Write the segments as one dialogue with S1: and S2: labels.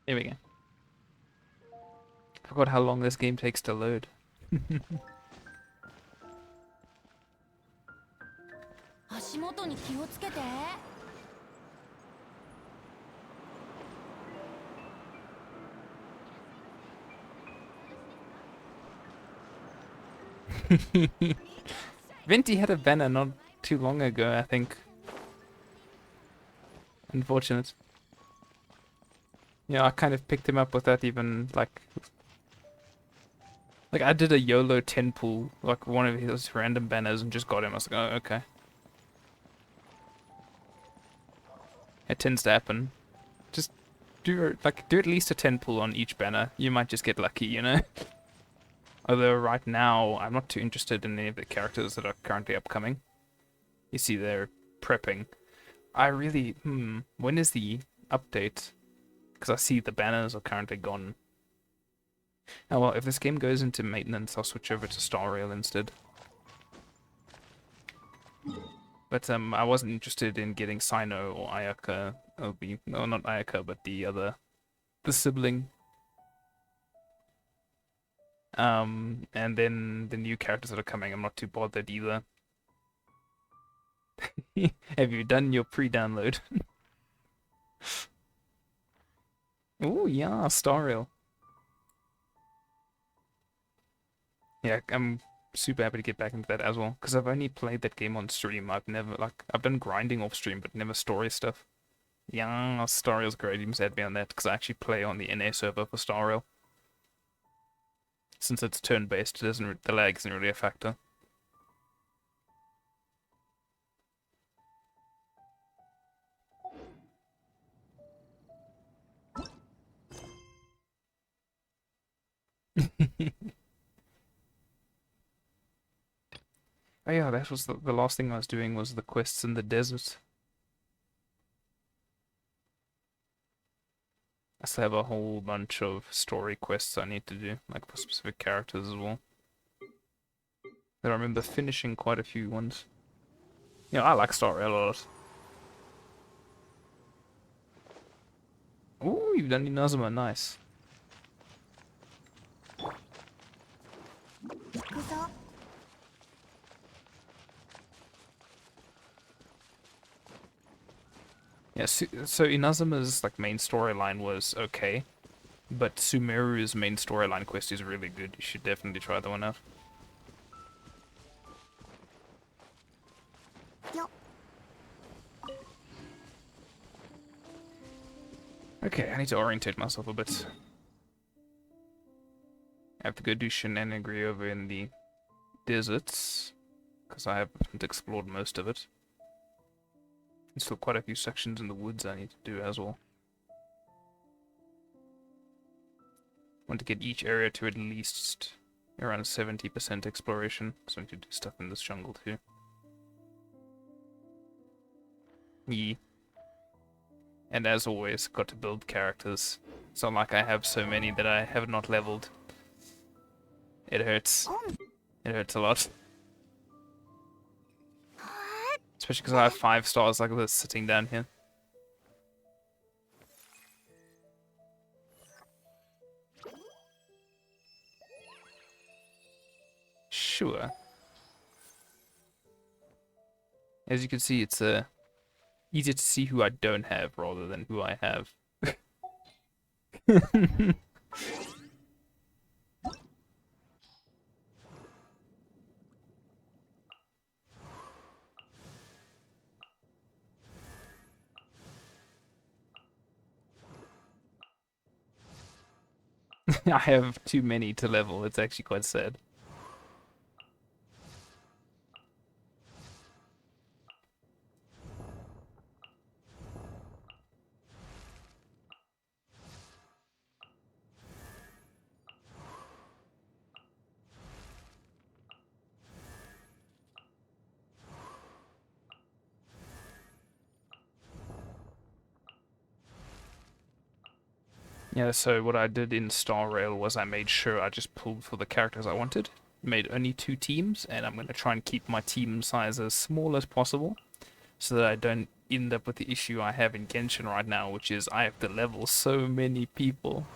S1: There we go. I forgot how long this game takes to load.
S2: 足元に気をつけて。
S1: Venti had a banner not too long ago, I think. Unfortunate. Yeah, I kind of picked him up without even, like I did a YOLO 10 pull, like one of his random banners, and just got him. I was like, oh, okay. It tends to happen. Just do at least a 10 pull on each banner. You might just get lucky, you know? Although right now, I'm not too interested in any of the characters that are currently upcoming. You see, they're prepping. I really, when is the update? Because I see the banners are currently gone. Oh well, if this game goes into maintenance, I'll switch over to Star Rail instead. But I wasn't interested in getting Sino or Ayaka. No, not Ayaka, but the sibling. And then the new characters that are coming, I'm not too bothered either. Have you done your pre-download? Oh yeah, Star Rail. Yeah, super happy to get back into that as well, because I've only played that game on stream. I've never, like, I've done grinding off stream, but never story stuff. Yeah, Star Rail's great. You must add me on that, because I actually play on the NA server for Star Rail. Since it's turn-based, the lag isn't really a factor. Oh yeah, that was the last thing I was doing was the quests in the desert. I still have a whole bunch of story quests I need to do, like for specific characters as well. But I remember finishing quite a few ones. Yeah, I like Star Rail a lot. Ooh, you've done Inazuma, nice.
S2: 行くぞ。
S1: Yeah, so Inazuma's like main storyline was okay, but Sumeru's main storyline quest is really good. You should definitely try that one out. Okay, I need to orientate myself a bit. I have to go do shenanigans over in the deserts, because I haven't explored most of it. There's still quite a few sections in the woods I need to do as well. I want to get each area to at least around 70% exploration, so I need to do stuff in this jungle too. Yeah. And as always, got to build characters. It's not like I have so many that I have not leveled. It hurts. It hurts a lot. Especially because I have 5 stars like this sitting down here. Sure. As you can see, it's easier to see who I don't have rather than who I have. I have too many to level. It's actually quite sad. Yeah, so what I did in Star Rail was I made sure I just pulled for the characters I wanted. Made only 2 teams, and I'm going to try and keep my team size as small as possible, so that I don't end up with the issue I have in Genshin right now, which is I have to level so many people.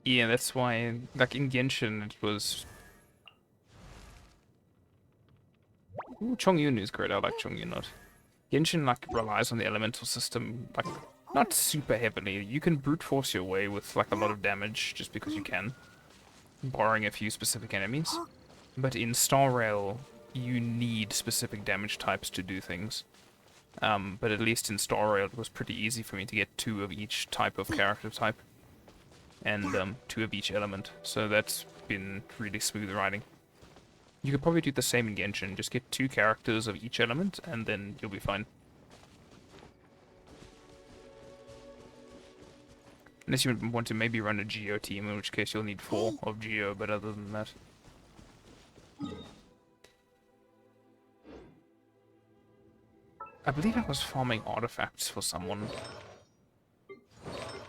S1: Yeah, that's why, like in Genshin, it was... Ooh, Chongyun is great, I like Chongyun a lot. Genshin, like, relies on the elemental system, like, not super heavily. You can brute force your way with, like, a lot of damage, just because you can, barring a few specific enemies. But in Star Rail, you need specific damage types to do things. But at least in Star Rail, it was pretty easy for me to get 2 of each type of character type. And 2 of each element, so that's been really smooth riding. You could probably do the same in Genshin, just get 2 characters of each element, and then you'll be fine. Unless you want to maybe run a Geo team, in which case you'll need 4 of Geo, but other than that... I believe I was farming artifacts for someone.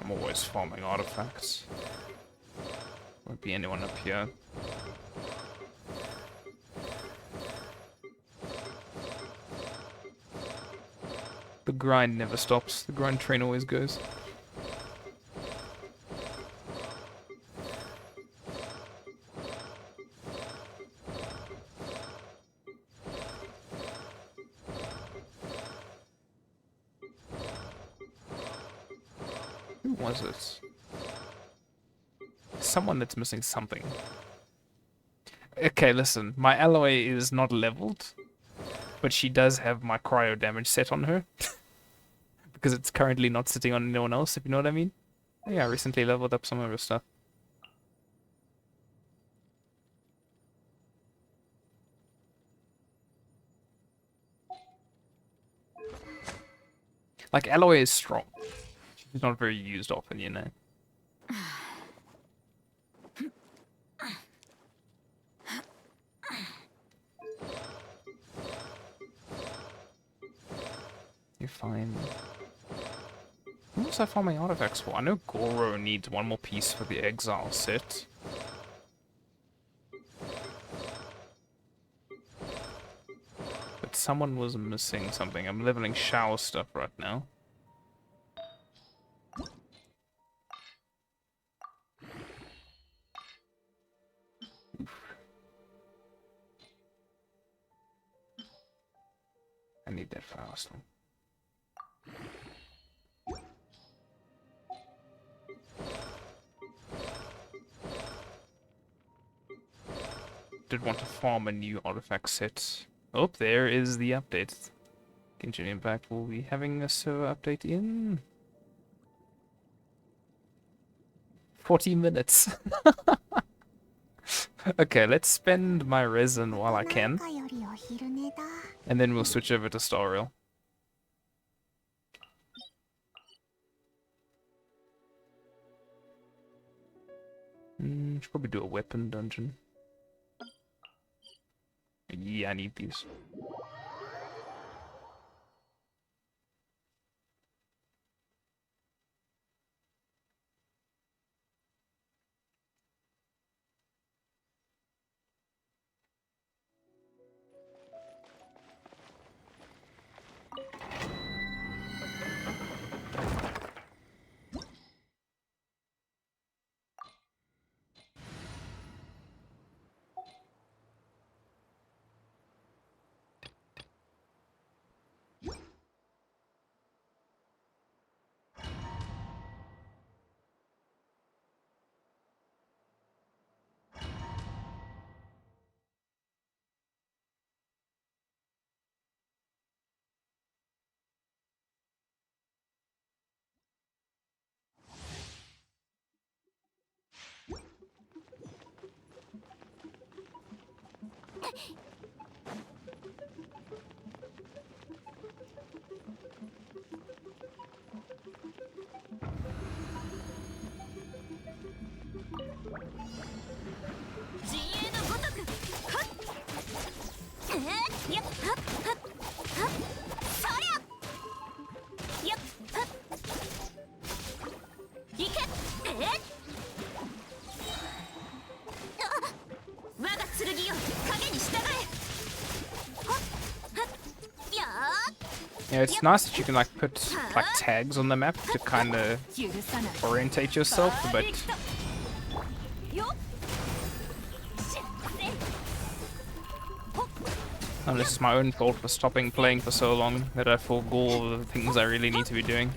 S1: I'm always farming artifacts. Won't be anyone up here. The grind never stops. The grind train always goes. Who was it? Someone that's missing something. Okay, listen. My alloy is not leveled, but she does have my cryo damage set on her. Because it's currently not sitting on anyone else, if you know what I mean. Yeah, I recently leveled up some of her stuff. Like, alloy is strong. It's not very used often, you know. You're fine. Who was I farming artifacts for? I know Goro needs one more piece for the exile set. But someone was missing something. I'm leveling shower stuff right now. I need that fast one. Did want to farm a new artifact set. Oh, there is the update. Genshin Impact will be having a server update in 40 minutes. Okay, let's spend my resin while I can. And then we'll switch over to Star Rail. Should probably do a weapon dungeon. Yeah, I need these. Yeah, it's nice that you can like put like tags on the map to kind of orientate yourself, but unless it's my own fault for stopping playing for so long that I forego all the things I really need to be doing.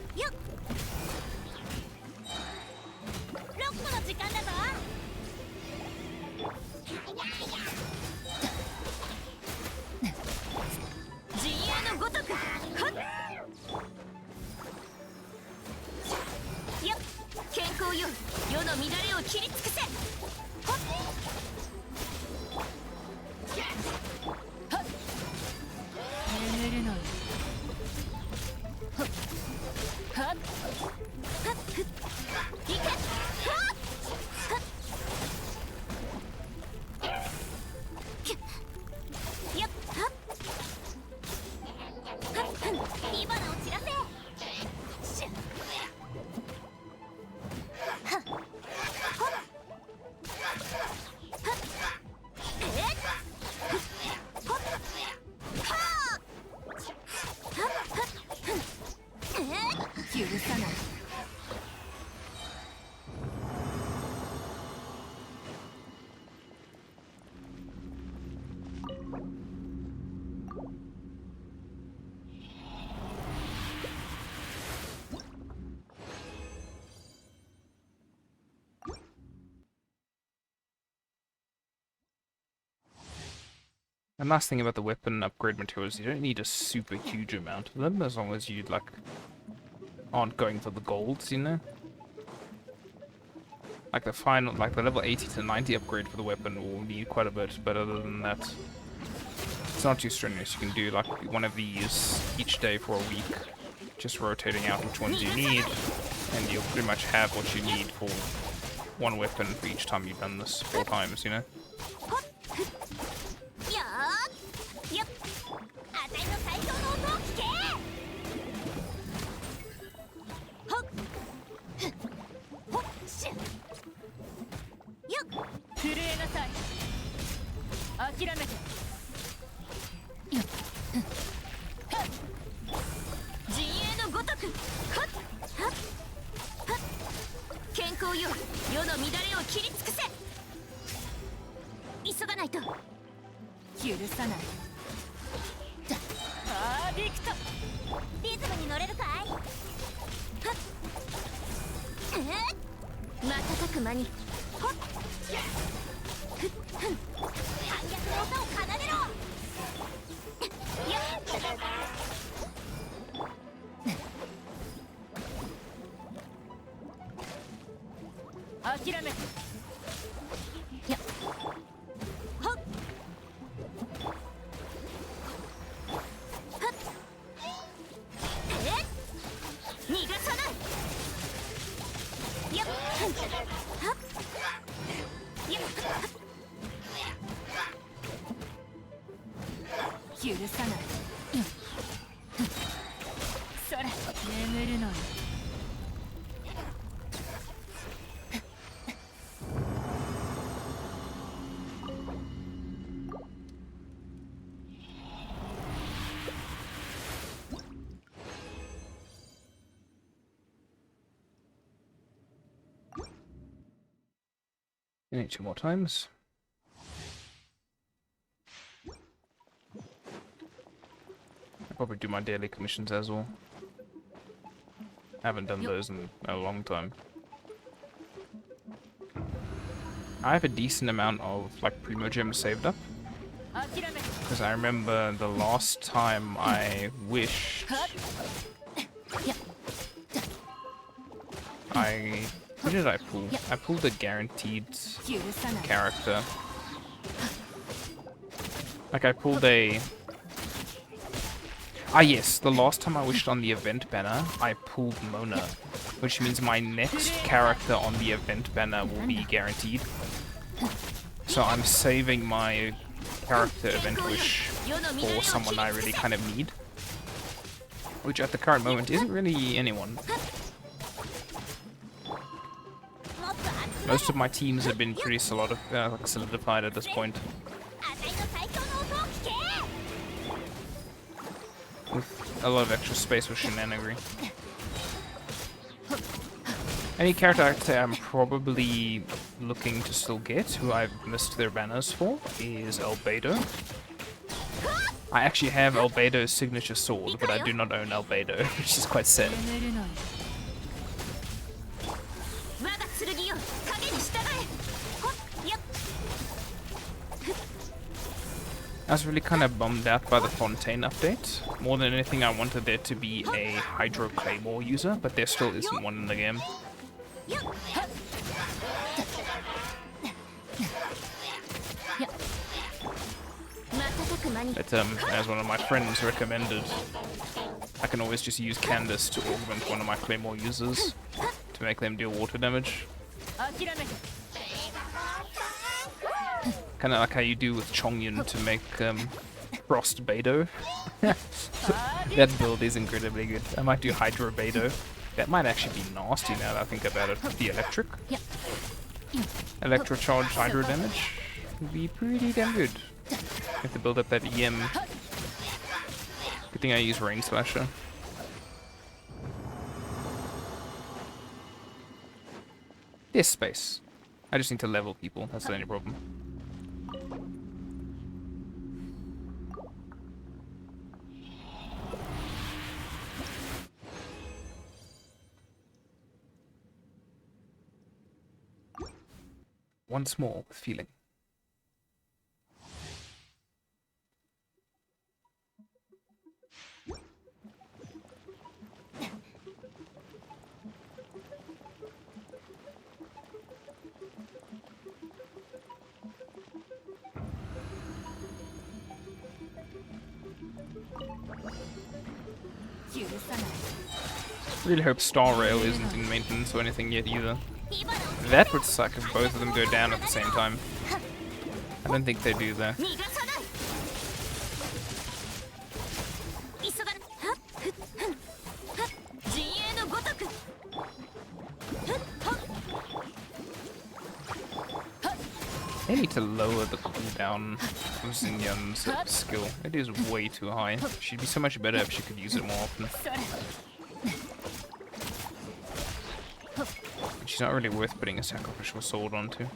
S1: The nice thing about the weapon upgrade materials, you don't need a super huge amount of them, as long as you, like, aren't going for the golds, you know? Like the final, like the level 80 to 90 upgrade for the weapon will need quite a bit, but other than that, it's not too strenuous. You can do like one of these each day for a week, just rotating out which ones you need, and you'll pretty much have what you need for one weapon for each time you've done this 4 times, you know? You need 2 more times. I'll probably do my daily commissions as well. I haven't done those in a long time. I have a decent amount of like primo gems saved up. Because I remember the last time I wished who did I pull? I pulled a guaranteed character. Like I pulled a... Ah yes, the last time I wished on the event banner, I pulled Mona. Which means my next character on the event banner will be guaranteed. So I'm saving my character event wish for someone I really kind of need. Which at the current moment isn't really anyone. Most of my teams have been pretty solidified at this point. With a lot of extra space for shenanigans. Any character I'd say I'm probably looking to still get, who I've missed their banners for, is Albedo. I actually have Albedo's signature sword, but I do not own Albedo, which is quite sad. I was really kind of bummed out by the Fontaine update. More than anything, I wanted there to be a Hydro Claymore user, but there still isn't one in the game. But as one of my friends recommended, I can always just use Candace to augment one of my Claymore users to make them deal water damage. Kind of like how you do with Chongyun to make Frost Beidou. That build is incredibly good. I might do Hydro Beidou. That might actually be nasty now that I think about it. The electric. Electrocharged Hydro damage would be pretty damn good. Have to build up that EM. Good thing I use Rain Slasher. There's space. I just need to level people. That's the only problem. Once more with feeling. Really hope Star Rail isn't in maintenance or anything yet either. That would suck if both of them go down at the same time. I don't think they do though. They need to lower the cooldown of Xinyan's skill. It is way too high. She'd be so much better if she could use it more often. She's not really worth putting a sacrificial sword onto.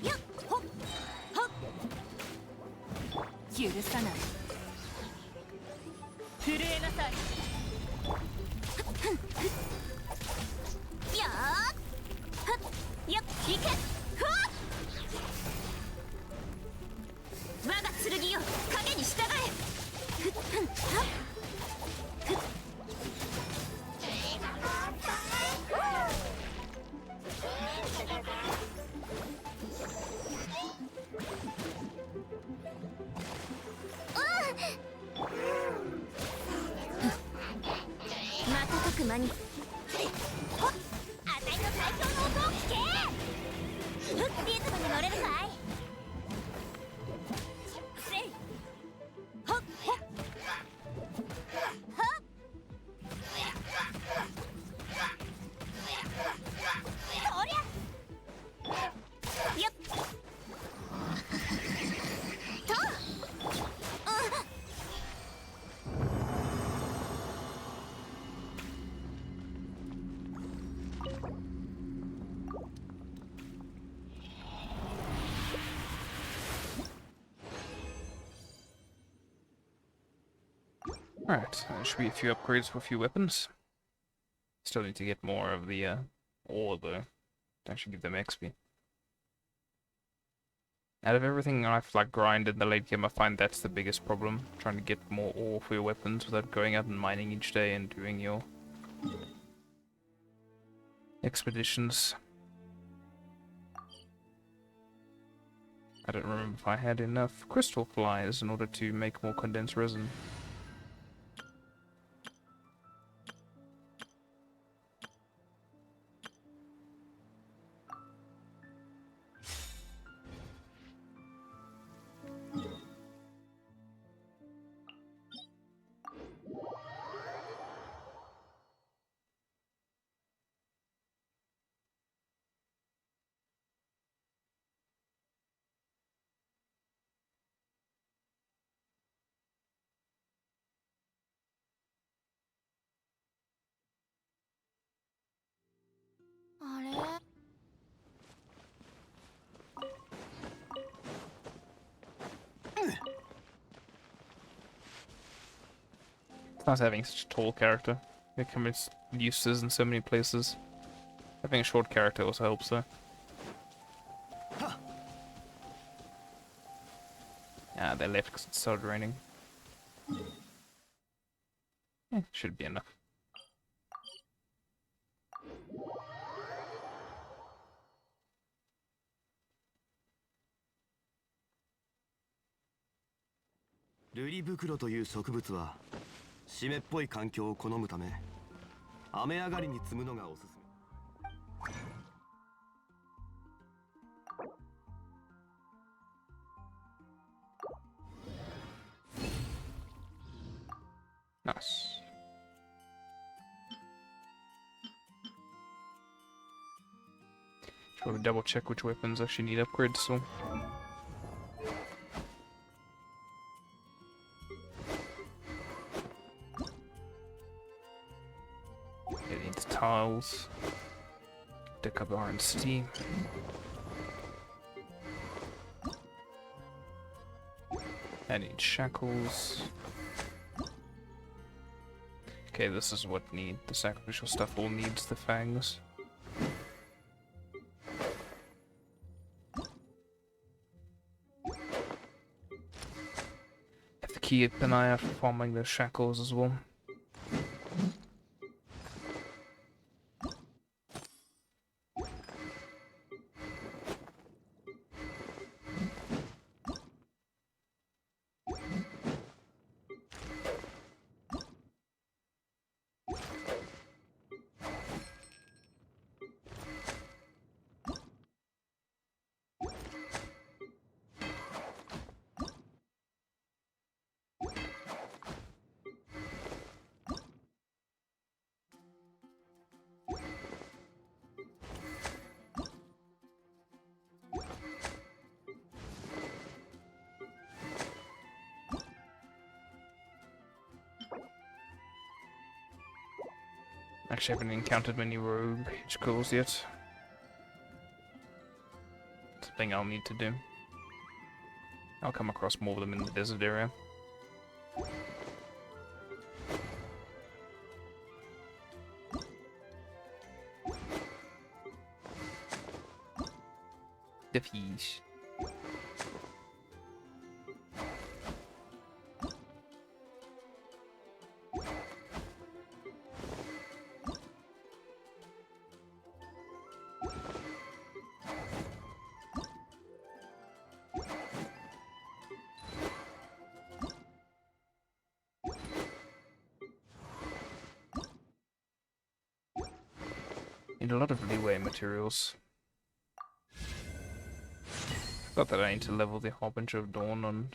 S1: Alright, there should be a few upgrades for a few weapons. Still need to get more of the ore though, to actually give them XP. Out of everything I've like grinded in the late game, I find that's the biggest problem. Trying to get more ore for your weapons without going out and mining each day and doing your expeditions. I don't remember if I had enough crystal flies in order to make more condensed resin. It's nice having such a tall character. It can be uses in so many places. Having a short character also helps though. Ah, they left because it started raining. Should be enough.
S3: Lily 袋という植物は湿っぽい環境を好むため雨上がりに摘むのがおすすめ。
S1: Nice. Should we double check which weapons actually need upgrades still? It needs tiles. Deck up R and C. That needs shackles. Okay, this is what the sacrificial stuff all needs the fangs. Have to keep an eye out for farming the shackles as well. Actually, haven't encountered many rogue calls yet. Something I'll need to do. I'll come across more of them in the desert area. The fish. Need a lot of leeway materials. Forgot that I need to level the Harbinger of Dawn on.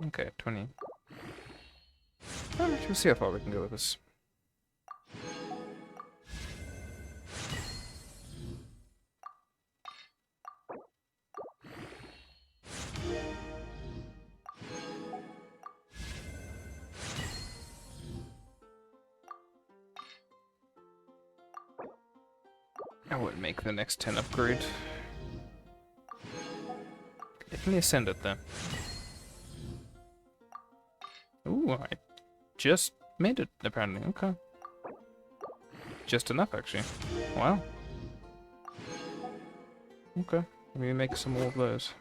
S1: Okay, 20. Alright, we'll see how far we can go with this. I would make the next 10 upgrade. Definitely ascend it though. Ooh, I just made it apparently. Okay. Just enough actually. Wow. Okay. Let me make some more of those.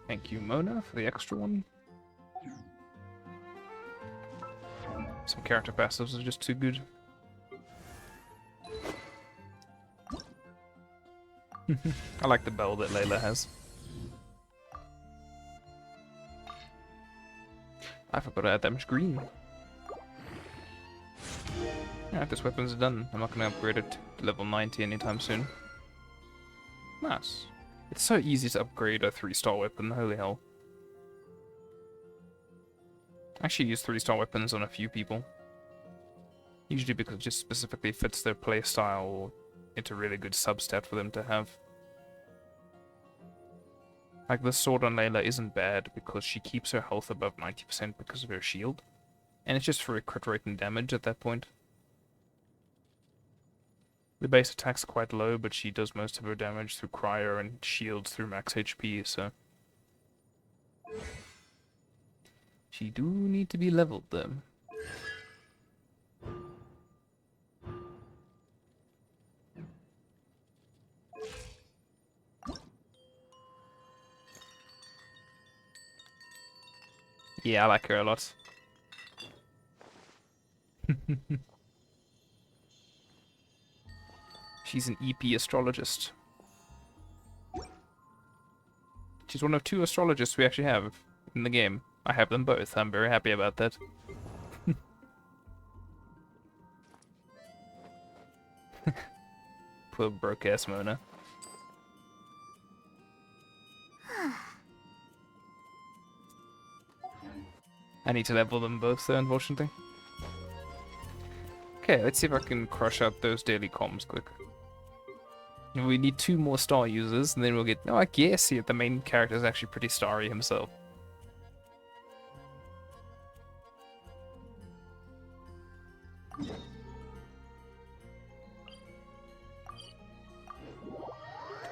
S1: Thank you, Mona, for the extra one. Some character passives are just too good. I like the bell that Layla has. I forgot to add that much green. Alright, this weapon's done. I'm not going to upgrade it to level 90 anytime soon. Nice. It's so easy to upgrade a 3-star weapon, holy hell. I actually use 3-star weapons on a few people. Usually because it just specifically fits their playstyle, or it's a really good substat for them to have. Like, the sword on Layla isn't bad because she keeps her health above 90% because of her shield. And it's just for a crit rate and damage at that point. The base attack's quite low, but she does most of her damage through cryo and shields through max HP, so... She do need to be leveled, though. Yeah, I like her a lot. She's an EP astrologist. She's one of 2 astrologists we actually have in the game. I have them both. I'm very happy about that. Poor broke-ass Mona. I need to level them both though, unfortunately. Okay, let's see if I can crush out those daily comms quick. We need 2 more star users, and then we'll get... Oh, I guess the main character is actually pretty starry himself.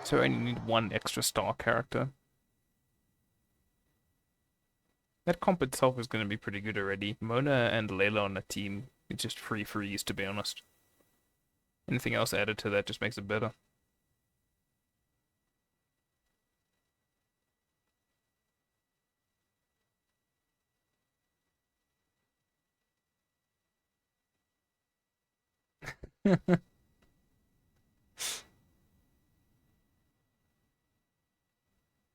S1: So I only need 1 extra star character. That comp itself is going to be pretty good already. Mona and Layla on a team, it's just free freeze, to be honest. Anything else added to that just makes it better.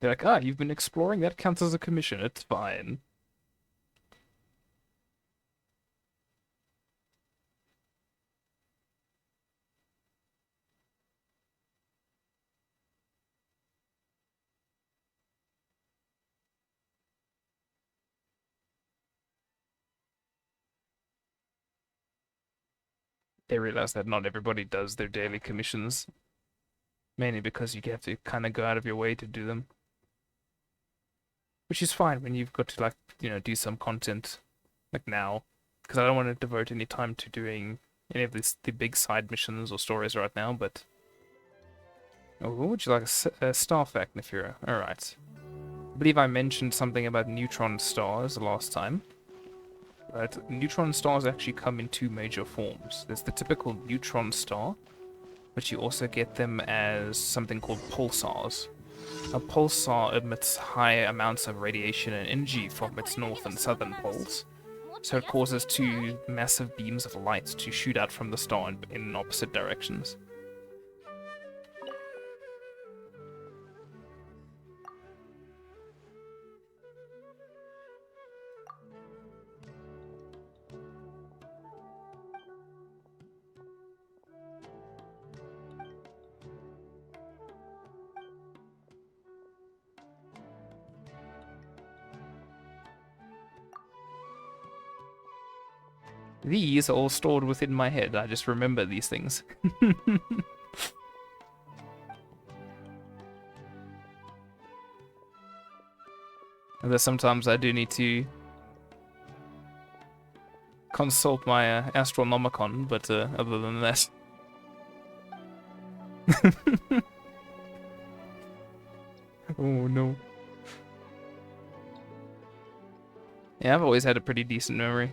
S1: They're like, ah, you've been exploring? That counts as a commission. It's fine. they realize that not everybody does their daily commissions, mainly because you have to kind of go out of your way to do them. Which is fine when you've got to, like, do some content, like now, because I don't want to devote any time to doing any of the big side missions or stories right now, but... Oh, would you like a star fact, Nefira? Alright. I believe I mentioned something about neutron stars last time. But neutron stars actually come in two major forms. There's the typical neutron star, but you also get them as something called pulsars. A pulsar emits high amounts of radiation and energy from its north and southern poles, so it causes two massive beams of light to shoot out from the star in opposite directions. These are all stored within my head. I just remember these things. Although sometimes I do need to consult my Astronomicon, but other than that... Oh no. Yeah, I've always had a pretty decent memory.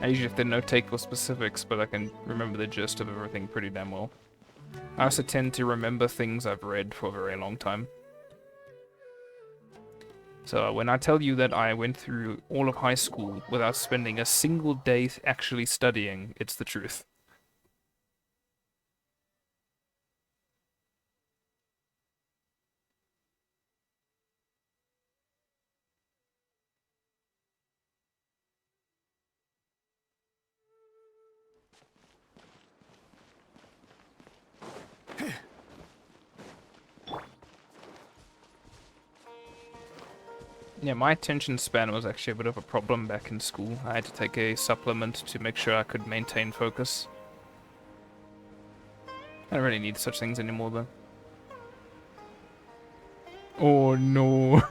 S1: I usually have to notate for specifics, but I can remember the gist of everything pretty damn well. I also tend to remember things I've read for a very long time. So when I tell you that I went through all of high school without spending a single day actually studying, it's the truth. Yeah, my attention span was actually a bit of a problem back in school. I had to take a supplement to make sure I could maintain focus. I don't really need such things anymore, though. Oh no.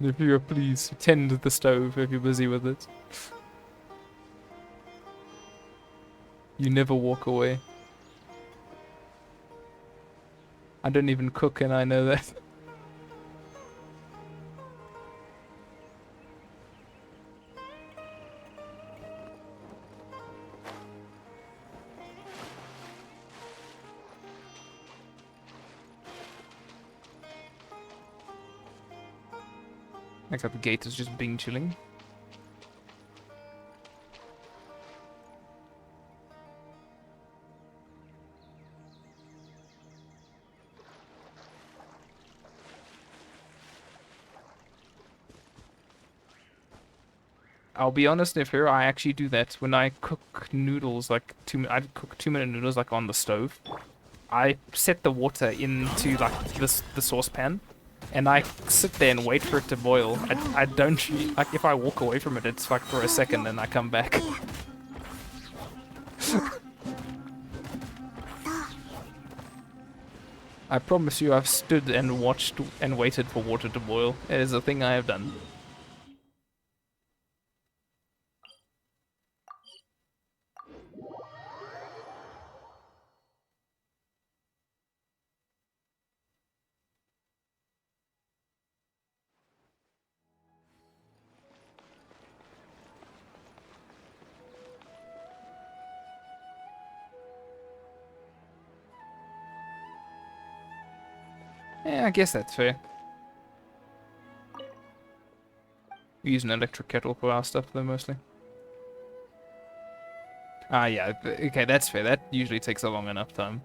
S1: If you please tend the stove if you're busy with it. You never walk away. I don't even cook and I know that. Like how the gate is just being chilling. I'll be honest, if here I actually do that when I cook noodles, like I cook 2-minute noodles like on the stove. I set the water into like the saucepan, and I sit there and wait for it to boil. I don't like if I walk away from it, it's like for a second, and I come back. I promise you, I've stood and watched and waited for water to boil. It is a thing I have done. Yeah, I guess that's fair. We use an electric kettle for our stuff, though, mostly. Ah, yeah, okay, that's fair. That usually takes a long enough time.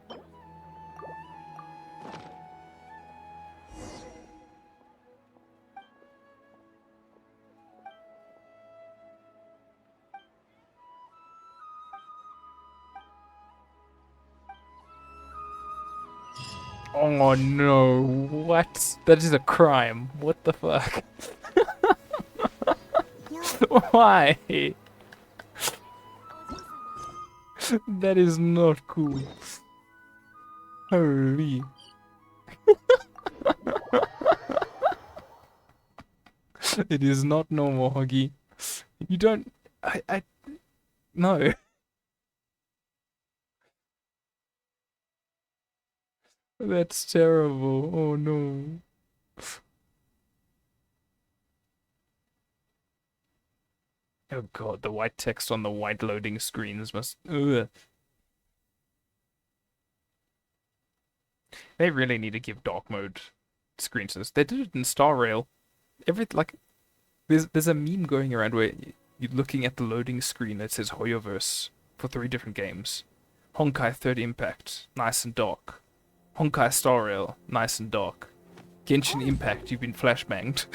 S1: Oh no, what? That is a crime. What the fuck? Why? That is not cool. Holy. It is not normal, Huggy. You don't... No. That's terrible. Oh no. Oh god, the white text on the white loading screens must... Ugh. They really need to give dark mode screens to this. They did it in Star Rail. Like, there's a meme going around where you're looking at the loading screen that says Hoyoverse for 3 different games. Honkai Third Impact, nice and dark. Honkai Star Rail, nice and dark. Genshin Impact, you've been flashbanged.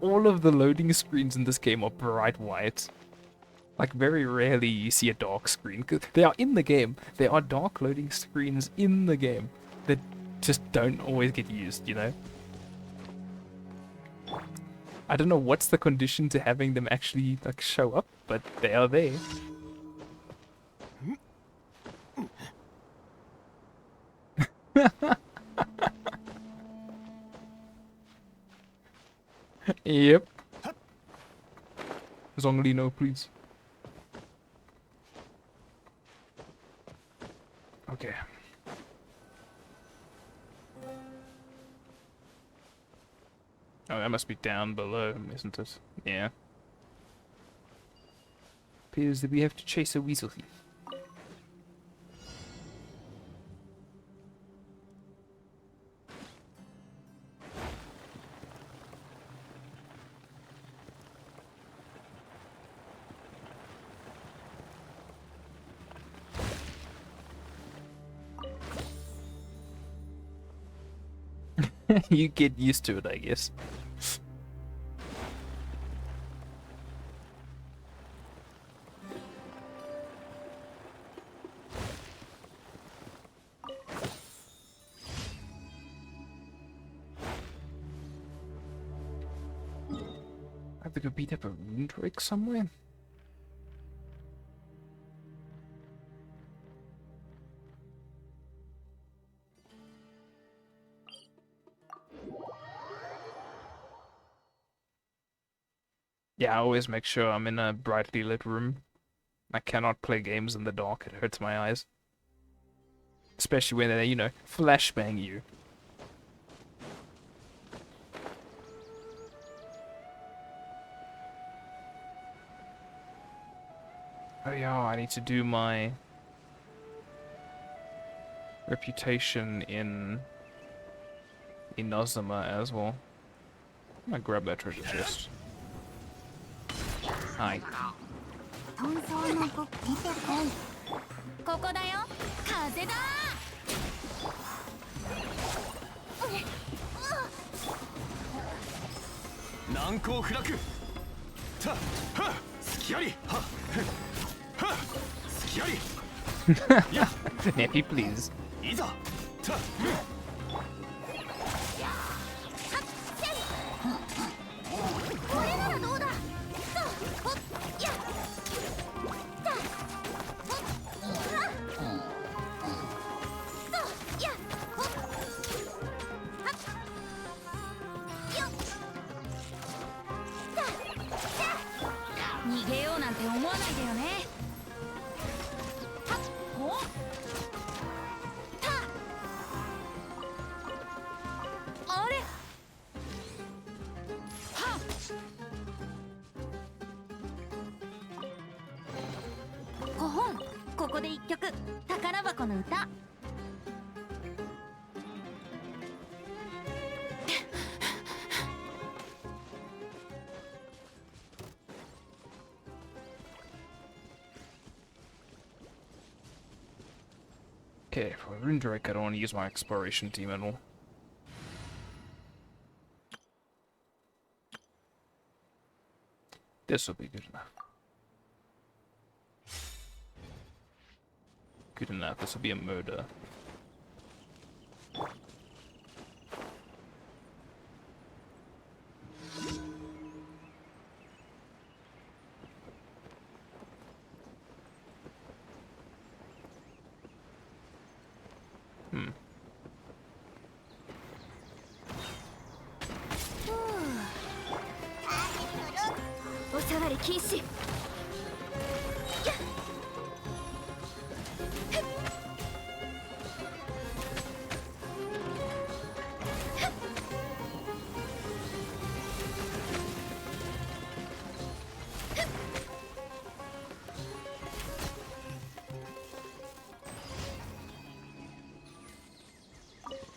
S1: All of the loading screens in this game are bright white. Like, very rarely you see a dark screen. 'Cause they are in the game. There are dark loading screens in the game that just don't always get used, you know? I don't know what's the condition to having them actually, like, show up, but they are there. Yep. Zhongli, no, please. Okay. Oh, that must be down below, isn't it? Yeah. Appears that we have to chase a weasel thief. You get used to it, I guess. I have to go beat up a rune drake somewhere? Yeah, I always make sure I'm in a brightly lit room. I cannot play games in the dark, it hurts my eyes. Especially when they, you know, flashbang you. Oh yeah, I need to do my reputation in Inazuma as well. I'm gonna grab that treasure chest. Hi.
S2: 遁走の子見てこい。ここだよ。風だ。
S3: 難攻不落たは隙ありはは隙ありや
S1: Nappy, please.
S3: いざた
S2: これならどうだ。そうほっやたほっそうやほっはっよった逃げようなんて思わないでよね。はっほったあれはっ5本ここで1曲宝箱の歌。
S1: Okay, for Rune Drake, I don't want to use my exploration team at all. This will be good enough. Good enough, this will be a murder.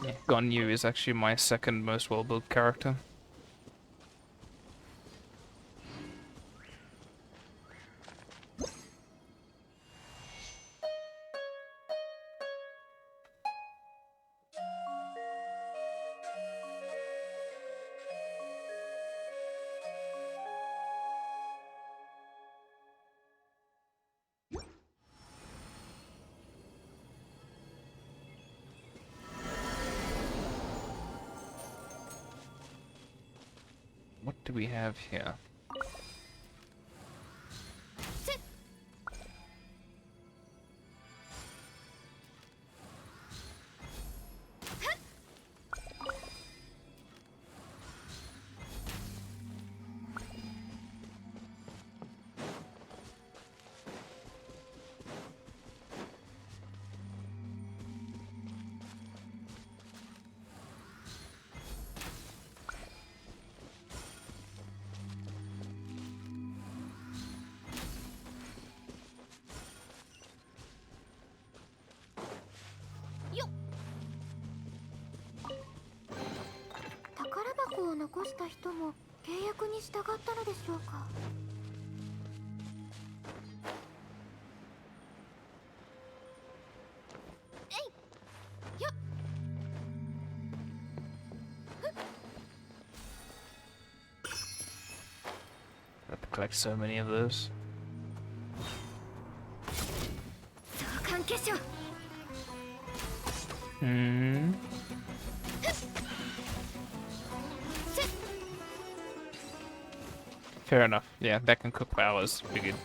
S1: Yeah, Gonyu is actually my second most well-built character. What do we have here?
S2: よっ。宝箱を残した人も契約に従ったのでしょうか。
S1: I have to collect so many of those.
S2: 相関化粧。
S1: Hmm. Fair enough. Yeah, that can cook for hours. Pretty good.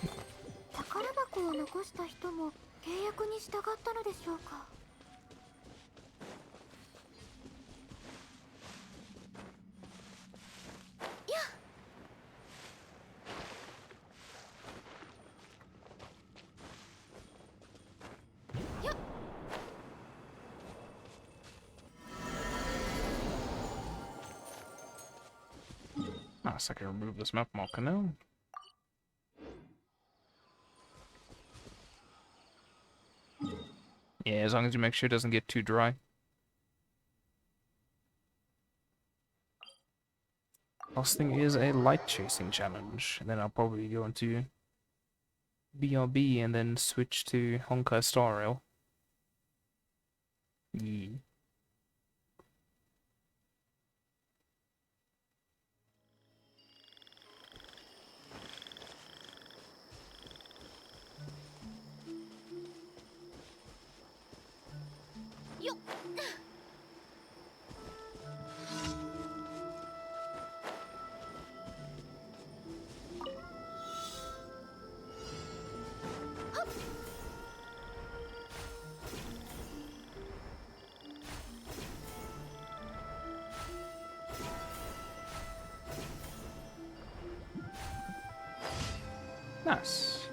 S2: 宝箱を残した人も契約に従ったのでしょうか。
S1: Ah, so I can remove this map marker now. Yeah, as long as you make sure it doesn't get too dry. Last thing is a light chasing challenge, and then I'll probably go into BRB and then switch to Honkai Star Rail. Yeah.
S2: よっ。
S1: Nice.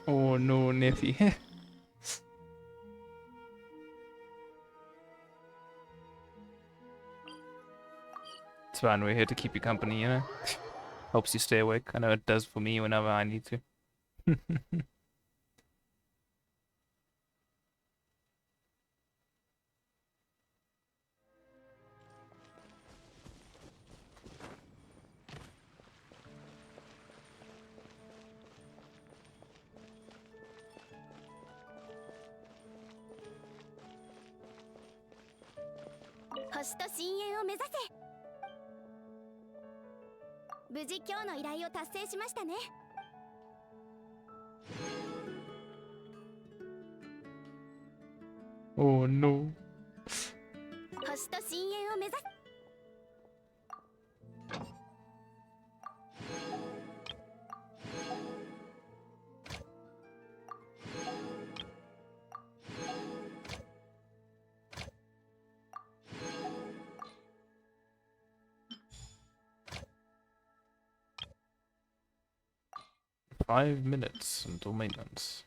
S1: Oh no, Neffy. It's fine, we're here to keep you company, you know? Helps you stay awake. I know it does for me whenever I need to.
S2: 星と深淵を目指せ。無事今日の依頼を達成しましたね。
S1: Oh no.
S2: 星と深淵を目指す。
S1: 5 minutes until maintenance.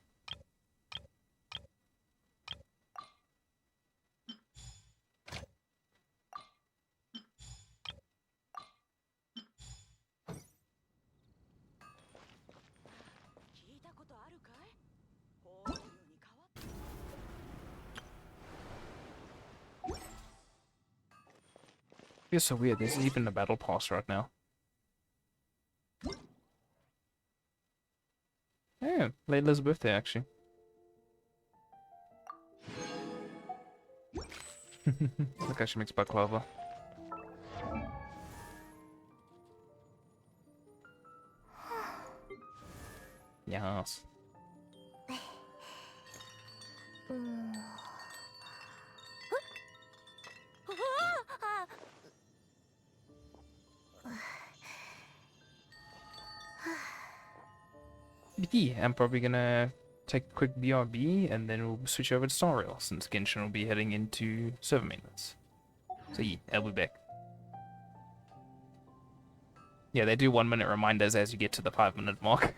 S1: Feels so weird. There's even a battle pass right now. Yeah, Layla's birthday actually. Look how she makes baklava. Yes. Yeah, I'm probably gonna take a quick BRB and then we'll switch over to Star Rail since Genshin will be heading into server maintenance. So yeah, I'll be back. Yeah, they do 1 minute reminders as you get to the 5 minute mark.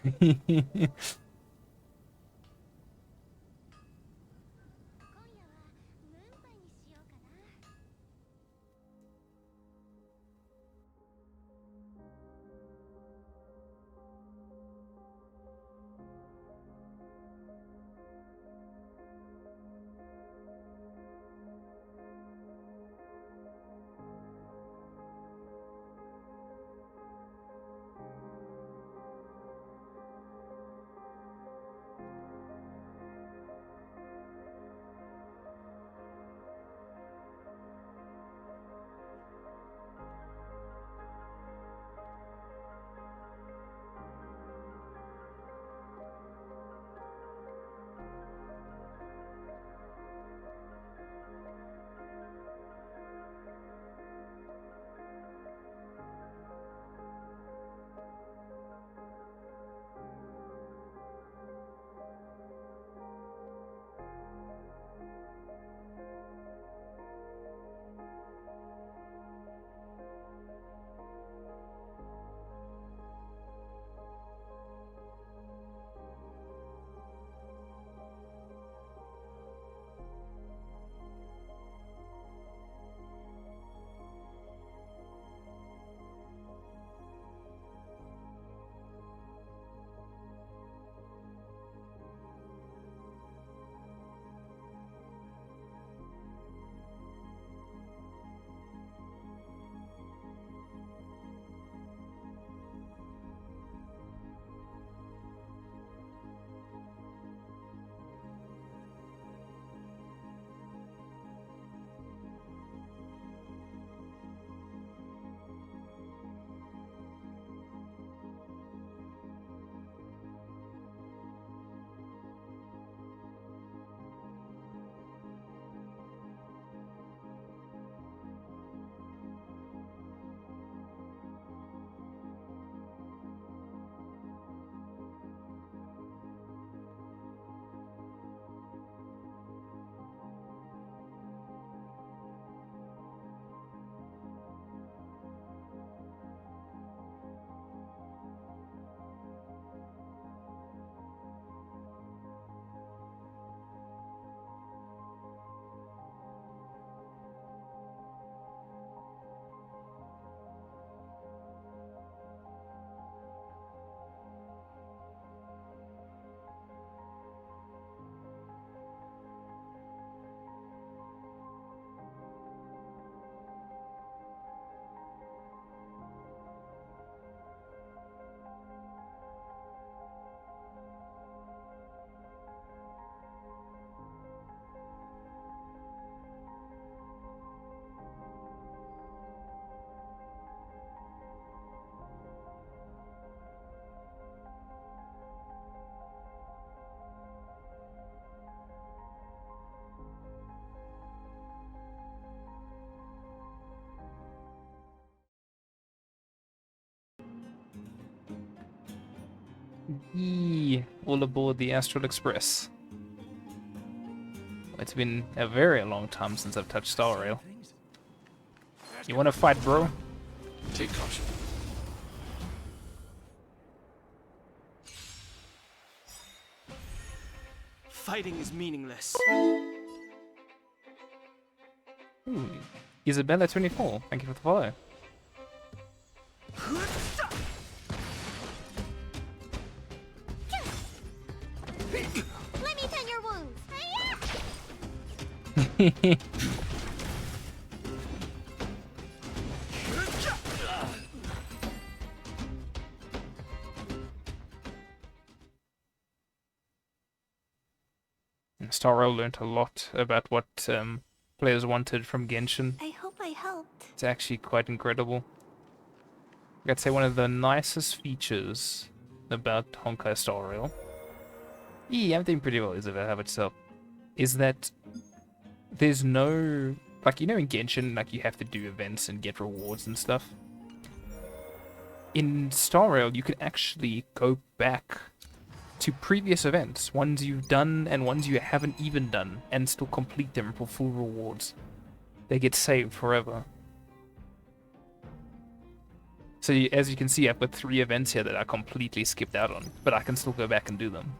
S1: 'Yee, all aboard the Astral Express. It's been a very long time since I've touched Star Rail. You wanna fight, bro?
S3: Take caution. Fighting is meaningless.
S1: Ooh, Isabella24, thank you for the follow.
S2: Let me tend your wounds.
S1: Star Rail learned a lot about what players wanted from Genshin.
S2: I hope I helped.
S1: It's actually quite incredible. I'd say one of the nicest features about Honkai Star Rail. Yeah, I'm doing pretty well, Isabel. How about yourself? Is that there's no, like, you know, in Genshin, like, you have to do events and get rewards and stuff. In Star Rail, you can actually go back to previous events, ones you've done and ones you haven't even done, and still complete them for full rewards. They get saved forever. So as you can see, I've got 3 events here that I completely skipped out on, but I can still go back and do them.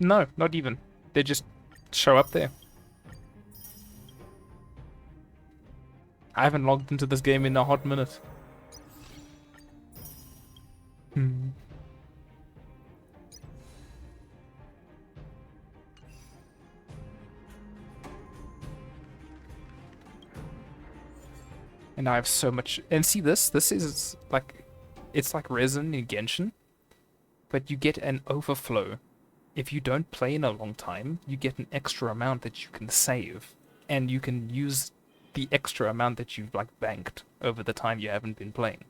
S1: No, not even. They just show up there. I haven't logged into this game in a hot minute. And I have so much. And see this? This is like, it's like resin in Genshin, but you get an overflow. If you don't play in a long time, you get an extra amount that you can save, and you can use the extra amount that you've like banked over the time you haven't been playing.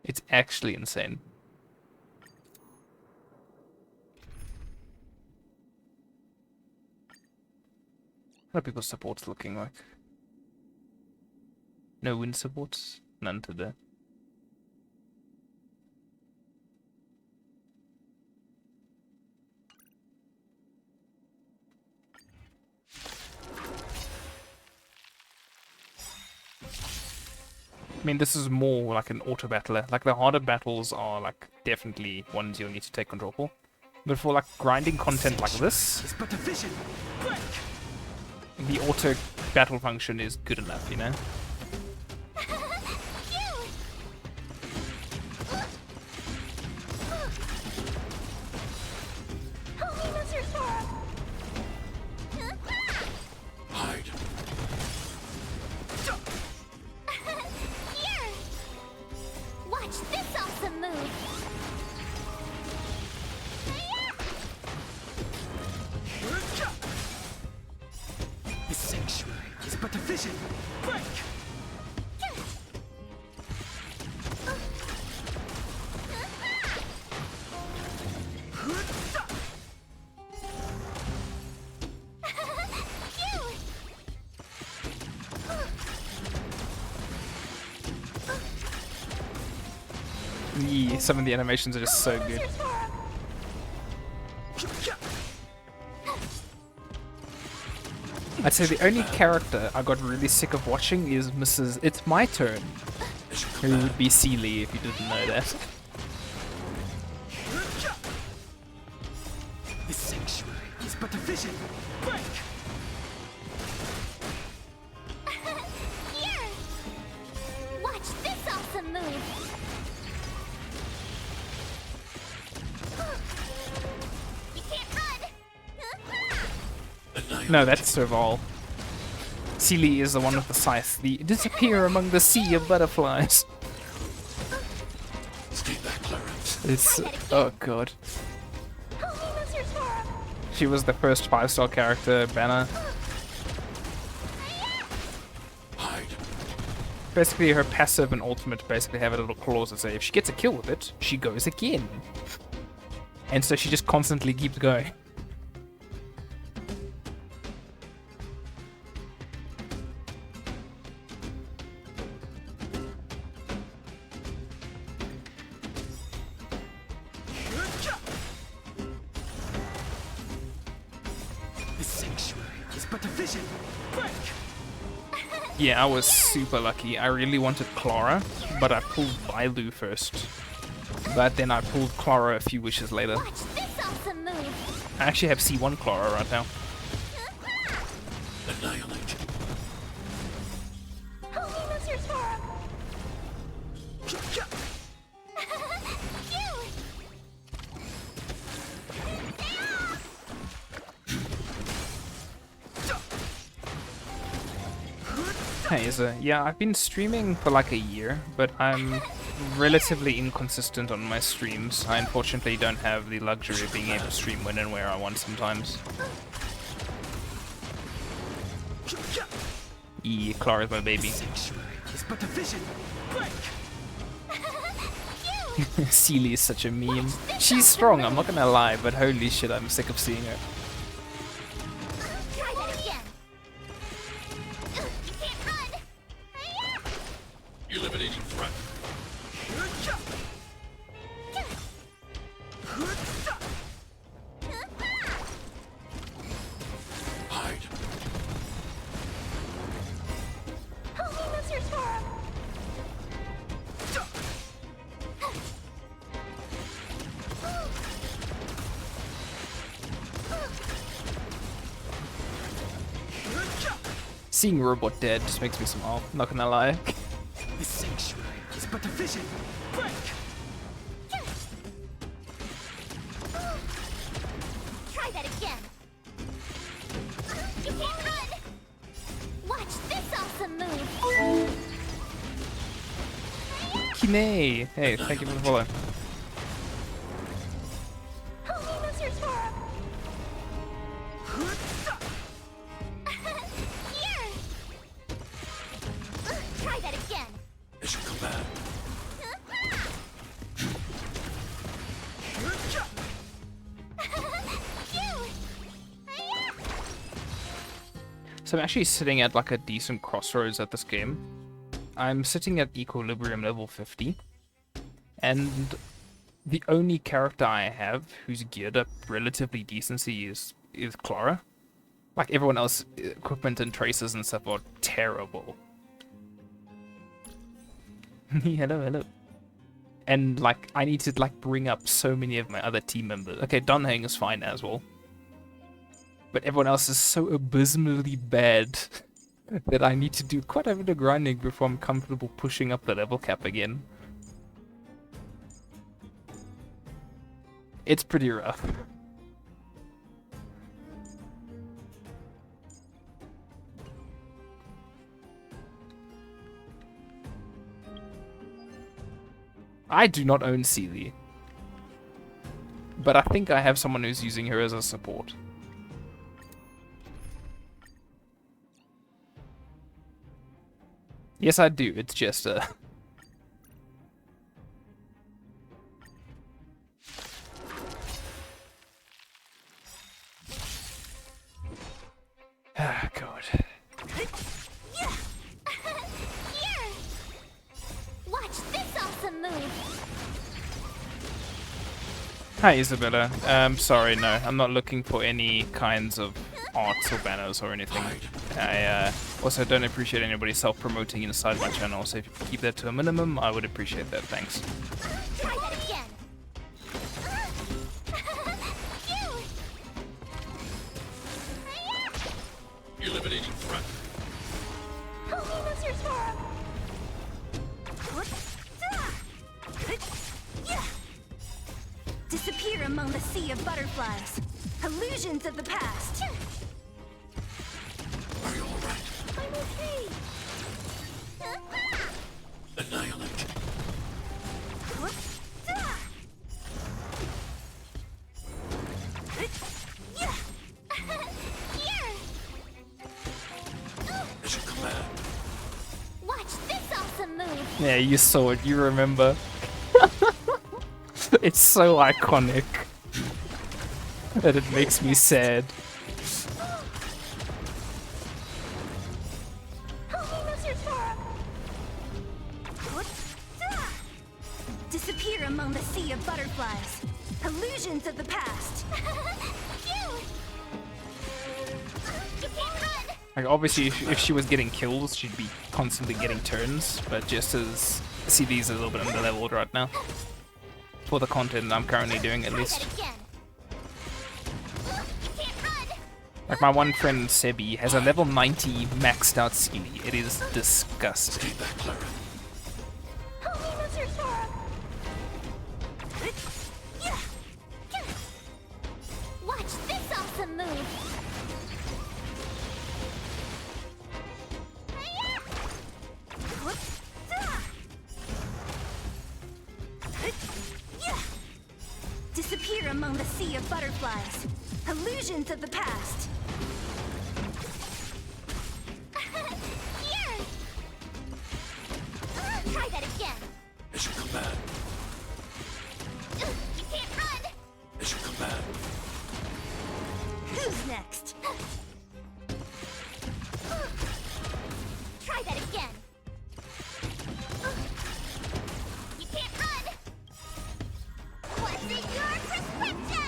S1: It's actually insane. What are people's supports looking like? No win supports? None today. I mean, this is more like an auto battler. Like, the harder battles are like definitely ones you'll need to take control for. But for like grinding content like this, the auto battle function is good enough, you know?
S3: Hide.
S2: Here! Watch this awesome move!
S3: The sanctuary is but a vision. Break!
S1: Yeah, some of the animations are just so good. I'd say the only character I got really sick of watching is Mrs. It's My Turn, who would be Sealy if you didn't know that.
S3: The sanctuary is but a vision. Break!
S2: Here! Watch this awesome move! You can't run!
S1: No, that's Serval. Sealy is the one with the scythe. The disappear among the sea of butterflies.
S3: Stay back, Clarence.
S1: It's oh god. She was the first 5-star character banner.
S3: Hide.
S1: Basically, her passive and ultimate basically have a little clause that say if she gets a kill with it, she goes again. And so she just constantly keeps going.
S3: The sanctuary is but a vision. Break!
S1: Yeah, I was super lucky. I really wanted Clara, but I pulled Bailu first. But then I pulled Clara a few wishes later.
S2: Watch this awesome move!
S1: I actually have C1 Clara right now.
S3: Annihilate.
S2: Here!
S1: Hey, so yeah, I've been streaming for like a year, but I'm relatively inconsistent on my streams. I unfortunately don't have the luxury of being able to stream when and where I want sometimes. Clara's my baby.
S3: It's but a vision. Break.
S1: Seely is such a meme. She's strong, I'm not gonna lie, but holy shit, I'm sick of seeing her.
S2: Try that again. You can't run.
S3: Eliminating front. Hide.
S2: Holy monsters forum.
S1: Seeing Robot dead just makes me smile, not gonna lie.
S3: The sanctuary is but a vision. Break.
S2: Try that again. You can't run. Watch this awesome move.
S1: Kine! Hey, thank you for the follow.
S2: Holy monsters forum. Here. Try that again.
S3: It should come back.
S1: So I'm actually sitting at like a decent crossroads at this game. I'm sitting at equilibrium level 50, and the only character I have who's geared up relatively decently is Clara. Like everyone else, equipment and traces and stuff are terrible. Hello. And like I need to like bring up so many of my other team members. Okay, Dunhang is fine as well. But everyone else is so abysmally bad that I need to do quite a bit of grinding before I'm comfortable pushing up the level cap again. It's pretty rough. I do not own Seely, but I think I have someone who's using her as a support. Yes, I do. It's just Ah, God.
S2: Here. Watch this awesome move.
S1: Hi, Isabella. Sorry, no. I'm not looking for any kinds of arts or banners or anything. I also don't appreciate anybody self-promoting inside my channel, so if you could keep that to a minimum, I would appreciate that. Thanks.
S2: Try that again.
S3: Eliminating front.
S2: Holy monsters forum.
S4: Disappear among the sea of butterflies. Illusions of the past.
S3: Are you alright?
S2: I'm okay.
S3: Annihilate.
S2: Here.
S3: It should come back.
S2: Watch this awesome move.
S1: Yeah, you saw it. You remember. It's so iconic that it makes me sad.
S2: Holy monsters forum.
S4: Disappear among the sea of butterflies. Illusions of the past.
S2: You can't run.
S1: Like, obviously, if she was getting kills, she'd be constantly getting turns, but just as... See, these are a little bit under-leveled right now. For the content I'm currently doing, at
S2: Try
S1: least.
S2: that again. You can't run.
S1: Like, my one friend, Sebi, has a level 90 maxed out Seely. It is disgusting.
S3: Stay back, Clara.
S2: Holy monsters forum. Watch this awesome move.
S4: disappear among the sea of butterflies. Illusions of the past.
S2: Here! Try that again.
S3: It should come back.
S2: You can't run!
S3: It should come back.
S4: Who's next?
S2: Try that again. You can't run! What's in your prescription?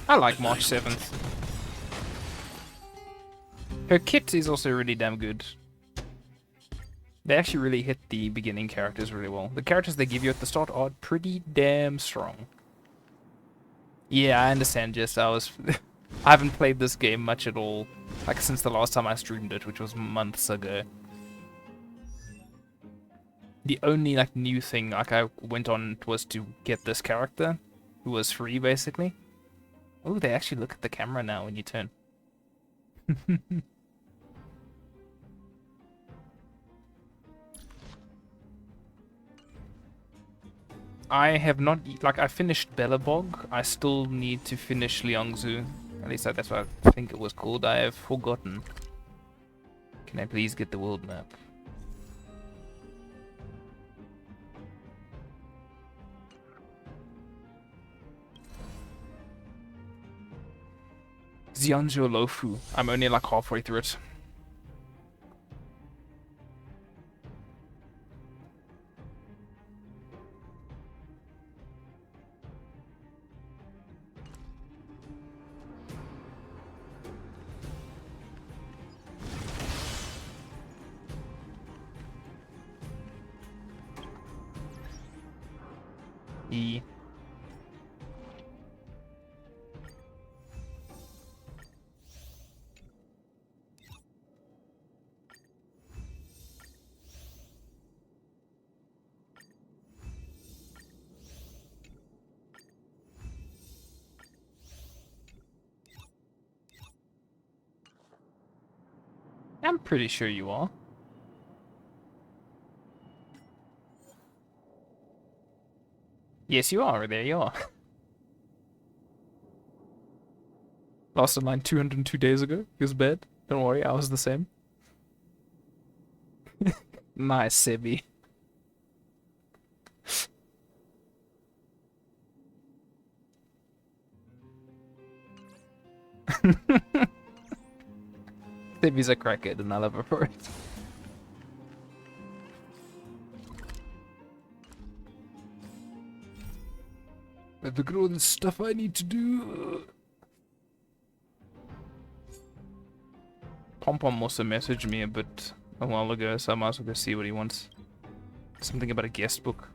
S1: I like March 7th. Her kit is also really damn good. They actually really hit the beginning characters really well. The characters they give you at the start are pretty damn strong. Yeah, I understand, Jess. I haven't played this game much at all, like since the last time I streamed it, which was months ago. The only like new thing like I went on was to get this character, who was free basically. Oh, they actually look at the camera now when you turn. I have not, like, I finished Bellabog. I still need to finish Liangzhu. At least that's what I think it was called. I have forgotten. Can I please get the world map? Xianzhou Lofu. I'm only like halfway through it. E. I'm pretty sure you are. Yes, you are. There you are. Lost in line 202 days ago. He was bad. Don't worry, I was the same. Nice, Sebi. Sebi's a crackhead and I love her for it. But look at all the stuff I need to do. Pom Pom also messaged me a while ago, so I might as well go see what he wants. Something about a guest book.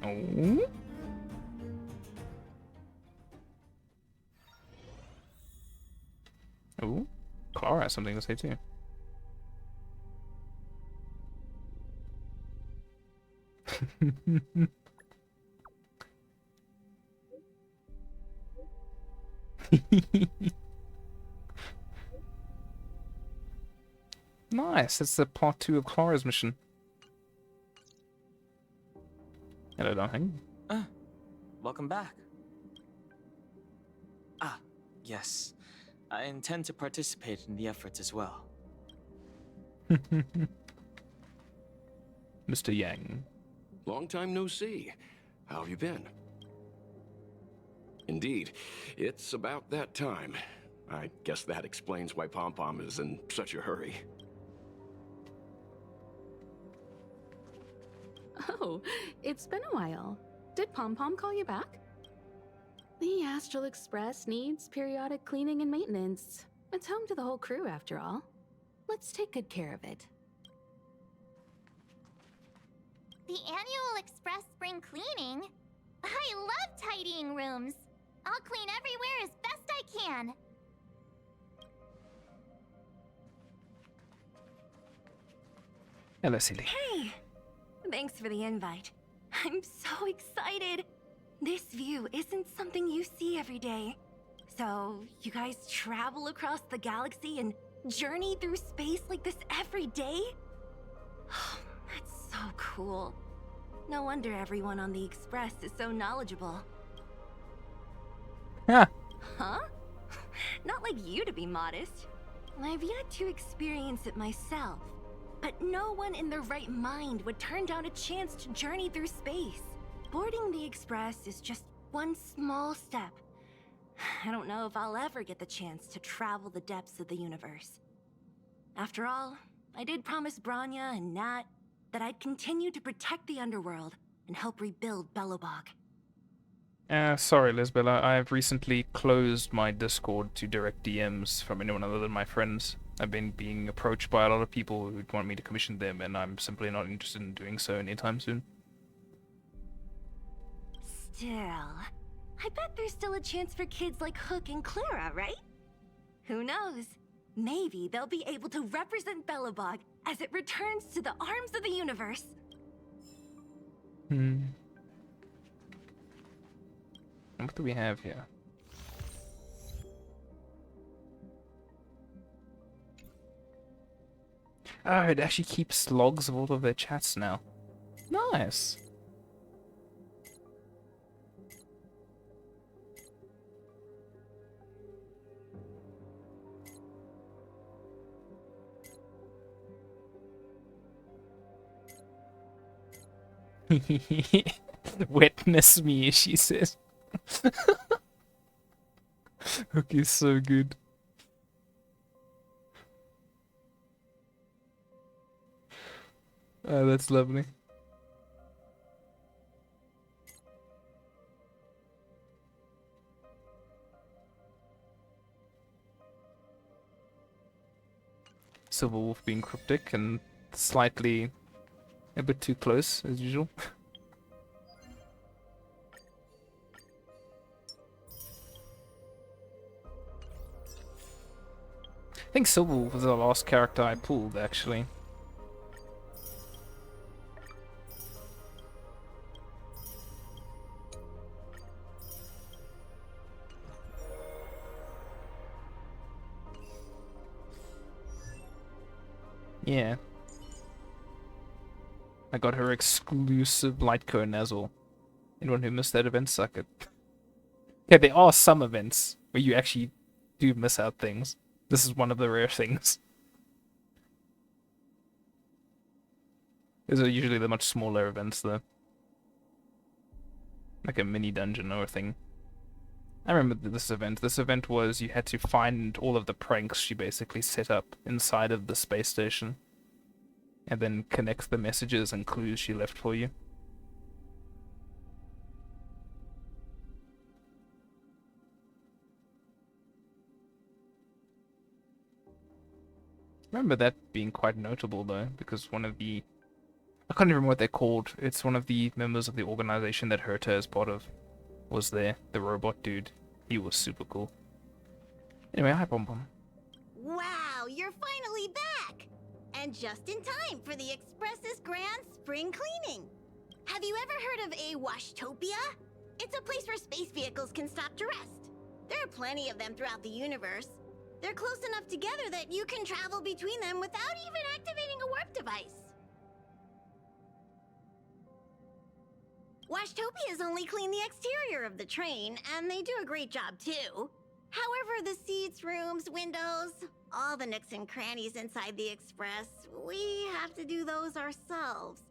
S1: Oh. Oh. Clara has something to say too. Nice, that's the part 2 of Clara's mission. Hello, darling.
S5: Welcome back. Ah, yes. I intend to participate in the efforts as well.
S1: Mr. Yang.
S6: Long time no see. How have you been? Indeed, it's about that time. I guess that explains why Pom Pom is in such a hurry.
S7: Oh, it's been a while. Did Pom Pom call you back? The Astral Express needs periodic cleaning and maintenance. It's home to the whole crew, after all. Let's take good care of it.
S2: The annual Express Spring Cleaning? I love tidying rooms. I'll clean everywhere as best I can.
S1: Hello, silly.
S4: Hey! Thanks for the invite. I'm so excited. This view isn't something you see every day. So, you guys travel across the galaxy and journey through space like this every day? That's so cool. No wonder everyone on the Express is so knowledgeable.
S1: Yeah.
S4: Huh? Not like you to be modest. I've yet to experience it myself. But no one in their right mind would turn down a chance to journey through space. Boarding the Express is just one small step. I don't know if I'll ever get the chance to travel the depths of the universe. After all, I did promise Branya and Nat that I'd continue to protect the underworld and help rebuild Belobog.
S1: Sorry, Lisbella. I've recently closed my Discord to direct DMs from anyone other than my friends. I've been being approached by a lot of people who want me to commission them, and I'm simply not interested in doing so anytime soon.
S4: Still, I bet there's still a chance for kids like Hook and Clara, right? Who knows? Maybe they'll be able to represent Belobog as it returns to the arms of the universe.
S1: What do we have here? Oh, it actually keeps logs of all of their chats now. Nice. Witness me, she says. Okay, so good. Oh, that's lovely. Silver Wolf being cryptic and slightly a bit too close, as usual. I think Silver Wolf was the last character I pulled, actually. Yeah. I got her exclusive light cone Nazzle. Anyone who missed that event, suck it. Yeah, there are some events where you actually do miss out things. This is one of the rare things. Those are usually the much smaller events, though. Like a mini dungeon or a thing. I remember this event. This event was you had to find all of the pranks she basically set up inside of the space station. And then connect the messages and clues she left for you. I remember that being quite notable, though, because one of the... I can't even remember what they're called. It's one of the members of the organization that Herta is part of. Was there, the robot dude. He was super cool. Anyway, hi Pom Pom.
S8: Wow, you're finally back! And just in time for the Express's grand spring cleaning. Have you ever heard of a Washtopia? It's a place where space vehicles can stop to rest. There are plenty of them throughout the universe. They're close enough together that you can travel between them without even activating a warp device. Washtopias only clean the exterior of the train, and they do a great job too. However, the seats, rooms, windows, all the nooks and crannies inside the Express, we have to do those ourselves.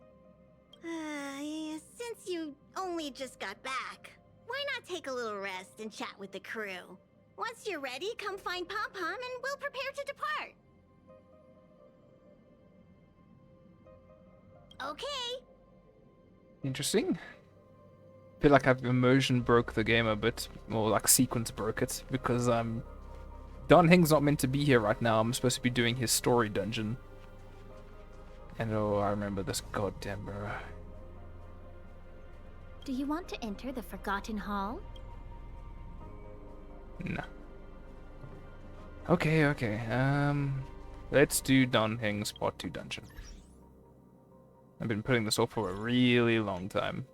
S8: Since you only just got back, why not take a little rest and chat with the crew? Once you're ready, come find Pom Pom and we'll prepare to depart. Okay.
S1: Interesting. I feel like I've immersion broke the game a bit, or like sequence broke it, because Don Hing's not meant to be here right now. I'm supposed to be doing his story dungeon. And oh, I remember this goddamn mirror.
S2: Do you want to enter the Forgotten Hall?
S1: No. Okay. Let's do Don Hing's Part 2 dungeon. I've been putting this off for a really long time.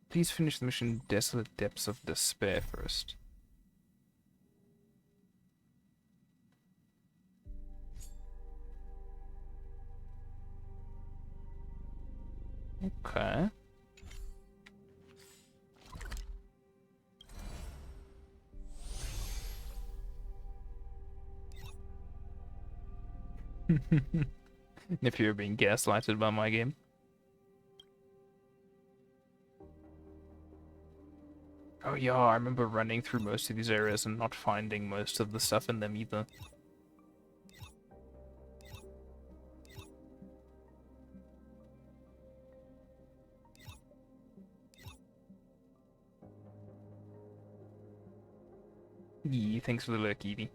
S1: Please finish the mission Desolate Depths of Despair first. Okay. If you're being gaslighted by my game. Oh yeah, I remember running through most of these areas and not finding most of the stuff in them either. Yee, thanks for the lurk, Evie.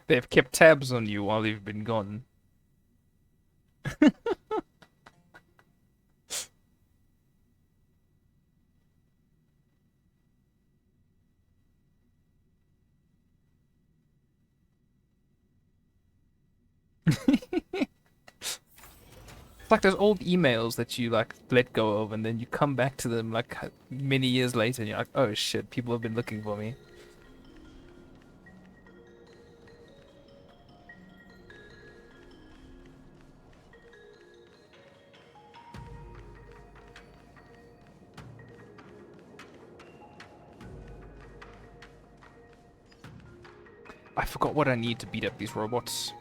S1: They've kept tabs on you while you've been gone. It's like those old emails that you like let go of and then you come back to them like many years later and you're like, oh shit, people have been looking for me. I forgot what I need to beat up these robots.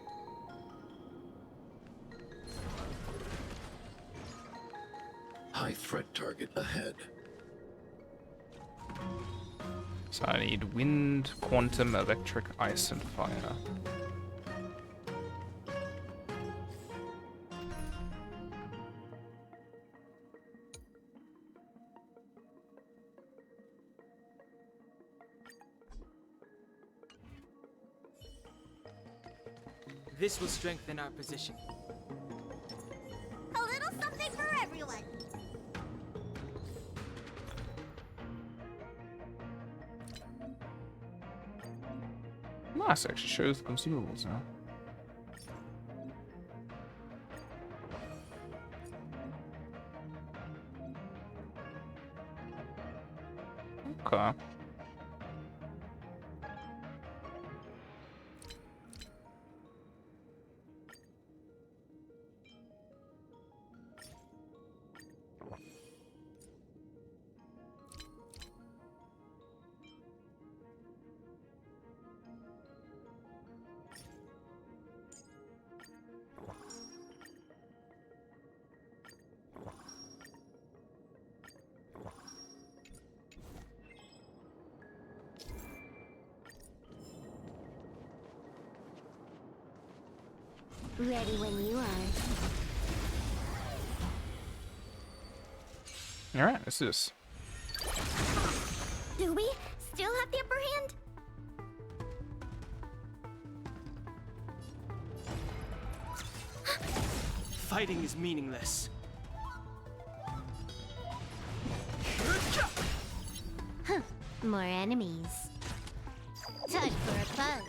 S6: High threat target ahead.
S1: So I need wind, quantum, electric, ice, and fire.
S5: This will strengthen our position.
S8: A little something for everyone.
S1: Nice, actually shows the consumables now. Okay.
S2: Ready when you are.
S1: Alright, let's do this.
S2: Do we still have the upper hand?
S5: Fighting is meaningless.
S2: More enemies. Time for a buzz.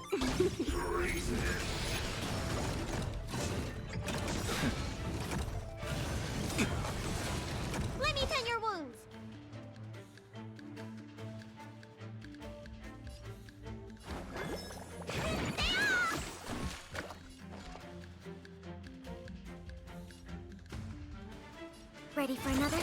S2: Let me tend your wounds. Ready for another?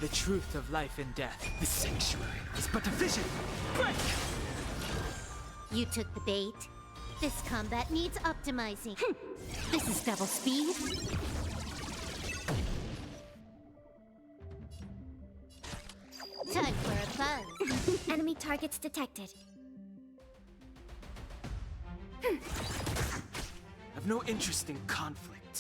S5: The truth of life and death. The sanctuary is but a vision. Break!
S2: You took the bait. This combat needs optimizing. This is double speed. Time for a buzz. Enemy targets detected.
S5: I've no interest in conflict.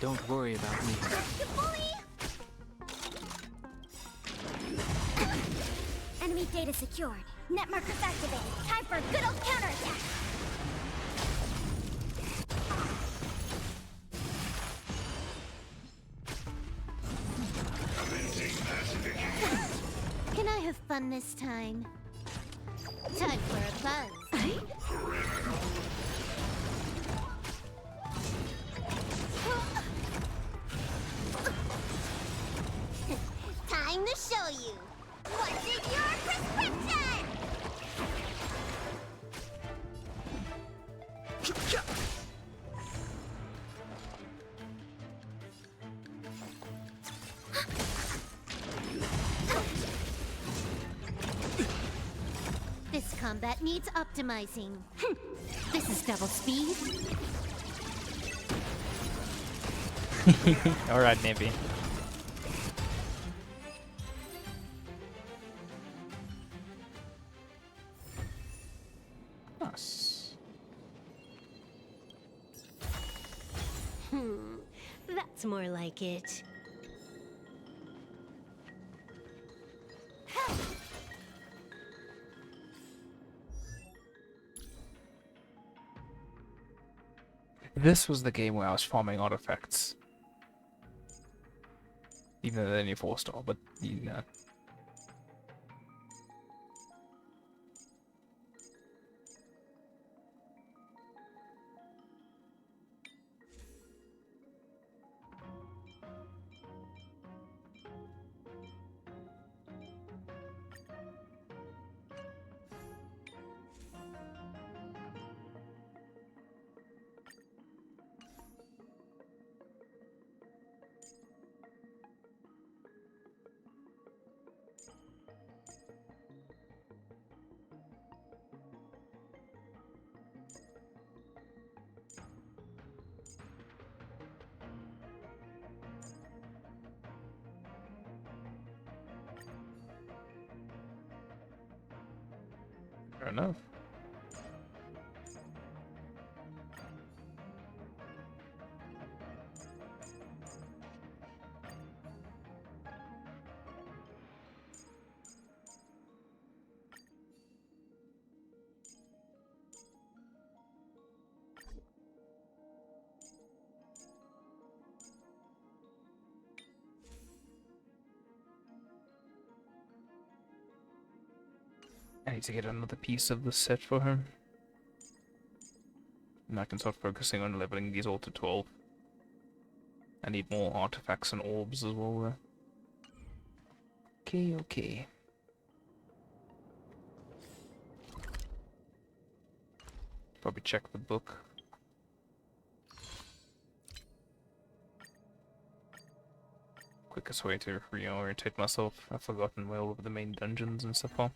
S5: Don't worry about me.
S2: Enemy data secured. Net markers activated. Time for a good old counterattack. Can I have fun this time? Time for a buzz. Time to show you. What's in your prescription? This combat needs optimizing. This is double speed.
S1: Alright, Navy. Nice.
S2: That's more like it.
S1: This was the game where I was farming artifacts. Even though they're only 4-star, but you know. Fair enough. I need to get another piece of the set for her. And I can start focusing on leveling these all to 12. I need more artifacts and orbs as well there. Okay, okay. Probably check the book. Quickest way to reorientate myself. I've forgotten where all of the main dungeons and stuff are.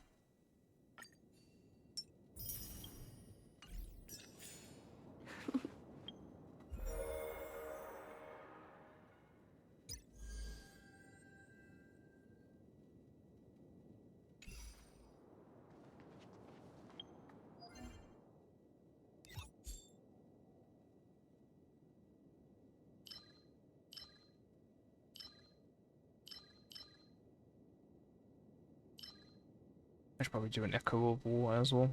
S1: I should probably do an echo of war as well.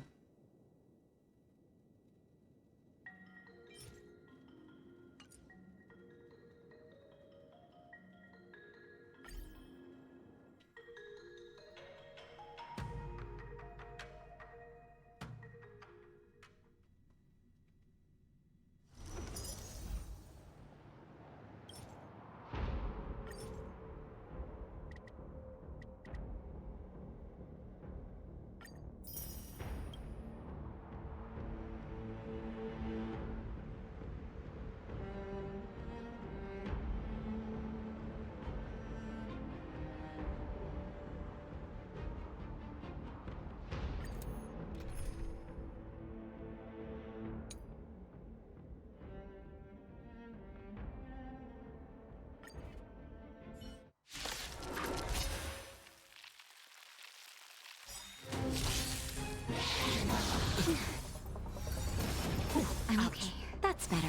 S2: I'm okay. That's better.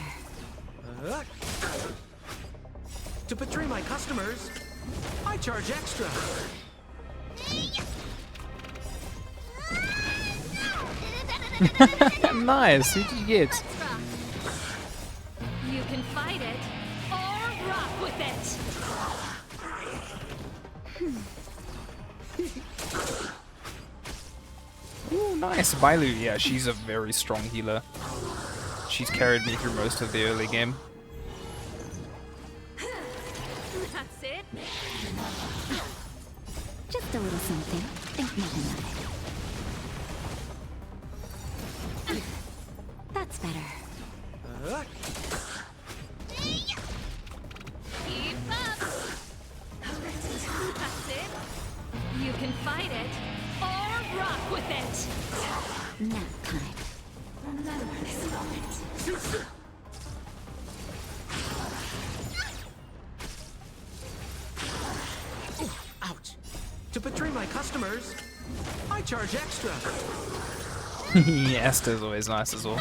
S5: To betray my customers, I charge extra.
S1: Nice. Who did you get?
S4: Let's rock. You can fight it or rock with it.
S1: Ooh, nice. Bailu, yeah, she's a very strong healer. She's carried me through most of the early game.
S4: That's it.
S8: Just a little something. Think nothing of it. That's better.
S4: Keep up. That's it. You can fight it or rock with it.
S8: Nap time.
S4: Remember this moment.
S5: Ouch. To betray my customers, I charge extra.
S1: Esther's always nice as well.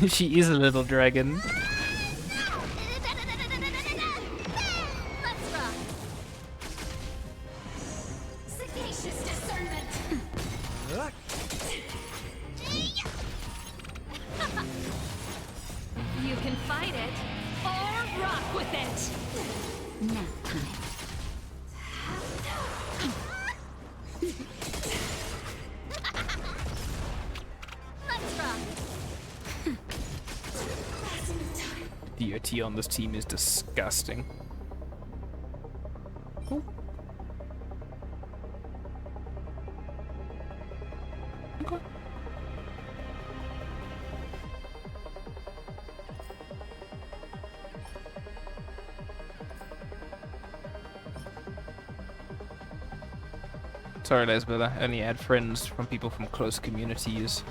S1: She is a little dragon.
S4: Let's rock. Sagacious discernment. You can fight it or rock with it.
S8: Nap time.
S4: Let's rock.
S1: The DOT on this team is disgusting. Cool. Okay. Sorry, Lesbeth, I only add friends from people from close communities.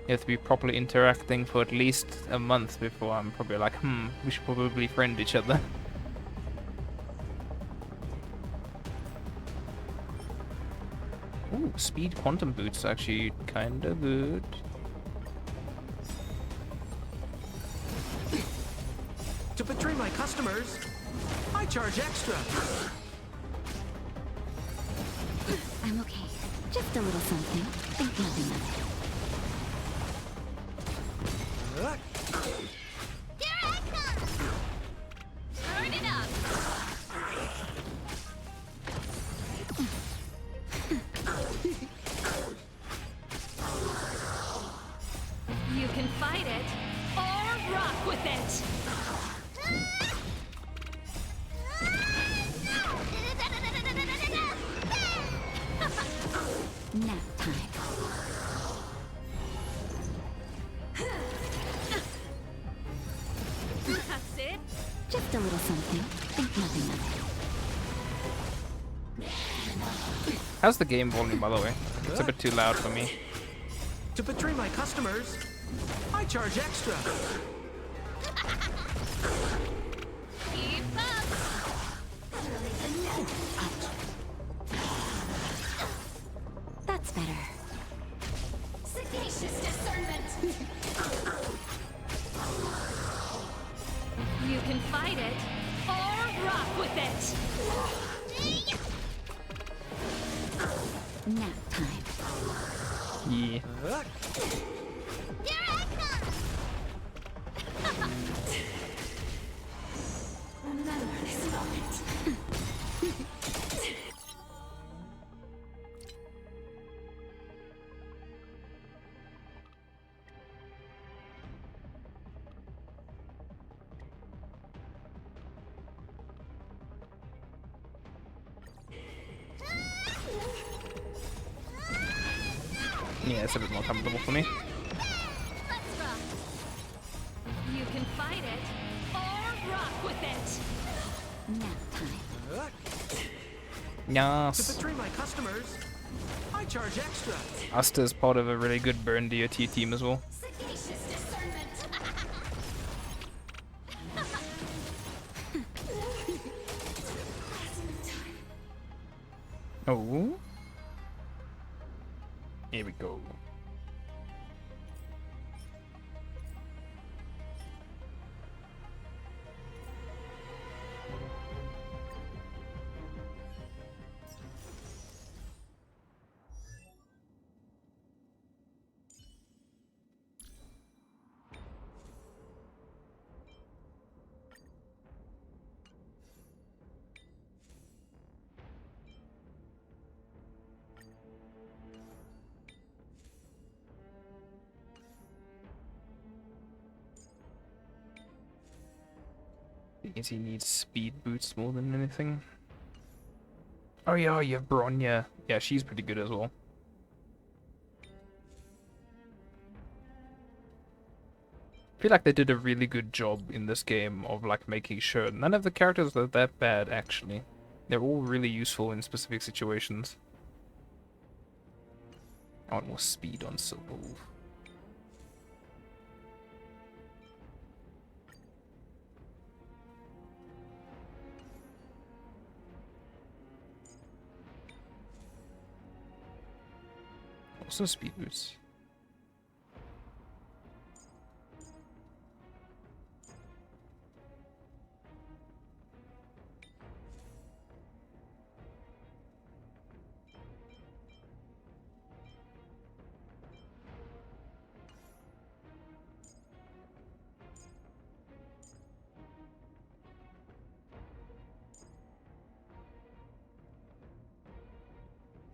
S1: You have to be properly interacting for at least a month before I'm probably like, we should probably friend each other. Ooh, speed quantum boots actually kinda good.
S5: To betray my customers, I charge extra.
S8: I'm okay. Just a little something. Think nothing of it.
S2: Here I come!
S4: Turn it up. You can fight it or rock with it.
S8: Nap time.
S4: That's it.
S8: Just a little something. Think nothing of it.
S1: How's the game volume, by the way? It's a bit too loud for me.
S5: To betray my customers, I charge extra.
S4: Keep up.
S8: That's better.
S4: Sagacious discernment. You can fight it or rock with it.
S8: Nap time.
S1: Yeah.
S2: Here I come!
S4: Remember this moment.
S1: Yeah, it's a bit more comfortable for me.
S4: Let's rock. You can fight it or rock with it.
S8: Nap time.
S5: To
S1: Yes.
S5: betray my customers, I charge extra.
S1: Asta's part of a really good burn DOT team as well.
S4: Sagacious discernment.
S1: Oh. Here we go. I guess he needs speed boots more than anything. Oh yeah, you have Bronya. Yeah, she's pretty good as well. I feel like they did a really good job in this game of like making sure none of the characters are that bad actually. They're all really useful in specific situations. I want more speed on Silverwolf. Also speed boots.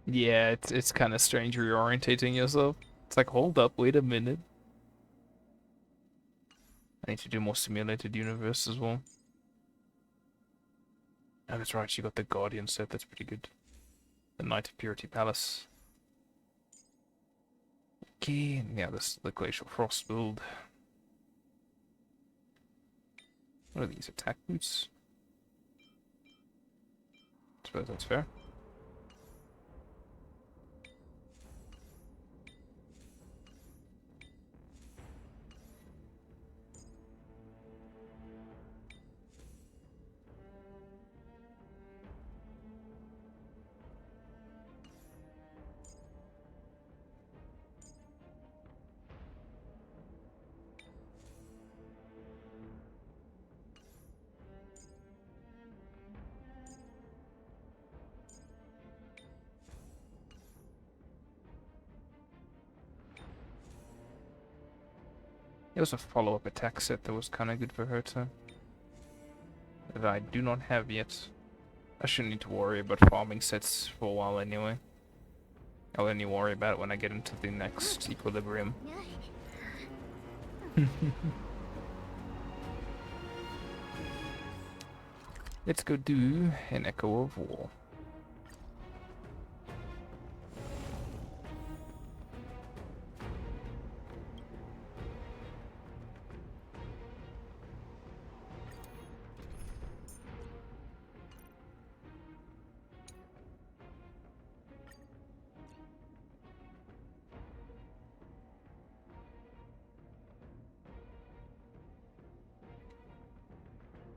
S1: Yeah, it's kind of strange reorientating yourself. It's like, hold up, wait a minute. I need to do more simulated universe as well. Oh, that's right, you got the Guardian set, that's pretty good. The Knight of Purity Palace. Okay, and yeah, this is the Glacial Frost build. What are these, attack boots? I suppose that's fair. There was a follow-up attack set that was kind of good for her too. That I do not have yet. I shouldn't need to worry about farming sets for a while anyway. I'll only worry about it when I get into the next equilibrium. Let's go do an Echo of War.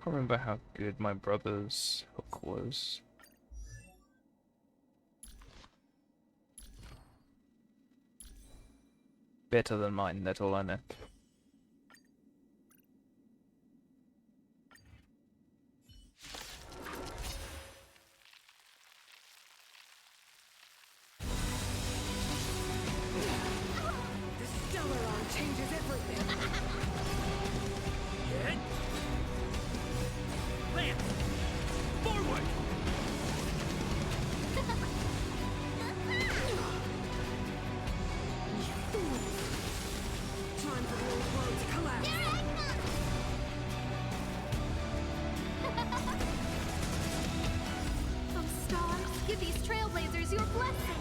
S1: I can't remember how good my brother's hook was. Better than mine, that's all I know.
S2: Give these trailblazers your blessing.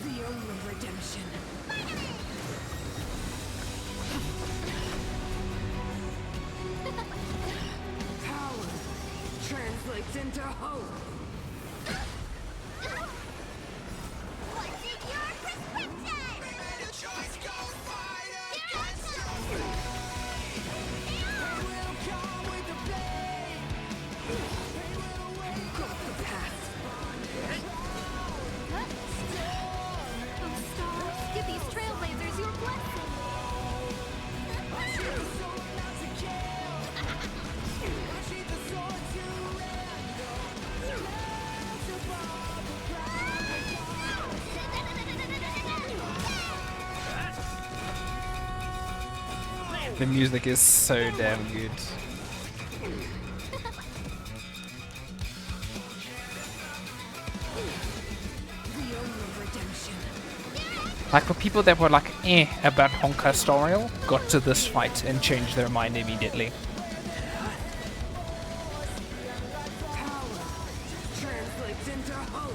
S4: The only redemption. Power translates into hope.
S2: What's in your prescription?
S4: Got the past.
S2: Oh, stars, give these trailblazers your blessing.
S1: The music is so damn good. Like for people that were like about Honka Star Rail, got to this fight and changed their mind immediately.
S4: Power translates into hope.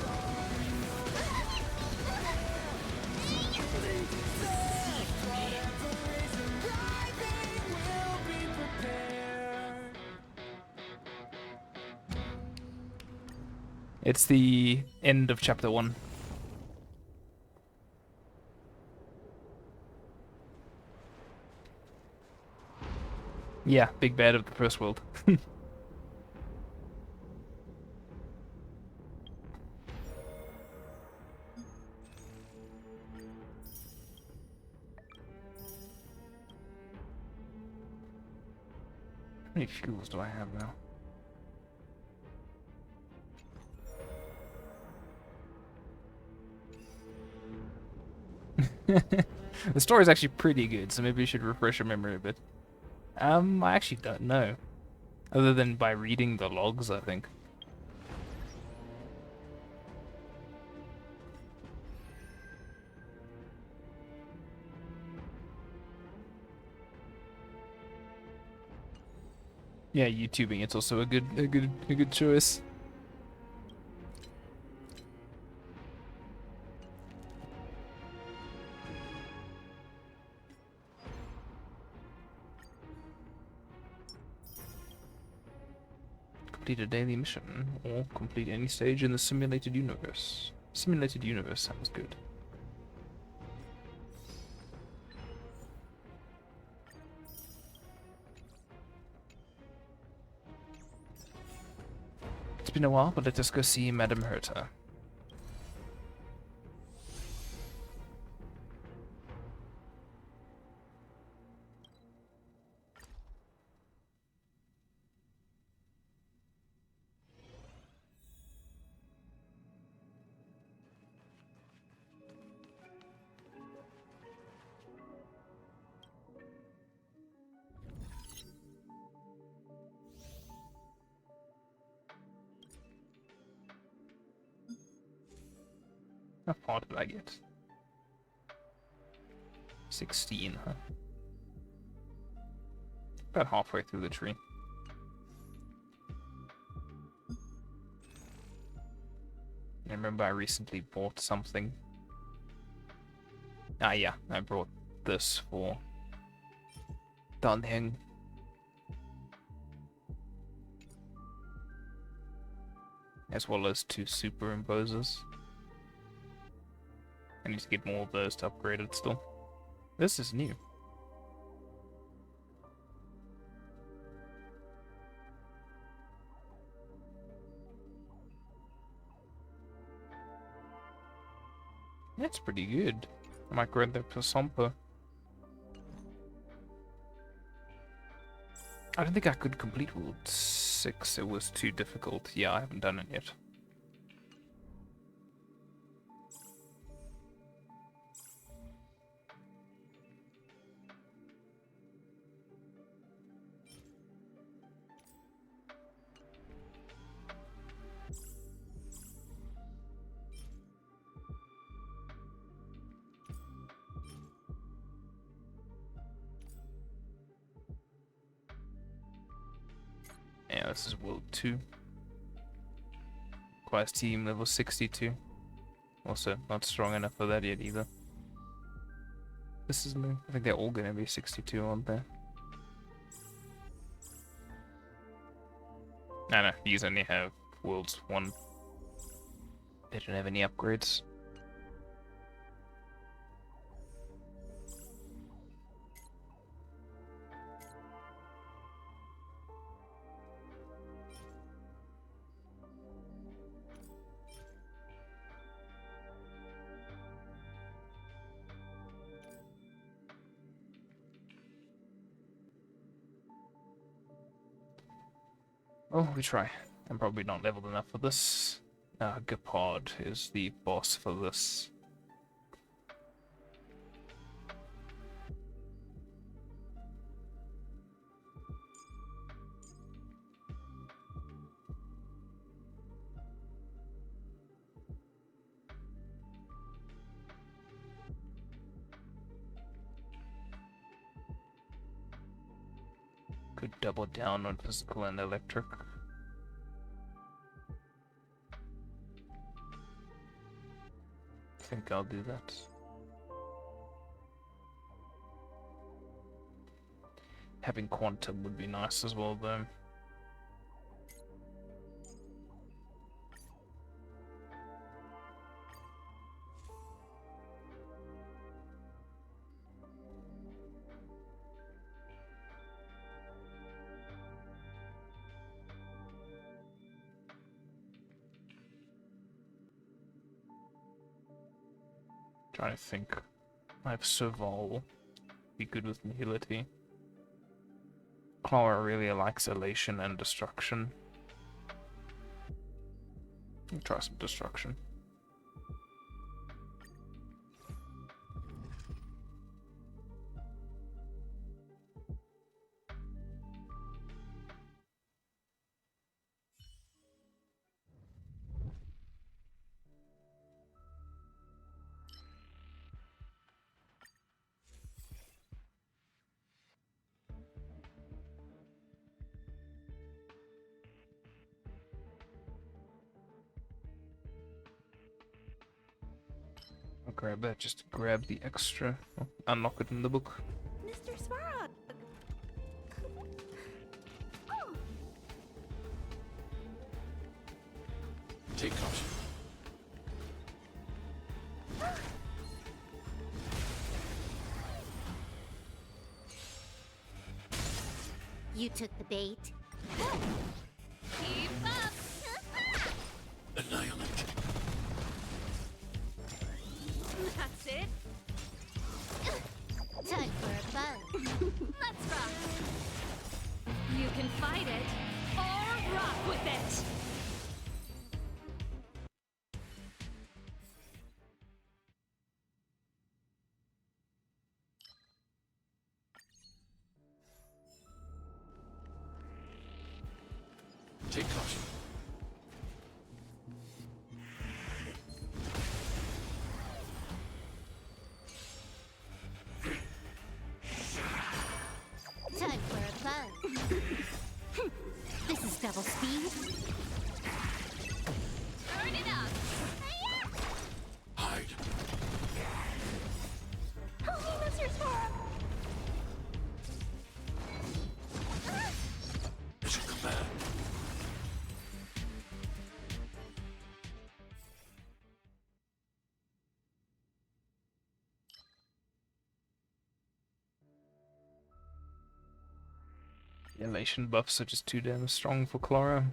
S1: It's the end of chapter 1. Yeah, big bad of the first world. How many fuels do I have now? The story is actually pretty good, so maybe you should refresh your memory a bit. I actually don't know. Other than by reading the logs, I think. Yeah, YouTubing it's also a good choice. Complete a daily mission, or complete any stage in the simulated universe. Simulated universe sounds good. It's been a while, but let us go see Madame Herta. How far did I get? 16, huh? About halfway through the tree. I remember I recently bought something. Ah yeah, I brought this for Danheng. As well as 2 superimposers. I need to get more of those to upgrade it still. This is new. That's pretty good. I might grab that for Sompo. I don't think I could complete World 6. It was too difficult. Yeah, I haven't done it yet. this is World 2. Requires team level 62. Also, not strong enough for that yet either. This is new. I think they're all gonna be 62, aren't they? No, these only have Worlds 1. They don't have any upgrades. Oh, we try. I'm probably not leveled enough for this. Gepard is the boss for this. Could double down on physical and electric. I think I'll do that. Having quantum would be nice as well, though. Trying to think. I have Survival. Be good with Nihility. Clara really likes Elation and Destruction. I'll try some Destruction. I'll grab that just to grab the extra. Oh, unlock it in the book.
S8: Mr. Svarog. Oh,
S6: Take caution.
S2: You took the bait.
S8: keep up.
S6: Annihilate.
S8: That's it.
S2: Time for a fun.
S8: Let's rock. You can fight it or rock with it.
S6: Take caution.
S2: Time for a fun. This is double speed.
S8: Turn it up.
S6: Hide.
S8: Help me, Mr. Svarog.
S6: Mission command.
S1: The elation buffs are just too damn strong for Clara.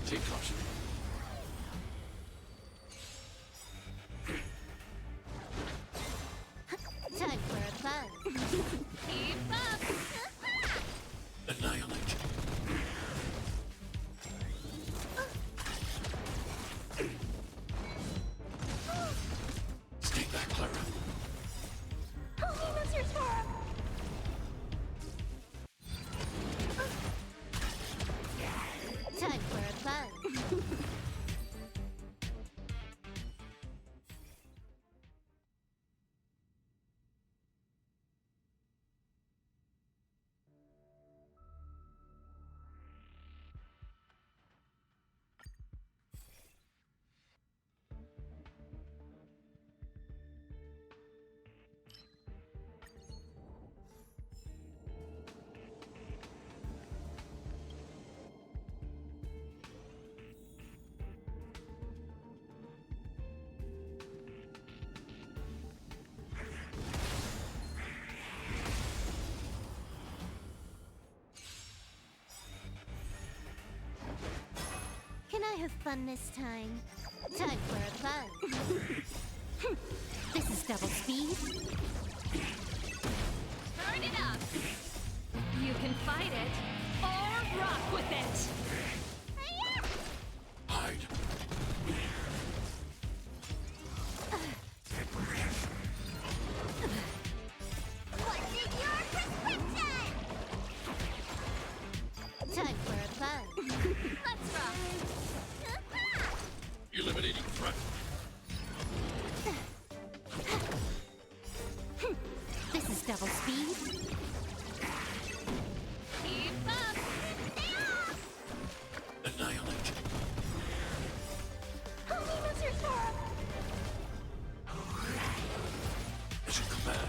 S6: Take caution.
S2: Time for a fun.
S8: Keep up.
S6: Annihilate. Stay back, Clara.
S8: Help me, Mr. Svarog.
S2: Time for a fun. I have fun this time. Time for a fun. This is double speed.
S4: Turn it up! You can fight it, or rock with it!
S6: Hide.
S2: What's in your prescription? Time for a fun.
S4: Let's rock!
S6: Eliminating threat.
S2: This is double speed.
S4: Keep up!
S6: Annihilate. Mission command.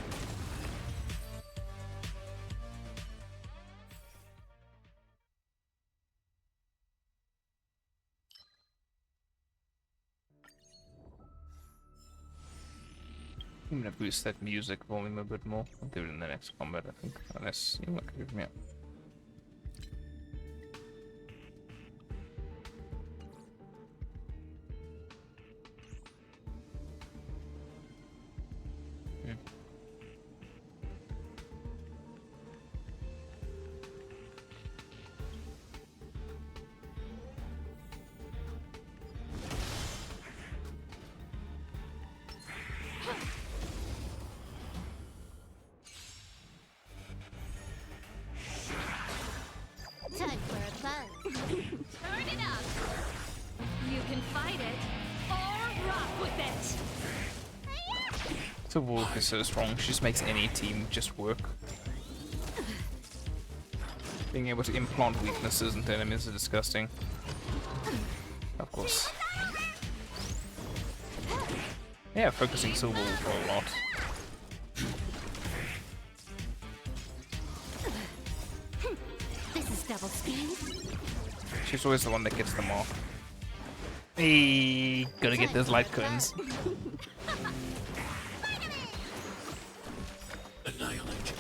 S1: I'm gonna boost that music volume a bit more. I'll do it in the next combat, I think. Unless you want to give me up.
S2: Time for a fun.
S4: Turn it up! You can fight it, or rock with it!
S1: The Wolf is so strong, she just makes any team just work. Being able to implant weaknesses into enemies is disgusting. Of course. Yeah, focusing Silver Wolf a lot.
S2: This is double speed.
S1: She's always the one that gets them off. Hey, gotta get those light cones.
S6: Annihilate.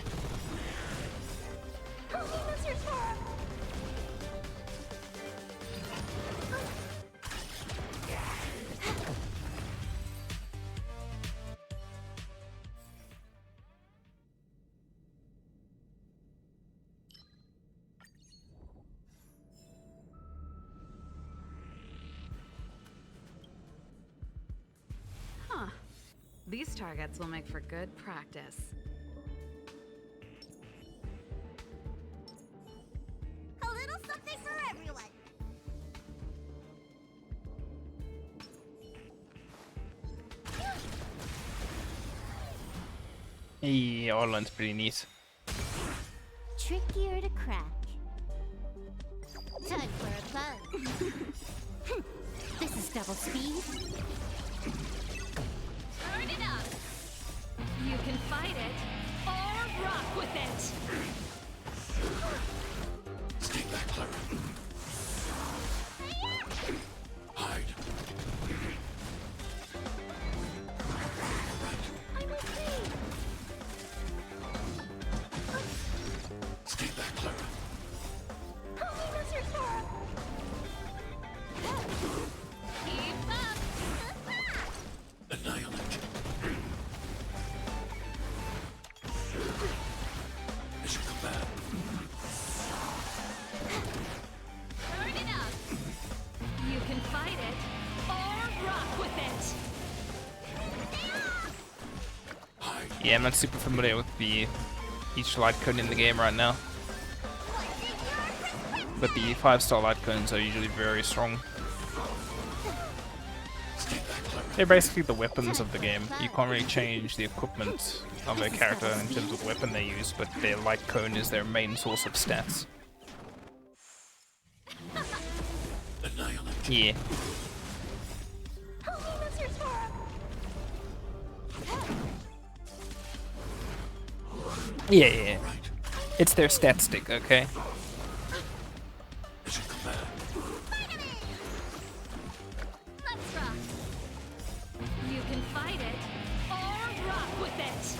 S7: Huh. These targets will make for good practice.
S8: A little something for everyone.
S1: Hey, Orland's pretty neat.
S2: Trickier to crack. Time for a fun. This is double speed.
S4: Turn it up! You can fight it, or rock with it!
S6: Stay back, Clara. Hide. Stay back, Clara.
S4: Keep up!
S6: Annihilate. Mission command.
S4: Turn it up! You can fight it, or rock with it!
S6: Hide.
S1: Yeah, I'm not super familiar with each light cone in the game right now. But the 5-star light cones are usually very strong.
S6: Stay back, Clara.
S1: They're basically the weapons of the game. You can't really change the equipment of a character in terms of the weapon they use, but their light cone is their main source of stats.
S6: Annihilate.
S1: Yeah. Yeah.
S6: Right.
S1: It's their stat stick, okay?
S6: Mission command.
S4: Let's rock! You can fight it, or rock with it!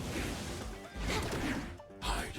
S6: Hide.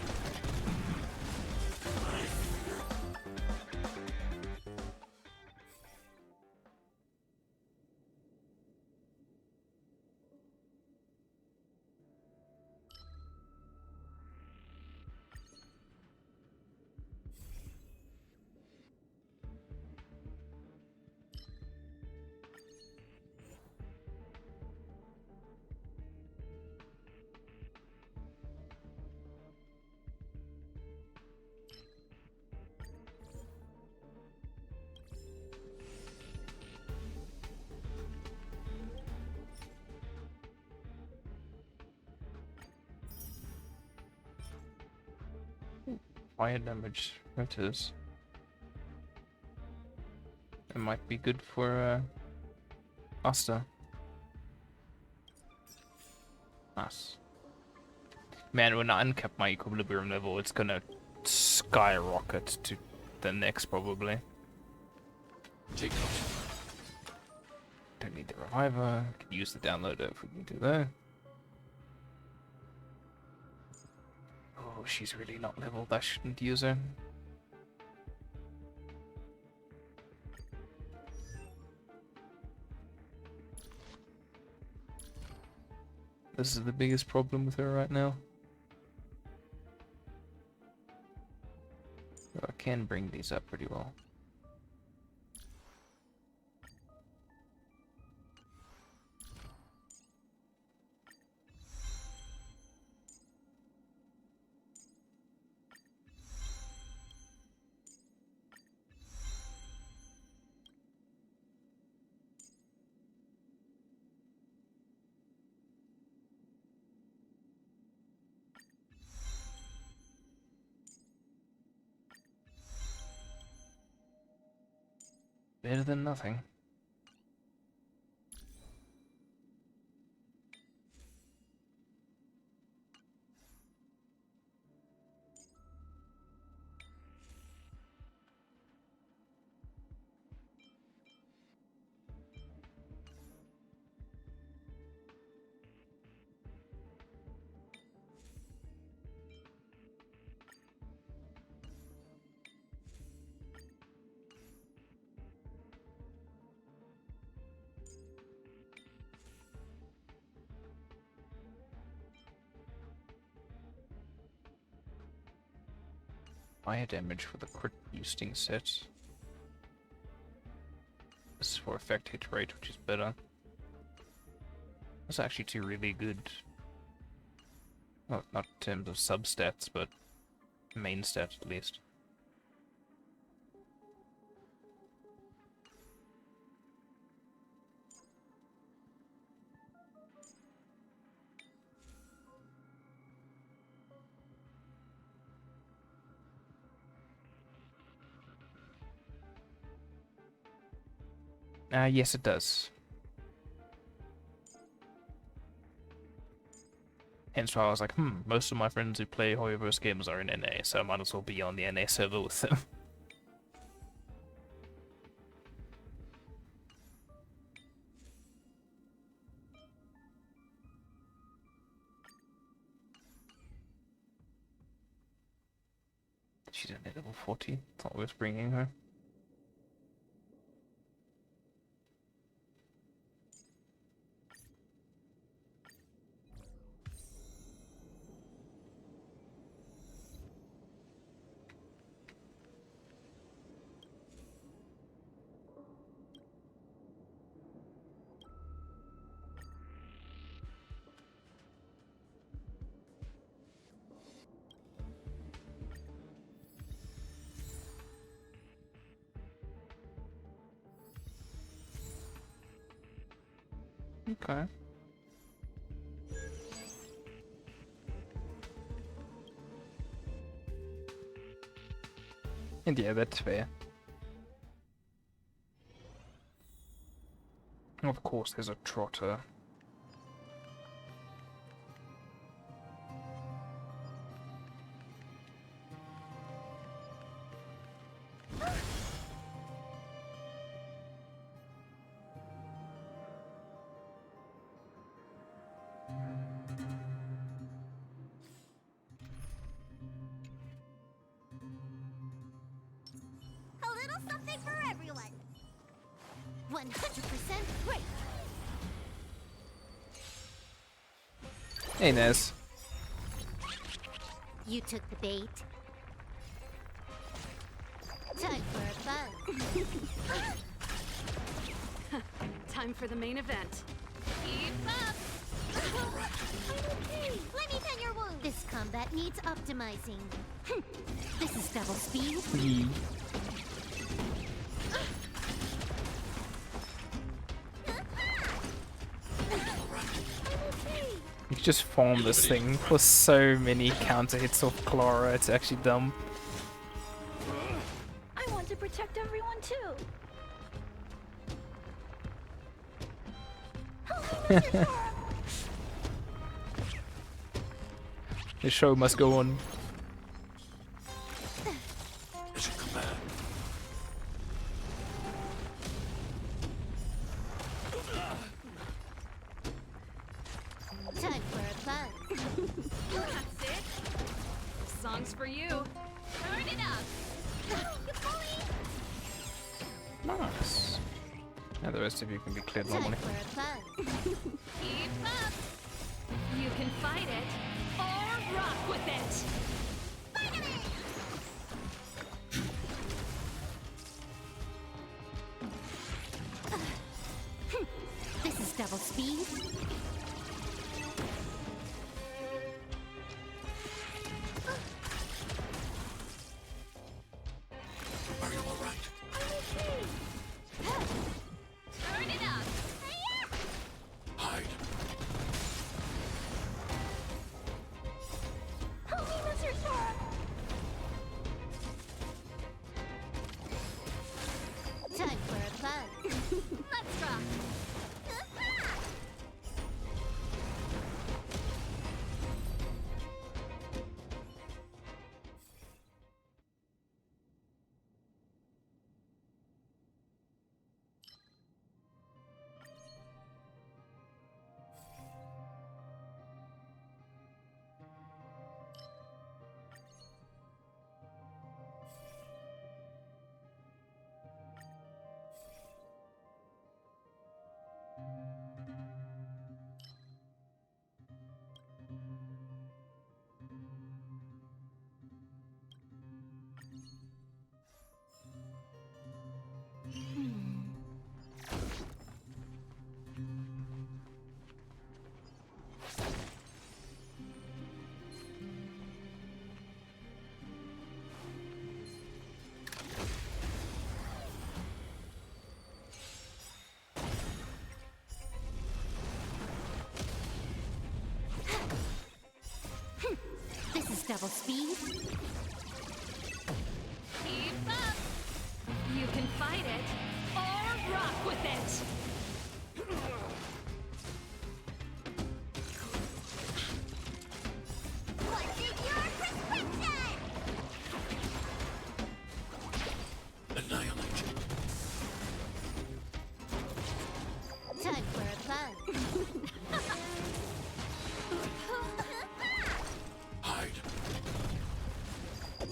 S1: Fire damage. It is. It might be good for Asta. Nice. Man, when I uncap my equilibrium level, it's gonna skyrocket to the next probably. Don't need the reviver. Can use the downloader if we need to though. Oh, she's really not leveled. I shouldn't use her. This is the biggest problem with her right now. I can bring these up pretty well. Better than nothing. Fire damage for the crit boosting set. This is for effect hit rate, which is better. That's actually two really good. Well, not in terms of substats, but main stats at least. Yes, it does. Hence why I was like, most of my friends who play Hoyoverse games are in NA, so I might as well be on the NA server with them. She's only level 40. It's not worth bringing her. Okay. And yeah, that's fair. Of course, there's a trotter.
S8: A little something for everyone. 100% great.
S1: Hey, Nez.
S2: You took the bait. Time for a buzz.
S7: Time for the main event.
S2: Keep up! Okay. Let me pen your wound. This combat needs optimizing. This is double speed.
S1: You just farm this thing for so many counter hits off Clara, it's actually dumb. The show must go on.
S6: Mission command.
S2: Time for a buzz.
S4: That's it. This song's for you. Turn it up.
S2: You bully!
S1: Nice. Now the rest of you can be cleared
S2: Time
S1: normally.
S2: for a buzz.
S4: Keep up. You can fight it or rock with it.
S2: This is double speed.
S6: Are you all right?
S4: Turn it up.
S6: Hide.
S2: Help me, Mr. Sora! Time for a buzz.
S4: Let's rock.
S2: This is double speed.
S4: Keep up. You can fight it or rock with it.
S2: What's in your prescription?
S6: Annihilate.
S2: Time for a buzz.
S6: Hide.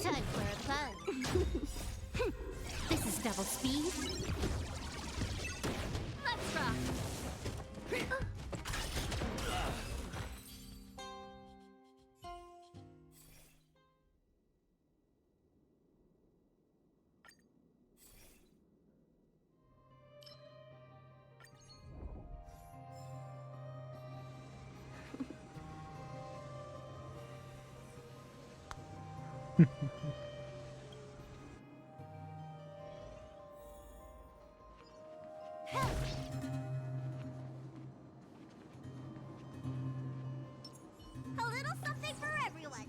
S2: Time for a buzz. This is double speed.
S4: Let's rock.
S2: A little something for everyone.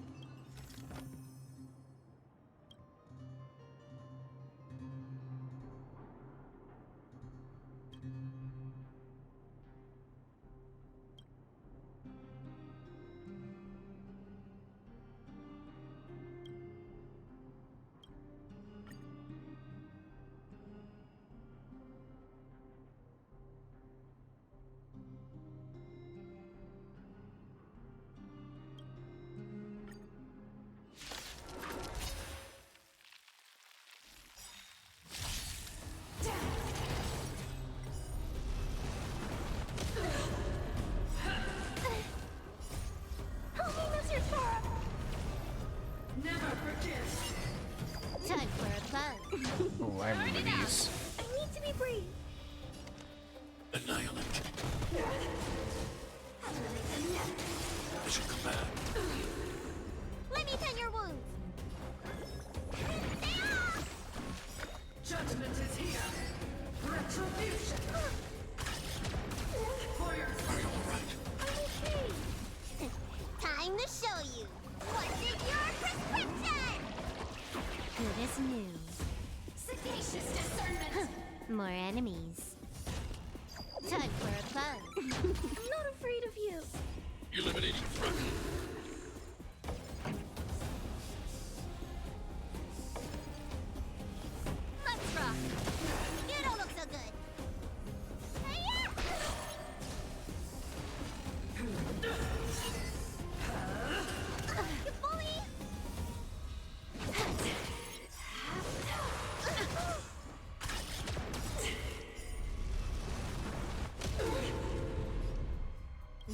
S2: Help me, Mr. Sora!
S4: Never forget.
S2: Time for a buzz.
S1: Oh, I remember these.
S2: I need to be brave.
S6: Annihilate. Mission command.
S2: Let me tend your wounds.
S4: Judgment is here. Retribution. For your
S6: Are you all right?
S2: Time to show you. What's in your prescription? Good as new.
S4: sagacious discernment.
S2: More enemies. Time for a buzz.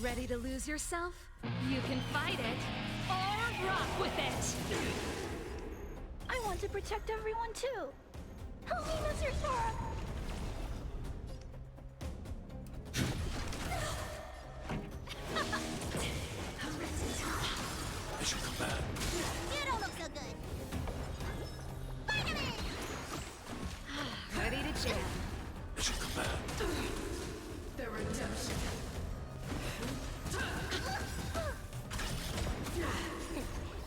S4: Ready to lose yourself? You can fight it or rock with it!
S8: I want to protect everyone too. Help me, Mr. Sora.
S3: Mission command.
S8: You don't look so good. Spider-Man!
S4: Ready to jam.
S3: Mission command.
S4: The redemption.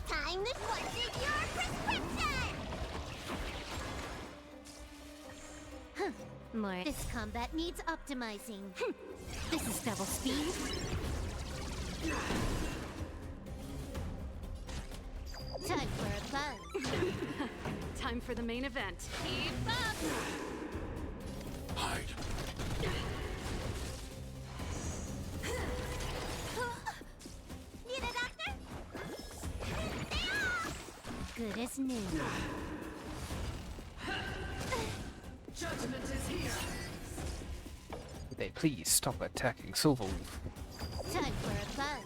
S8: Time to question your prescription!
S2: More. This combat needs optimizing. This is double speed. Time for a buzz.
S7: Time for the main event.
S2: Keep up!
S3: Hide.
S8: Need a doctor?
S2: Good as new.
S4: Judgment is here.
S1: Would they please stop attacking Silverwolf?
S2: Time for a buzz.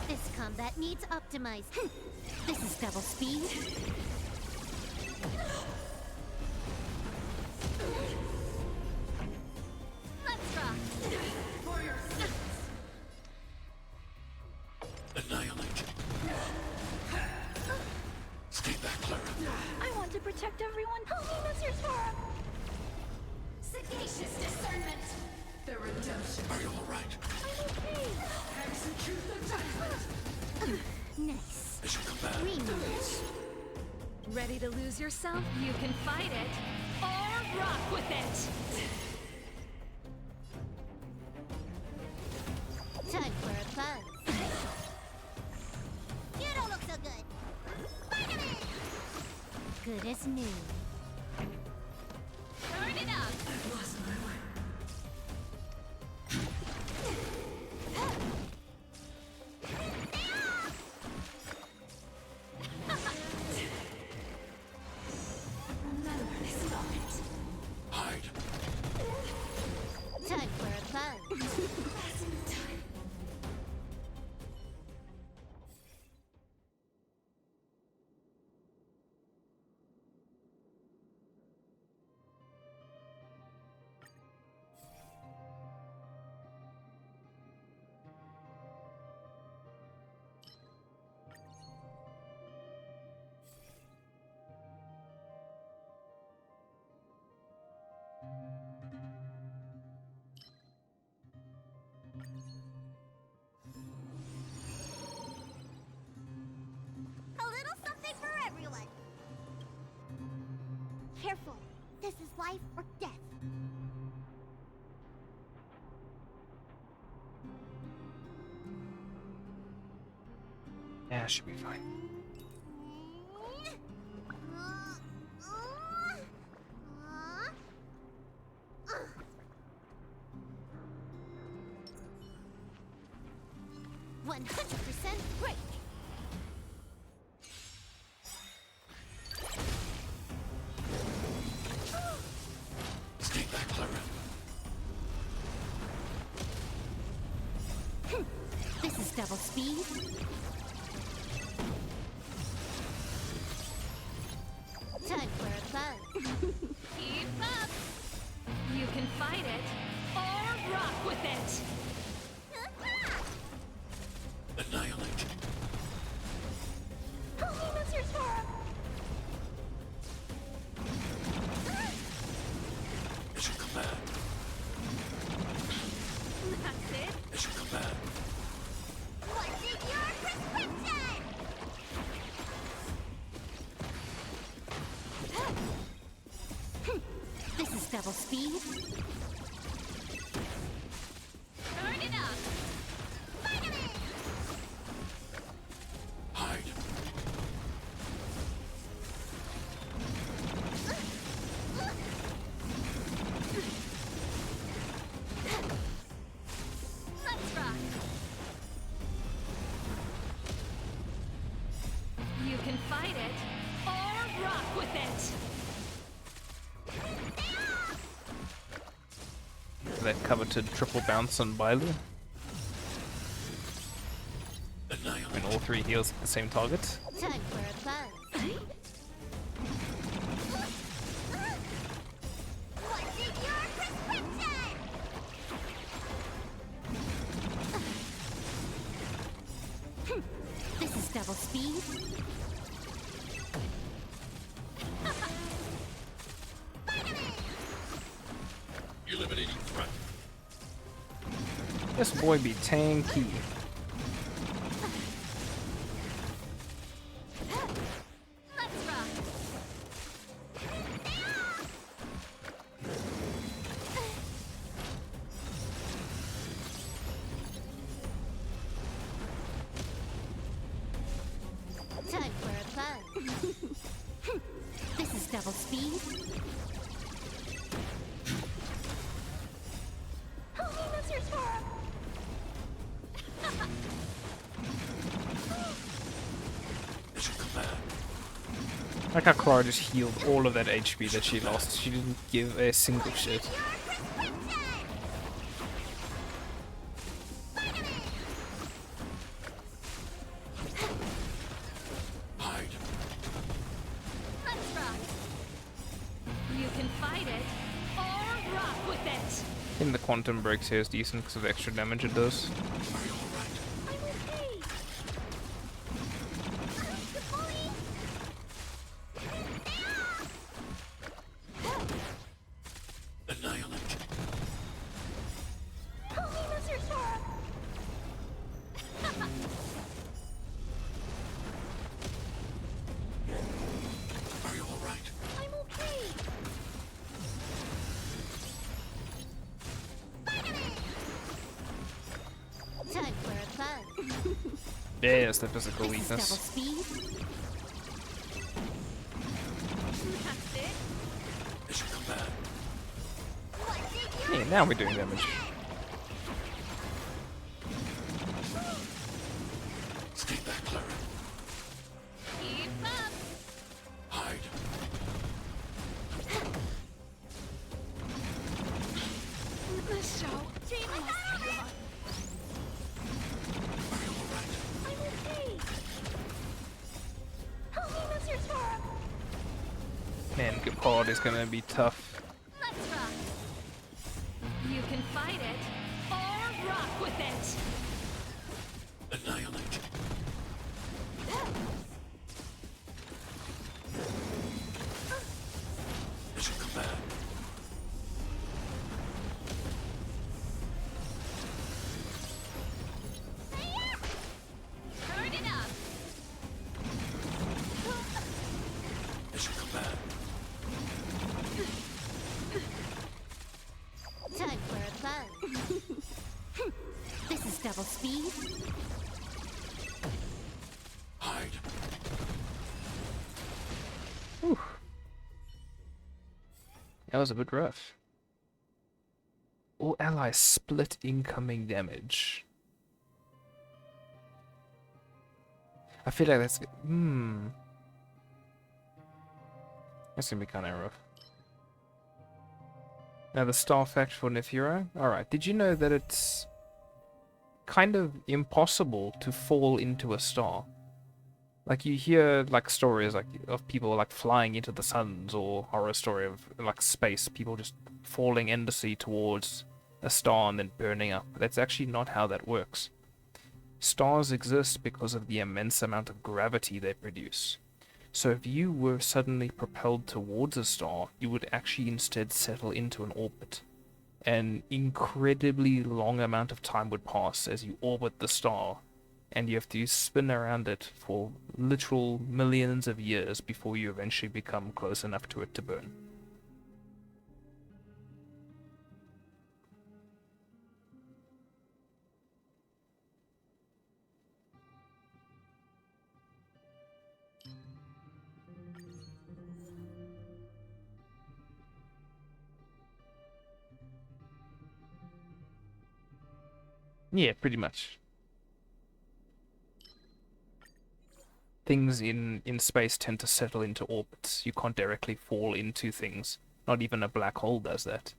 S2: This combat needs optimizing. This is double speed. Let's rock.
S4: For your
S3: Annihilate. Stay back, Clara.
S8: I want to protect everyone. Help me, Mr. Sora.
S4: sagacious discernment. The redemption.
S3: Are you alright?
S8: I'm okay.
S4: Execute the judgment.
S2: Nice.
S3: Mission command.
S2: Rematch.
S4: Ready to lose yourself? You can fight it or rock with it.
S2: Time for a buzz.
S8: You don't look so good. Spider-Man!
S2: Good as new.
S4: Turn it up.
S3: Hide.
S2: Time for a buzz.
S8: A little something for everyone. Careful. This is life or death.
S1: Yeah, should be fine.
S2: 100% break.
S3: Stay back, Clara.
S2: This is double speed. Time for a buzz.
S4: Keep up. You can fight it or rock with it.
S3: Annihilate.
S8: Help me, Mr. Sora.
S3: Mission command.
S4: That's it.
S3: Mission command.
S8: What's in your prescription?
S2: This is double speed.
S4: Turn it up.
S8: Spider-Man!
S3: Hide.
S4: Let's rock. You can fight it or rock with it.
S1: for that coveted triple bounce on Bailu. When all three heals at the same target.
S2: Time for a buzz. What's in your prescription? This is double speed.
S6: Eliminating threat.
S1: This boy be tanky.
S2: Let's rock. Time for a buzz. This is double speed. Oh, that's your swirl.
S6: Mission command.
S1: Like how Clara just healed all of that HP that she lost. She didn't give a single shit.
S6: Hide.
S2: Let's rock.
S4: You can fight it or rock with it.
S1: I think the quantum breaks here is decent because of the extra damage it does.
S6: Are you alright?
S2: I'm okay. Good boy.
S6: Annihilate.
S2: Holy Mr. Sora.
S6: Are you alright?
S2: I'm okay. Time for a buzz.
S1: Yeah, that's the physical
S2: This is double
S1: weakness.
S2: speed.
S4: That's it.
S6: Mission command.
S2: What's in your
S1: Yeah, now we're doing damage.
S6: Stay back, Clara.
S2: keep up?
S6: Hide.
S4: Let's show.
S6: Are you alright?
S2: I'm okay. Holy Mr. Sora.
S1: Man, Gepard is gonna be tough.
S2: Let's rock.
S4: You can fight it or rock with it.
S6: Annihilate. Mission command.
S2: Turn it up.
S6: Mission command.
S2: Time for a buzz. This is double speed.
S6: Hide.
S1: That was a bit rough. All allies split incoming damage. I feel like that's... That's gonna be kind of rough. Now the star fact for Nefira. Alright, did you know that it's kind of impossible to fall into a star? Like you hear like stories like of people like flying into the suns, or horror story of like space, people just falling endlessly towards a star and then burning up. That's actually not how that works. Stars exist because of the immense amount of gravity they produce. So if you were suddenly propelled towards a star, you would actually instead settle into an orbit. An incredibly long amount of time would pass as you orbit the star, and you have to spin around it for literal millions of years before you eventually become close enough to it to burn. Yeah, pretty much. Things in space tend to settle into orbits. You can't directly fall into things. Not even a black hole does that.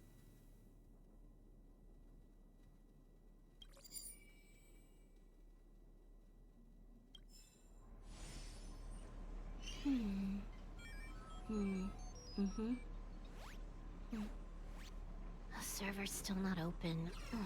S2: The server's still not open. Ugh.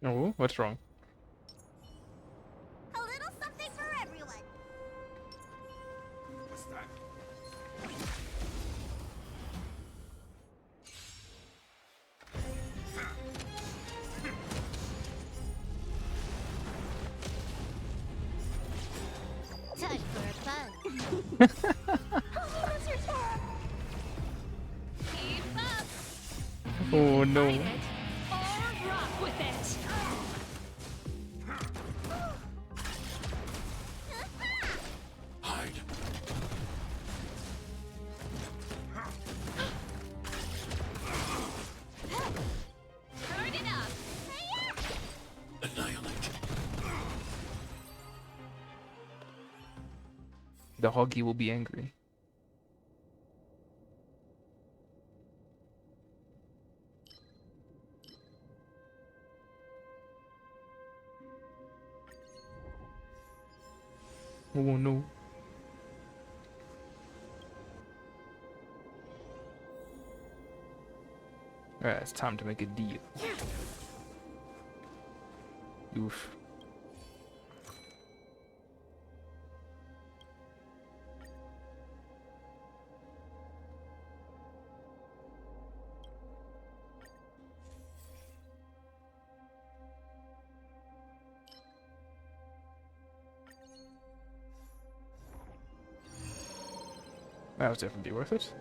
S1: Oh, what's wrong?
S8: A little something for everyone.
S3: What's that?
S2: Time for a fun. Keep up.
S1: Oh no.
S2: Fight it or rock with it.
S6: Hide.
S2: Turn it up.
S6: Annihilate.
S1: The hoggy will be angry. Oh no. Alright, it's time to make a deal. Oof. That was definitely worth it.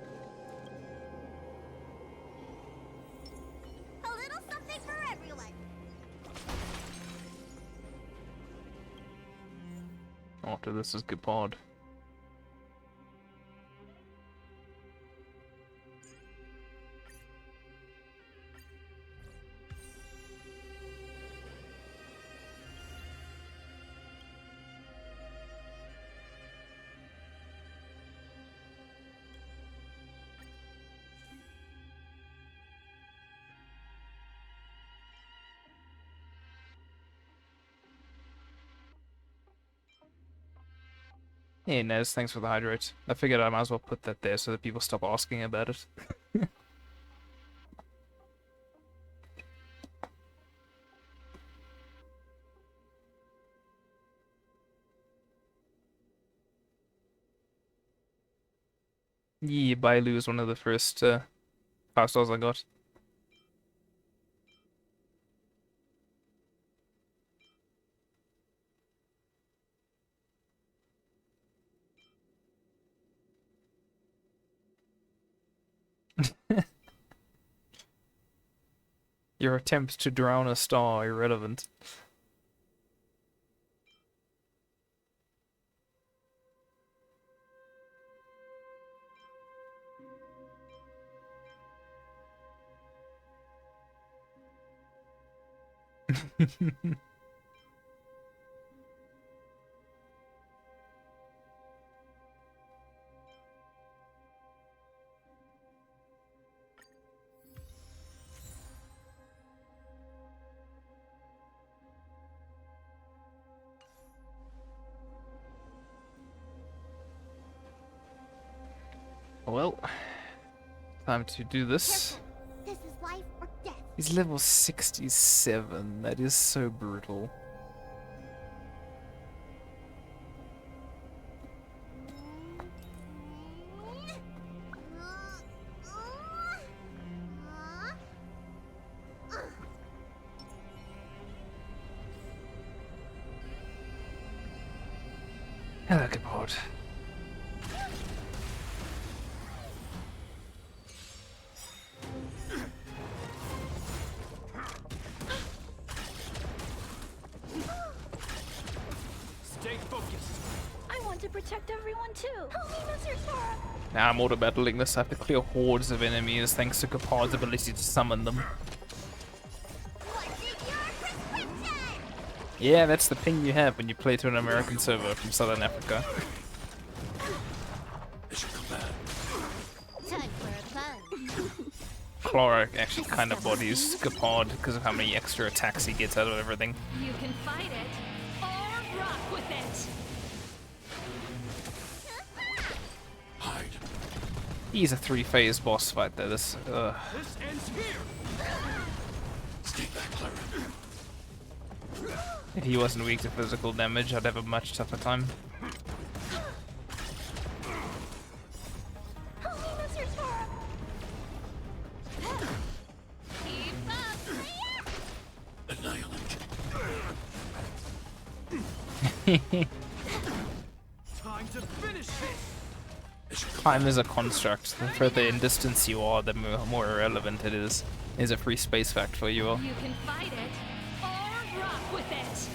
S8: A little something for everyone.
S1: After this is good pod. Hey Nez, thanks for the hydrate. I figured I might as well put that there so that people stop asking about it. Yeah, Bailu is one of the first 5 stars I got. Your attempts to drown a star are irrelevant. Well, time to do this.
S2: This is life or death.
S1: He's level 67. That is so brutal. Hello, Gepard.
S3: Stay focused.
S4: I want to protect everyone too. Help me, Mr. Sora.
S1: Now I'm auto-battling this. I have to clear hordes of enemies thanks to Gepard's ability to summon them.
S2: What's in your prescription?
S1: Yeah, that's the ping you have when you play to an American server from Southern Africa.
S2: Time for a fun.
S1: Clara actually kind of bodies Gepard because of how many extra attacks he gets out of everything.
S4: You can fight it or rock with it.
S6: Hide.
S1: He's a 3-phase boss fight though. This,
S3: This ends here.
S6: Stay back, Clara.
S1: if he wasn't weak to physical damage, I'd have a much tougher time.
S4: Help me, Mr. Sora. Keep up.
S6: Annihilate.
S3: Time to finish this.
S1: Time is a construct. The further in distance you are, the more irrelevant it is. Is a free space fact for you all.
S4: You can fight it or rock with it.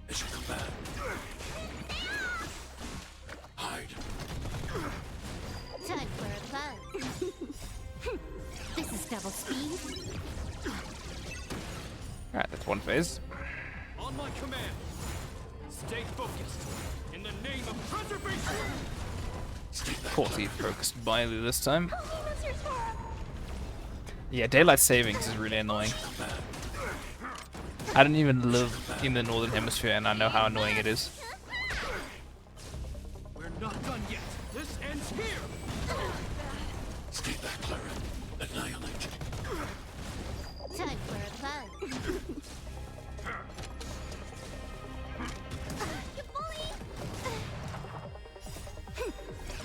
S6: As you command. Hide.
S2: Time for a fun. This is double speed.
S1: Alright, that's one phase.
S3: On my command. Stay focused. In the name of preservation.
S1: Of course he focused Bailu this time.
S4: Help me, Mr. Sora.
S1: Yeah, daylight savings is really annoying. I don't even live in the northern hemisphere and I know how annoying it is.
S3: We're not done yet. This ends here.
S6: Stay back, Clara. Annihilate.
S2: Time for a fun. You bully!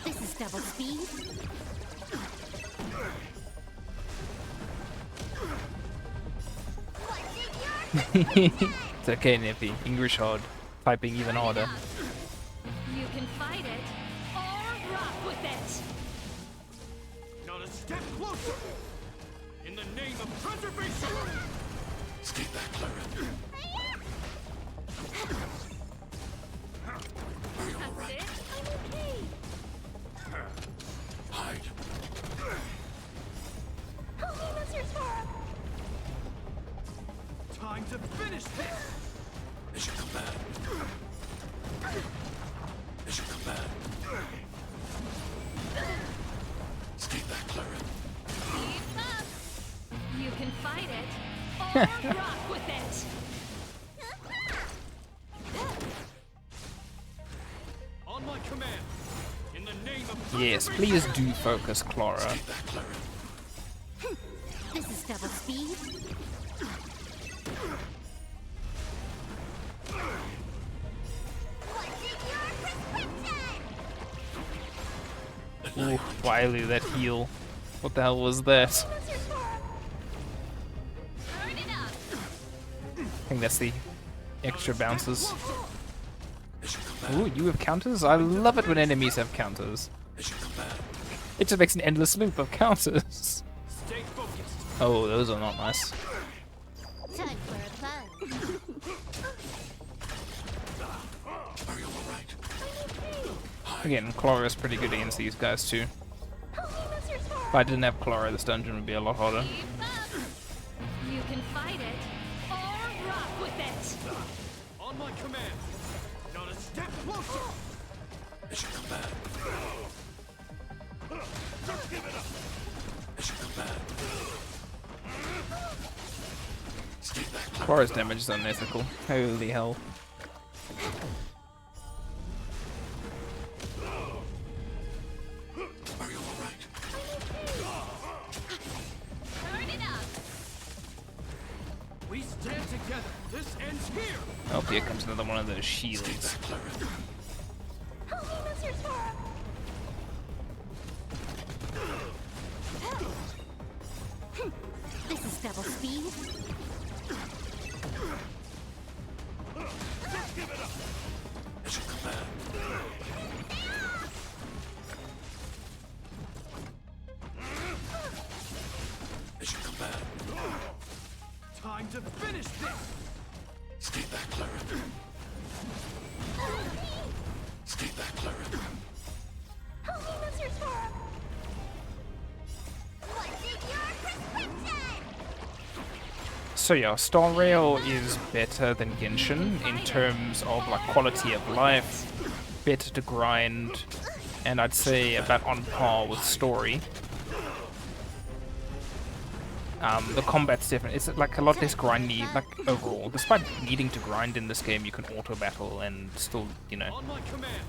S2: This is double speed. What's in your
S1: It's okay, Nippy. English hard. Typing even harder.
S4: You can fight it or rock with it.
S3: Not a step closer. In the name of preservation.
S6: Stay back, Clara.
S4: That's it. I'm okay.
S6: Hide.
S4: Help me, Mr. Sora.
S3: Time to finish this.
S6: As you command. As you command. Stay back, Clara.
S4: Keep up. You can fight it or rock with it.
S3: On my command. In the name of
S1: Yes, please do focus, Clara.
S6: Stay back, Clara.
S2: This is double speed. What's in your prescription?
S1: Ooh, Bailu, that heal. What the hell was that?
S4: Mr. Sora.
S2: Burn it up.
S1: I think that's the extra bounces.
S6: As you command.
S1: Ooh, you have counters? I love it when enemies have counters.
S6: As you command.
S1: It just makes an endless loop of counters.
S3: Stay focused.
S1: Oh, those are not nice.
S2: Time for a fun.
S6: Are you alright?
S1: Again, Clara's pretty good against these guys too.
S4: Help me, Mr. Sora.
S1: If I didn't have Clara, this dungeon would be a lot harder.
S4: Keep up. You can fight it or rock with it.
S3: On my command. Not a step closer.
S6: As you command.
S3: Just give it up.
S6: As you command. Stay back, Clara.
S1: Clara's damage is unethical. Holy hell. Oh, here comes another one of those shields.
S2: This is double speed.
S3: Time to finish this!
S6: Stay back, Clara. Stay back, Clara.
S2: Help me, Mr. Tora! What's in your prescription?
S1: So yeah, Star Rail is better than Genshin in terms of like quality of life, better to grind, and I'd say about on par with story. The combat's different. It's like a lot less grindy, like overall. Despite needing to grind in this game, you can auto battle and still, you know,
S3: On my command!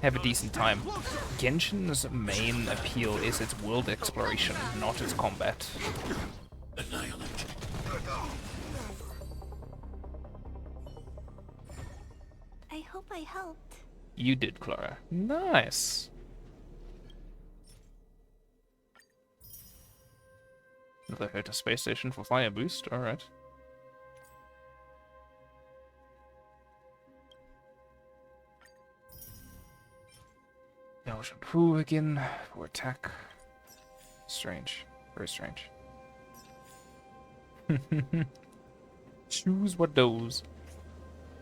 S1: have a decent time. Genshin's main appeal is its world exploration, not its combat.
S6: Annihilate.
S8: I hope I helped.
S1: You did, Clara. Nice. Another hurt a space station for fire boost. All right. Belgian Pooh again for attack. Strange. Very strange. Choose what those.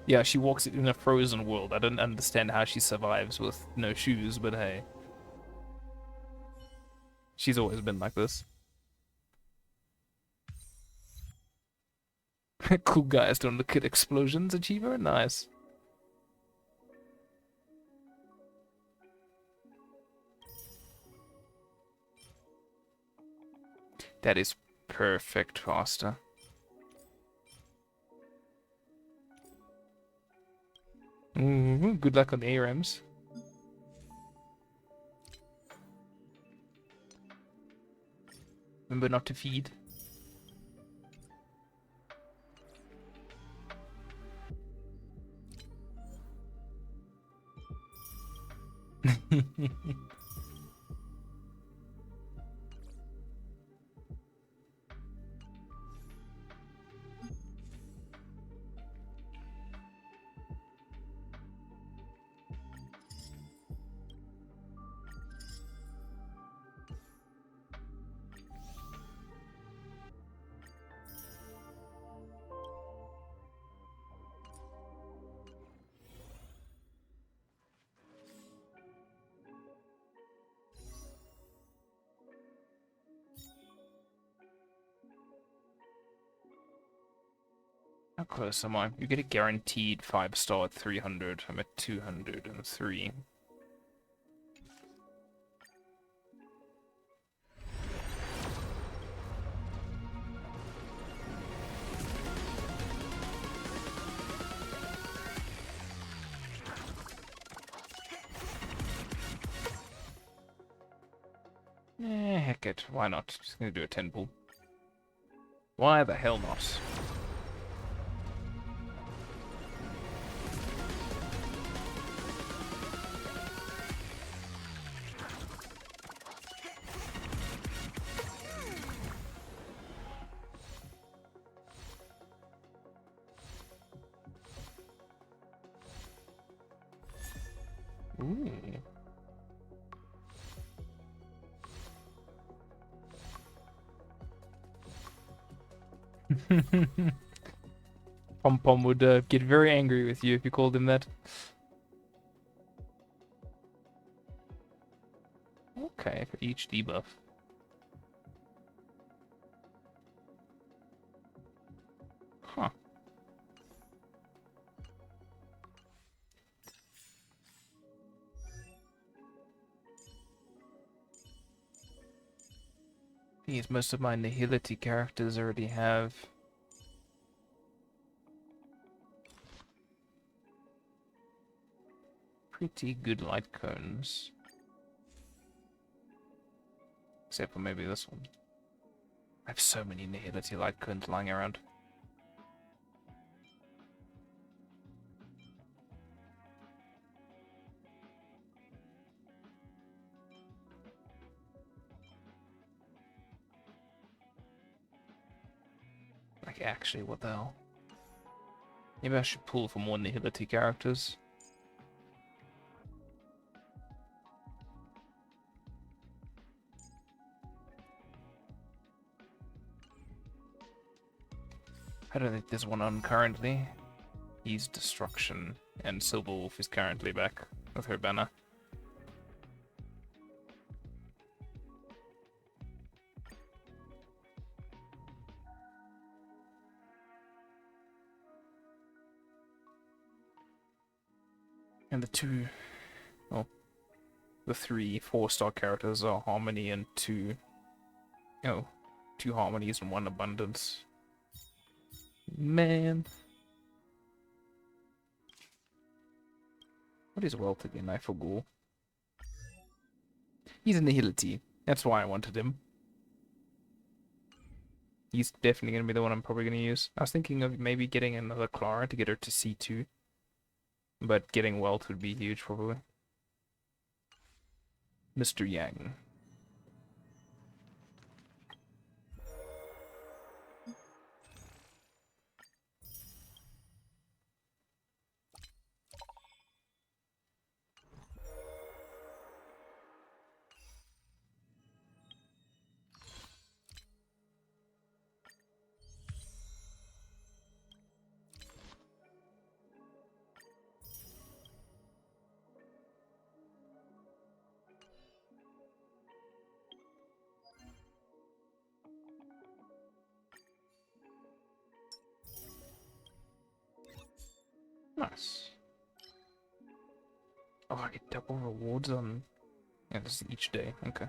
S1: Yeah, she walks in a frozen world. I don't understand how she survives with no shoes, but hey. She's always been like this. Cool guys don't look at explosions, Achiever. Nice. That is perfect, Faster. Ooh, good luck on the ARMs. Remember not to feed. How close am I? You get a guaranteed 5-star at 300. I'm at 203. Heck it. Why not? Just gonna do a 10 pull. Why the hell not? Ooh. Pom Pom would get very angry with you if you called him that. Okay, for each debuff. Huh. These most of my Nihility characters already have. Pretty good light cones. Except for maybe this one. I have so many Nihility light cones lying around. Like, actually, what the hell? Maybe I should pull for more Nihility characters. I don't think there's one on currently. He's Destruction, and Silverwolf is currently back with her banner. And the two, well, the 3 4-star characters are Harmony and 2 Harmonies and 1 Abundance. Man. What is Wealth again? I forgot. He's a Nihility. That's why I wanted him. He's definitely going to be the one I'm probably going to use. I was thinking of maybe getting another Clara to get her to C2. But getting Wealth would be huge, probably. Mr. Yang. Nice. Oh, I get double rewards on... Yeah, this is each day. Okay.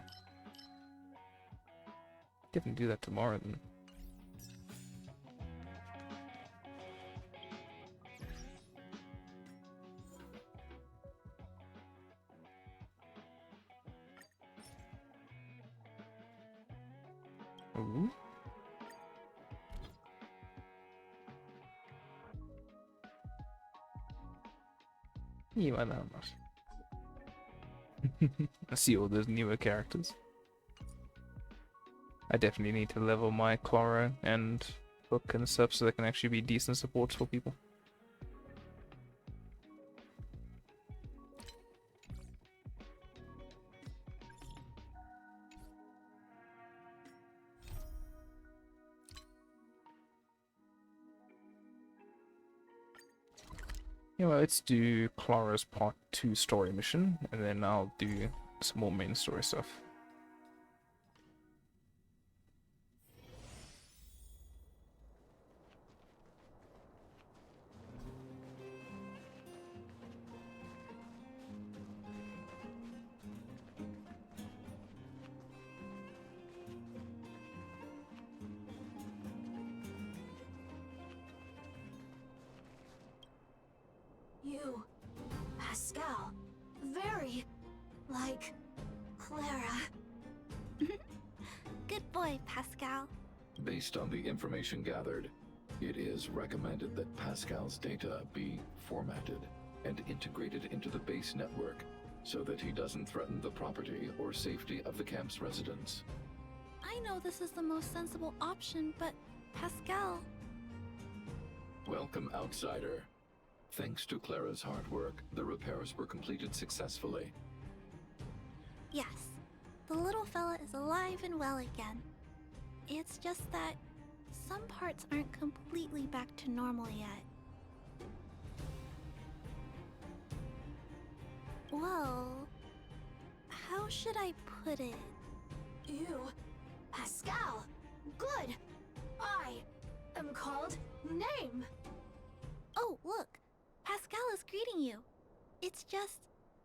S1: Definitely do that tomorrow then. Ooh. Yeah, why not? I see all those newer characters. I definitely need to level my Clara and Hook and stuff so they can actually be decent supports for people. Yeah, well, let's do Clara's Part 2 story mission, and then I'll do some more main story stuff.
S9: You, Pascal, very like Clara.
S2: Good boy, Pascal.
S6: Based on the information gathered, it is recommended that Pascal's data be formatted and integrated into the base network so that he doesn't threaten the property or safety of the camp's residents.
S2: I know this is the most sensible option, but Pascal...
S6: Welcome, outsider. Thanks to Clara's hard work, the repairs were completed successfully.
S2: Yes, the little fella is alive and well again. It's just that some parts aren't completely back to normal yet. Well, how should I put it?
S9: You, Pascal, good. I am called Name.
S2: Oh, look, Pascal is greeting you. It's just,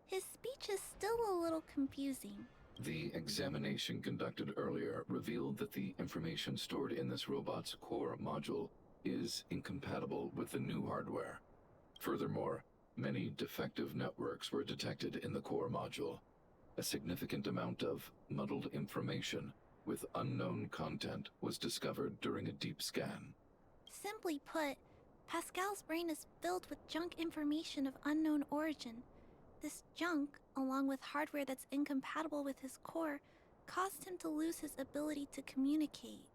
S2: his speech is still a little confusing.
S6: The examination conducted earlier revealed that the information stored in this robot's core module is incompatible with the new hardware. Furthermore, many defective networks were detected in the core module. A significant amount of muddled information with unknown content was discovered during a deep scan.
S2: Simply put, Pascal's brain is filled with junk information of unknown origin. This junk, along with hardware that's incompatible with his core, caused him to lose his ability to communicate.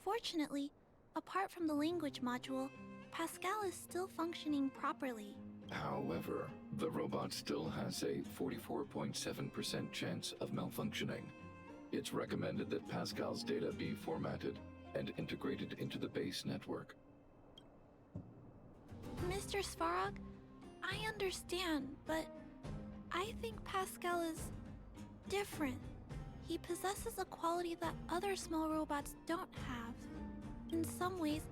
S2: Fortunately, Apart from the language module, Pascal is still functioning properly.
S6: However, the robot still has a 44.7% chance of malfunctioning. It's recommended that Pascal's data be formatted and integrated into the base network.
S2: Mr. Svarog, I understand, but I think Pascal is different. He possesses a quality that other small robots don't have. In some ways,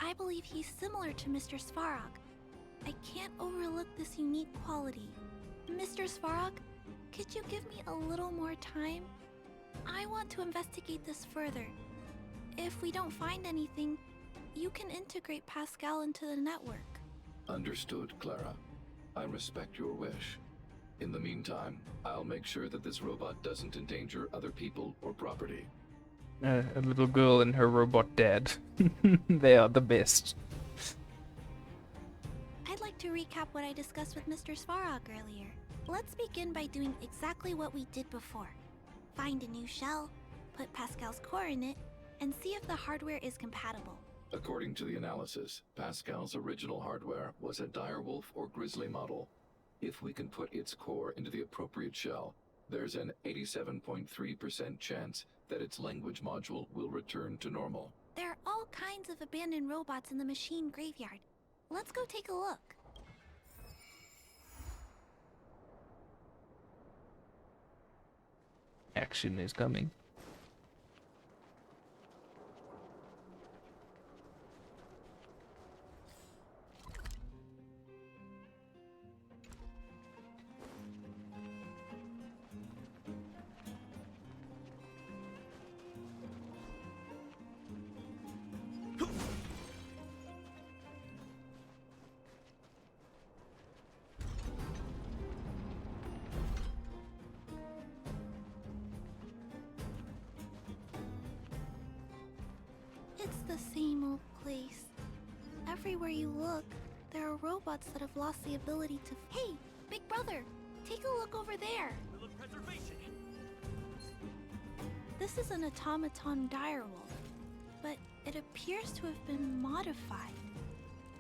S2: I believe he's similar to Mr. Svarog. I can't overlook this unique quality. Mr. Svarog, could you give me a little more time? I want to investigate this further. If we don't find anything, you can integrate Pascal into the network.
S6: Understood, Clara. I respect your wish. In the meantime, I'll make sure that this robot doesn't endanger other people or property.
S1: A little girl and her robot dad. They are the best.
S2: I'd like to recap what I discussed with Mr. Svarog earlier. Let's begin by doing exactly what we did before. Find a new shell, put Pascal's core in it, and see if the hardware is compatible.
S6: According to the analysis, Pascal's original hardware was a direwolf or grizzly model. If we can put its core into the appropriate shell, there's an 87.3% chance that its language module will return to normal.
S2: There are all kinds of abandoned robots in the machine graveyard. Let's go take a look.
S1: Action is coming.
S2: It's the same old place. Everywhere you look, there are robots that have lost the ability to... Hey, big brother, take a look over there. This is an automaton direwolf, but it appears to have been modified.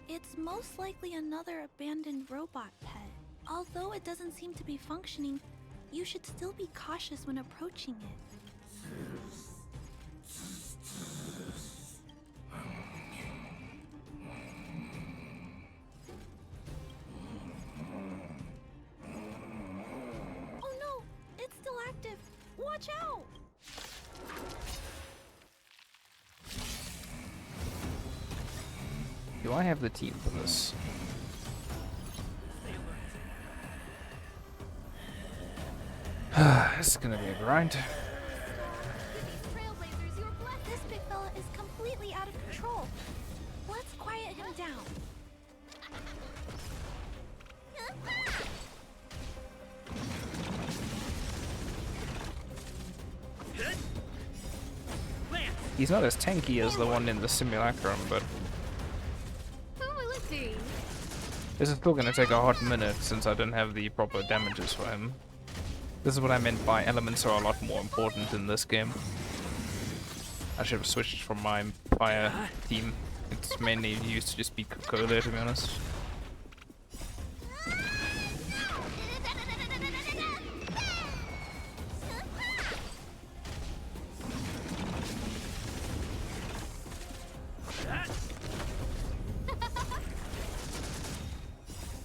S2: It's most likely another abandoned robot pet. Although it doesn't seem to be functioning, you should still be cautious when approaching it. Oh no! It's still active! Watch out!
S1: Do I have the team for this? This is gonna be a grind.
S2: Trailblazers, you're blessed. This big fella is completely out of control. Let's quiet him down.
S1: He's not as tanky as the one in the simulacrum, but
S7: Oh, let's see.
S1: this is still gonna take a hot minute since I don't have the proper damages for him. This is what I meant by elements are a lot more important in this game. I should have switched from my fire team. It's mainly used to just be Coca-Cola, to be honest.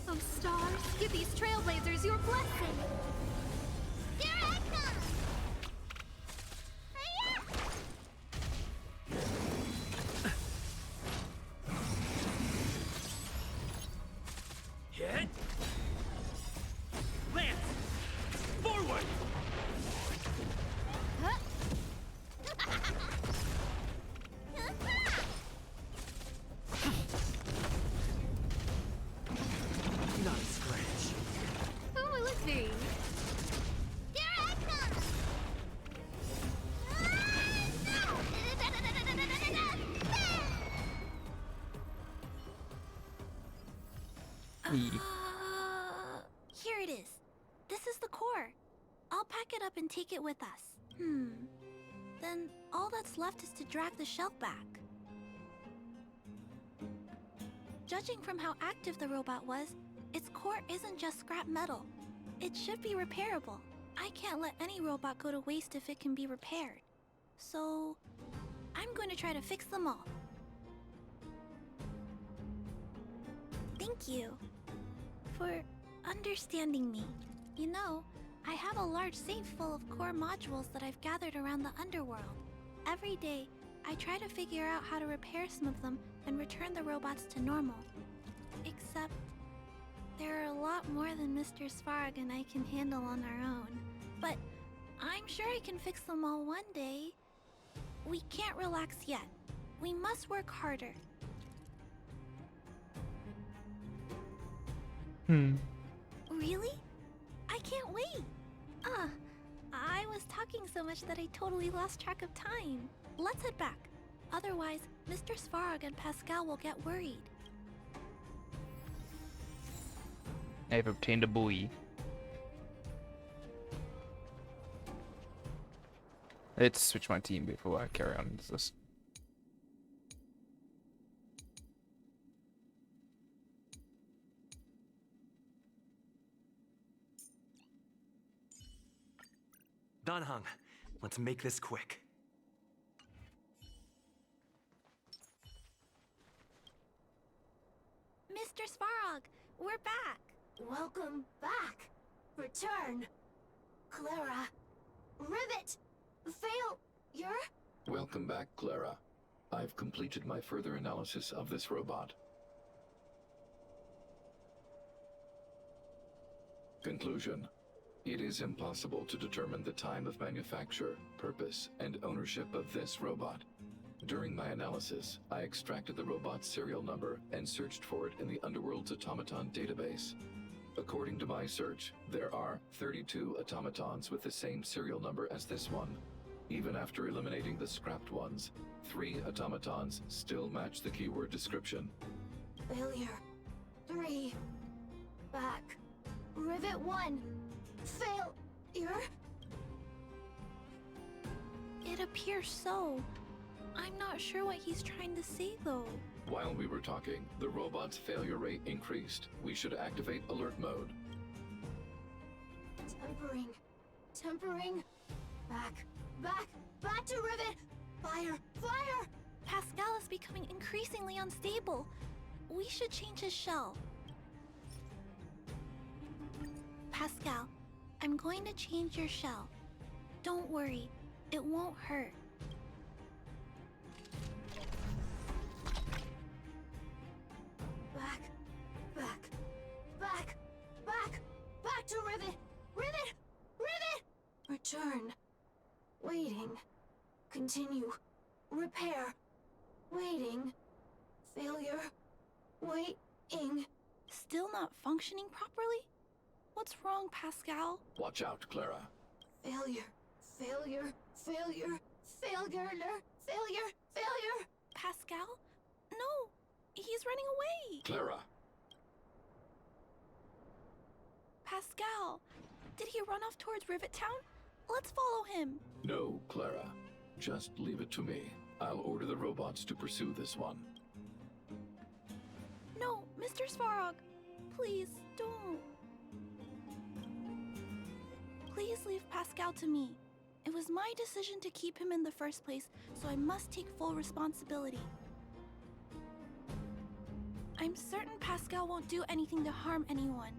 S9: Oh, stars, give these trailblazers your blessing.
S8: Here I come!
S5: Hit! Lance! Forward! Not a scratch.
S7: Oh, let's see.
S8: Here I come!
S2: Here it is. This is the core. I'll pack it up and take it with us. Then all that's left is to drag the shell back. Judging from how active the robot was, its core isn't just scrap metal. It should be repairable. I can't let any robot go to waste if it can be repaired. So, I'm going to try to fix them all. Thank you for understanding me. You know, I have a large safe full of core modules that I've gathered around the underworld. Every day, I try to figure out how to repair some of them and return the robots to normal. Except, there are a lot more than Mr. Svarg and I can handle on our own. But I'm sure I can fix them all one day. We can't relax yet. We must work harder. Really? I can't wait! I was talking so much that I totally lost track of time. Let's head back. Otherwise, Mr. Svarog and Pascal will get worried.
S1: I've obtained a buoy. Let's switch my team before I carry on with this.
S3: Danhang, let's make this quick.
S2: Mr. Svarog, we're back!
S9: Welcome back. Return. Clara. Rivet. Failure.
S6: Welcome back, Clara. I've completed my further analysis of this robot. Conclusion. It is impossible to determine the time of manufacture, purpose, and ownership of this robot. During my analysis, I extracted the robot's serial number and searched for it in the Underworld's automaton database. According to my search, there are 32 automatons with the same serial number as this one. Even after eliminating the scrapped ones, 3 automatons still match the keyword description.
S9: Failure. 3. Back. Rivet 1. Failure.
S2: It appears so. I'm not sure what he's trying to say, though.
S6: While we were talking, the robot's failure rate increased. We should activate alert mode.
S9: Tempering. Tempering. Back. Back. Back to Rivet. Fire. Fire.
S2: Pascal is becoming increasingly unstable. We should change his shell. Pascal, I'm going to change your shell. Don't worry, it won't hurt.
S9: Back. Back. Back. Back. Back to Rivet. Rivet. Rivet. Return. Waiting. Continue. Repair. Waiting. Failure. Waiting.
S2: Still not functioning properly? What's wrong, Pascal?
S6: Watch out, Clara.
S9: Failure. Failure. Failure. Failure. Failure. Failure.
S2: Pascal? No! He's running away!
S6: Clara.
S2: Pascal! Did he run off towards Rivet Town? Let's follow him!
S6: No, Clara. Just leave it to me. I'll order the robots to pursue this one.
S2: No, Mr. Svarog! Please, don't! Please leave Pascal to me. It was my decision to keep him in the first place, so I must take full responsibility. I'm certain Pascal won't do anything to harm anyone.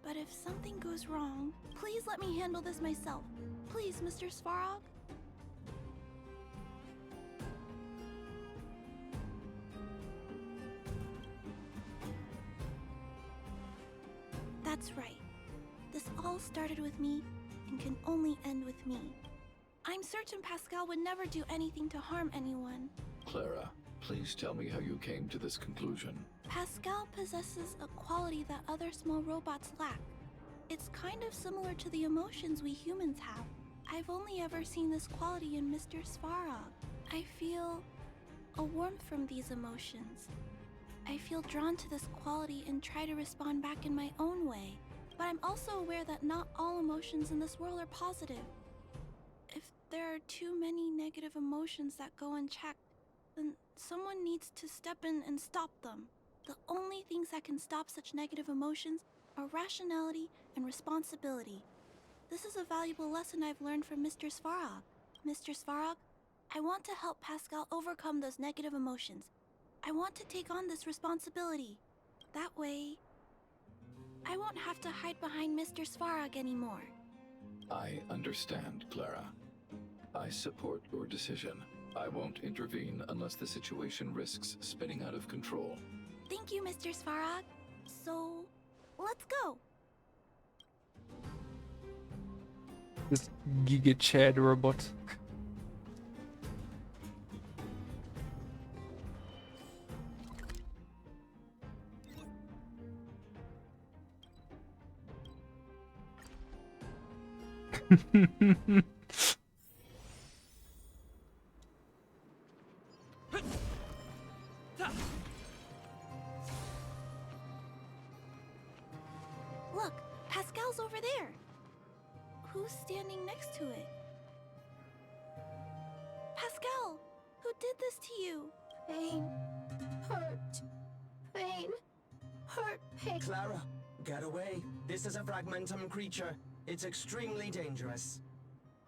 S2: But if something goes wrong, please let me handle this myself. Please, Mr. Svarog? That's right. This all started with me and can only end with me. I'm certain Pascal would never do anything to harm anyone.
S6: Clara, please tell me how you came to this conclusion.
S2: Pascal possesses a quality that other small robots lack. It's kind of similar to the emotions we humans have. I've only ever seen this quality in Mr. Svarog. I feel a warmth from these emotions. I feel drawn to this quality and try to respond back in my own way. But I'm also aware that not all emotions in this world are positive. If there are too many negative emotions that go unchecked, then someone needs to step in and stop them. The only things that can stop such negative emotions are rationality and responsibility. This is a valuable lesson I've learned from Mr. Svarog. Mr. Svarog, I want to help Pascal overcome those negative emotions. I want to take on this responsibility. That way, I won't have to hide behind Mr. Svarog anymore.
S6: I understand, Clara. I support your decision. I won't intervene unless the situation risks spinning out of control.
S2: Thank you, Mr. Svarog. So, let's go.
S1: This Giga Chad robot.
S2: Look, Pascal's over there. Who's standing next to it? Pascal, who did this to you?
S10: Pain. Hurt. Pain. Hurt. Pain.
S5: Clara, get away. This is a fragmentum creature. It's extremely dangerous.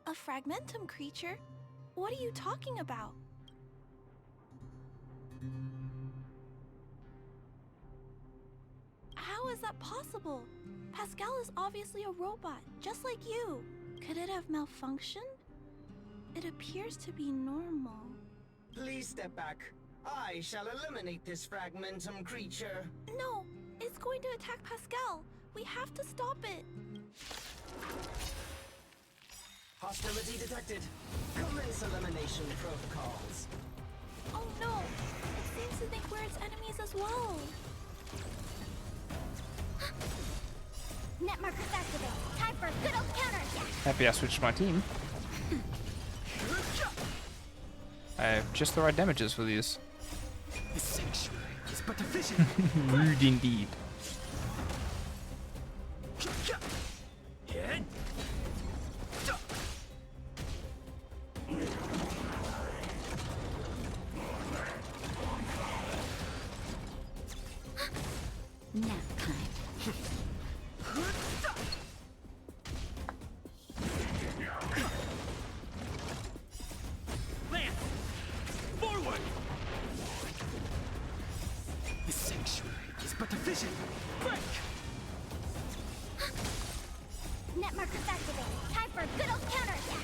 S2: A fragmentum creature? What are you talking about? How is that possible? Pascal is obviously a robot, just like you. Could it have malfunctioned? It appears to be normal.
S5: Please step back. I shall eliminate this fragmentum creature.
S2: No, it's going to attack Pascal. We have to stop it.
S5: Hostility detected. Commence elimination protocols.
S2: Oh no, it seems to think we're its enemies as well.
S8: Net markers activate. Time for a good old counterattack.
S1: Happy I switched my team. I have just the right damages for these.
S5: The sanctuary is but a vision.
S1: Rude indeed.
S8: Nap time.
S5: Lance! Forward! The sanctuary is but a vision. Break!
S8: Net markers activate. Time for a good old counterattack.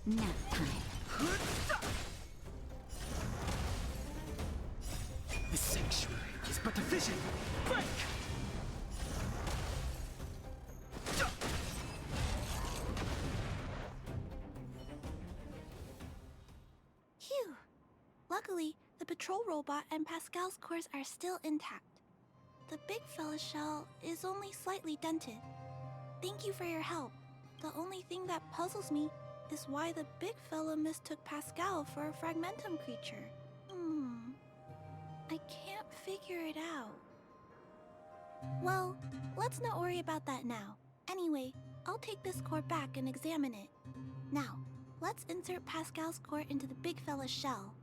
S8: Nap time.
S5: The sanctuary is but a vision. Break!
S2: Phew. Luckily, the patrol robot and Pascal's cores are still intact. The big fella's shell is only slightly dented. Thank you for your help. The only thing that puzzles me is why the big fella mistook Pascal for a fragmentum creature. I can't figure it out. Well, let's not worry about that now. Anyway, I'll take this core back and examine it. Now, let's insert Pascal's core into the big fella's shell.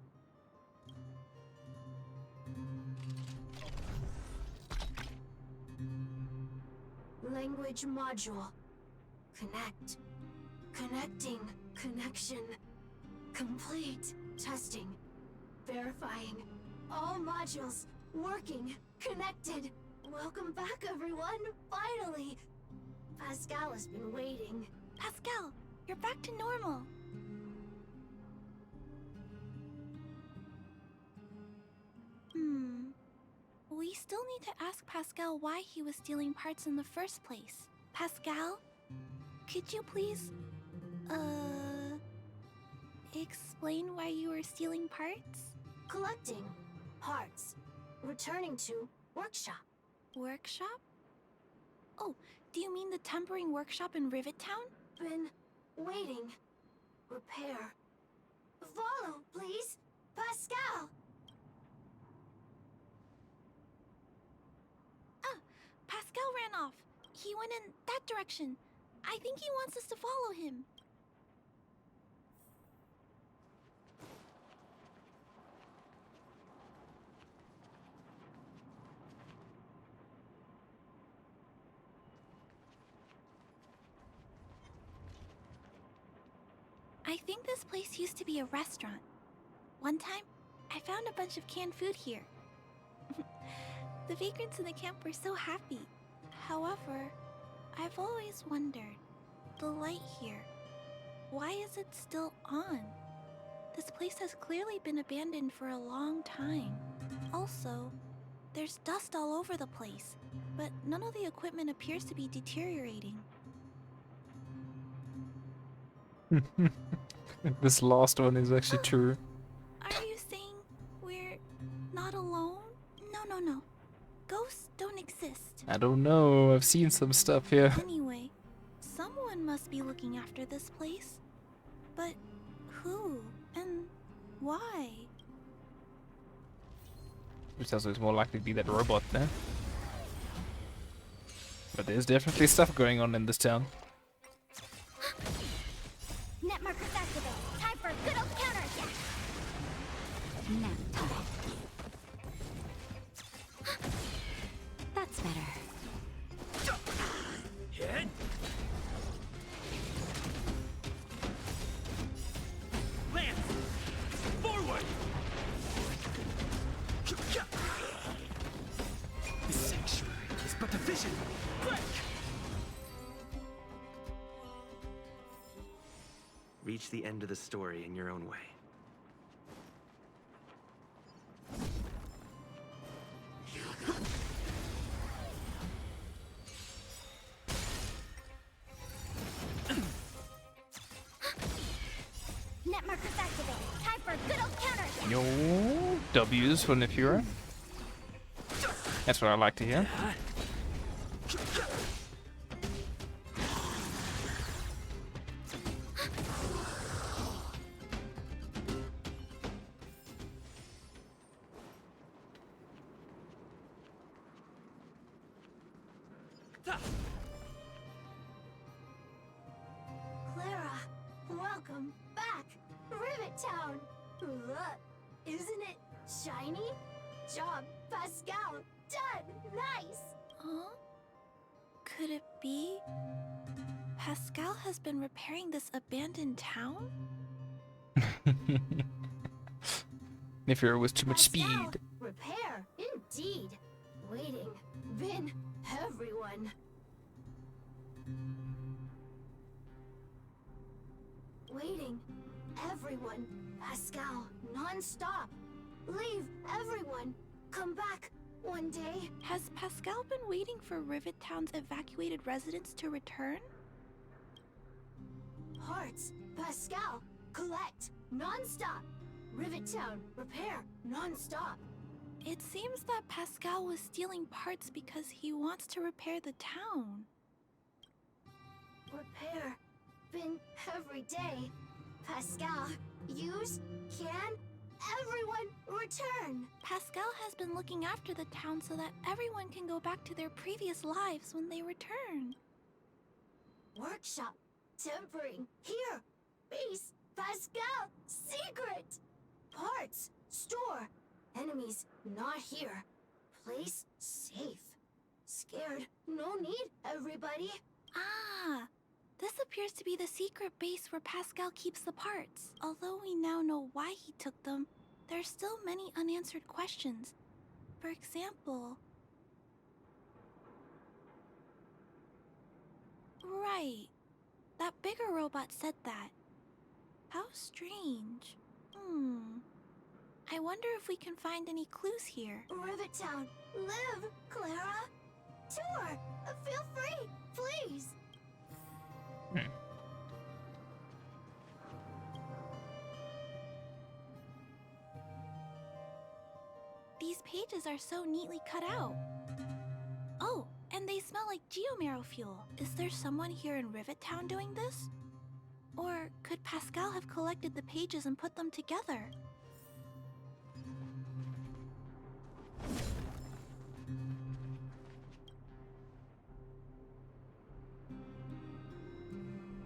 S10: Language module. Connect. Connecting. Connection. Complete. Testing. Verifying. All modules. Working. Connected. Welcome back, everyone. Finally. Pascal has been waiting.
S2: Pascal, you're back to normal. We still need to ask Pascal why he was stealing parts in the first place. Pascal, could you please, explain why you were stealing parts?
S10: Collecting. Parts. Returning to workshop.
S2: Workshop? Oh, Do you mean the tempering workshop in Rivet Town?
S10: Been waiting. Repair. Follow, please. Pascal!
S2: Pascal ran off. He went in that direction. I think he wants us to follow him. I think this place used to be a restaurant. One time, I found a bunch of canned food here. The vagrants in the camp were so happy. However, I've always wondered, the light here, why is it still on? This place has clearly been abandoned for a long time. Also, there's dust all over the place, but none of the equipment appears to be deteriorating.
S1: This last one is actually true.
S2: Are you saying we're not alone? No. Ghosts don't exist.
S1: I don't know, I've seen some stuff here.
S2: Anyway, someone must be looking after this place. But who and why?
S1: Which also is more likely to be that robot there. But there's definitely stuff going on in this town.
S9: Net markers activate. Time for a good old counterattack. Nap time. That's better.
S5: Hit! Lance! Forward! The sanctuary is but a vision. Quick!
S11: Reach the end of the story in your own way.
S9: Net markers activate. Time for a good old counterattack.
S1: Yo, W's for Nefura. That's what I like to hear.
S10: Clara, welcome back. Rivet Town. Isn't it shiny? Job, Pascal. Done. Nice.
S2: Huh? Could it be Pascal has been repairing this abandoned town?
S1: Nefura was too much
S10: Pascal,
S1: speed.
S10: Repair. Indeed. Waiting. Been everyone. Waiting. Everyone. Pascal. Non-stop. Leave everyone. Come back one day.
S2: Has Pascal been waiting for Rivet Town's evacuated residents to return?
S10: Hearts. Pascal. Collect. Non-stop. Rivet Town. Repair. Non-stop.
S2: It seems that Pascal was stealing parts because he wants to repair the town.
S10: Repair. Been every day. Pascal. Use. Can. Everyone return.
S2: Pascal has been looking after the town so that everyone can go back to their previous lives when they return.
S10: Workshop. Tempering. Here. Base. Pascal. Secret. Parts. Store. Enemies. Not here. Place. Safe. Scared. No need, everybody.
S2: Ah! This appears to be the secret base where Pascal keeps the parts. Although we now know why he took them, there are still many unanswered questions. For example... Right. That bigger robot said that. How strange. I wonder if we can find any clues here.
S10: Rivet Town. Live, Clara. Tour. Feel free, please.
S2: These pages are so neatly cut out. Oh, and they smell like geomarrow fuel. Is there someone here in Rivet Town doing this? Or could Pascal have collected the pages and put them together?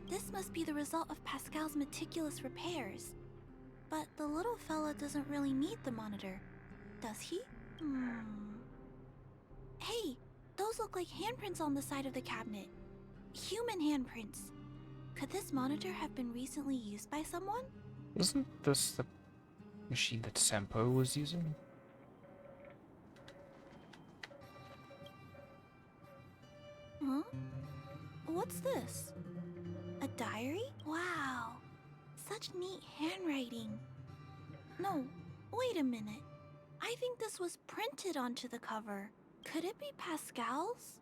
S2: This must be the result of Pascal's meticulous repairs. But the little fella doesn't really need the monitor, does he? Hey, those look like handprints on the side of the cabinet. Human handprints. Could this monitor have been recently used by someone?
S1: Wasn't this the machine that Sampo was using?
S2: Huh? What's this? A diary? Wow. Such neat handwriting. No, wait a minute. I think this was printed onto the cover. Could it be Pascal's?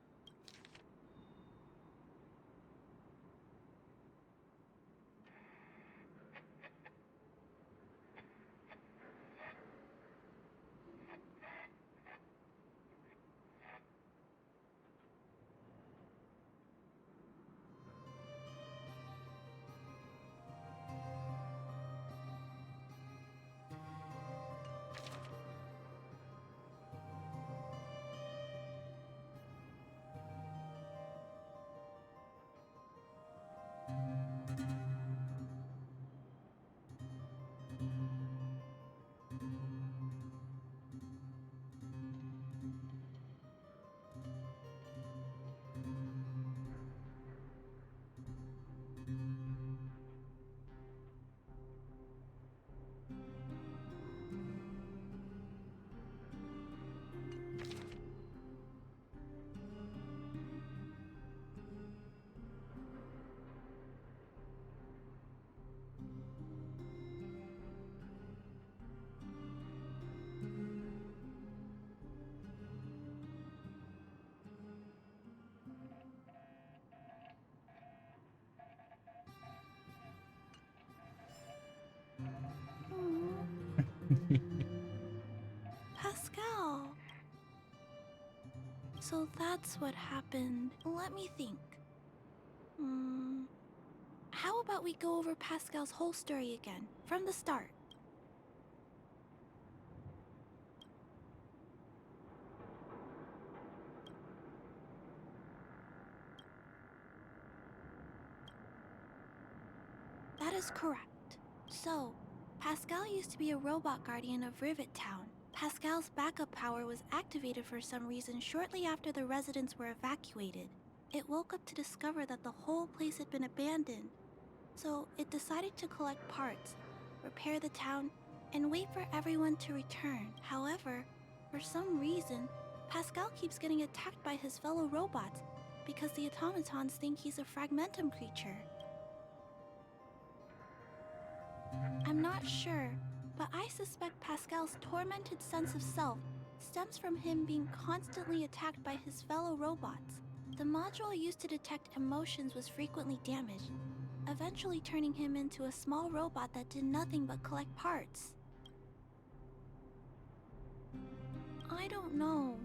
S2: Pascal. So that's what happened. Let me think. How about we go over Pascal's whole story again, from the start? That is correct. So, Pascal used to be a robot guardian of Rivet Town. Pascal's backup power was activated for some reason shortly after the residents were evacuated. It woke up to discover that the whole place had been abandoned. So it decided to collect parts, repair the town, and wait for everyone to return. However, for some reason, Pascal keeps getting attacked by his fellow robots because the automatons think he's a fragmentum creature. I'm not sure, but I suspect Pascal's tormented sense of self stems from him being constantly attacked by his fellow robots. The module used to detect emotions was frequently damaged, eventually turning him into a small robot that did nothing but collect parts. I don't know.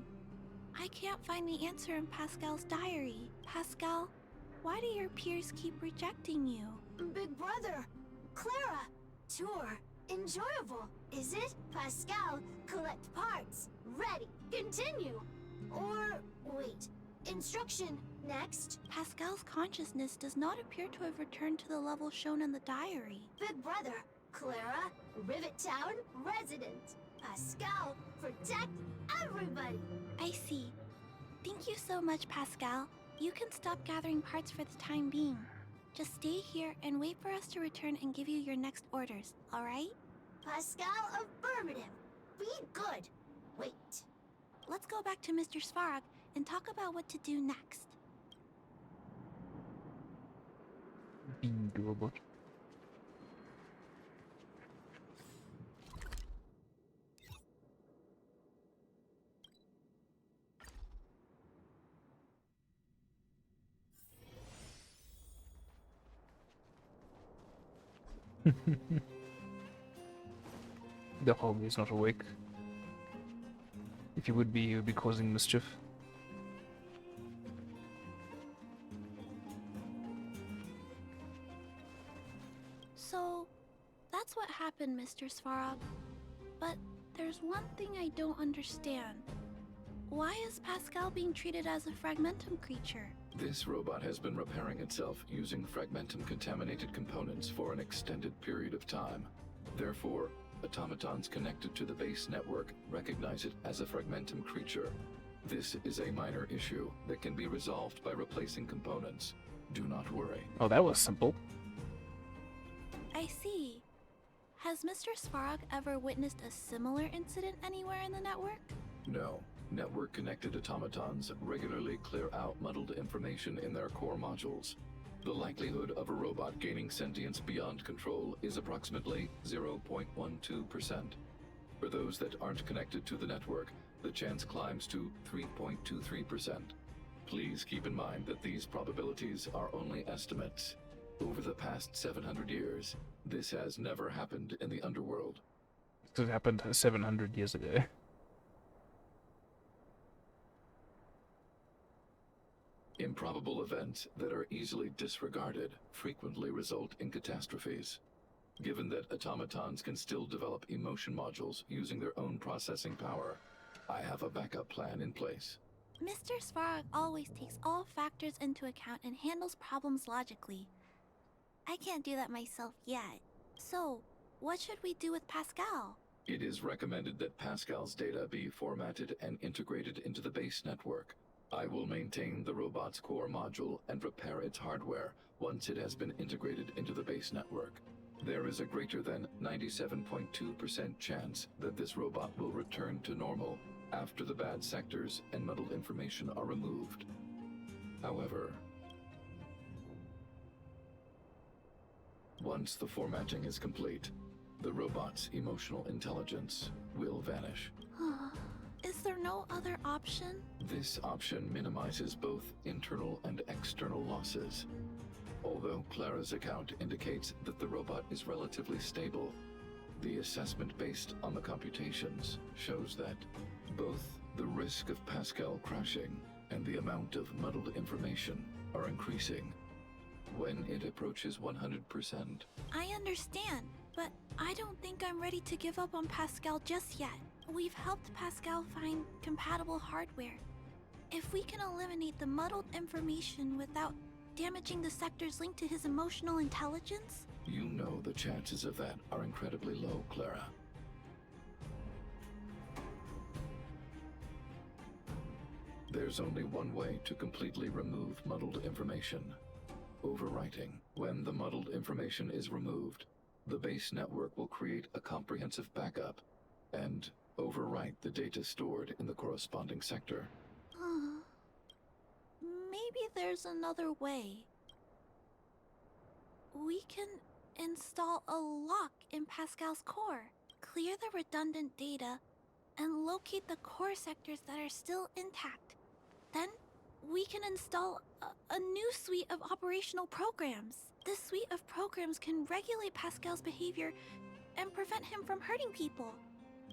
S2: I can't find the answer in Pascal's diary. Pascal, why do your peers keep rejecting you?
S10: Big brother, Clara, tour, enjoyable, is it? Pascal, collect parts, ready, continue. Or, wait, instruction, next.
S2: Pascal's consciousness does not appear to have returned to the level shown in the diary.
S10: Big brother, Clara, Rivet Town, resident. Pascal, protect everybody.
S2: I see. Thank you so much, Pascal. You can stop gathering parts for the time being. Just stay here and wait for us to return and give you your next orders, alright?
S10: Pascal, affirmative. Be good. Wait.
S2: Let's go back to Mr. Svarog and talk about what to do next.
S1: Being robot. The hog is not awake. If he would be causing mischief.
S2: So, that's what happened, Mr. Svarog. But there's one thing I don't understand. Why is Pascal being treated as a fragmentum creature?
S6: This robot has been repairing itself using fragmentum-contaminated components for an extended period of time. Therefore, automatons connected to the base network recognize it as a fragmentum creature. This is a minor issue that can be resolved by replacing components. Do not worry.
S1: Oh, that was simple.
S2: I see. Has Mr. Svarog ever witnessed a similar incident anywhere in the network?
S6: No. Network-connected automatons regularly clear out muddled information in their core modules. The likelihood of a robot gaining sentience beyond control is approximately 0.12%. For those that aren't connected to the network, the chance climbs to 3.23%. Please keep in mind that these probabilities are only estimates. Over the past 700 years, this has never happened in the underworld.
S1: It happened 700 years ago.
S6: Improbable events that are easily disregarded frequently result in catastrophes. Given that automatons can still develop emotion modules using their own processing power, I have a backup plan in place.
S2: Mr. Svarog always takes all factors into account and handles problems logically. I can't do that myself yet. So, what should we do with Pascal?
S6: It is recommended that Pascal's data be formatted and integrated into the base network. I will maintain the robot's core module and repair its hardware once it has been integrated into the base network. There is a greater than 97.2% chance that this robot will return to normal after the bad sectors and muddled information are removed. However, once the formatting is complete, the robot's emotional intelligence will vanish.
S2: Is there no other option?
S6: This option minimizes both internal and external losses. Although Clara's account indicates that the robot is relatively stable, the assessment based on the computations shows that both the risk of Pascal crashing and the amount of muddled information are increasing. When it approaches 100%,
S2: I understand, but I don't think I'm ready to give up on Pascal just yet. We've helped Pascal find compatible hardware. If we can eliminate the muddled information without damaging the sectors linked to his emotional intelligence...
S6: You know the chances of that are incredibly low, Clara. There's only one way to completely remove muddled information. Overwriting. When the muddled information is removed, the base network will create a comprehensive backup and overwrite the data stored in the corresponding sector.
S2: Maybe there's another way. We can install a lock in Pascal's core, clear the redundant data, and locate the core sectors that are still intact. Then, we can install a new suite of operational programs. This suite of programs can regulate Pascal's behavior and prevent him from hurting people.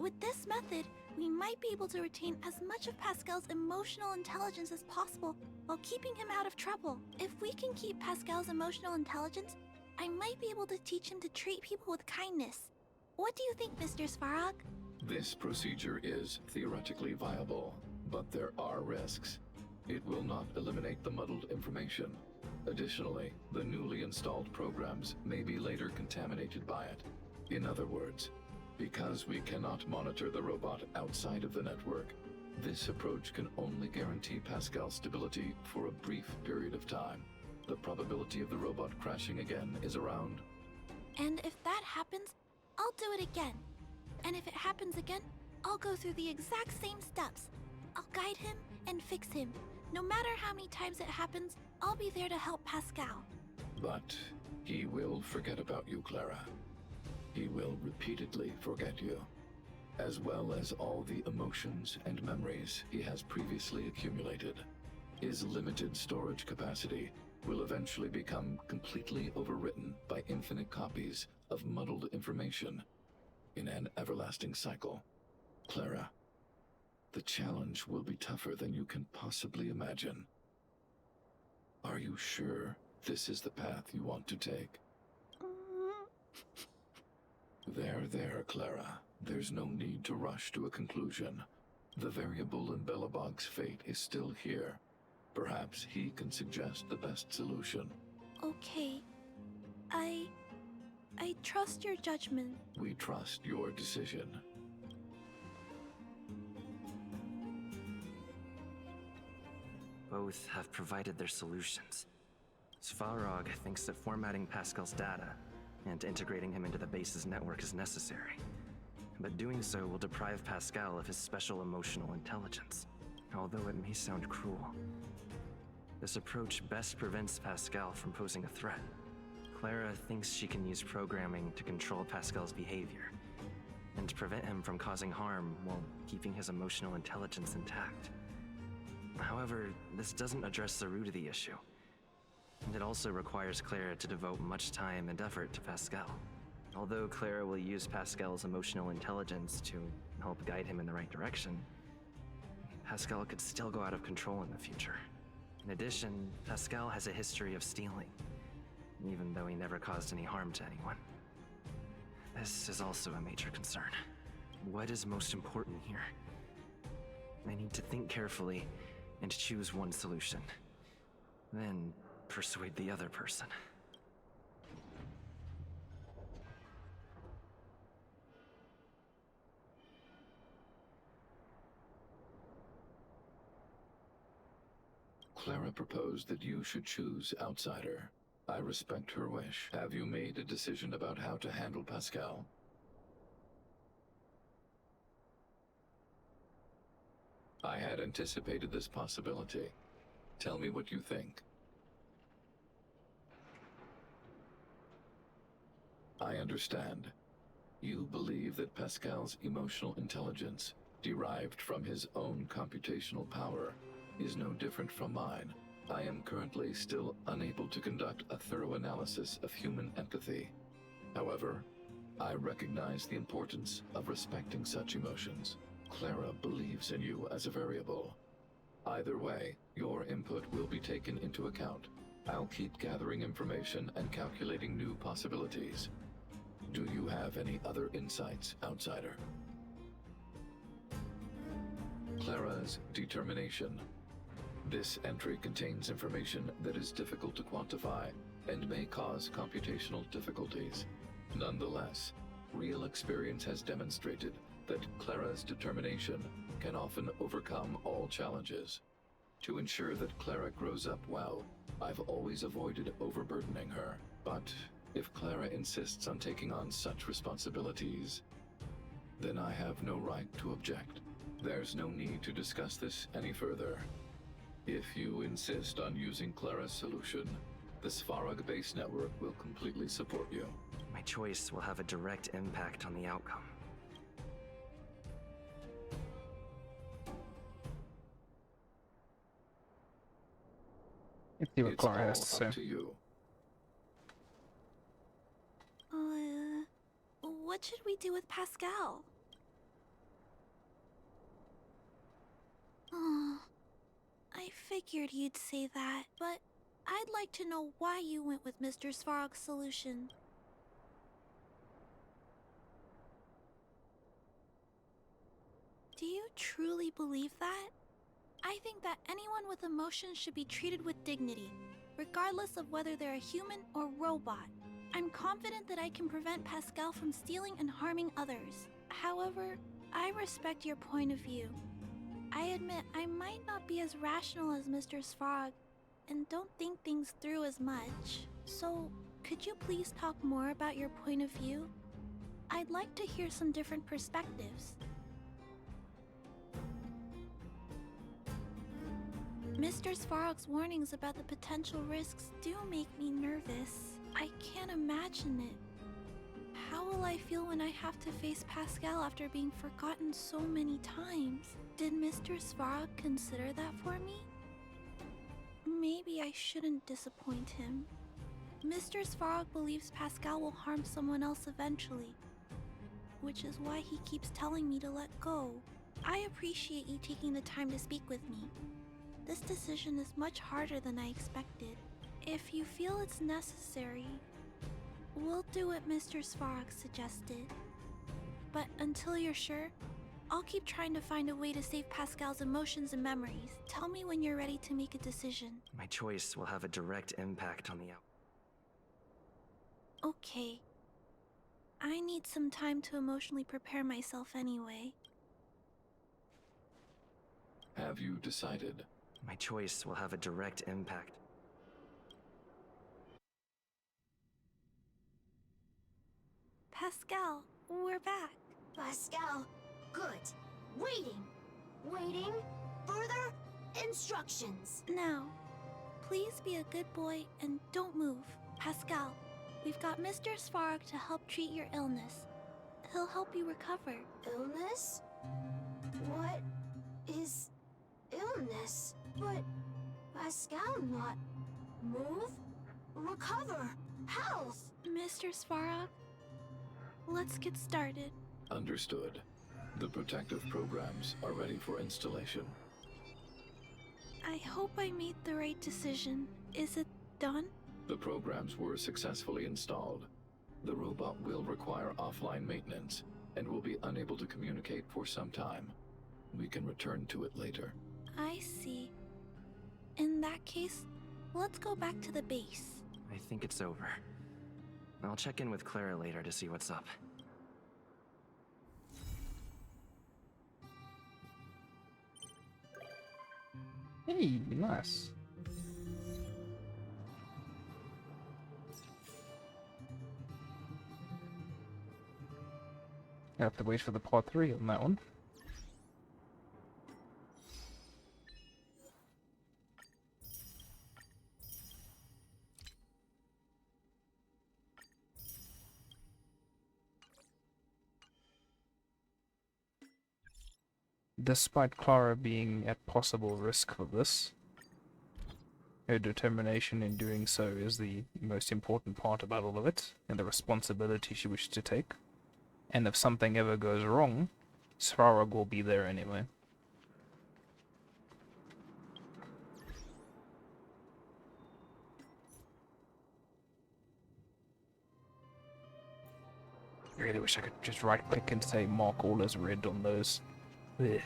S2: With this method, we might be able to retain as much of Pascal's emotional intelligence as possible while keeping him out of trouble. If we can keep Pascal's emotional intelligence, I might be able to teach him to treat people with kindness. What do you think, Mr. Svarog?
S6: This procedure is theoretically viable, but there are risks. It will not eliminate the muddled information. Additionally, the newly installed programs may be later contaminated by it. In other words, because we cannot monitor the robot outside of the network, this approach can only guarantee Pascal's stability for a brief period of time. The probability of the robot crashing again is around.
S2: And if that happens, I'll do it again. And if it happens again, I'll go through the exact same steps. I'll guide him and fix him. No matter how many times it happens, I'll be there to help Pascal.
S6: But he will forget about you, Clara. He will repeatedly forget you, as well as all the emotions and memories he has previously accumulated. His limited storage capacity will eventually become completely overwritten by infinite copies of muddled information in an everlasting cycle. Clara, the challenge will be tougher than you can possibly imagine. Are you sure this is the path you want to take? are there, Clara. There's no need to rush to a conclusion. The variable in Belobog's fate is still here. Perhaps he can suggest the best solution.
S2: Okay. I trust your judgment.
S6: We trust your decision.
S11: Both have provided their solutions. Svarog thinks that formatting Pascal's data and integrating him into the base's network is necessary. But doing so will deprive Pascal of his special emotional intelligence, although it may sound cruel. This approach best prevents Pascal from posing a threat. Clara thinks she can use programming to control Pascal's behavior and prevent him from causing harm while keeping his emotional intelligence intact. However, this doesn't address the root of the issue. And it also requires Clara to devote much time and effort to Pascal. Although Clara will use Pascal's emotional intelligence to help guide him in the right direction, Pascal could still go out of control in the future. In addition, Pascal has a history of stealing, even though he never caused any harm to anyone. This is also a major concern. What is most important here? I need to think carefully and choose one solution. Then persuade the other person.
S6: Clara proposed that you should choose Outsider. I respect her wish. Have you made a decision about how to handle Pascal? I had anticipated this possibility. Tell me what you think. I understand. You believe that Pascal's emotional intelligence, derived from his own computational power, is no different from mine. I am currently still unable to conduct a thorough analysis of human empathy. However, I recognize the importance of respecting such emotions. Clara believes in you as a variable. Either way, your input will be taken into account. I'll keep gathering information and calculating new possibilities. Do you have any other insights, Outsider? Clara's determination. This entry contains information that is difficult to quantify and may cause computational difficulties. Nonetheless, real experience has demonstrated that Clara's determination can often overcome all challenges. To ensure that Clara grows up well, I've always avoided overburdening her. But if Clara insists on taking on such responsibilities, then I have no right to object. There's no need to discuss this any further. If you insist on using Clara's solution, the Svarog base network will completely support you.
S11: My choice will have a direct impact on the outcome.
S1: Let's see what
S6: It's
S1: Clara has
S6: all
S1: to
S6: up
S1: say.
S6: to you.
S2: What should we do with Pascal? Oh, I figured you'd say that, but I'd like to know why you went with Mr. Svarog's solution. Do you truly believe that? I think that anyone with emotions should be treated with dignity, regardless of whether they're a human or robot. I'm confident that I can prevent Pascal from stealing and harming others. However, I respect your point of view. I admit I might not be as rational as Mr. Svarog and don't think things through as much. So, could you please talk more about your point of view? I'd like to hear some different perspectives. Mr. Svarog's warnings about the potential risks do make me nervous. I can't imagine it. How will I feel when I have to face Pascal after being forgotten so many times? Did Mr. Svarog consider that for me? Maybe I shouldn't disappoint him. Mr. Svarog believes Pascal will harm someone else eventually, which is why he keeps telling me to let go. I appreciate you taking the time to speak with me. This decision is much harder than I expected. If you feel it's necessary, we'll do what Mr. Svarog suggested. But until you're sure, I'll keep trying to find a way to save Pascal's emotions and memories. Tell me when you're ready to make a decision.
S11: My choice will have a direct impact on the outcome.
S2: Okay. I need some time to emotionally prepare myself anyway.
S6: Have you decided?
S11: My choice will have a direct impact.
S2: Pascal, we're back.
S10: Pascal, good. Waiting. Waiting. Further instructions.
S2: Now, please be a good boy and don't move. Pascal, we've got Mr. Svarog to help treat your illness. He'll help you recover.
S10: Illness? What is illness? But Pascal not move? Recover? Health?
S2: Mr. Svarog, let's get started.
S6: Understood. The protective programs are ready for installation.
S2: I hope I made the right decision. Is it done?
S6: The programs were successfully installed. The robot will require offline maintenance and will be unable to communicate for some time. We can return to it later.
S2: I see. In that case, let's go back to the base.
S11: I think it's over. I'll check in with Clara later to see what's up.
S1: Hey, nice. I have to wait for the part 3 on that one. Despite Clara being at possible risk for this, her determination in doing so is the most important part about all of it, and the responsibility she wishes to take. And if something ever goes wrong, Svarog will be there anyway. I really wish I could just right click and say mark all as red on those. Ugh.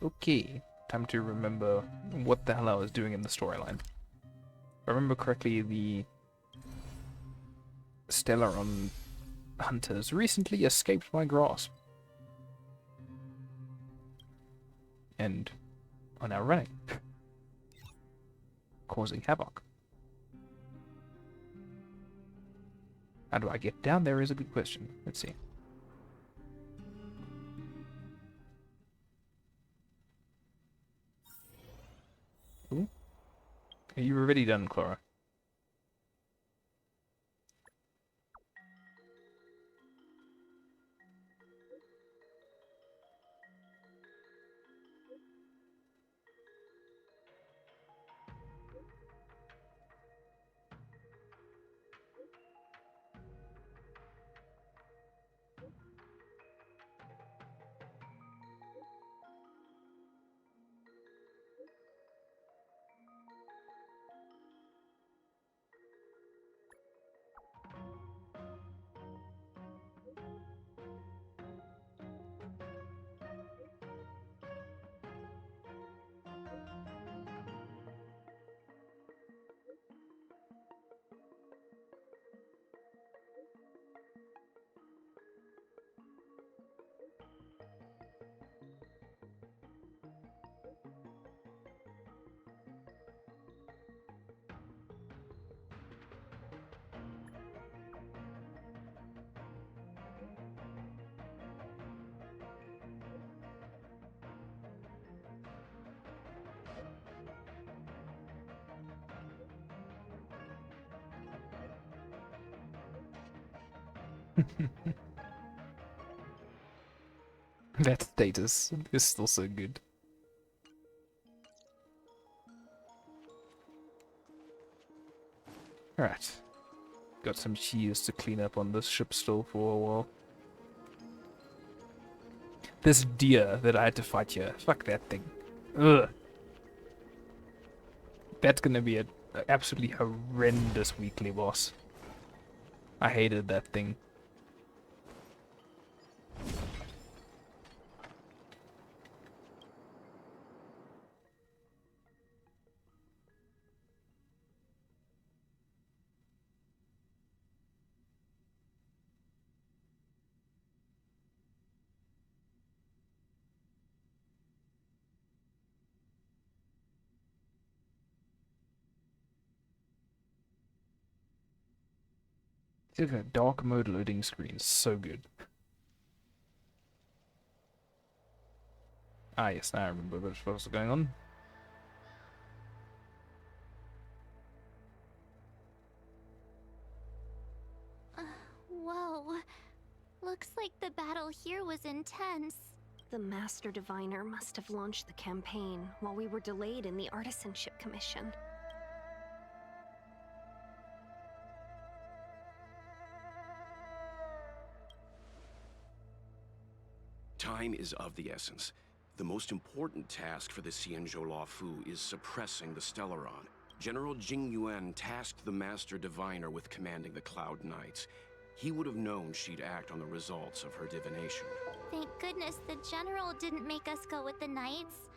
S1: Okay, time to remember what the hell I was doing in the storyline. If I remember correctly, the Stellaron hunters recently escaped my grasp. And are now running, causing havoc. How do I get down there is a good question. Let's see. Ooh. Are you already done, Clara? That status is still so good. Alright. Got some cheese to clean up on this ship still for a while. This deer that I had to fight here. Fuck that thing. Ugh. That's gonna be a absolutely horrendous weekly boss. I hated that thing. It's like a dark mode loading screen, so good. Ah yes, now I remember what was going on.
S2: Whoa. Looks like the battle here was intense.
S4: The Master Diviner must have launched the campaign while we were delayed in the Artisanship Commission.
S12: Time is of the essence. The most important task for the Xianzhou Luofu is suppressing the Stellaron. General Jing Yuan tasked the Master Diviner with commanding the Cloud Knights. He would have known she'd act on the results of her divination.
S2: Thank goodness the general didn't make us go with the knights.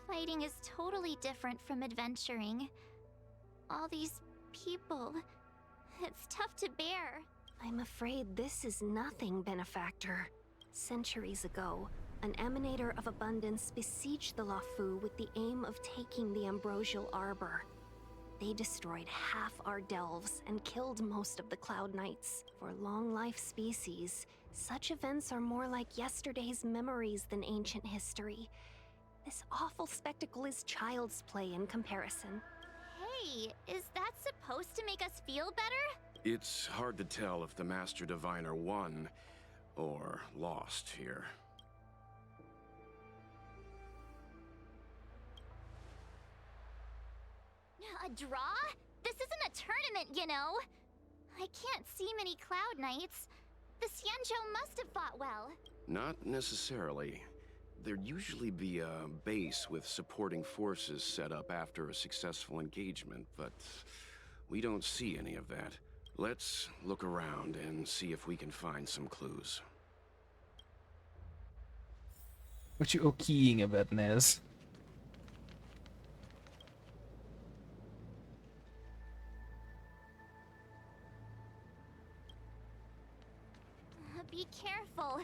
S2: Fighting is totally different from adventuring. All these people, it's tough to bear.
S4: I'm afraid this is nothing, Benefactor. Centuries ago, an Emanator of Abundance besieged the Luofu with the aim of taking the Ambrosial Arbor. They destroyed half our delves and killed most of the Cloud Knights. For long-life species, such events are more like yesterday's memories than ancient history. This awful spectacle is child's play in comparison.
S2: Hey, is that supposed to make us feel better?
S12: It's hard to tell if the Master Diviner won or lost here.
S2: A draw? This isn't a tournament, you know. I can't see many Cloud Knights. The Xianzhou must have fought well.
S12: Not necessarily. There'd usually be a base with supporting forces set up after a successful engagement, but we don't see any of that. Let's look around and see if we can find some clues.
S1: What you okeying about, Nez?
S2: Be careful.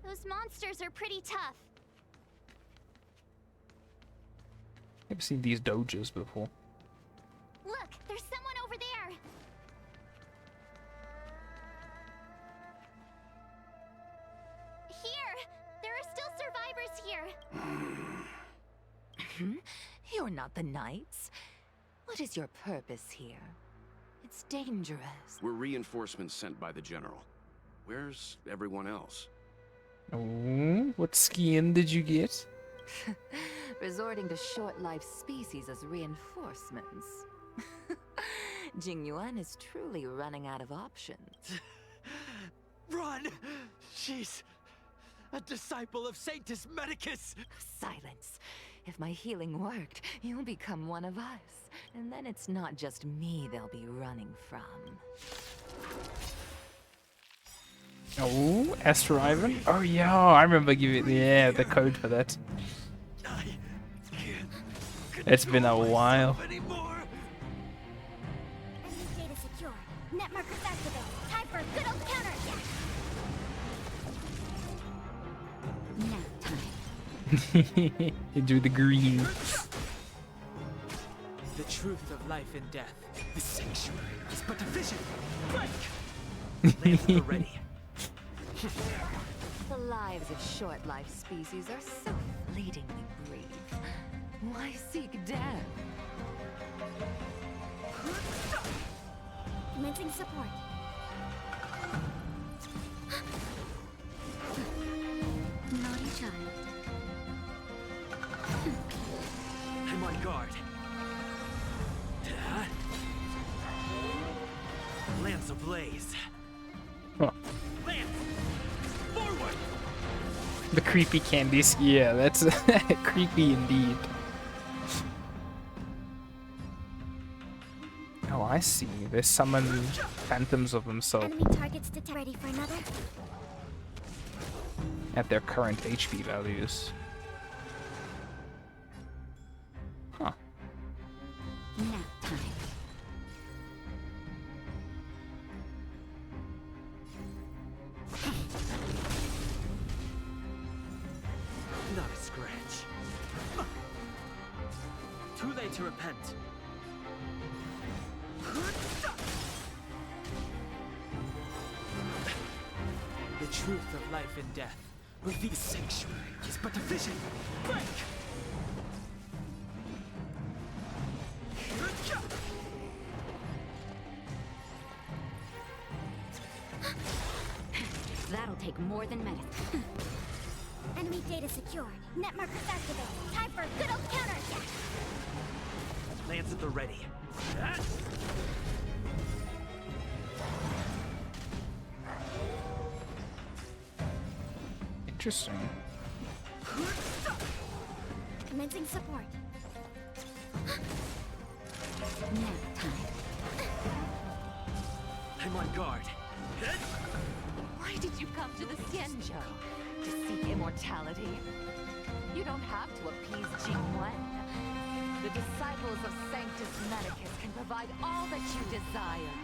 S2: Those monsters are pretty tough.
S1: I've seen these dojos before.
S2: Look, there's someone over there. Here! There are still survivors here.
S13: You're not the Knights. What is your purpose here? It's dangerous.
S12: We're reinforcements sent by the General. Where's everyone else?
S1: Oh, what skin did you get?
S13: Resorting to short-lived species as reinforcements. Jing Yuan is truly running out of options.
S5: Run! She's a disciple of Sanctus Medicus!
S13: Silence. If my healing worked, you'll become one of us. And then it's not just me they'll be running from.
S1: Oh, Astro Ivan? Oh yeah, I remember giving the code for that. It's been a while.
S9: Data secure. Net markers activated. Time for a good old counterattack. Nap time.
S1: You do the green.
S5: The truth of life and death. The sanctuary is but a vision. Break! Lands are ready.
S13: The lives of short-lived species are so fleetingly brief. Why seek death?
S9: Commencing support. Naughty child.
S5: I'm on guard. Lance ablaze.
S1: Huh.
S5: Lance! Forward!
S1: The creepy candies. Yeah, that's creepy indeed. I see. They summon phantoms of themselves
S9: Enemy targets ready for another.
S1: at their current HP values. Huh.
S9: Nap time.
S5: Not a scratch. Too late to repent. The truth of life and death. Reveal the sanctuary is but a vision. Break!
S9: That'll take more than medicine. Enemy data secured. Net markers activated. Time for a good old counterattack.
S5: Lance at the ready.
S1: Interesting.
S9: Commencing support. Nap time.
S5: I'm on guard.
S13: Why did you come to the Xianzhou? To seek immortality? You don't have to appease Jingyuan. The disciples of Sanctus Medicus can provide all that you desire.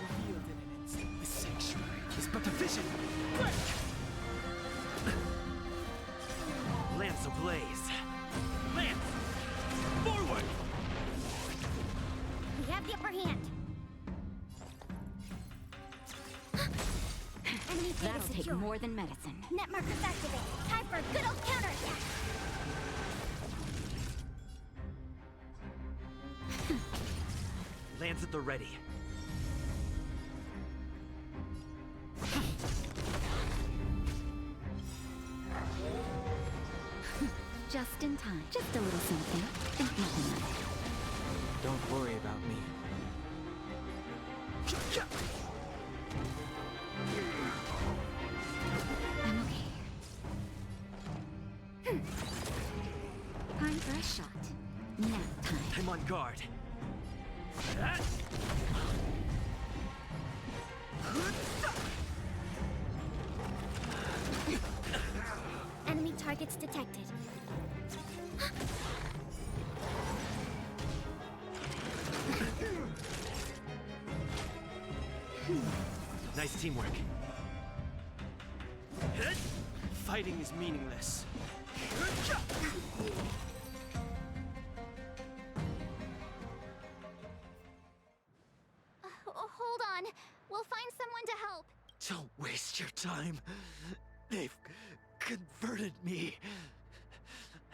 S5: Revealed in an instant, the sanctuary is but a vision. Break! Lance ablaze. Lance! Forward!
S9: We have the upper hand. Enemy data
S13: That'll take
S9: secured.
S13: more than medicine.
S9: Net markers activated. Time for a good old counterattack.
S5: Lance at the ready.
S9: Just in time. Just a little something. And nothing else.
S5: Don't worry about me.
S9: I'm okay. Time for a shot. Nap time.
S5: I'm on guard.
S9: Enemy targets detected.
S5: Nice teamwork. Fighting is meaningless.
S9: Hold on. We'll find someone to help.
S5: Don't waste your time. They've converted me.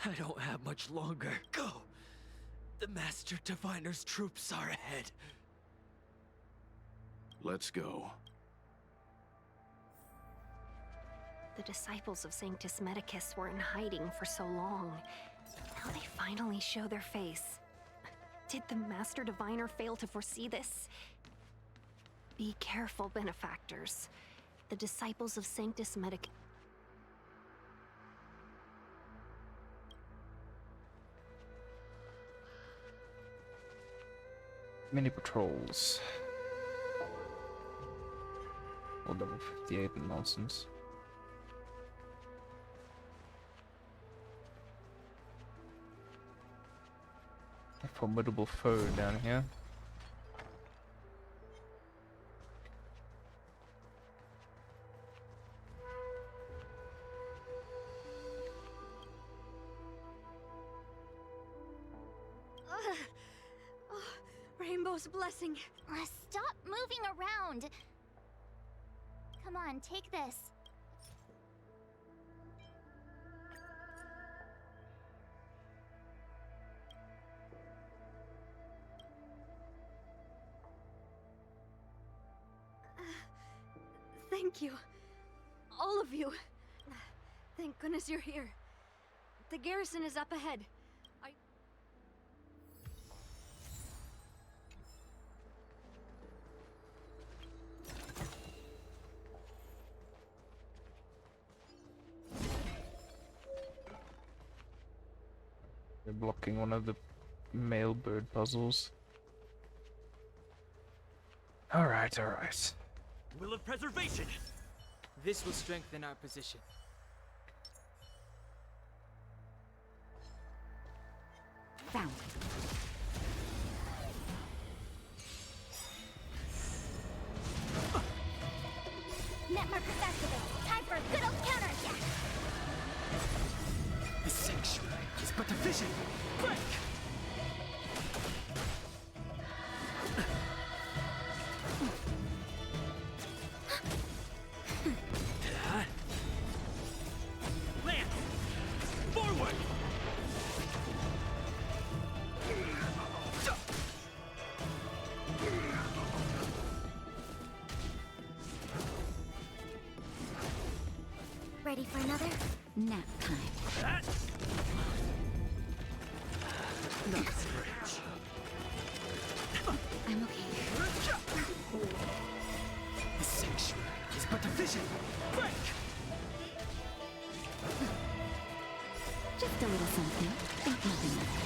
S5: I don't have much longer. Go. The Master Diviner's troops are ahead.
S12: Let's go.
S4: The disciples of Sanctus Medicus were in hiding for so long. Now they finally show their face. Did the Master Diviner fail to foresee this? Be careful, benefactors. The disciples of Sanctus Medicus...
S1: Mini patrols. Or level 58 and nonsense. A formidable foe down here.
S9: Rainbow's blessing. Stop moving around. Come on, take this.
S14: Thank you. All of you. Thank goodness you're here. The garrison is up ahead.
S1: They're blocking one of the male bird puzzles. Alright, alright.
S5: Will of preservation!
S15: This will strengthen our position.
S9: Found. Net markers activated. Time for a good old counterattack.
S5: The sanctuary is but a vision! Break! Land! Forward!
S9: Ready for another? Nap time.
S5: Not strange.
S9: I'm okay.
S5: The sanctuary is but a vision! Break!
S9: Just a little something. Think nothing of it.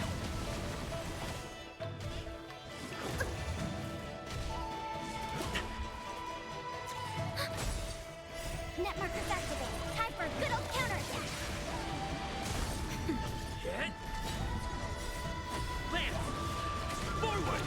S9: Net markers activated. Time for a good old counterattack.
S5: Hit! Land! Forward!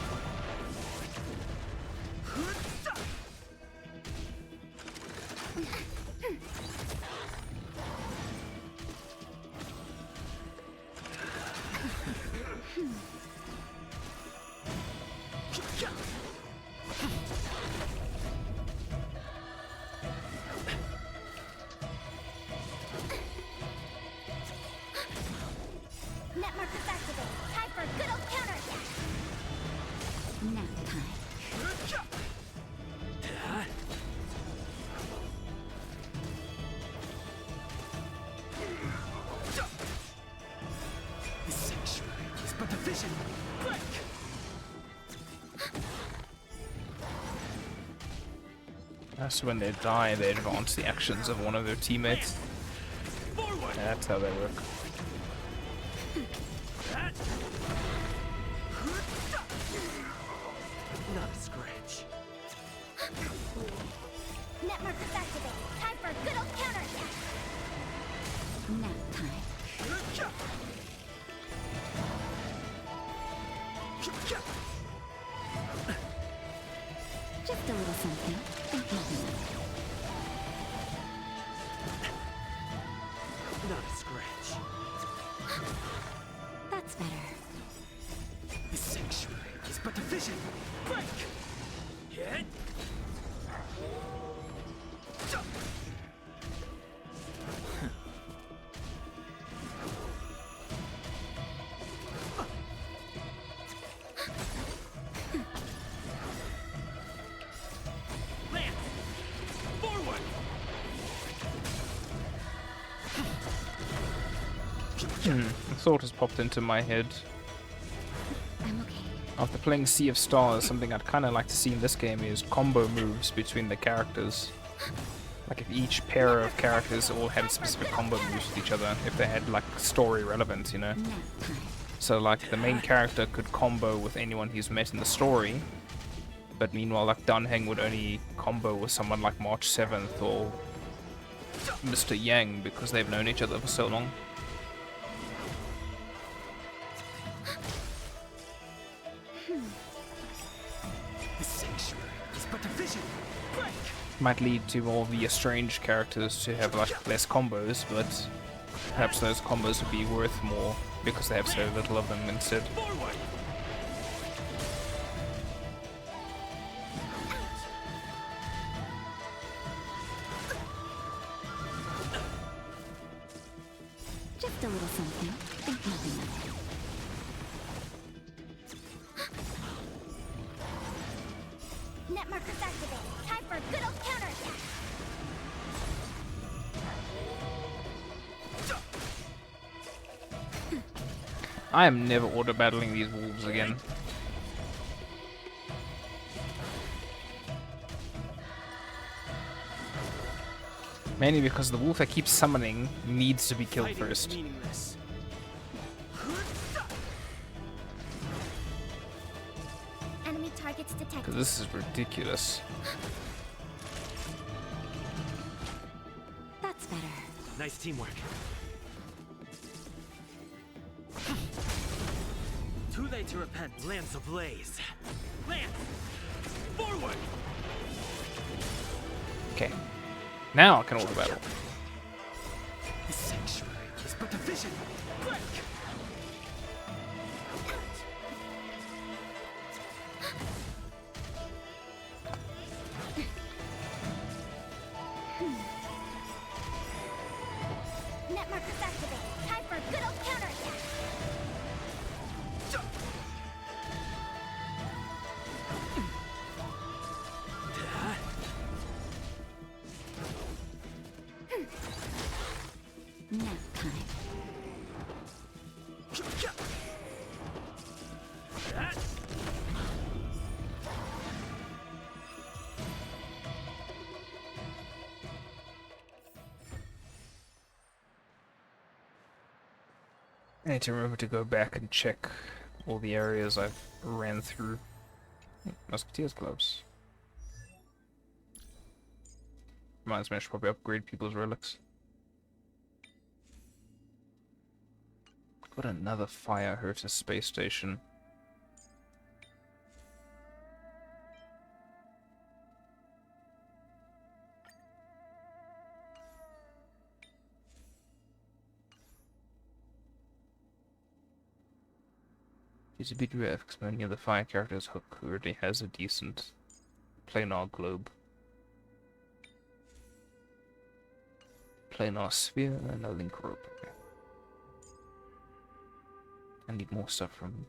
S9: Net markers activated. Time for a good old counterattack. Nap time.
S5: The sanctuary is but a vision! Break!
S1: That's when they die, they advance the actions of one of their teammates.
S5: Forward!
S1: That's how they work.
S5: Not a scratch.
S9: Net markers activated. Time for a good old counterattack. Nap time. Just a little something. Think nothing of it.
S5: Not a scratch.
S9: That's better.
S5: The sanctuary is but a vision! Break! Hit! Land! Forward!
S1: A thought has popped into my head.
S9: I'm okay.
S1: After playing Sea of Stars, something I'd kind of like to see in this game is combo moves between the characters. Like if each pair of characters all had specific combo moves with each other, if they had like story relevance, you know. So like the main character could combo with anyone he's met in the story, but meanwhile like Dunheng would only combo with someone like March 7th or Mr. Yang because they've known each other for so long.
S5: The sanctuary is but a vision! Break!
S1: Might lead to more of the estranged characters to have like less combos, but perhaps those combos would be worth more because they have so little of them instead.
S5: Forward!
S9: Just a little something. Think nothing of it. Net markers activated. Time for a good old counterattack.
S1: I am never auto battling these wolves again. Mainly because the wolf I keep summoning needs to be killed first.
S5: Meaningless.
S9: Enemy target targets detected.
S1: Because this is ridiculous.
S4: That's better.
S5: Nice teamwork. Too late to repent. Lance ablaze. Lance! Forward!
S1: Okay. Now I can order battle.
S5: The sanctuary is but a vision. Break!
S9: Net markers activated. Time for a good old counterattack.
S4: Nap time.
S1: I need to remember to go back and check all the areas I've ran through. Musketeer's gloves. Reminds me I should probably upgrade people's relics. Got another fire hurt a space station. It's a bit rare because many of the fire characters Hook already has a decent planar globe. Planar sphere and a link rope. Okay. I need more stuff from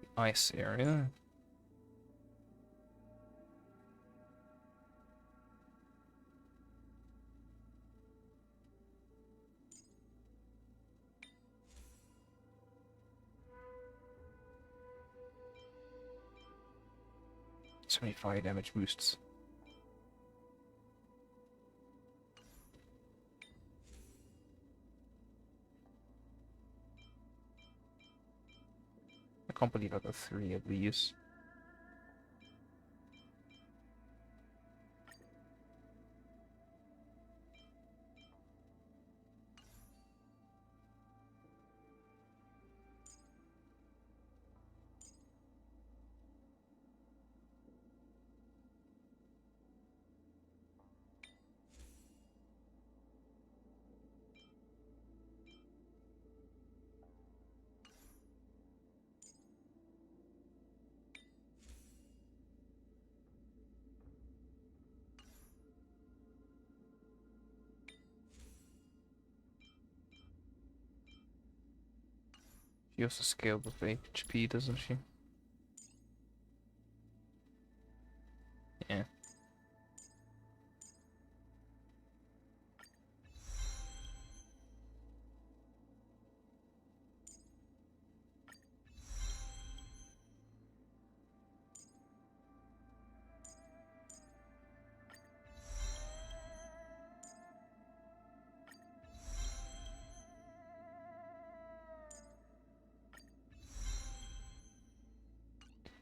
S1: the ice area. So many fire damage boosts. I can't believe I got 3 of these. She also scaled with HP, doesn't she? Yeah.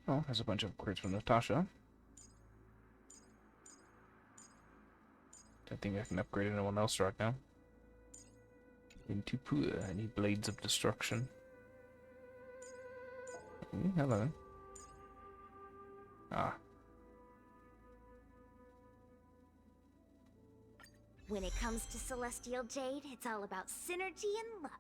S1: Oh, there's a bunch of upgrades from Natasha. Don't think I can upgrade anyone else right now. Into poor. I need blades of destruction. Ooh, hello. Ah.
S9: When it comes to Celestial Jade, it's all about synergy and luck.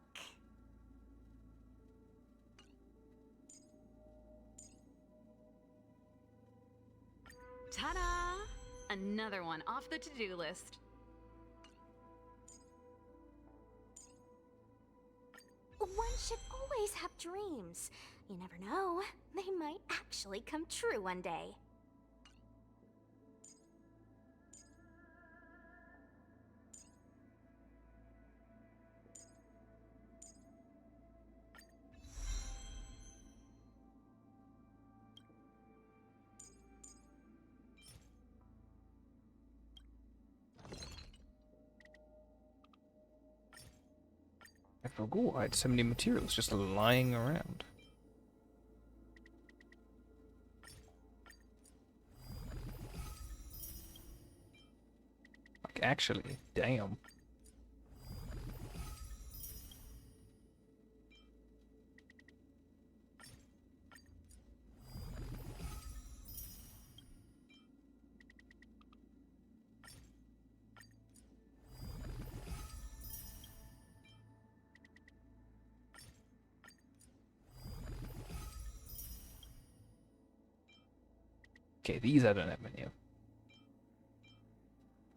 S7: Ta-da! Another one off the to-do list.
S9: One should always have dreams. You never know. They might actually come true one day.
S1: I forgot I had so many materials just lying around. quick, actually. Damn. Okay, these I don't have many of.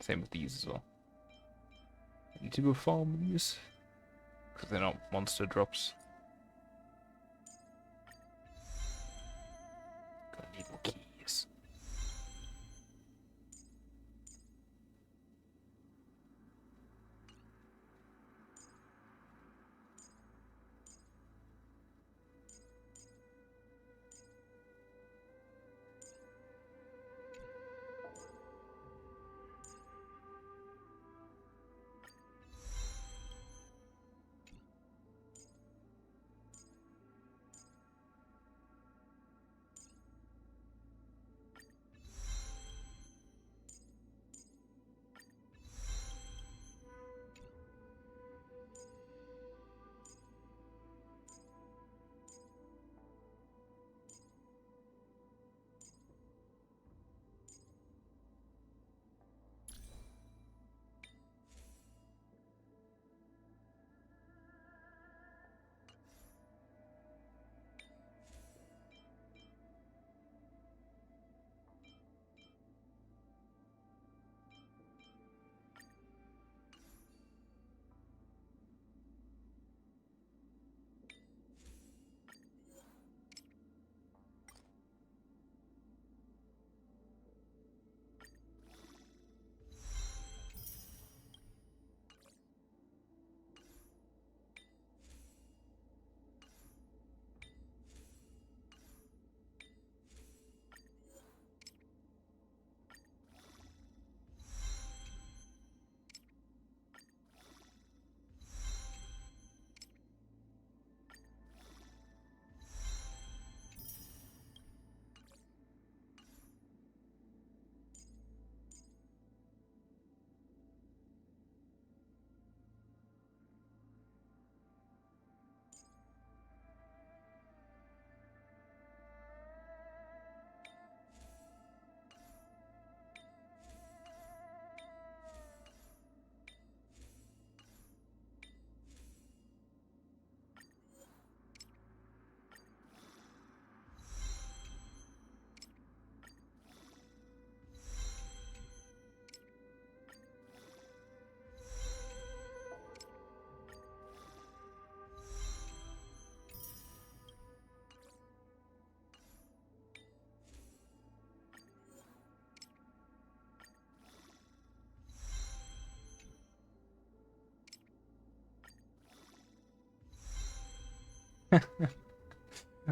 S1: Same with these as well. I need to go farm these. Because they're not monster drops. Gonna need more keys.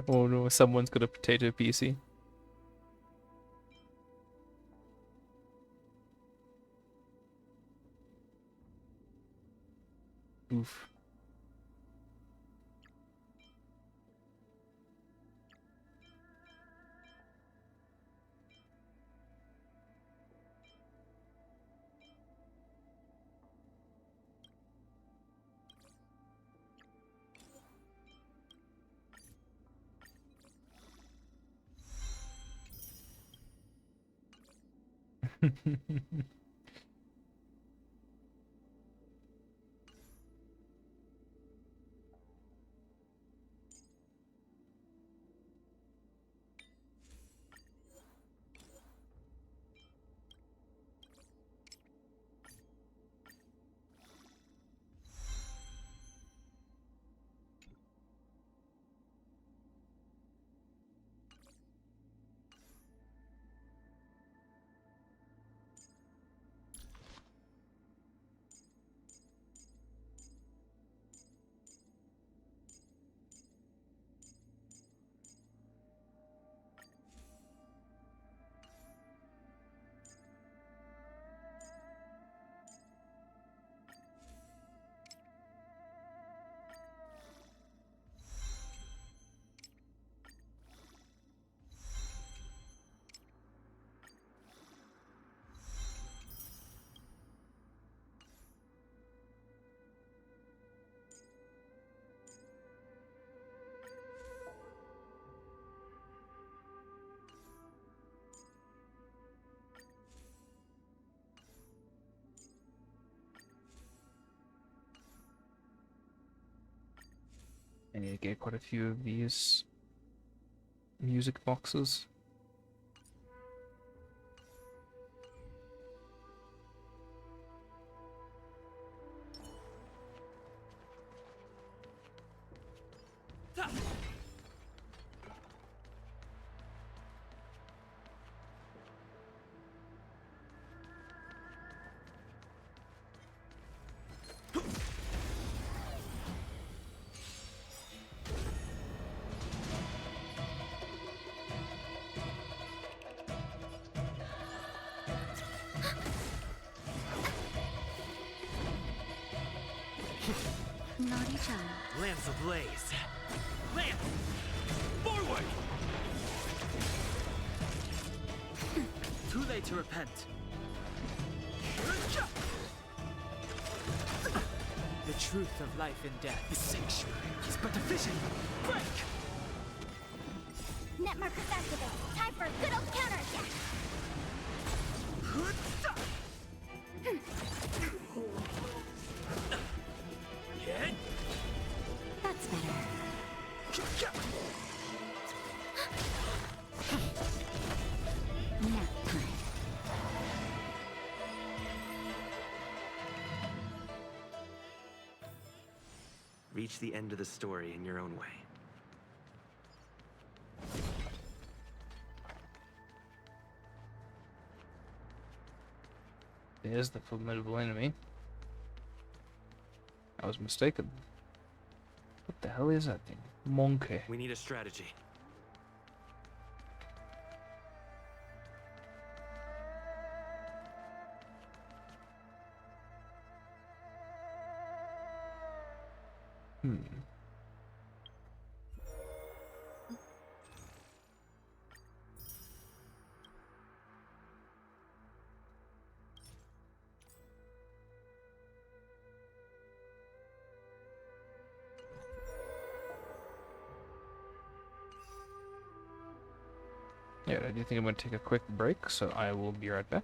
S1: Oh no, someone's got a potato PC. Oof. I need to get quite a few of these music boxes.
S14: Naughty child.
S5: Lance ablaze. Lance! Forward!
S15: Too late to repent. The truth of life and death.
S5: The sanctuary is but a vision. Break!
S9: Net markers activate. Time for a good old counterattack.
S14: That's better. Nap time.
S11: Reach the end of the story in your own way.
S1: There's the formidable enemy. I was mistaken. What the hell is that thing? Monkey.
S11: We need a strategy.
S1: Yeah, I do think I'm going to take a quick break, so I will be right back.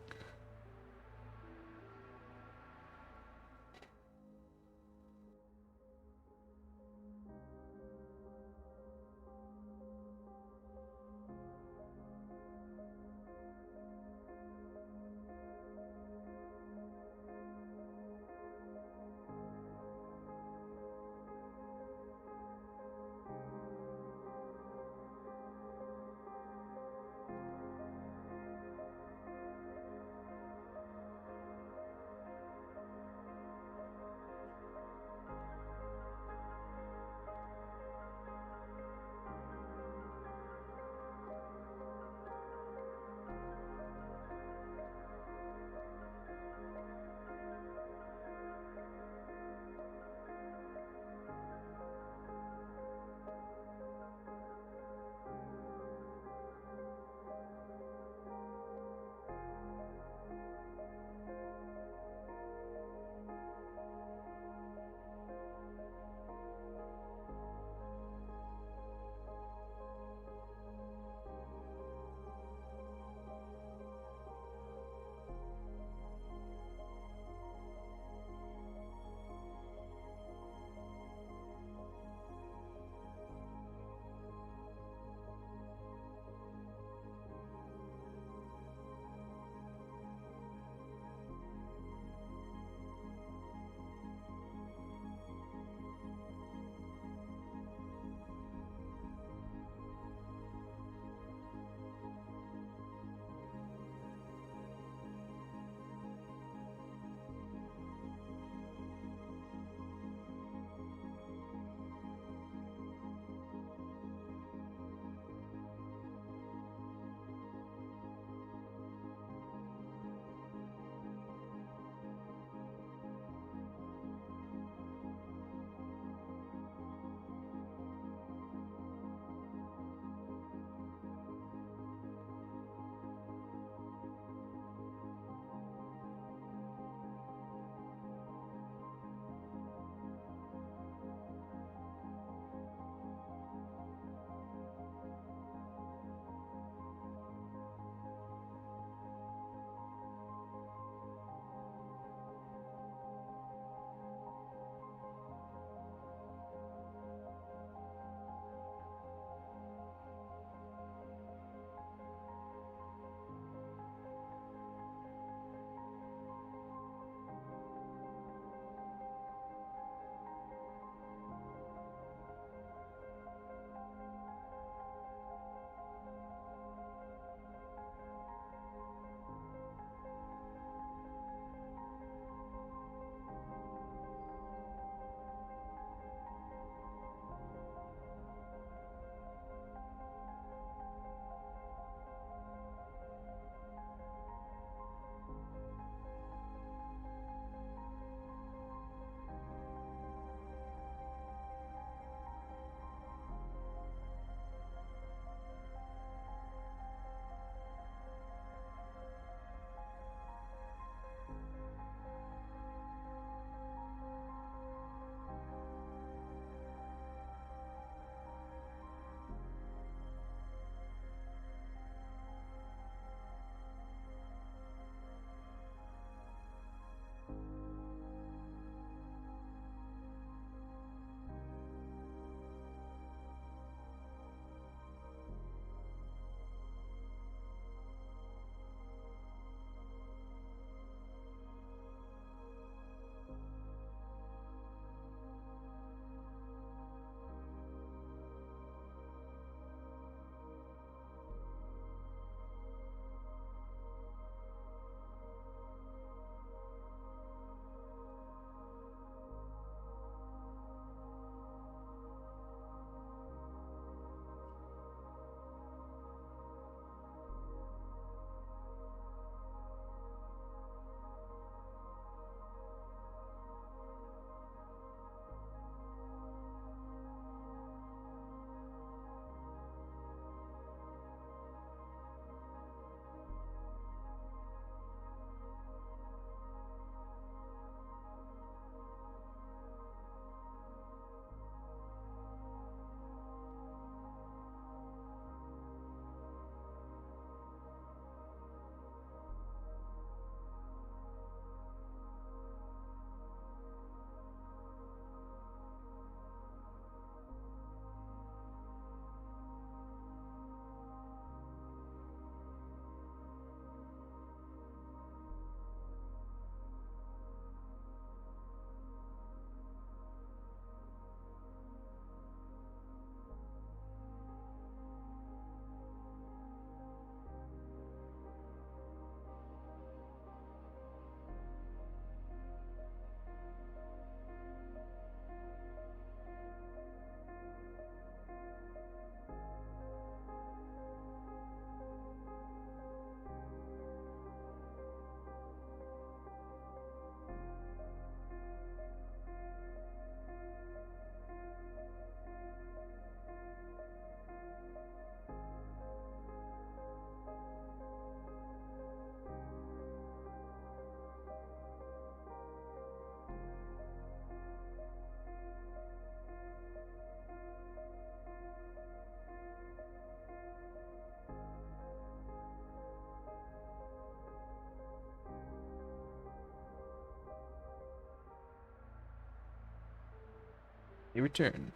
S1: They return.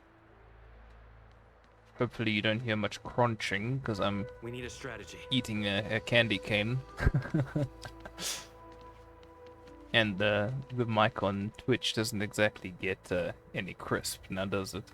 S1: Hopefully you don't hear much crunching, because I'm
S5: We need a strategy.
S1: eating a candy cane. And the mic on Twitch doesn't exactly get any crisp, now does it?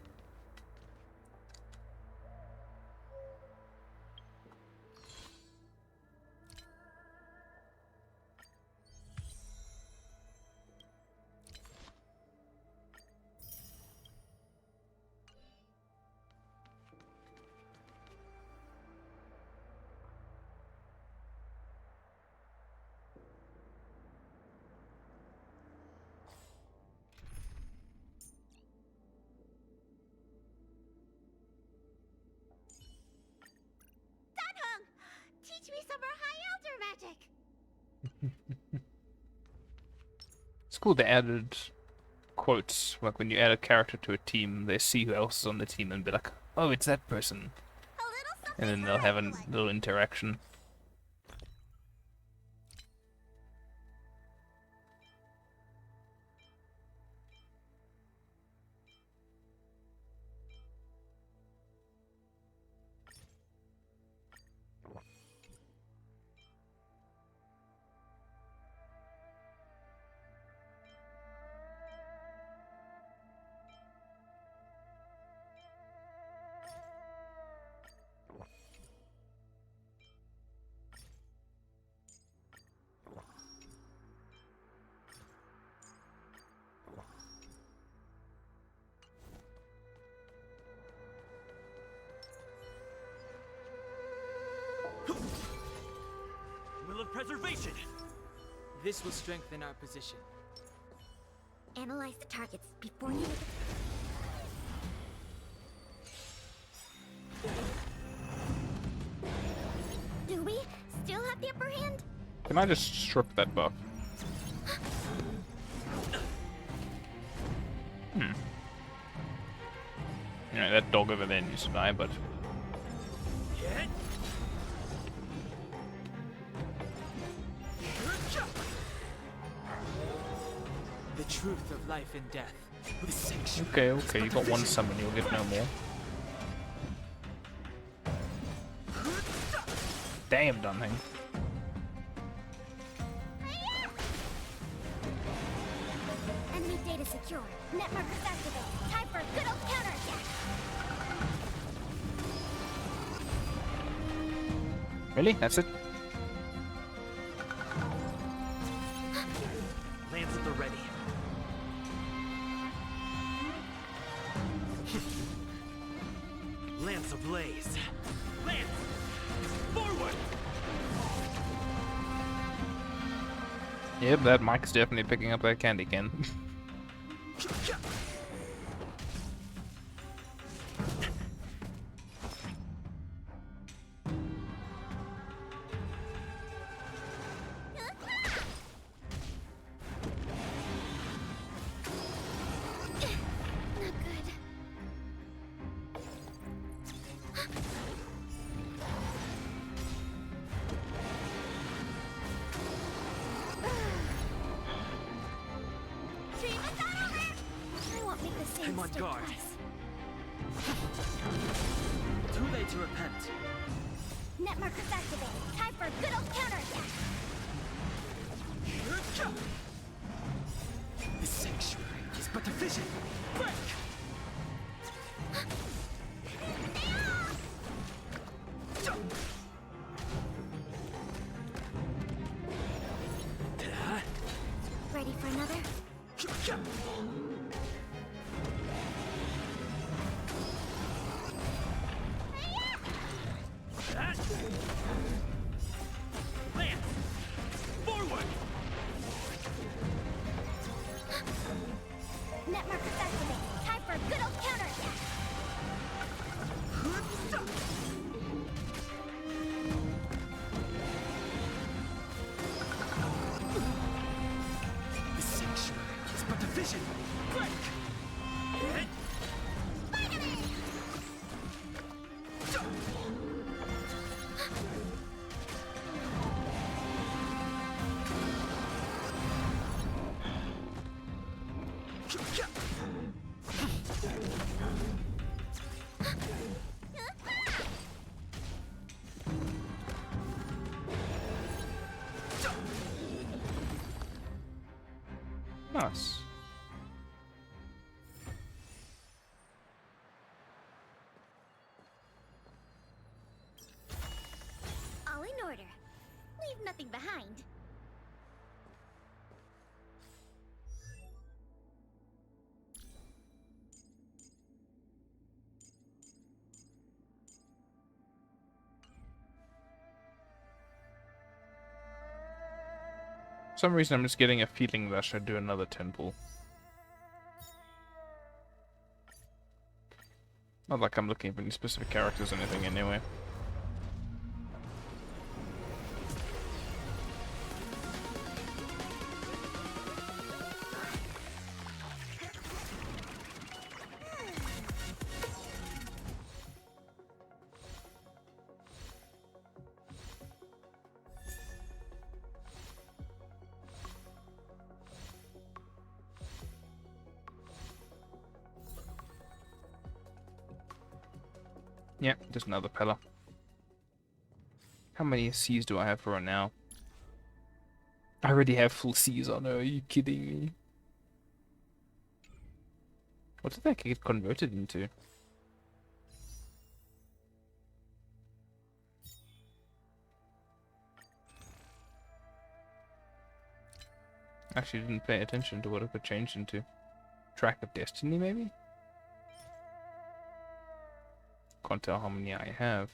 S8: Danheng! Teach me some more high elder magic!
S1: It's cool they added quotes, like when you add a character to a team, they see who else is on the team and be like, oh, it's that person. And then they'll have a little interaction.
S15: Will of preservation! This will strengthen our position.
S9: Analyze the targets before you make a... Do we still have the upper hand?
S1: Can I just strip that buff? You know, that dog over there needs to die, but...
S15: The truth of life and death.
S1: Okay, you got one summon, you'll get no more. Damn, Dunhang.
S9: Enemy data secure. Net markers activated. Time for a good old counterattack.
S1: Really? That's it?
S5: Lance at the ready. Lance ablaze. Lance! Forward!
S1: Yep, that mic's definitely picking up that candy can.
S15: I'm on guard. Too late to repent.
S9: Net markers activated. Time for a good old counterattack.
S5: The sanctuary is but a vision. Break!
S9: Ready for another?
S5: Lance! Forward!
S9: Net markers activated. Time for a good old counterattack.
S5: The sanctuary is but a vision.
S1: Nice.
S9: All in order. Leave nothing behind.
S1: For some reason, I'm just getting a feeling that I should do another temple. Not like I'm looking for any specific characters or anything anyway. Yeah, just another pillar. How many C's do I have for right now? I already have full C's on her, are you kidding me? What did that get converted into? Actually didn't pay attention to what it got changed into. Track of Destiny, maybe? Can't tell how many I have.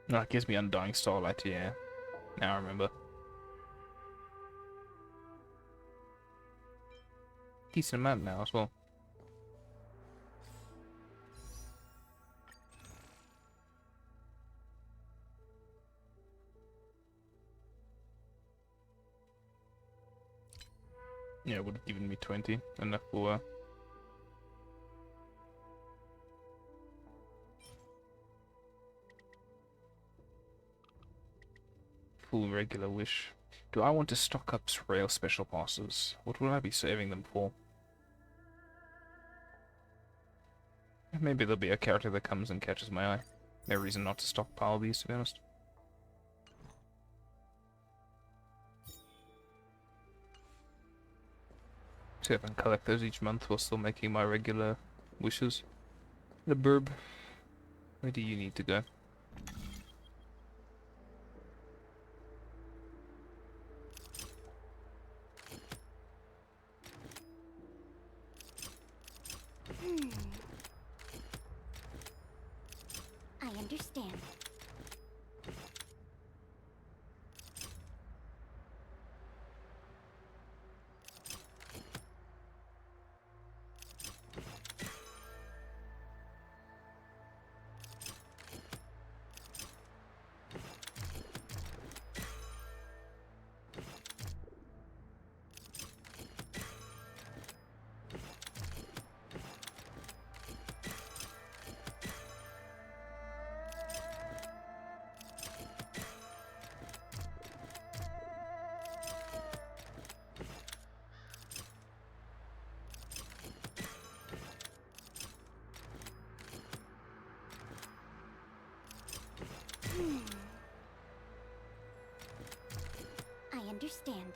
S1: No, it gives me Undying Starlight, yeah. Now I remember. Decent amount now as well. Yeah, it would have given me 20, enough for full regular wish. Do I want to stock up rail special passes? What will I be saving them for? Maybe there'll be a character that comes and catches my eye. No reason not to stockpile these, to be honest. See if I can collect those each month while still making my regular wishes. The burb. Where do you need to go?
S9: I understand. I understand.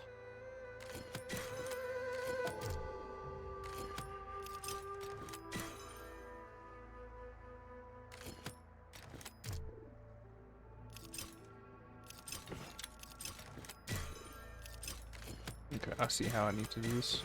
S1: Okay, I see how I need to do this.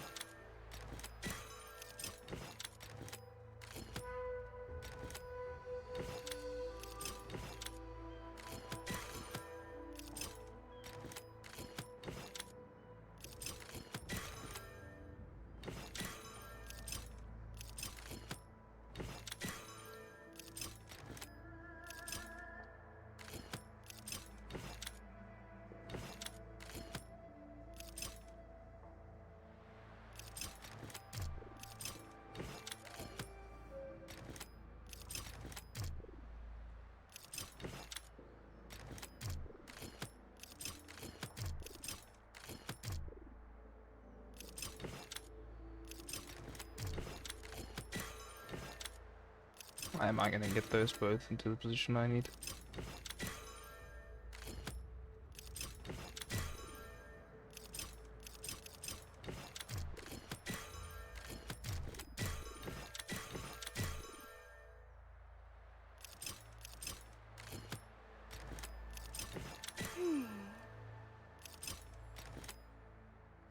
S1: Am I gonna get those both into the position I need?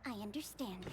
S9: I understand.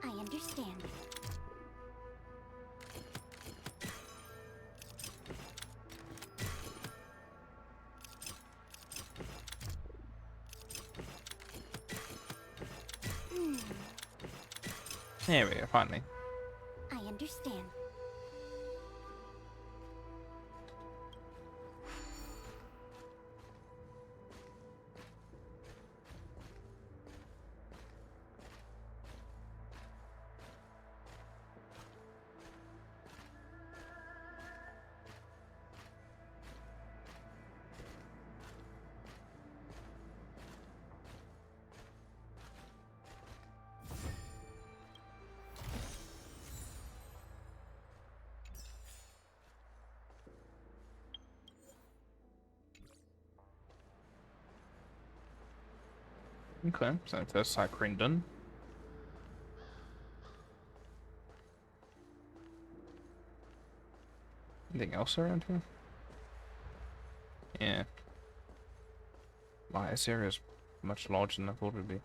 S9: I understand.
S1: There we go, finally.
S9: I understand.
S1: Okay, so first cycling done. Anything else around here? Yeah. Wow, this area is much larger than I thought it would be.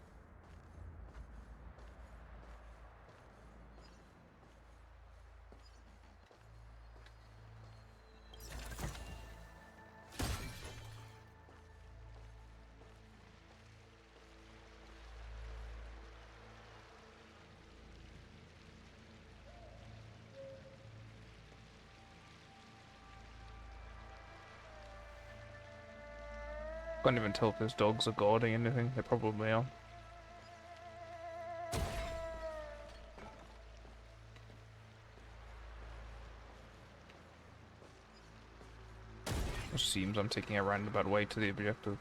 S1: Can't even tell if those dogs are guarding anything. They probably are. It seems I'm taking a roundabout way to the objective.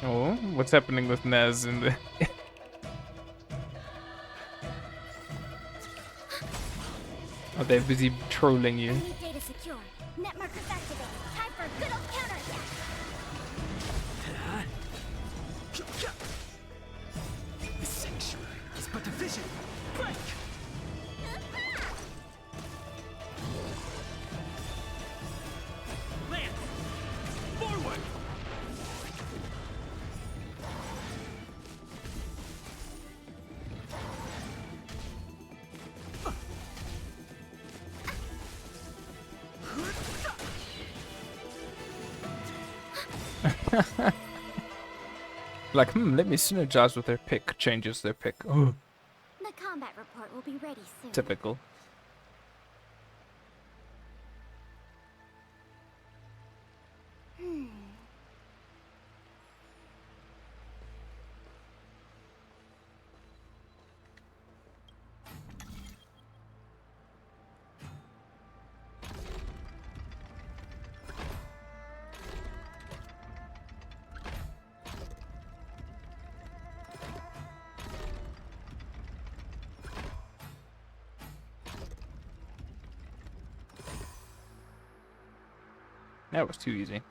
S1: Oh, what's happening with Naz in the... Are they busy trolling you?
S9: Enemy data secure. Net markers activated. Time for a good old counterattack.
S5: The sanctuary is but a vision. Break!
S15: Lance! Forward!
S1: Like, let me synergize with their pick. Changes their pick. Oh,
S9: The combat report will be ready soon.
S1: typical. That was too easy.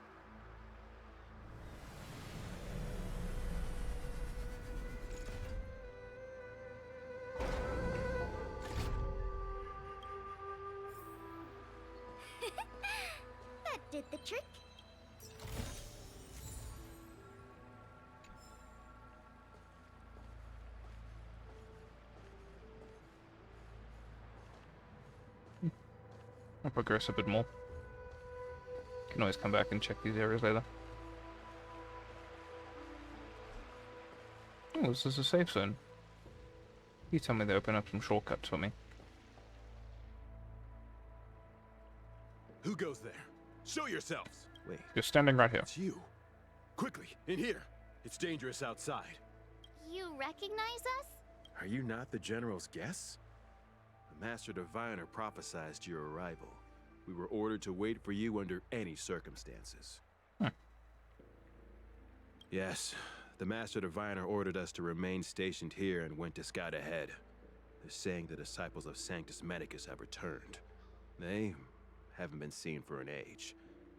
S9: did the trick.
S1: I'll progress a bit more. Can always come back and check these areas later. Oh, this is a safe zone. You tell me they open up some shortcuts for me.
S3: Who goes there? Show yourselves!
S16: Wait.
S1: You're standing right here.
S3: It's you. Quickly, in here. It's dangerous outside.
S9: You recognize us?
S16: Are you not the General's guests? The Master Diviner prophesized your arrival. We were ordered to wait for you under any circumstances. Yes, the Master Diviner ordered us to remain stationed here and went to scout ahead. They're saying the disciples of Sanctus Medicus have returned. They haven't been seen for an age.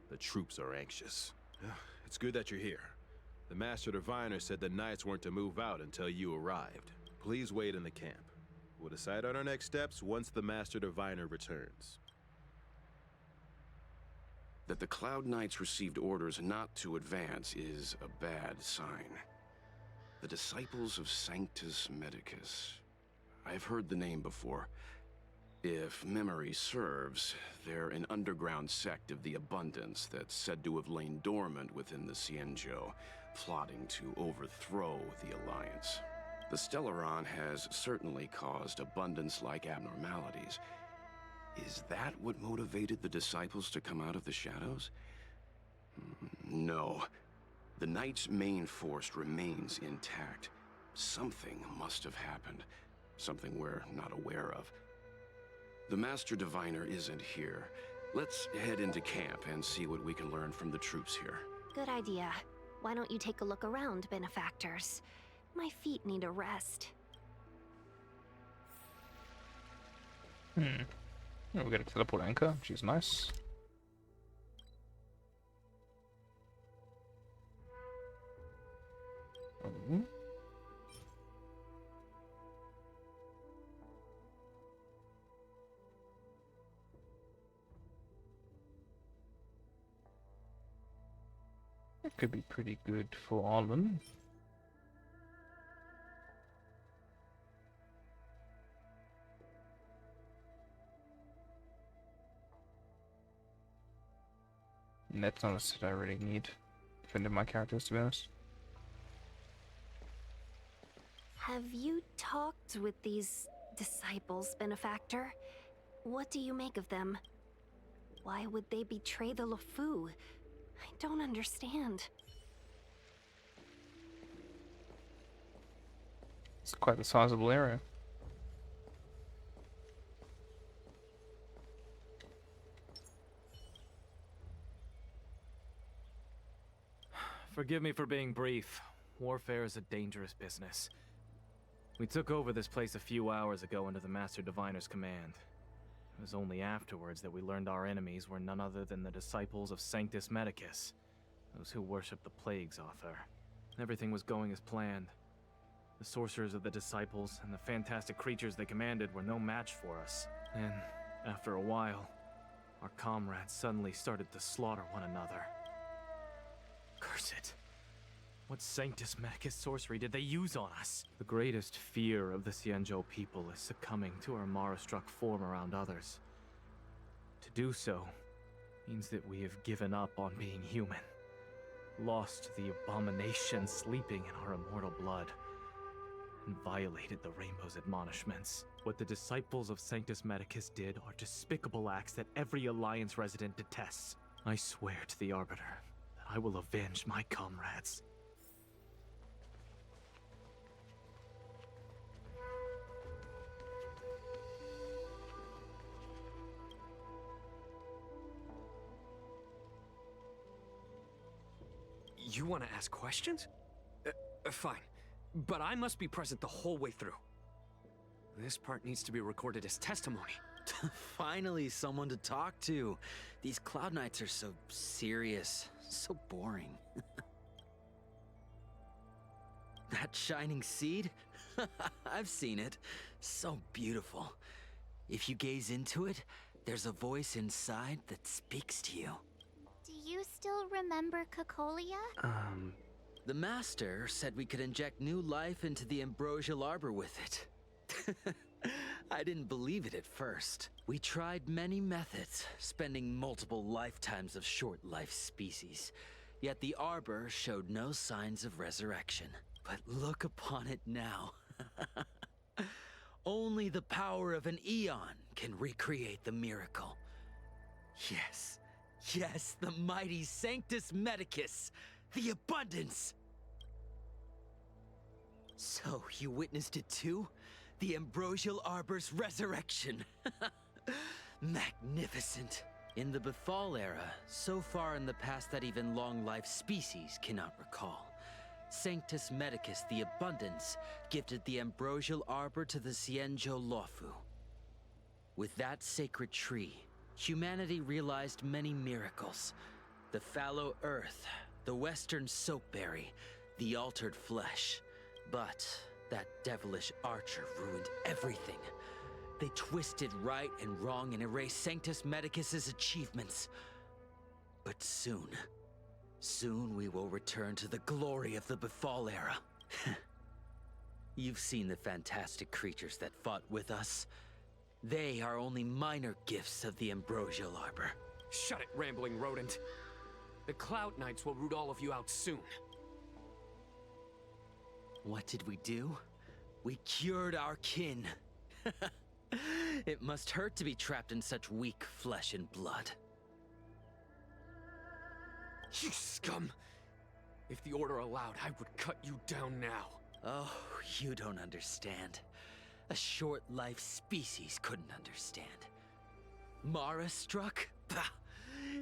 S16: The troops are anxious. It's good that you're here. The Master Diviner said the Knights weren't to move out until you arrived. Please wait in the camp. We'll decide on our next steps once the Master Diviner returns.
S12: That the Cloud Knights received orders not to advance is a bad sign. The Disciples of Sanctus Medicus. I've heard the name before. If memory serves, they're an underground sect of the Abundance that's said to have lain dormant within the Xianzhou, plotting to overthrow the Alliance. The Stellaron has certainly caused Abundance-like abnormalities. Is that what motivated the Disciples to come out of the shadows? No. The Knight's main force remains intact. Something must have happened. Something we're not aware of. The Master Diviner isn't here. Let's head into camp and see what we can learn from the troops here.
S4: Good idea. Why don't you take a look around, benefactors? My feet need a rest.
S1: Oh, we got a teleport anchor, which is nice. Oh. That could be pretty good for Arlen. And that's not a set I really need. Defending my characters, to be honest.
S4: Have you talked with these disciples, benefactor? What do you make of them? Why would they betray the LeFou? I don't understand.
S1: It's quite a sizable area.
S15: Forgive me for being brief. Warfare is a dangerous business. We took over this place a few hours ago under the Master Diviner's command. It was only afterwards that we learned our enemies were none other than the disciples of Sanctus Medicus, those who worship the Plague's author. Everything was going as planned. The sorcerers of the disciples and the fantastic creatures they commanded were no match for us. And, after a while, our comrades suddenly started to slaughter one another. Curse it. What Sanctus Medicus sorcery did they use on us? The greatest fear of the Xianzhou people is succumbing to our Mara-struck form around others. To do so means that we have given up on being human, lost the abomination sleeping in our immortal blood, and violated the Rainbow's admonishments. What the disciples of Sanctus Medicus did are despicable acts that every Alliance resident detests. I swear to the Arbiter that I will avenge my comrades.
S17: You want to ask questions? Fine. But I must be present the whole way through. This part needs to be recorded as testimony.
S5: Finally, someone to talk to. These Cloud Knights are so serious, so boring. That shining seed? I've seen it. So beautiful. If you gaze into it, there's a voice inside that speaks to you.
S9: you still remember Cocolia?
S5: The Master said we could inject new life into the ambrosial arbor with it. I didn't believe it at first. We tried many methods, spending multiple lifetimes of short-life species. Yet the arbor showed no signs of resurrection. But look upon it now. Only the power of an eon can recreate the miracle. Yes, the mighty Sanctus Medicus, the abundance. So, you witnessed it too? The ambrosial arbor's resurrection. Magnificent. In the Befall era, so far in the past that even long-life species cannot recall, Sanctus Medicus the Abundance gifted the ambrosial arbor to the Xianzhou Luofu. With that sacred tree, humanity realized many miracles. The fallow earth, the western soapberry, the altered flesh. But that devilish archer ruined everything. They twisted right and wrong and erased Sanctus Medicus's achievements. But soon we will return to the glory of the Befall era. You've seen the fantastic creatures that fought with us. They are only minor gifts of the ambrosial arbor.
S17: Shut it, rambling rodent. The Cloud Knights will root all of you out soon.
S5: What did we do? We cured our kin. It must hurt to be trapped in such weak flesh and blood.
S17: You scum! If the Order allowed, I would cut you down now.
S5: Oh, you don't understand. A short-life species couldn't understand. Mara struck? Pah!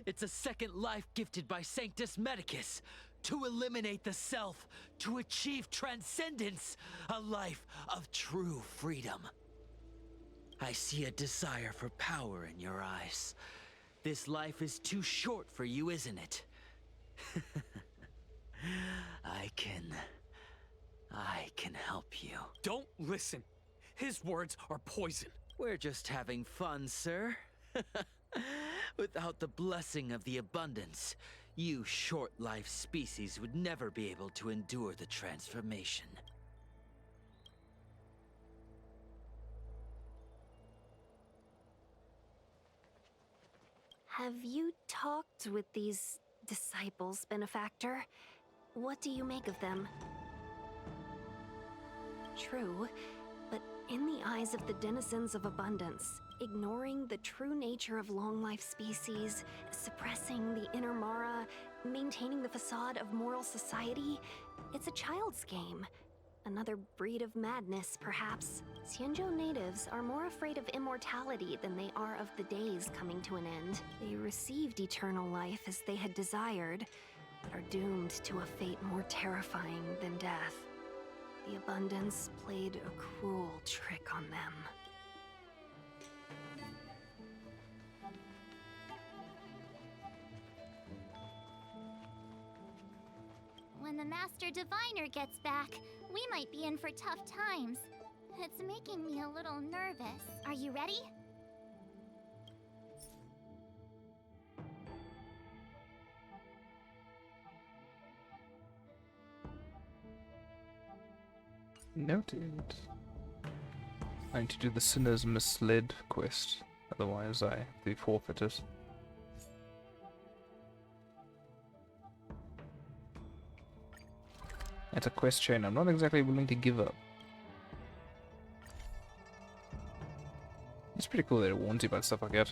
S5: It's a second life gifted by Sanctus Medicus. To eliminate the self, to achieve transcendence, a life of true freedom. I see a desire for power in your eyes. This life is too short for you, isn't it? I can help you.
S17: Don't listen. His words are poison.
S5: We're just having fun, sir. Without the blessing of the abundance, you short-life species would never be able to endure the transformation.
S4: Have you talked with these disciples, Benefactor? What do you make of them? True, but in the eyes of the denizens of abundance, ignoring the true nature of long-life species, suppressing the inner Mara, maintaining the facade of moral society, it's a child's game. Another breed of madness, perhaps. Xianzhou natives are more afraid of immortality than they are of the days coming to an end. They received eternal life as they had desired, but are doomed to a fate more terrifying than death. The abundance played a cruel trick on them.
S9: When the Master Diviner gets back, we might be in for tough times. It's making me a little nervous. Are you ready?
S1: Noted. I need to do the Sinner's Misled quest, otherwise I have to forfeit it. It's a quest chain I'm not exactly willing to give up. It's pretty cool that it warns you about stuff like that.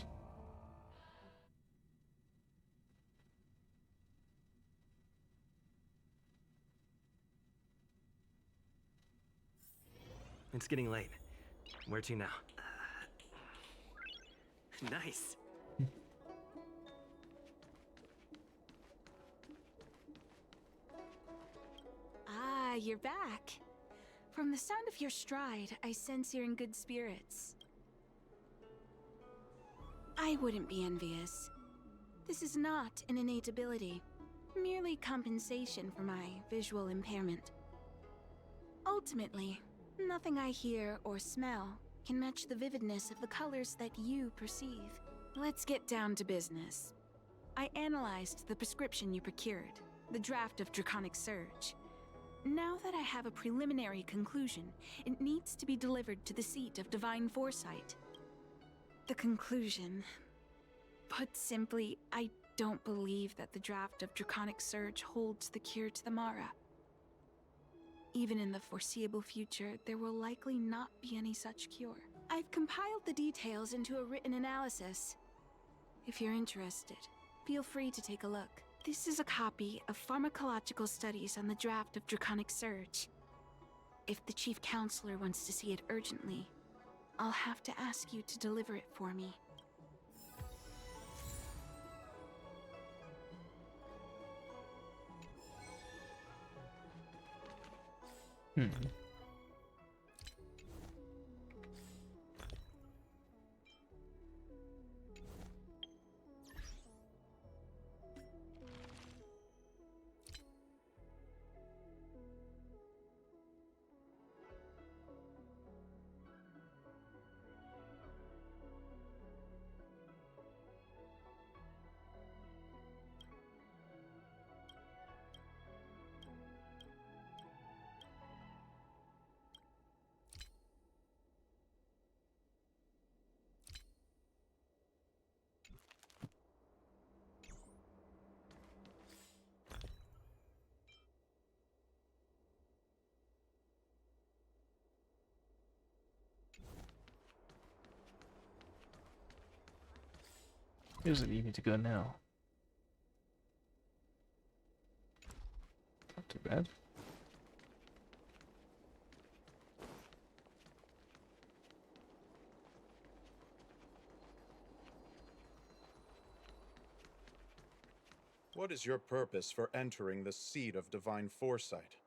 S11: It's getting late. Where to now? Nice.
S18: Ah, you're back. From the sound of your stride, I sense you're in good spirits. I wouldn't be envious. This is not an innate ability, merely compensation for my visual impairment. Ultimately, nothing I hear or smell can match the vividness of the colors that you perceive. Let's get down to business. I analyzed the prescription you procured, the draft of Draconic Surge. Now that I have a preliminary conclusion, it needs to be delivered to the seat of Divine Foresight. The conclusion. Put simply, I don't believe that the draft of Draconic Surge holds the cure to the Mara. Even in the foreseeable future, there will likely not be any such cure. I've compiled the details into a written analysis. If you're interested, feel free to take a look. This is a copy of pharmacological studies on the draft of Draconic Surge. If the Chief Counselor wants to see it urgently, I'll have to ask you to deliver it for me.
S1: Feels like you need to go now. Not too bad.
S19: What is your purpose for entering the seat of Divine Foresight?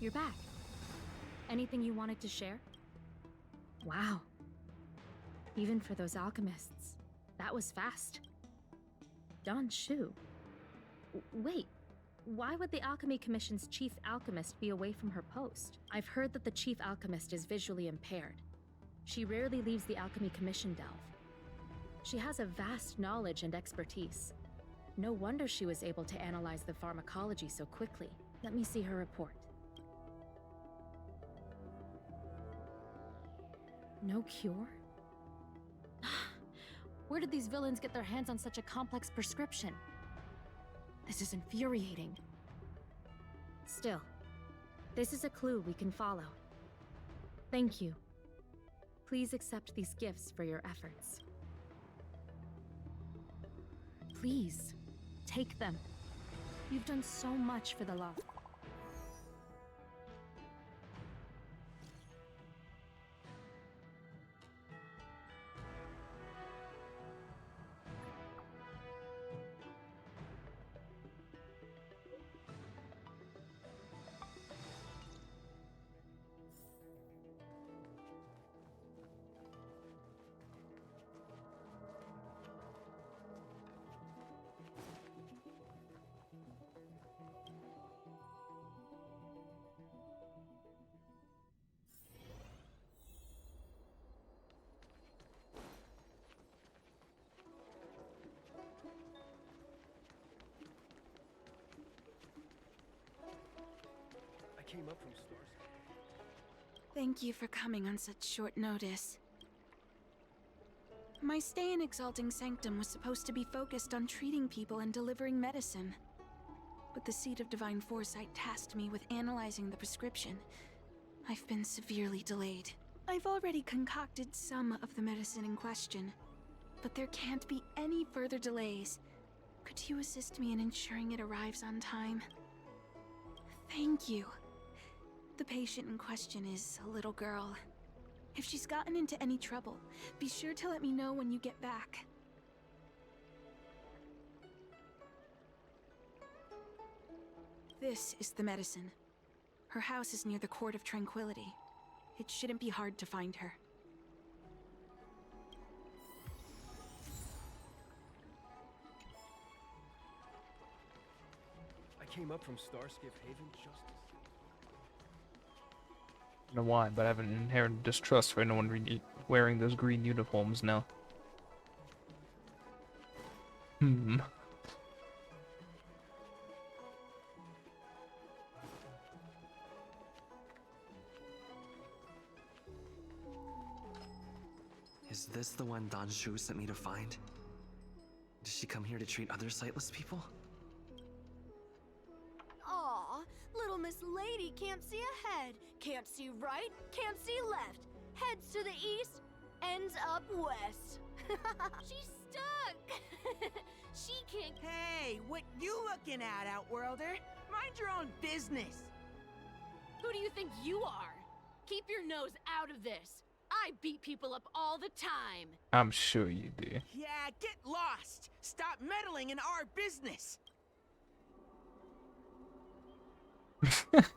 S20: You're back. Anything you wanted to share? Wow. Even for those alchemists, that was fast. Don Shu. Wait, why would the Alchemy Commission's chief alchemist be away from her post? I've heard that the chief alchemist is visually impaired. She rarely leaves the Alchemy Commission delve. She has a vast knowledge and expertise. No wonder she was able to analyze the pharmacology so quickly. Let me see her report. No cure? Where did these villains get their hands on such a complex prescription? This is infuriating. Still, this is a clue we can follow. Thank you. Please accept these gifts for your efforts. Please, take them. You've done so much for the law.
S5: Came up from stores.
S18: Thank you for coming on such short notice. My stay in Exalting Sanctum was supposed to be focused on treating people and delivering medicine. But the Seat of Divine Foresight tasked me with analyzing the prescription. I've been severely delayed. I've already concocted some of the medicine in question, but there can't be any further delays. Could you assist me in ensuring it arrives on time? Thank you. The patient in question is a little girl. If she's gotten into any trouble, be sure to let me know when you get back. This is the medicine. Her house is near the Court of Tranquility. It shouldn't be hard to find her.
S5: I came up from Starskiff Haven just to see.
S1: I don't know why, but I have an inherent distrust for anyone wearing those green uniforms now. Hmm.
S11: Is this the one Don Shu sent me to find? Did she come here to treat other sightless people?
S14: Aw, little Miss Lady can't see ahead, can't see right, can't see left. Heads to the east, ends up west.
S21: She's stuck! She can't.
S22: Hey, what you looking at, Outworlder? Mind your own business.
S21: Who do you think you are? Keep your nose out of this. I beat people up all the time.
S1: I'm sure you do.
S22: Yeah, get lost. Stop meddling in our business.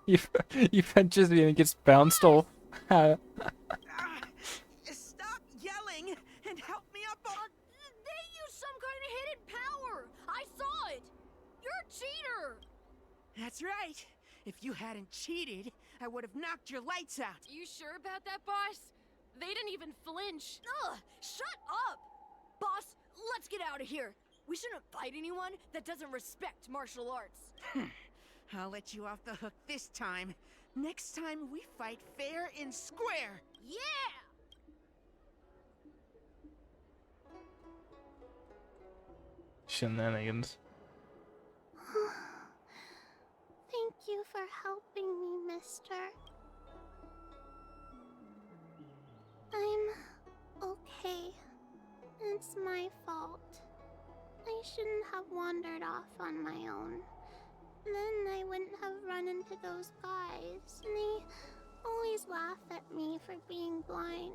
S1: You've just gets bounced off.
S22: Stop yelling and help me up on.
S14: They used some kind of hidden power. I saw it. You're a cheater.
S22: That's right. If you hadn't cheated, I would have knocked your lights out.
S21: You sure about that, boss? They didn't even flinch.
S14: Ugh, shut up! Boss, let's get out of here. We shouldn't fight anyone that doesn't respect martial arts.
S22: I'll let you off the hook this time. Next time we fight fair and square.
S14: Yeah!
S1: Shenanigans.
S9: Thank you for helping me, mister. I'm okay. It's my fault. I shouldn't have wandered off on my own. Then I wouldn't have run into those guys. They always laugh at me for being blind.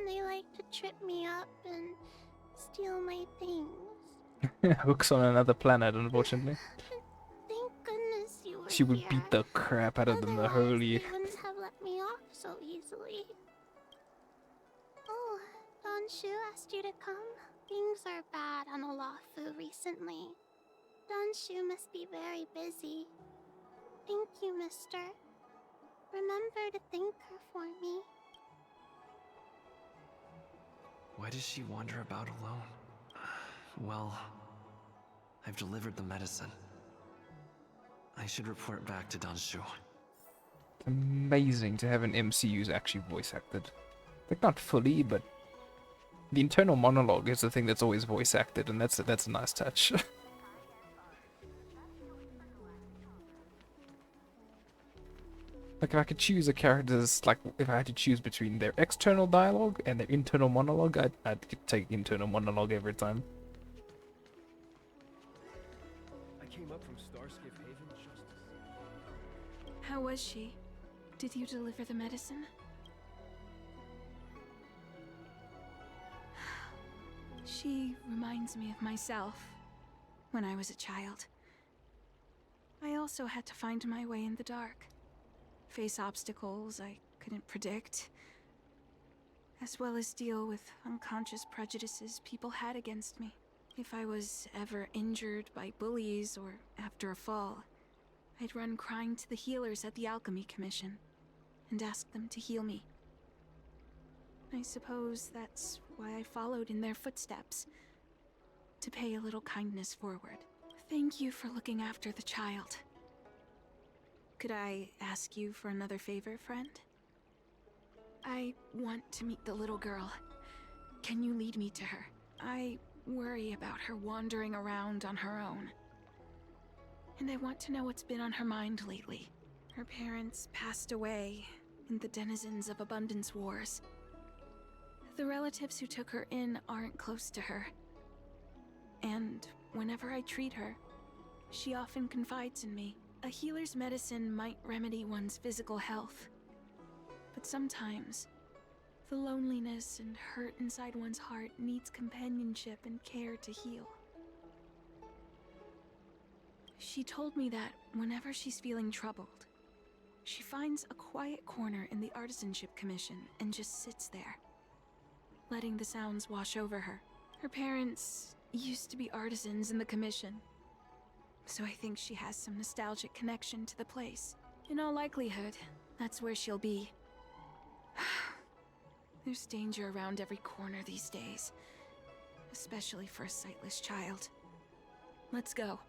S9: They like to trip me up and steal my things.
S1: Hook's on another planet, unfortunately.
S9: Thank goodness you were
S1: She would
S9: here.
S1: beat the crap out of them the holy.
S9: They wouldn't have let me off so easily. Oh, Don Shu asked you to come. Things are bad on Olafu recently. Don Shu must be very busy. Thank you, mister. Remember to thank her for me.
S11: Why does she wander about alone? Well, I've delivered the medicine. I should report back to Don Shu.
S1: It's amazing to have an MCU's actually voice acted. Like, not fully, but the internal monologue is the thing that's always voice acted, and that's a nice touch. Like, if I could choose a character's, like, if I had to choose between their external dialogue and their internal monologue, I'd take internal monologue every time.
S5: I came up from Starskiff Haven just to see.
S18: How was she? Did you deliver the medicine? She reminds me of myself when I was a child. I also had to find my way in the dark, face obstacles I couldn't predict, as well as deal with unconscious prejudices people had against me. If I was ever injured by bullies or after a fall, I'd run crying to the healers at the Alchemy Commission and ask them to heal me. I suppose that's why I followed in their footsteps, to pay a little kindness forward. Thank you for looking after the child. Could I ask you for another favor, friend? I want to meet the little girl. Can you lead me to her? I worry about her wandering around on her own. And I want to know what's been on her mind lately. Her parents passed away in the denizens of Abundance Wars. The relatives who took her in aren't close to her. And whenever I treat her, she often confides in me. A healer's medicine might remedy one's physical health, but sometimes the loneliness and hurt inside one's heart needs companionship and care to heal. She told me that whenever she's feeling troubled, She finds a quiet corner in the Artisanship Commission and just sits there, letting the sounds wash over her. Her parents used to be artisans in the commission, so I think she has some nostalgic connection to the place. In all likelihood, that's where she'll be. There's danger around every corner these days, especially for a sightless child. Let's go.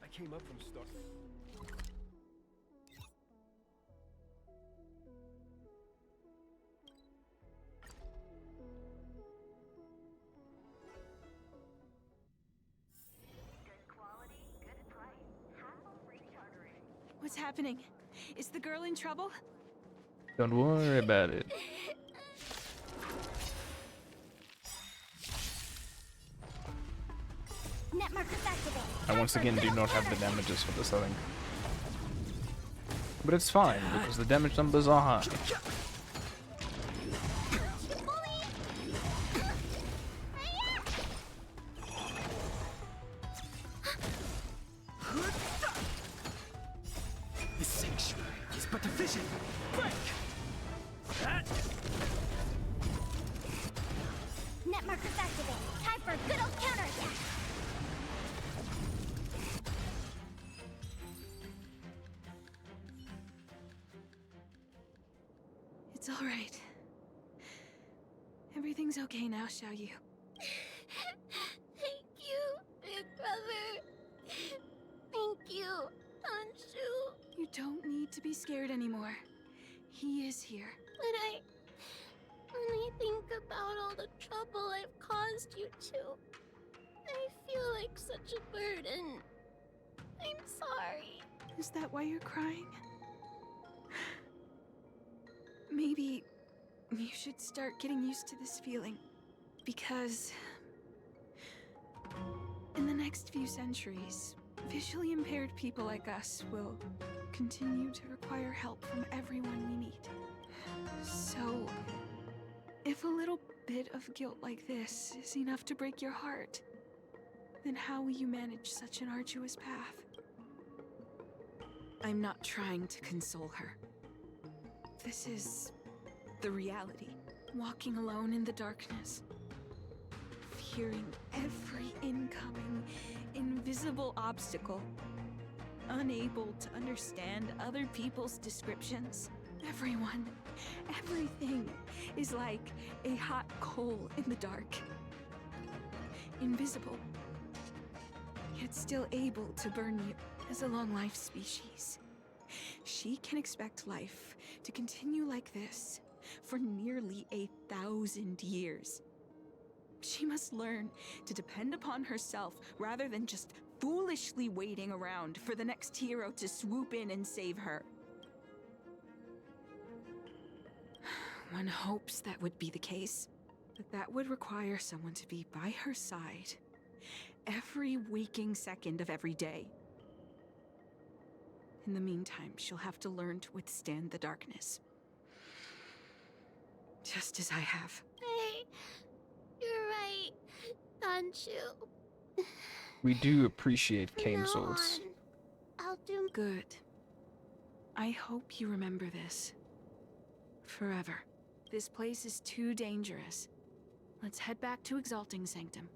S3: I came up from Star.
S18: What's happening? Is the girl in trouble?
S1: Don't worry about it.
S8: Net markers activated.
S1: I once again do not have the damages for this, I think. But it's fine, because the damage numbers are high.
S5: The sanctuary is but a vision. Break!
S8: Net markers activated. Time for a good old counterattack.
S18: It's all right. Everything's okay now, Xiaoyu.
S2: Thank you, big brother. Thank you, Anshu.
S18: You don't need to be scared anymore. He is here.
S2: When I think about all the trouble I've caused you two, I feel like such a burden. I'm sorry.
S18: Is that why you're crying? Maybe you should start getting used to this feeling, because in the next few centuries, visually impaired people like us will continue to require help from everyone we meet. So, if a little bit of guilt like this is enough to break your heart, then how will you manage such an arduous path? I'm not trying to console her. This is the reality. Walking alone in the darkness, fearing every incoming, invisible obstacle, unable to understand other people's descriptions. Everyone, everything is like a hot coal in the dark. Invisible, yet still able to burn you. As a long-life species, she can expect life to continue like this for nearly 1,000 years. She must learn to depend upon herself rather than just foolishly waiting around for the next hero to swoop in and save her. One hopes that would be the case, but that would require someone to be by her side every waking second of every day. In the meantime, she'll have to learn to withstand the darkness. Just as I have.
S2: Hey, you're right, Anshu.
S1: We do appreciate cane swords.
S2: I'll do
S18: good. I hope you remember this. Forever. This place is too dangerous. Let's head back to Exalting Sanctum.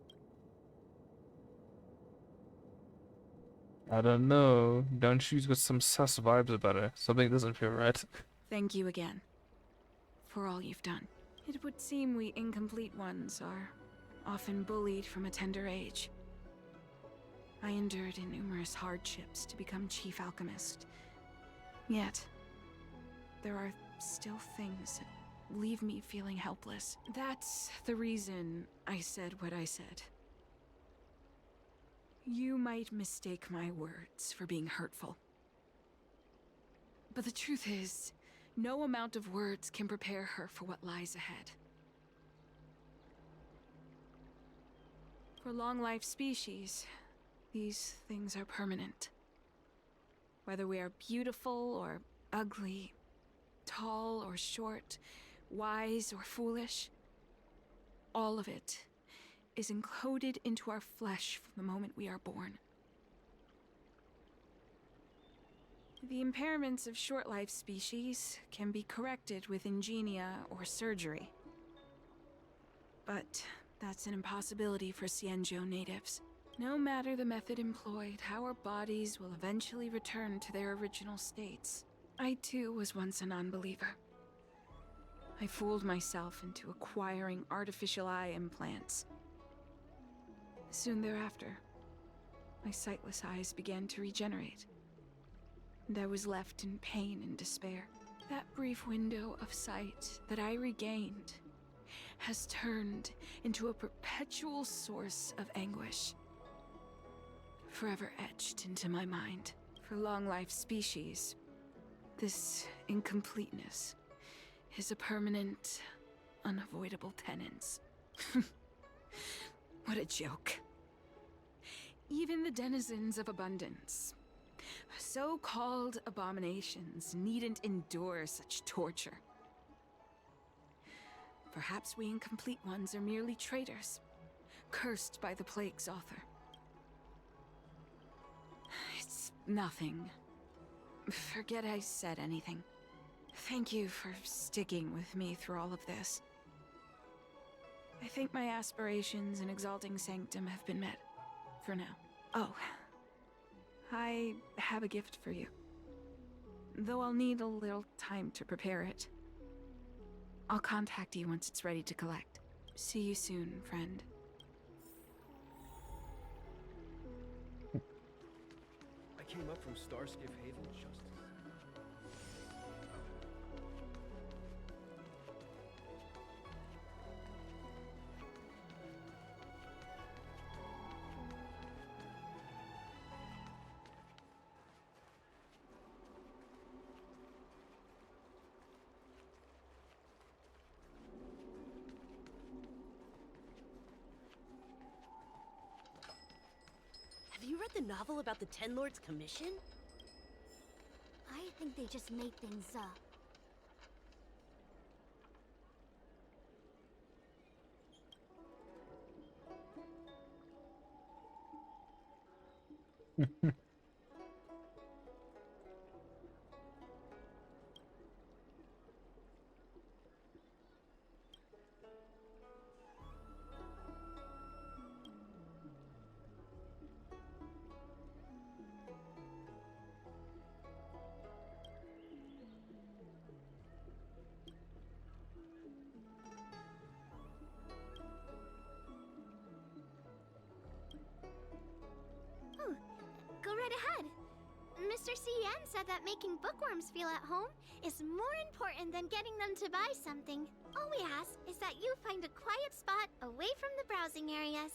S1: I don't know. Danshu's got some sus vibes about her. Something doesn't feel right.
S18: Thank you again for all you've done. It would seem we incomplete ones are often bullied from a tender age. I endured numerous hardships to become Chief Alchemist. Yet, there are still things that leave me feeling helpless. That's the reason I said what I said. You might mistake my words for being hurtful. But the truth is, no amount of words can prepare her for what lies ahead. For long-life species, these things are permanent. Whether we are beautiful or ugly, tall or short, wise or foolish, all of it is encoded into our flesh from the moment we are born. The impairments of short-life species can be corrected with ingenia or surgery. But that's an impossibility for Xianzhou natives. No matter the method employed, our bodies will eventually return to their original states. I too was once a non-believer. I fooled myself into acquiring artificial eye implants. Soon thereafter, my sightless eyes began to regenerate, and I was left in pain and despair. That brief window of sight that I regained has turned into a perpetual source of anguish, forever etched into my mind. For long-life species, this incompleteness is a permanent, unavoidable tenance. What a joke. Even the denizens of abundance, so-called abominations, needn't endure such torture. Perhaps we incomplete ones are merely traitors, cursed by the plague's author. It's nothing. Forget I said anything. Thank you for sticking with me through all of this. I think my aspirations in exalting Sanctum have been met. For now. Oh. I have a gift for you. Though I'll need a little time to prepare it. I'll contact you once it's ready to collect. See you soon, friend.
S6: I came up from Starskiff Haven just...
S21: Have you read the novel about the Ten Lords Commission?
S9: I think they just made things up. Go right ahead. Mr. CN said that making bookworms feel at home is more important than getting them to buy something. All we ask is that you find a quiet spot away from the browsing areas.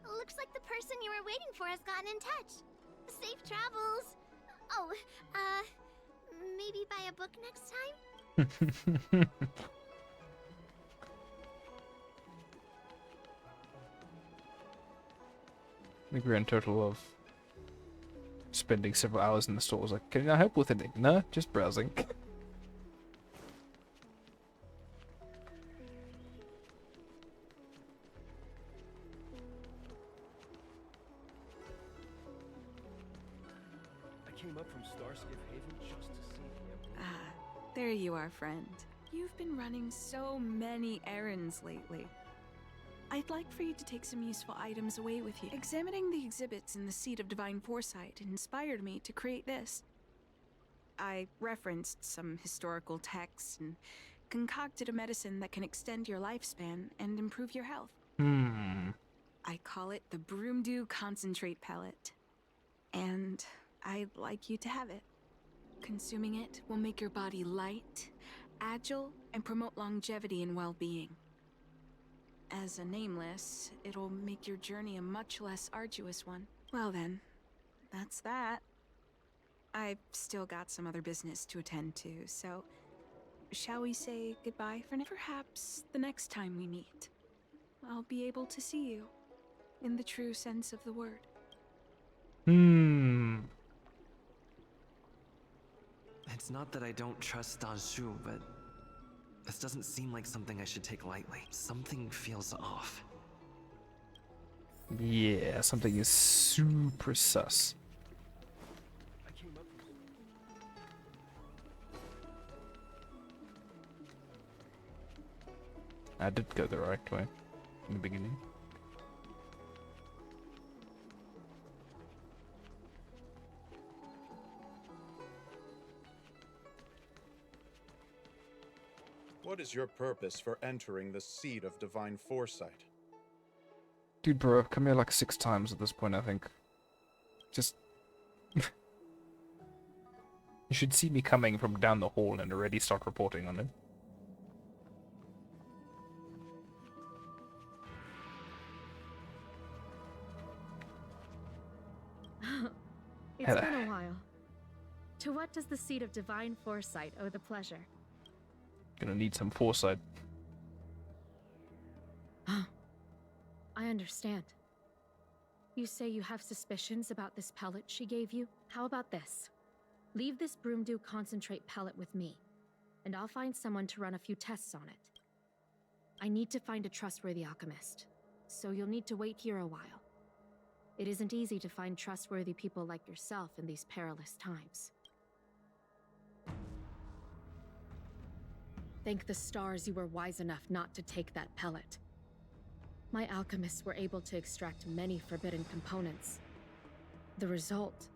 S9: Looks like the person you were waiting for has gotten in touch. Safe travels. Oh, maybe buy a book next time?
S1: The grand total of spending several hours in the store was like, can I help with anything? No, just browsing.
S6: Came up from Starskiff Haven just to see the Emperor.
S18: Ah, there you are, friend. You've been running so many errands lately. I'd like for you to take some useful items away with you. Examining the exhibits in the Seat of Divine Foresight inspired me to create this. I referenced some historical texts and concocted a medicine that can extend your lifespan and improve your health. I call it the Broomdew Concentrate Pellet. And I'd like you to have it. Consuming it will make your body light, agile, and promote longevity and well-being. As a nameless, it'll make your journey a much less arduous one. Well then, that's that. I've still got some other business to attend to, so shall we say goodbye for now? Perhaps the next time we meet, I'll be able to see you in the true sense of the word.
S11: It's not that I don't trust Danshu, but this doesn't seem like something I should take lightly. Something feels off.
S1: Yeah, something is super sus. I did go the right way in the beginning.
S19: What is your purpose for entering the seat of divine foresight?
S1: Dude, bro, I've come here like 6 times at this point, I think. Just... you should see me coming from down the hall and already start reporting on it.
S20: It's
S1: Hello.
S20: been a while. To what does the seat of divine foresight owe the pleasure?
S1: Gonna need some foresight.
S20: I understand. You say you have suspicions about this pellet she gave you? How about this? Leave this broomdew concentrate pellet with me, and I'll find someone to run a few tests on it. I need to find a trustworthy alchemist, so you'll need to wait here a while. It isn't easy to find trustworthy people like yourself in these perilous times. Thank the stars you were wise enough not to take that pellet. My alchemists were able to extract many forbidden components. The result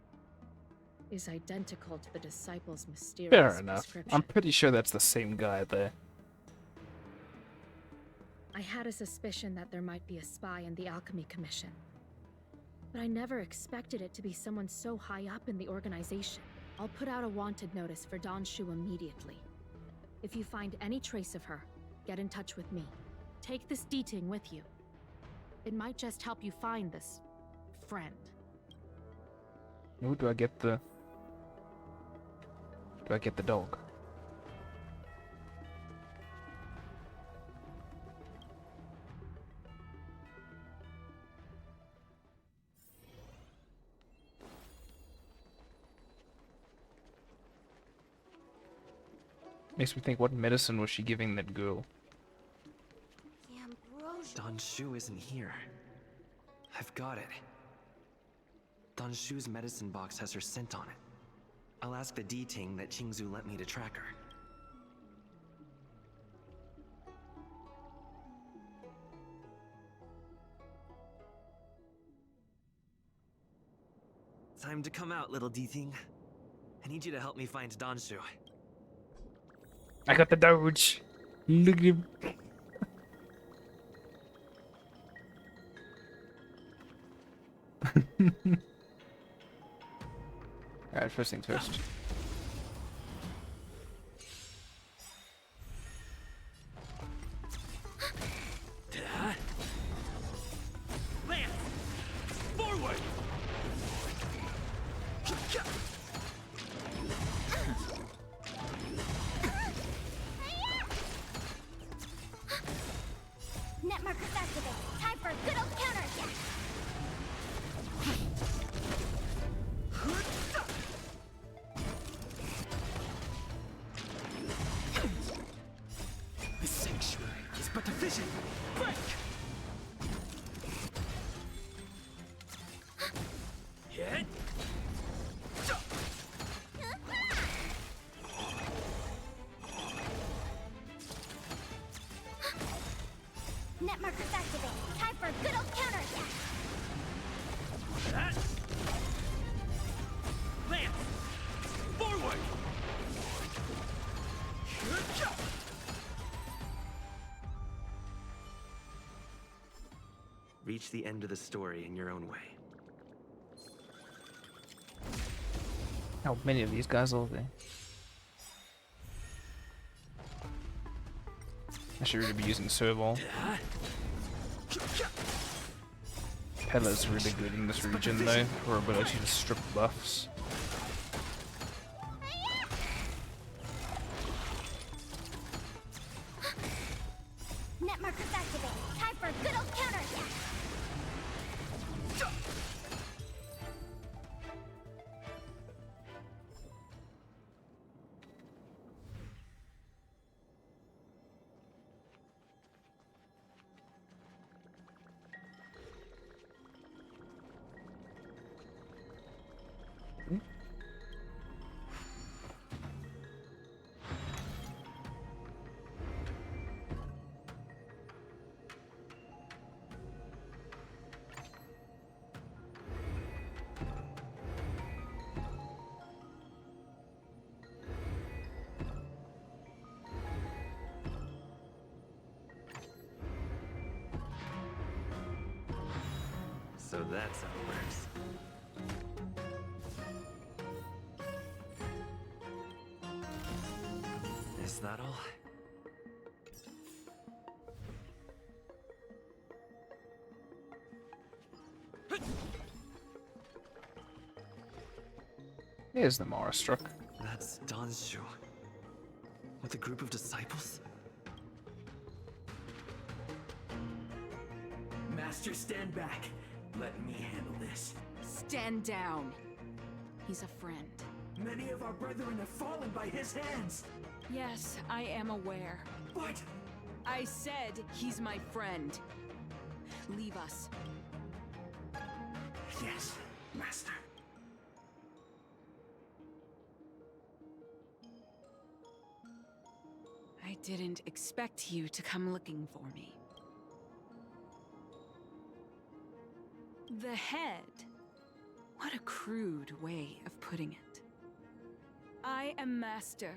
S20: is identical to the disciples' mysterious
S1: Fair enough.
S20: prescription.
S1: I'm pretty sure that's the same guy there.
S20: I had a suspicion that there might be a spy in the Alchemy Commission. But I never expected it to be someone so high up in the organization. I'll put out a wanted notice for Danshu immediately. If you find any trace of her, get in touch with me. Take this D-Ting with you. It might just help you find this friend.
S1: Who do I get the... Do I get the dog? Makes me think, what medicine was she giving that girl?
S11: Danshu isn't here. I've got it. Danshu's medicine box has her scent on it. I'll ask the D-Ting that Qingzu lent me to track her. Time to come out, little D-Ting. I need you to help me find Danshu.
S1: I got the Doge. Look at him. Alright, first things first.
S3: Lance! Forward!
S8: Net markers activate. Time for a good old counterattack.
S3: The sanctuary is but a vision. Break! Hit!
S8: Net markers activate. Time for a good old counterattack.
S3: That. Lance! Forward!
S11: Reach the end of the story in your own way.
S1: How many of these guys are there? I should really be using Serval. Pella's really good in this region though, for her ability to strip buffs.
S11: So that's how it works. Is that all?
S1: Here's the Mara struck.
S11: That's Danshu. With a group of disciples?
S5: Master, stand back. Let me handle this.
S18: Stand down. He's a friend.
S5: Many of our brethren have fallen by his hands.
S18: Yes, I am aware.
S5: What?
S18: I said he's my friend. Leave us.
S5: Yes, Master.
S18: I didn't expect you to come looking for me. The head. What a crude way of putting it. I am master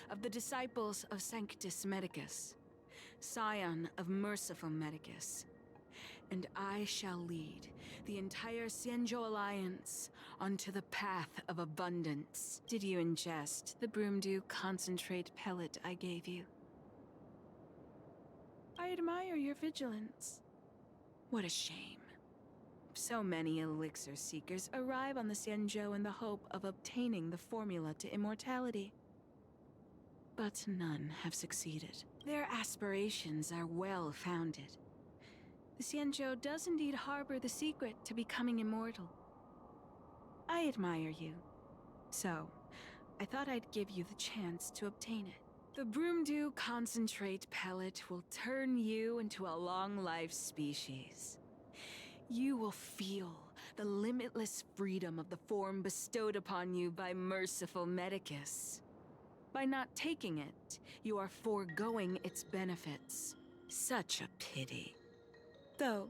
S18: of the disciples of Sanctus Medicus, scion of Merciful Medicus, and I shall lead the entire Xianzhou Alliance onto the path of abundance. Did you ingest the Broomdew concentrate pellet I gave you? I admire your vigilance. What a shame. So many elixir seekers arrive on the Xianzhou in the hope of obtaining the formula to immortality. But none have succeeded. Their aspirations are well founded. The Xianzhou does indeed harbor the secret to becoming immortal. I admire you. So, I thought I'd give you the chance to obtain it. The Broomdew concentrate pellet will turn you into a long-life species. You will feel the limitless freedom of the form bestowed upon you by Merciful Medicus. By not taking it, you are foregoing its benefits. Such a pity. Though,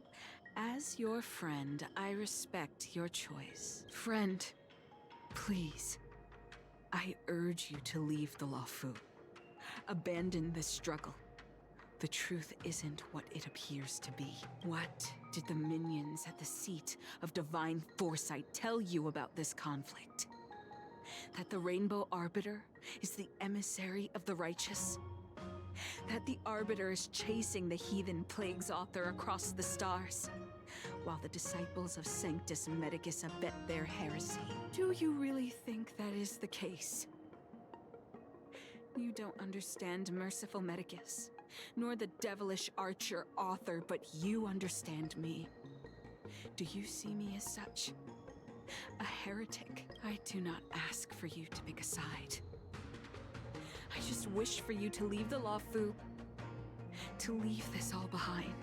S18: as your friend, I respect your choice. Friend, please, I urge you to leave the Luofu. Abandon this struggle. The truth isn't what it appears to be. What did the minions at the seat of divine foresight tell you about this conflict? That the Rainbow Arbiter is the emissary of the righteous? That the Arbiter is chasing the heathen plagues author across the stars, while the disciples of Sanctus Medicus abet their heresy? Do you really think that is the case? You don't understand Merciful Medicus, nor the devilish archer author, but you understand me. Do you see me as such? A heretic? I do not ask for you to pick a side. I just wish for you to leave the Luofu, to leave this all behind.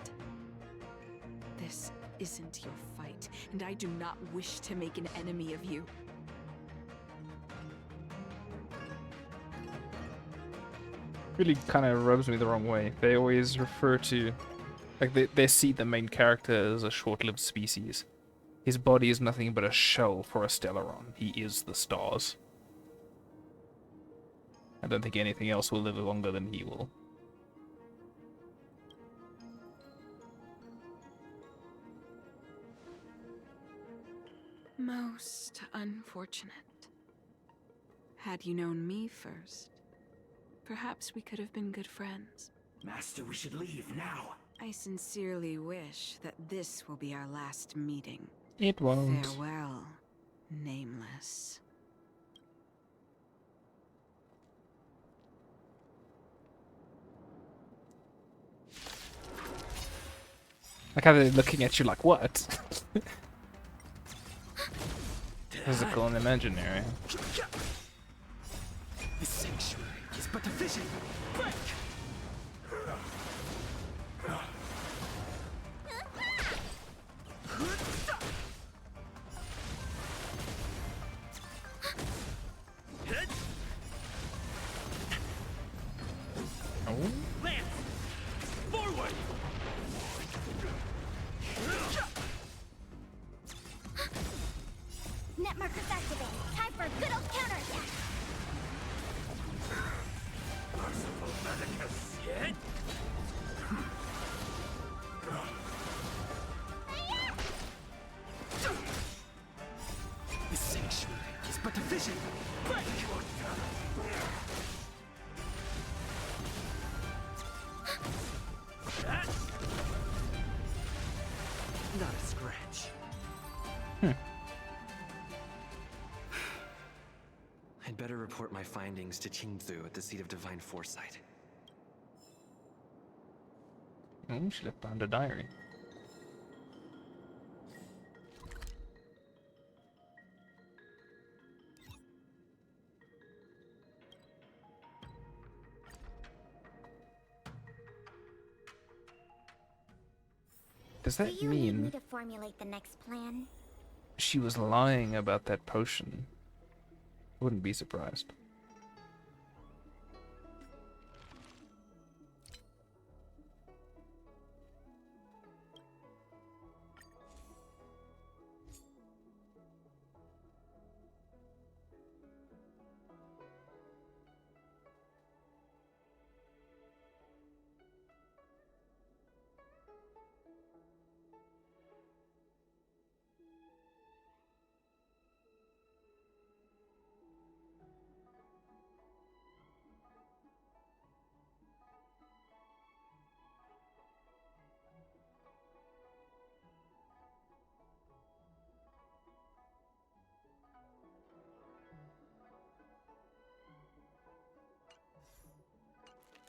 S18: This isn't your fight, and I do not wish to make an enemy of you.
S1: Really kind of rubs me the wrong way. They always refer to, like, they see the main character as a short-lived species. His body is nothing but a shell for a Stellaron. He is the stars. I don't think anything else will live longer than he will.
S18: Most unfortunate. Had you known me first, perhaps we could have been good friends.
S5: Master, we should leave now.
S18: I sincerely wish that this will be our last meeting.
S1: It won't.
S18: Farewell, Nameless.
S1: Like how they're looking at you like, what? Physical and imaginary.
S5: The sanctuary is but a vision. Break! Lance! Forward!
S8: Net markers activated. Time for a good old counterattack.
S5: Merciful Medicus. vision! Break! Not a scratch.
S11: I'd better report my findings to Qingzu at the seat of divine foresight.
S1: Oh, she left behind a diary. Does that
S8: Do you need me
S1: mean
S8: to formulate the next plan?
S1: she was lying about that potion? Wouldn't be surprised.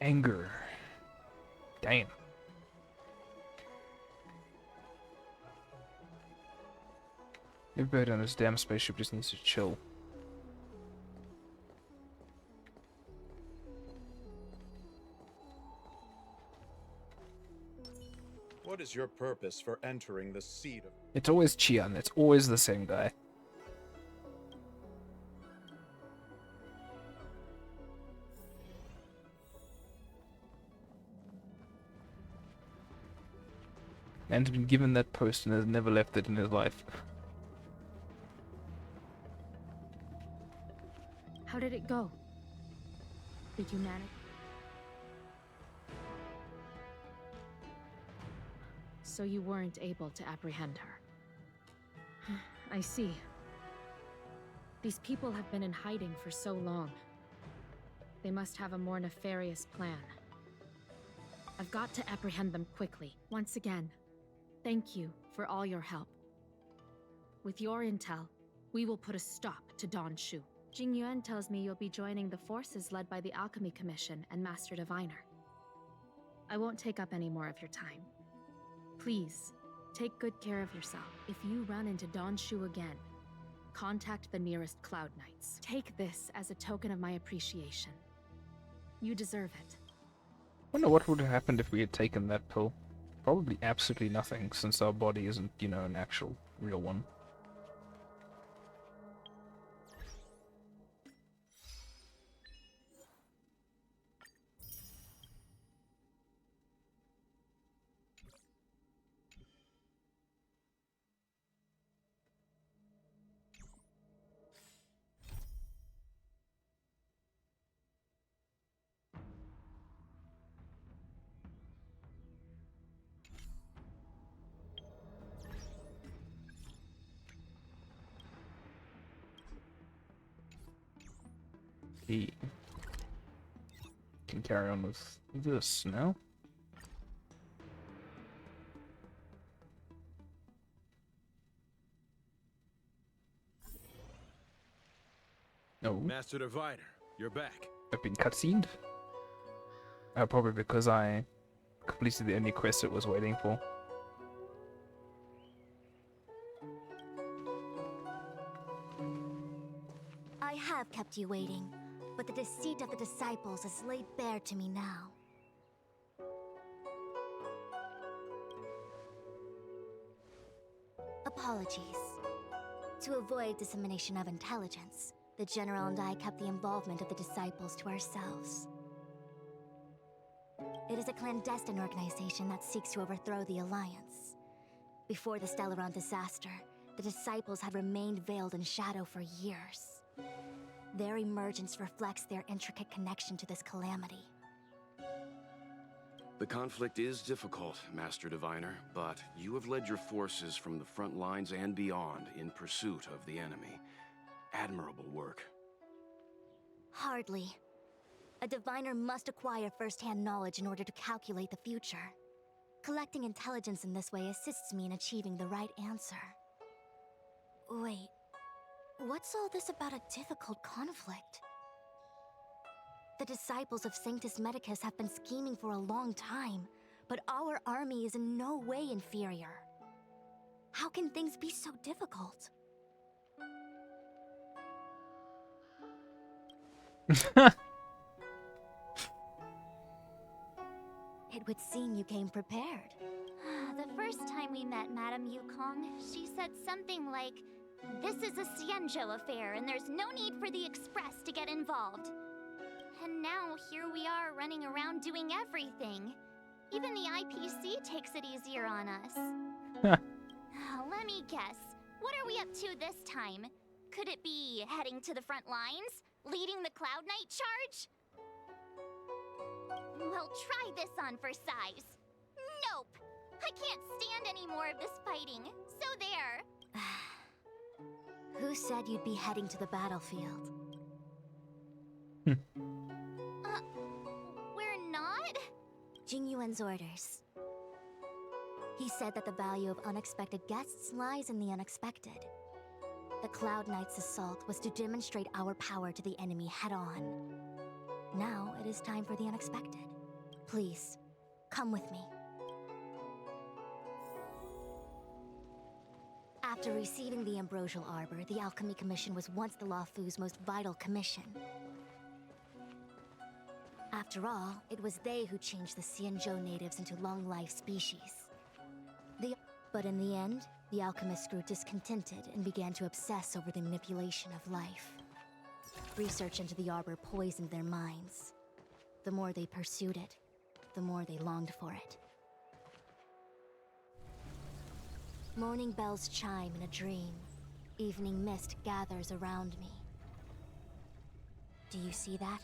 S1: Anger. Damn. Everybody on this damn spaceship just needs to chill.
S19: What is your purpose for entering the seat of...
S1: It's always Qian. It's always the same guy. Man's been given that post and has never left it in his life.
S20: How did it go? Did you manage? So you weren't able to apprehend her. I see. These people have been in hiding for so long. They must have a more nefarious plan. I've got to apprehend them quickly. Once again, thank you for all your help. With your intel, we will put a stop to Don Shu. Jing Yuan tells me you'll be joining the forces led by the Alchemy Commission and Master Diviner. I won't take up any more of your time. Please, take good care of yourself. If you run into Don Shu again, contact the nearest Cloud Knights. Take this as a token of my appreciation. You deserve it.
S1: Wonder what would have happened if we had taken that pill. Probably absolutely nothing, since our body isn't, you know, an actual real one. He can carry on with this now. No.
S16: Master Diviner, you're back.
S1: I've been cutscened. Probably because I completed the only quest it was waiting for.
S8: I have kept you waiting, but the deceit of the disciples is laid bare to me now. Apologies. To avoid dissemination of intelligence, the General and I kept the involvement of the disciples to ourselves. It is a clandestine organization that seeks to overthrow the Alliance. Before the Stellaron disaster, the disciples had remained veiled in shadow for years. Their emergence reflects their intricate connection to this calamity.
S12: The conflict is difficult, Master Diviner, but you have led your forces from the front lines and beyond in pursuit of the enemy. Admirable work.
S4: Hardly. A diviner must acquire first-hand knowledge in order to calculate the future. Collecting intelligence in this way assists me in achieving the right answer. Wait, what's all this about a difficult conflict? The disciples of Sanctus Medicus have been scheming for a long time, but our army is in no way inferior. How can things be so difficult? It would seem you came prepared.
S10: The first time we met Madame Yukong, she said something like, "This is a Xianzhou affair and there's no need for the Express to get involved." And now here we are running around doing everything. Even the IPC takes it easier on us. Let me guess. What are we up to this time? Could it be heading to the front lines? Leading the Cloud Knight charge? Well, try this on for size. Nope! I can't stand any more of this fighting. So there.
S4: Who said you'd be heading to the battlefield?
S10: We're not?
S4: Jingyuan's orders. He said that the value of unexpected guests lies in the unexpected. The Cloud Knight's assault was to demonstrate our power to the enemy head-on. Now it is time for the unexpected. Please, come with me. After receiving the Ambrosial Arbor, the Alchemy Commission was once the Luofu's most vital commission. After all, it was they who changed the Xianzhou natives into long-life species. But in the end, the alchemists grew discontented and began to obsess over the manipulation of life. Research into the Arbor poisoned their minds. The more they pursued it, the more they longed for it. Morning bells chime in a dream. Evening mist gathers around me. Do you see that?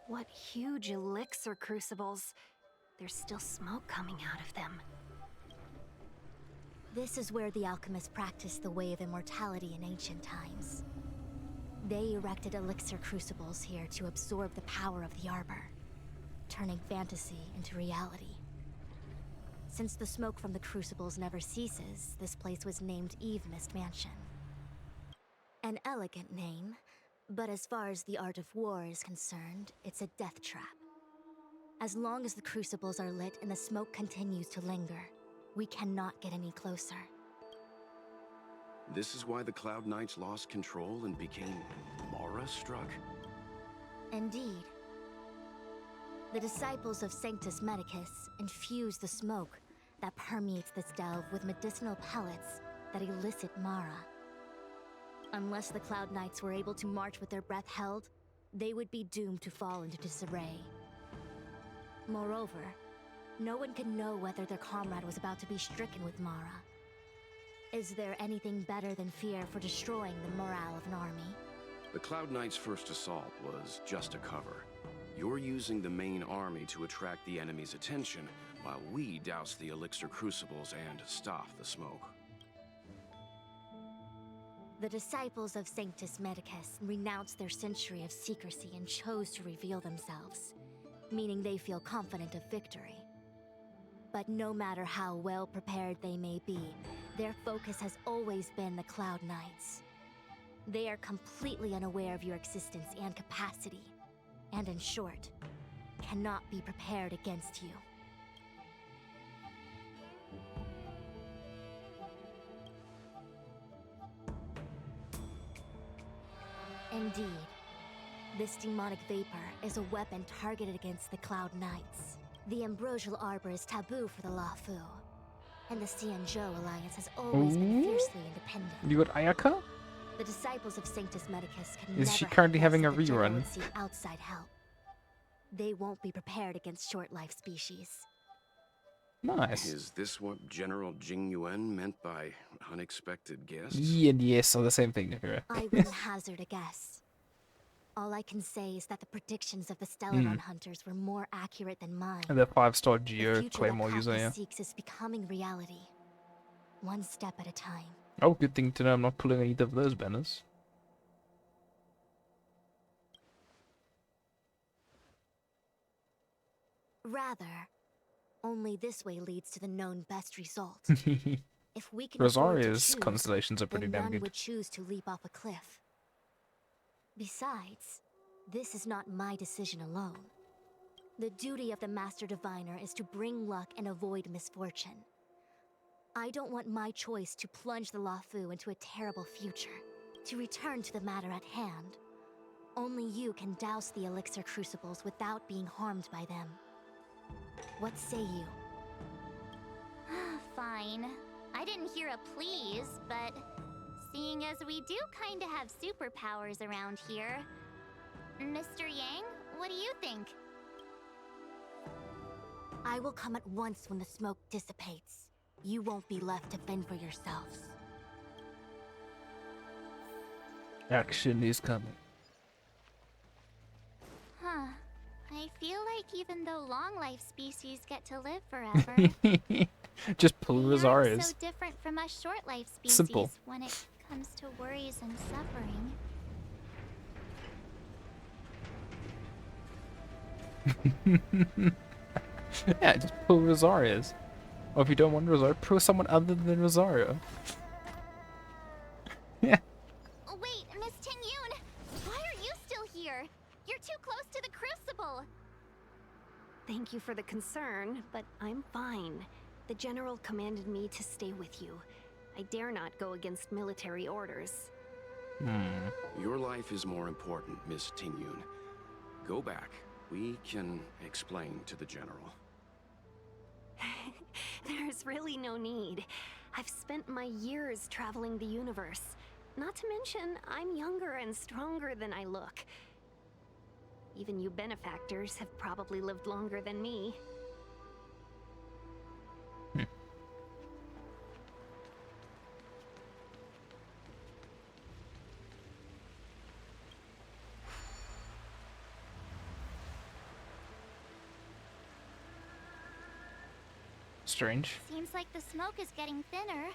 S4: What huge elixir crucibles. There's still smoke coming out of them. This is where the alchemists practiced the way of immortality in ancient times. They erected elixir crucibles here to absorb the power of the Arbor, turning fantasy into reality. Since the smoke from the crucibles never ceases, this place was named Eve Mist Mansion. An elegant name, but as far as the art of war is concerned, it's a death trap. As long as the crucibles are lit and the smoke continues to linger, we cannot get any closer.
S12: This is why the Cloud Knights lost control and became Mara-struck?
S4: Indeed. The disciples of Sanctus Medicus infuse the smoke that permeates this delve with medicinal pellets that elicit Mara. Unless the Cloud Knights were able to march with their breath held, they would be doomed to fall into disarray. Moreover, no one can know whether their comrade was about to be stricken with Mara. Is there anything better than fear for destroying the morale of an army?
S12: The Cloud Knights' first assault was just a cover. You're using the main army to attract the enemy's attention, while we douse the elixir crucibles and stop the smoke.
S4: The disciples of Sanctus Medicus renounced their century of secrecy and chose to reveal themselves, meaning they feel confident of victory. But no matter how well prepared they may be, their focus has always been the Cloud Knights. They are completely unaware of your existence and capacity, and in short, cannot be prepared against you. Indeed, this demonic vapor is a weapon targeted against the Cloud Knights. The Ambrosial Arbor is taboo for the Luofu, and the Xianzhou Alliance has always been fiercely independent.
S1: You got Ayaka?
S4: The disciples of Sanctus Medicus can
S1: Is
S4: never
S1: she currently
S4: have
S1: having a
S4: guessed that Jedi
S1: rerun?
S4: would seek outside help. They won't be prepared against short-life species.
S1: Nice.
S12: Is this what General Jing Yuan meant by unexpected guests?
S1: Yeah, and yes, are the same thing here.
S4: I wouldn't hazard a guess. All I can say is that the predictions of the Stellaron hunters were more accurate than mine.
S1: And the 5-star
S4: The
S1: Geo
S4: future
S1: Claymore
S4: that
S1: user,
S4: Kafka
S1: yeah.
S4: seeks is becoming reality, one step at a time.
S1: Oh, good thing to know I'm not pulling either of those banners.
S7: Rather, only this way leads to the known best result. If we can
S1: Rosaria's
S7: choose,
S1: constellations are pretty
S7: then
S1: damn
S7: none
S1: good.
S7: would choose to leap off a cliff. Besides, this is not my decision alone. The duty of the Master Diviner is to bring luck and avoid misfortune. I don't want my choice to plunge the Luofu into a terrible future. To return to the matter at hand, only you can douse the elixir crucibles without being harmed by them. What say you?
S10: Fine. I didn't hear a please, but seeing as we do kinda have superpowers around here, Mr. Yang, what do you think?
S7: I will come at once when the smoke dissipates. You won't be left to fend for yourselves.
S1: Action is coming.
S10: Huh. I feel like even though long life species get to live forever,
S1: Just pull
S10: they aren't
S1: Rosaria's.
S10: so different from us short life species
S1: Simple.
S10: when it comes to worries and suffering.
S1: Yeah, just pull Rosaria's. Or if you don't want Rosario, pull someone other than Rosario. Yeah.
S10: Oh, wait, Miss Ting-Yun! Why are you still here? You're too close to the Crucible!
S13: Thank you for the concern, but I'm fine. The General commanded me to stay with you. I dare not go against military orders.
S12: Your life is more important, Miss Ting-Yun. Go back. We can explain to the General.
S13: There's really no need. I've spent my years traveling the universe. Not to mention, I'm younger and stronger than I look. Even you benefactors have probably lived longer than me.
S1: Strange.
S10: Seems like the smoke is getting thinner.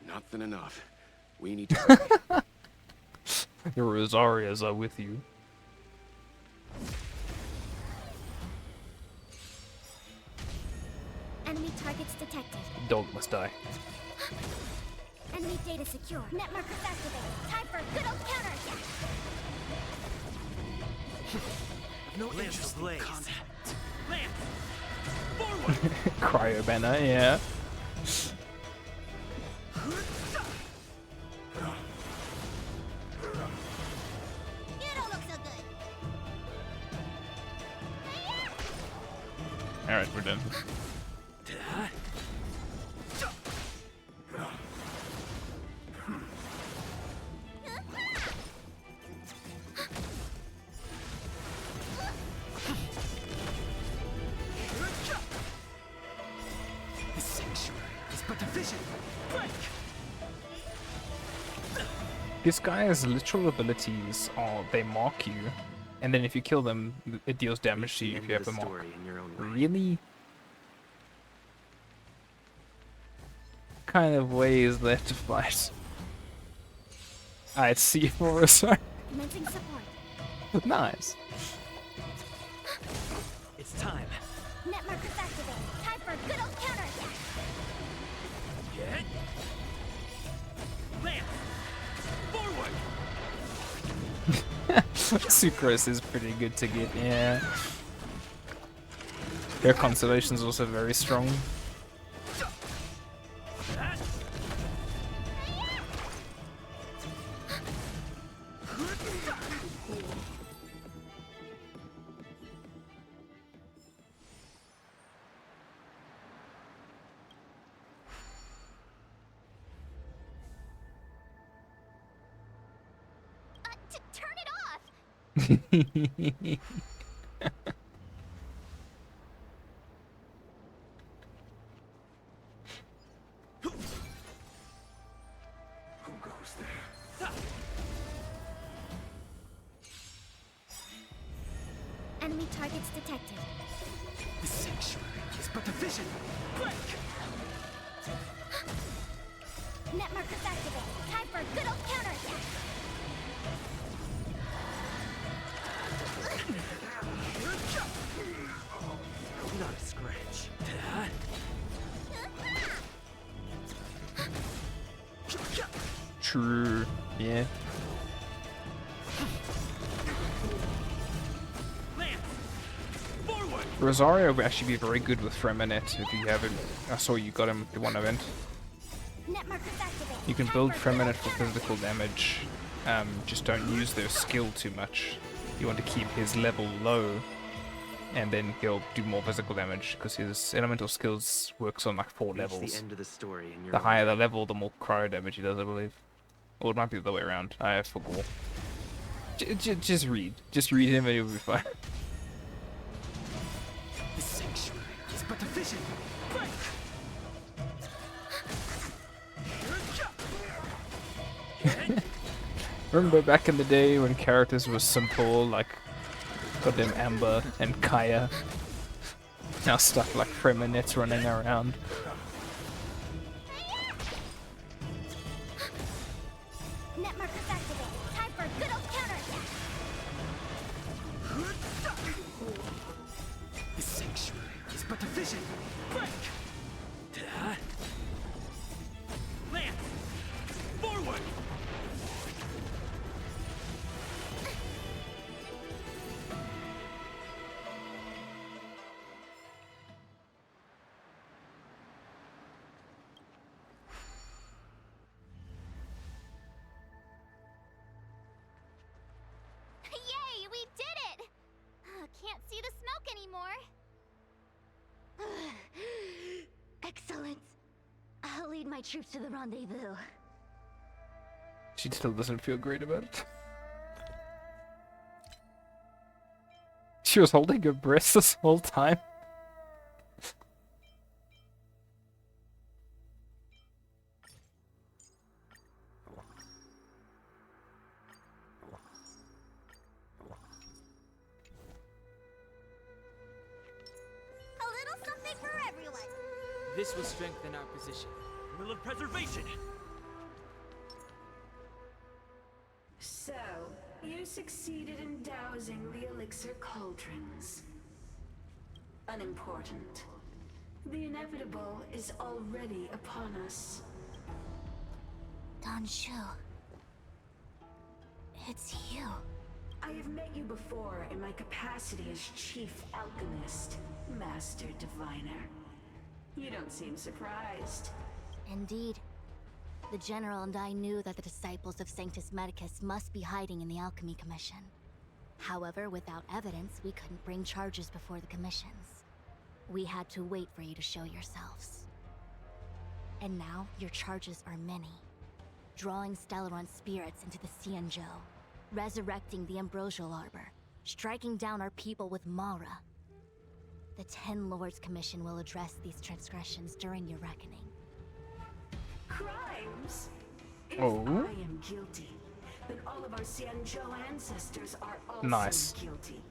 S12: Not thin enough. We need to...
S1: Your Rosarias are with you.
S10: Enemy targets detected.
S1: Dog must die.
S10: Enemy data secure. Net markers activated. Time for a good old counterattack.
S5: No interest in contact. Lance! Forward!
S1: Cryo banner, yeah.
S8: You don't look so good.
S1: Alright, we're done.
S5: The sanctuary is but a vision. Break!
S1: This guy's literal abilities are they mark you, and then if you kill them, it deals damage to you if you have a mark. Really? What kind of way is there to fight? Alright, C4 sorry.
S10: Commencing support.
S1: Nice.
S5: It's time.
S10: Net markers activated. Time for a good old counterattack.
S5: Get. Lance! Forward!
S1: Sucrose is pretty good to get, yeah. Their constellation's also very strong.
S10: Turn it off!
S5: Who goes there?
S10: Enemy targets detected.
S5: The sanctuary is but a vision. Break!
S10: Net markers activate. Time for a good old counterattack.
S5: Not a scratch.
S1: True. Yeah. Rosario would actually be very good with Fremonet if you haven't. I saw you got him with the one event.
S10: Net markers activate.
S1: You can build Fremonet for physical damage. Just don't use their skill too much. You want to keep his level low, and then he'll do more physical damage because his elemental skills works on like 4 levels.
S11: The end of the story and
S1: The higher the level, the more cryo damage he does, I believe. Or it might be the other way around. I forgot. Just read. Just read him and you'll be fine.
S5: The sanctuary is but a vision.
S1: Remember back in the day when characters were simple, like goddamn Amber and Kaya? Now stuff like Fremonet's running around.
S10: Net markers activate. Time for a good old counterattack.
S5: The sanctuary is but a vision. Land! Forward!
S10: Yay, we did it! Can't see the smoke anymore.
S7: Excellent. I'll lead my troops to the rendezvous.
S1: She still doesn't feel great about it. She was holding her breast this whole time.
S8: A little something for everyone.
S5: This will strengthen our position. Will of preservation!
S18: So, you succeeded in dousing the elixir cauldrons. Unimportant. The inevitable is already upon us.
S7: Don Shu. It's you.
S18: I have met you before in my capacity as Chief Alchemist, Master Diviner. You don't seem surprised.
S7: Indeed. The General and I knew that the disciples of Sanctus Medicus must be hiding in the Alchemy Commission. However, without evidence, we couldn't bring charges before the commissions. We had to wait for you to show yourselves. And now, your charges are many. Drawing Stellaron spirits into the Xianzhou, resurrecting the Ambrosial Arbor, striking down our people with Mara. The Ten Lords Commission will address these transgressions during your reckoning.
S18: Crimes? If
S1: Oh.
S18: I am guilty, then all of our Xianzhou ancestors are also
S1: Nice.
S18: guilty.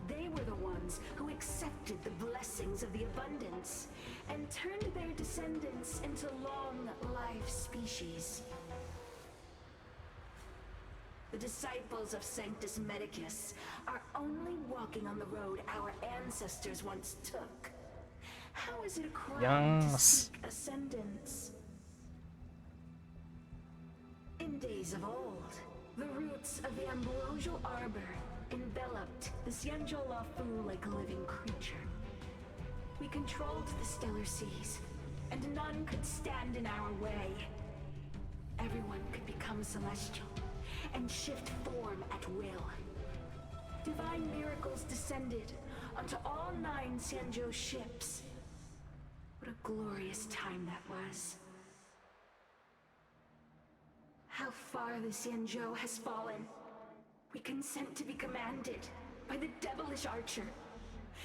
S18: They were the ones who accepted the blessings of the abundance and turned their descendants into long-life species. The disciples of Sanctus Medicus are only walking on the road our ancestors once took. How is it a crime to
S1: Yes.
S18: seek ascendance? In days of old, the roots of the Ambrosial Arbor enveloped the Xianzhou Lafu like a living creature. We controlled the stellar seas, and none could stand in our way. Everyone could become celestial and shift form at will. Divine miracles descended onto all 9 Xianzhou ships. What a glorious time that was. How far the Xianzhou has fallen. We consent to be commanded by the devilish archer.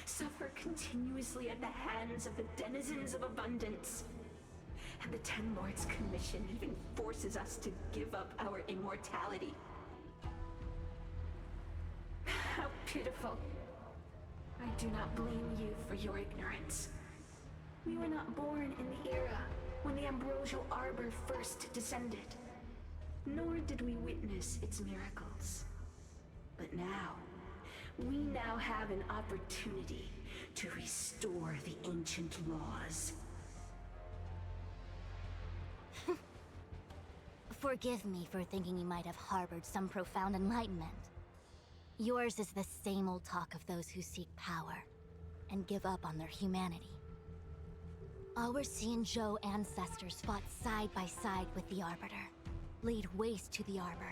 S18: Suffer continuously at the hands of the denizens of abundance. And the Ten Lords Commission even forces us to give up our immortality. How pitiful. I do not blame you for your ignorance. We were not born in the era
S15: when the ambrosial arbor first descended, nor did we witness its miracles. But now, we now have an opportunity to restore the ancient laws.
S7: Forgive me for thinking you might have harbored some profound enlightenment. Yours is the same old talk of those who seek power and give up on their humanity. Our Xianzhou ancestors fought side by side with the Arbiter, laid waste to the Arbor,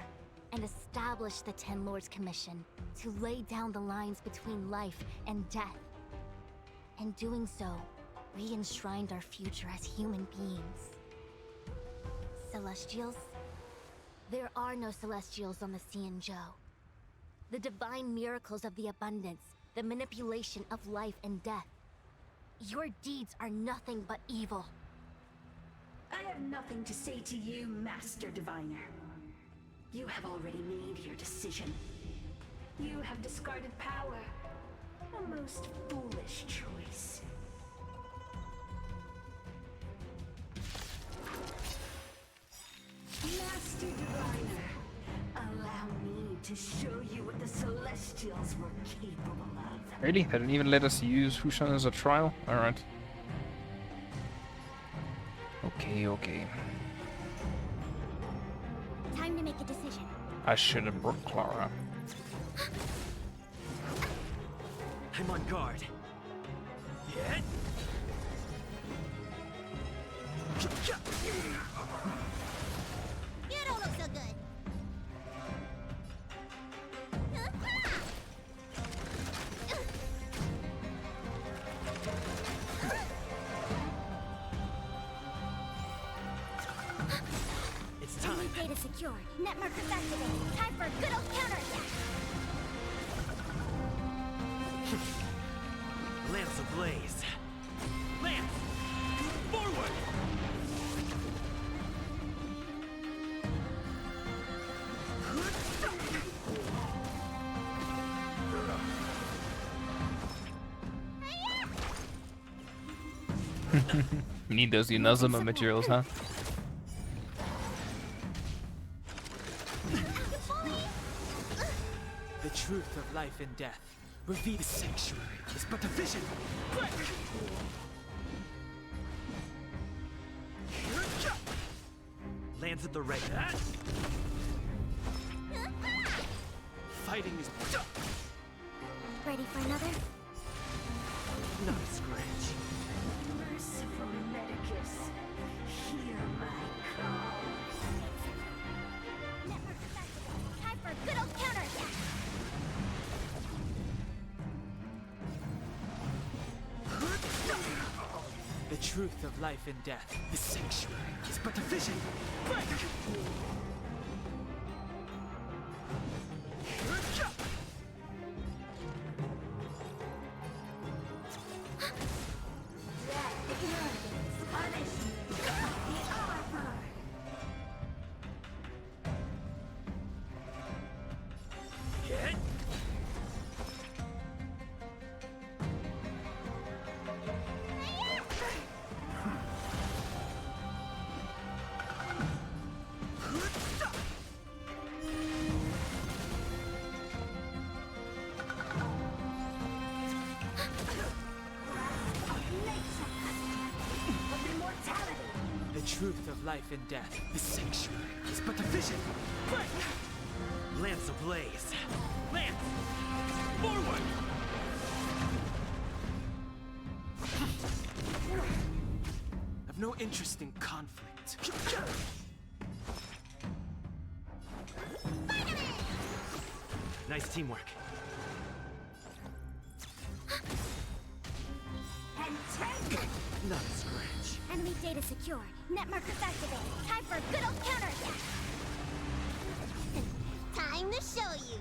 S7: and established the Ten Lords Commission to lay down the lines between life and death. In doing so, we enshrined our future as human beings. Celestials? There are no Celestials on the Xianzhou. The divine miracles of the abundance, the manipulation of life and death. Your deeds are nothing but evil.
S15: I have nothing to say to you, Master Diviner. You have already made your decision. You have discarded power. A most foolish choice. Master Diviner, allow me to show you what the Celestials were capable of.
S1: Really? They didn't even let us use Fushan as a trial? Alright. Okay.
S7: Time to make a decision.
S1: I should have brought Clara.
S5: I'm on guard. Yeah.
S8: You don't look so good.
S5: It's time.
S7: Data secured. Net markers activated. Time for a good old counterattack.
S5: Lance ablaze. Lance! Forward!
S1: You need those Inazuma materials, huh?
S5: The truth of life and death. Reveal the sanctuary is but a vision. Lands at the right. Fighting is
S7: Ready for another?
S5: not a scratch.
S15: Merciful Medicus, hear my call.
S7: Net markers activated. Time for a good old counterattack.
S5: The truth of life and death. The sanctuary is but a vision. The truth of life and death. The sanctuary is but a vision. Lance ablaze. Lance! Forward! I've no interest in conflict. Nice teamwork.
S7: And tank!
S5: Not a scratch.
S7: Enemy data secured. Net markers activated. Time for a good old counterattack.
S8: Time to show you.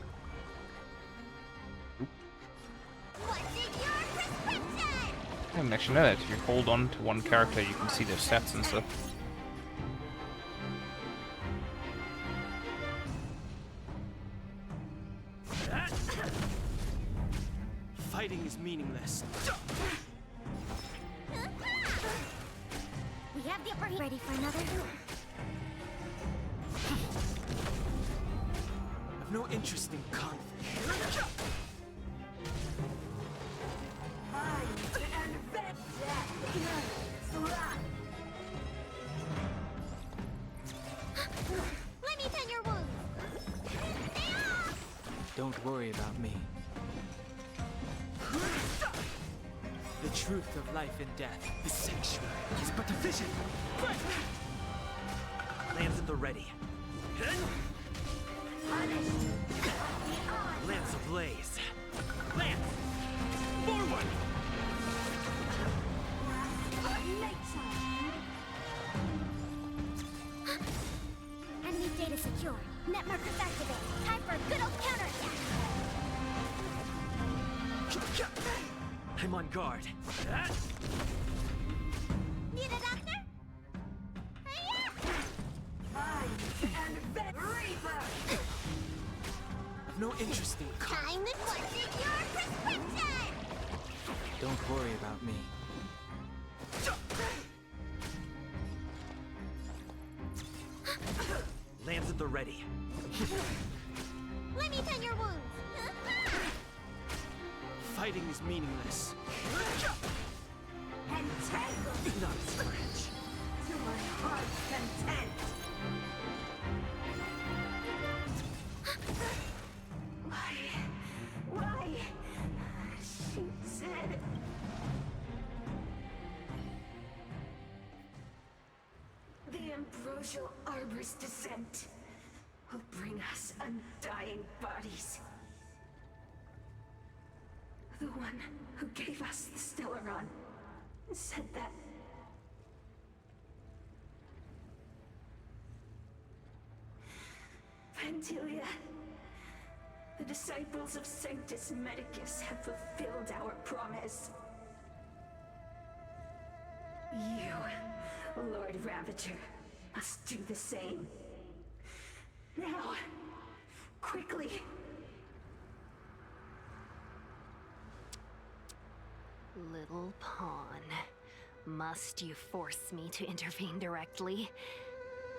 S8: What's in your prescription?
S1: I didn't actually know that. If you hold on to one character, you can see their stats and stuff.
S5: Fighting is meaningless.
S7: We have the
S10: Ready for another?
S5: I've no interest in conflict.
S8: Let me tend your wounds.
S5: Don't worry about me. The truth of life and death, the sanctuary, is but a vision. Lands at the ready. Lance ablaze. Lance! Forward!
S10: Enemy data secure. Net markers activate. Time for a good old counterattack.
S5: I'm on guard.
S8: Need a doctor?
S5: I've no interest in
S8: Time to question your prescription!
S5: Don't worry about me. Lands at the ready.
S8: Let me tend your wounds.
S5: Fighting is meaningless.
S8: Entangled!
S5: Not French.
S8: To my heart's content!
S15: Why? She said... The ambrosial arbor's descent will bring us undying bodies. The one who gave us the Stellaron said that... Vantilia, the disciples of Sanctus Medicus have fulfilled our promise. You, Lord Ravager, must do the same. Now, quickly.
S4: Little pawn. Must you force me to intervene directly?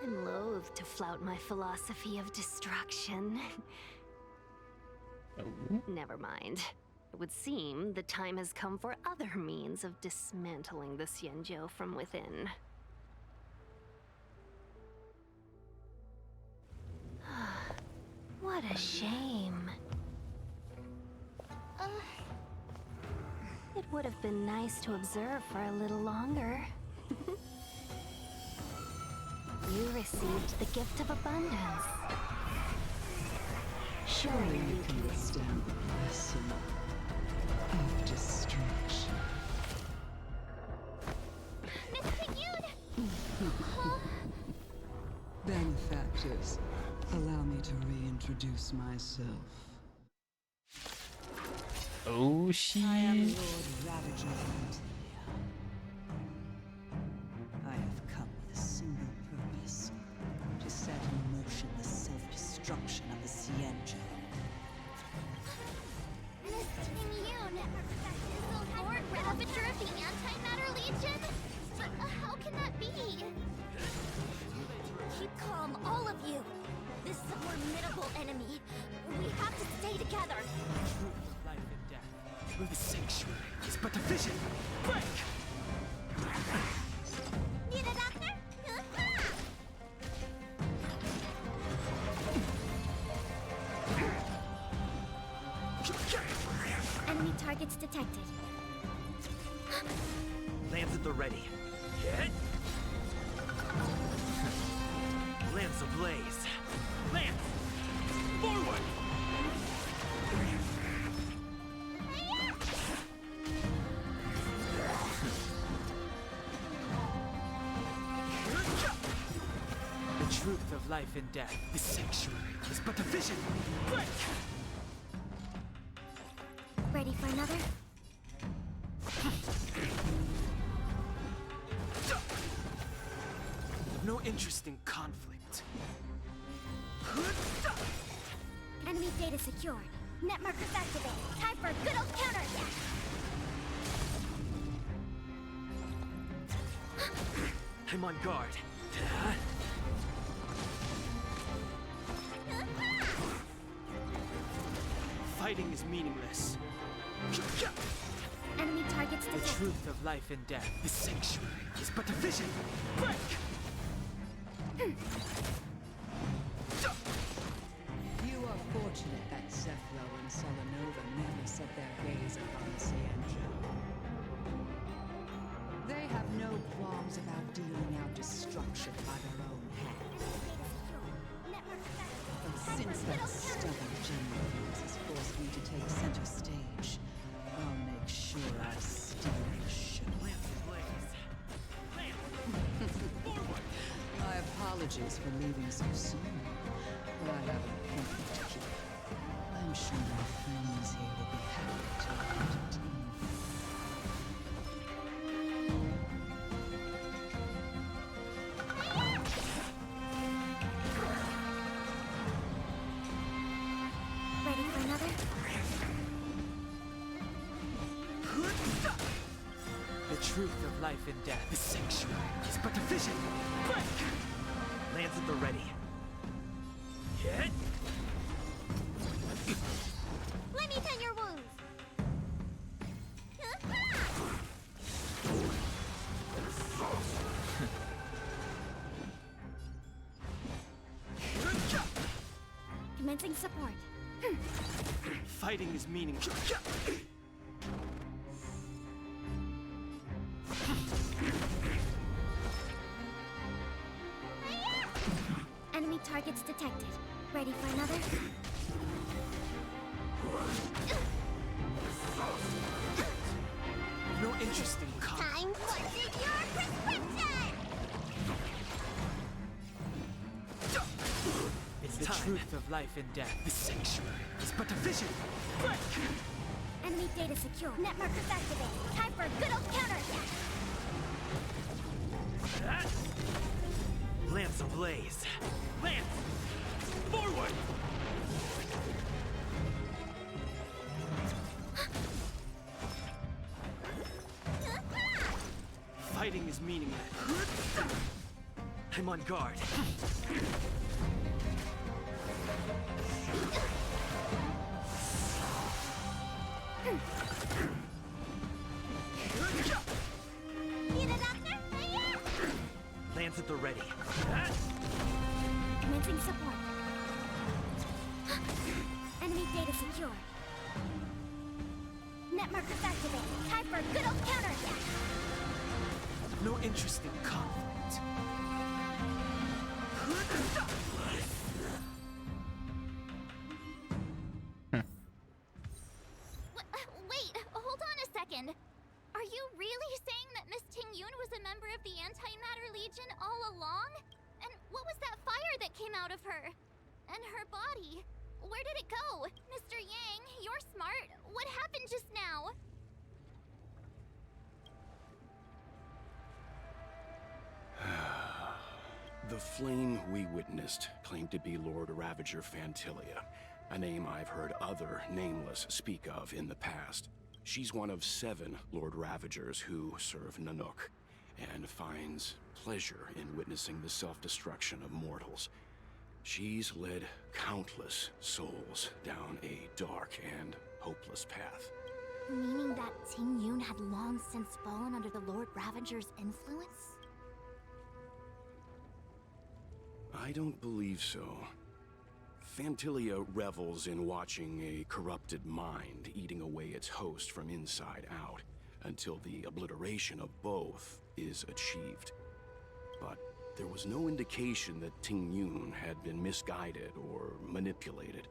S4: I'm loath to flout my philosophy of destruction. Never mind. It would seem the time has come for other means of dismantling the Xianzhou from within. What a shame. It would have been nice to observe for a little longer. You received the gift of abundance.
S17: Surely you can withstand the lesson of destruction.
S10: Miss Pignoud!
S17: Benefactors, allow me to reintroduce myself.
S1: Oh, she.
S17: I am Lord Ravager Vantilia. I have come with a single purpose: to set in motion the self-destruction of the Xianzhou.
S10: Miss Pignoud! Is the Lord Ravager of the Antimatter Legion? But how can that be? Keep calm, all of you. This is a formidable enemy. We have to stay together.
S5: Life and death, through the sanctuary, is but a vision. Break!
S8: Need a doctor?
S10: Enemy targets detected.
S5: Lands at the ready. Hit! Lance ablaze. Lance! Forward! The truth of life and death, the sanctuary, is but a vision. Break!
S10: Ready for another?
S5: No interest in conflict.
S10: Enemy data secured. Net markers activated. Time for a good old counterattack.
S5: I'm on guard. Fighting is meaningless.
S10: Enemy targets
S5: The
S10: detected.
S5: truth of life and death. The sanctuary is but a vision. Break!
S17: You are fortunate that Zephyro and Solanova never set their gaze upon the Cienjo. They have no qualms about dealing out destruction by their own hand. And since that stubborn general has forced me to take center stage, I'll make sure I steal the show. My apologies for leaving so soon, but I have an appointment to keep. I'm sure my friends here will be happy to entertain you.
S10: Ready for another?
S5: The truth of life and death. The sanctuary is but a vision. Break! Lands at the ready. Hit!
S10: Let me tend your wounds. Commencing support.
S5: Fighting is meaningless.
S10: Enemy targets detected. Ready for another?
S5: No interesting
S10: Time for your prescription!
S5: It's the truth of life and death. The sanctuary is but a vision. Break!
S10: Enemy data secure. Net markers activated. Time for a good old counterattack.
S5: Lance ablaze. Lance! Forward! Fighting is meaningless. I'm on guard.
S10: Need a doctor?
S5: Lance at the ready.
S10: Commencing support. Enemy data secure. Net markers activated. Time for a good old counterattack.
S5: No interest in conflict.
S10: Wait, hold on a second. Are you really saying that Miss Ting-Yun was a member of the Antimatter Legion all along? And what was that fire that came out of her? And her body? Where did it go? Mr. Yang, you're smart. What happened just now?
S12: The flame we witnessed claimed to be Lord Ravager Fantilia, a name I've heard other Nameless speak of in the past. She's one of 7 Lord Ravagers who serve Nanook, and finds pleasure in witnessing the self-destruction of mortals. She's led countless souls down a dark and hopeless path.
S10: Meaning that Ting-Yun had long since fallen under the Lord Ravager's influence?
S12: I don't believe so. Fantilia revels in watching a corrupted mind eating away its host from inside out, until the obliteration of both is achieved. But there was no indication that Ting-Yun had been misguided or manipulated.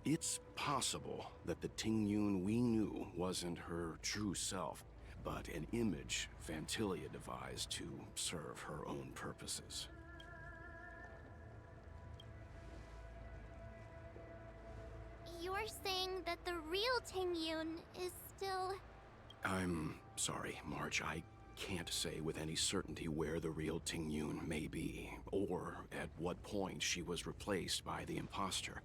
S12: It's possible that the Ting-Yun we knew wasn't her true self, but an image Fantilia devised to serve her own purposes.
S10: You're saying that the real Ting-Yun is still...
S12: I'm sorry, March. I can't say with any certainty where the real Ting-Yun may be, or at what point she was replaced by the imposter.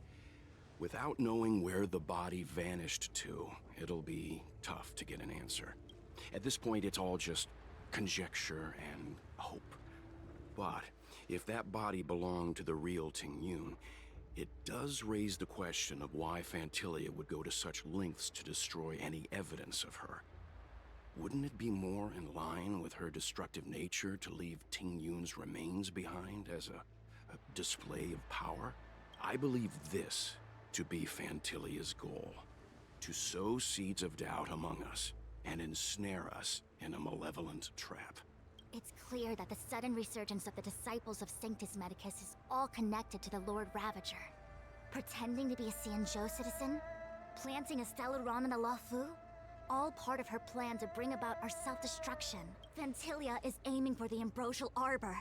S12: Without knowing where the body vanished to, it'll be tough to get an answer. At this point, it's all just conjecture and hope. But if that body belonged to the real Ting Yun, it does raise the question of why Fantilia would go to such lengths to destroy any evidence of her. Wouldn't it be more in line with her destructive nature to leave Ting Yun's remains behind as a display of power? I believe this to be Fantilia's goal: to sow seeds of doubt among us and ensnare us in a malevolent trap.
S7: It's clear that the sudden resurgence of the disciples of Sanctus Medicus is all connected to the Lord Ravager. Pretending to be a Xianzhou citizen? Planting a Stellaron in the Luofu? All part of her plan to bring about our self-destruction. Fantilia is aiming for the Ambrosial Arbor.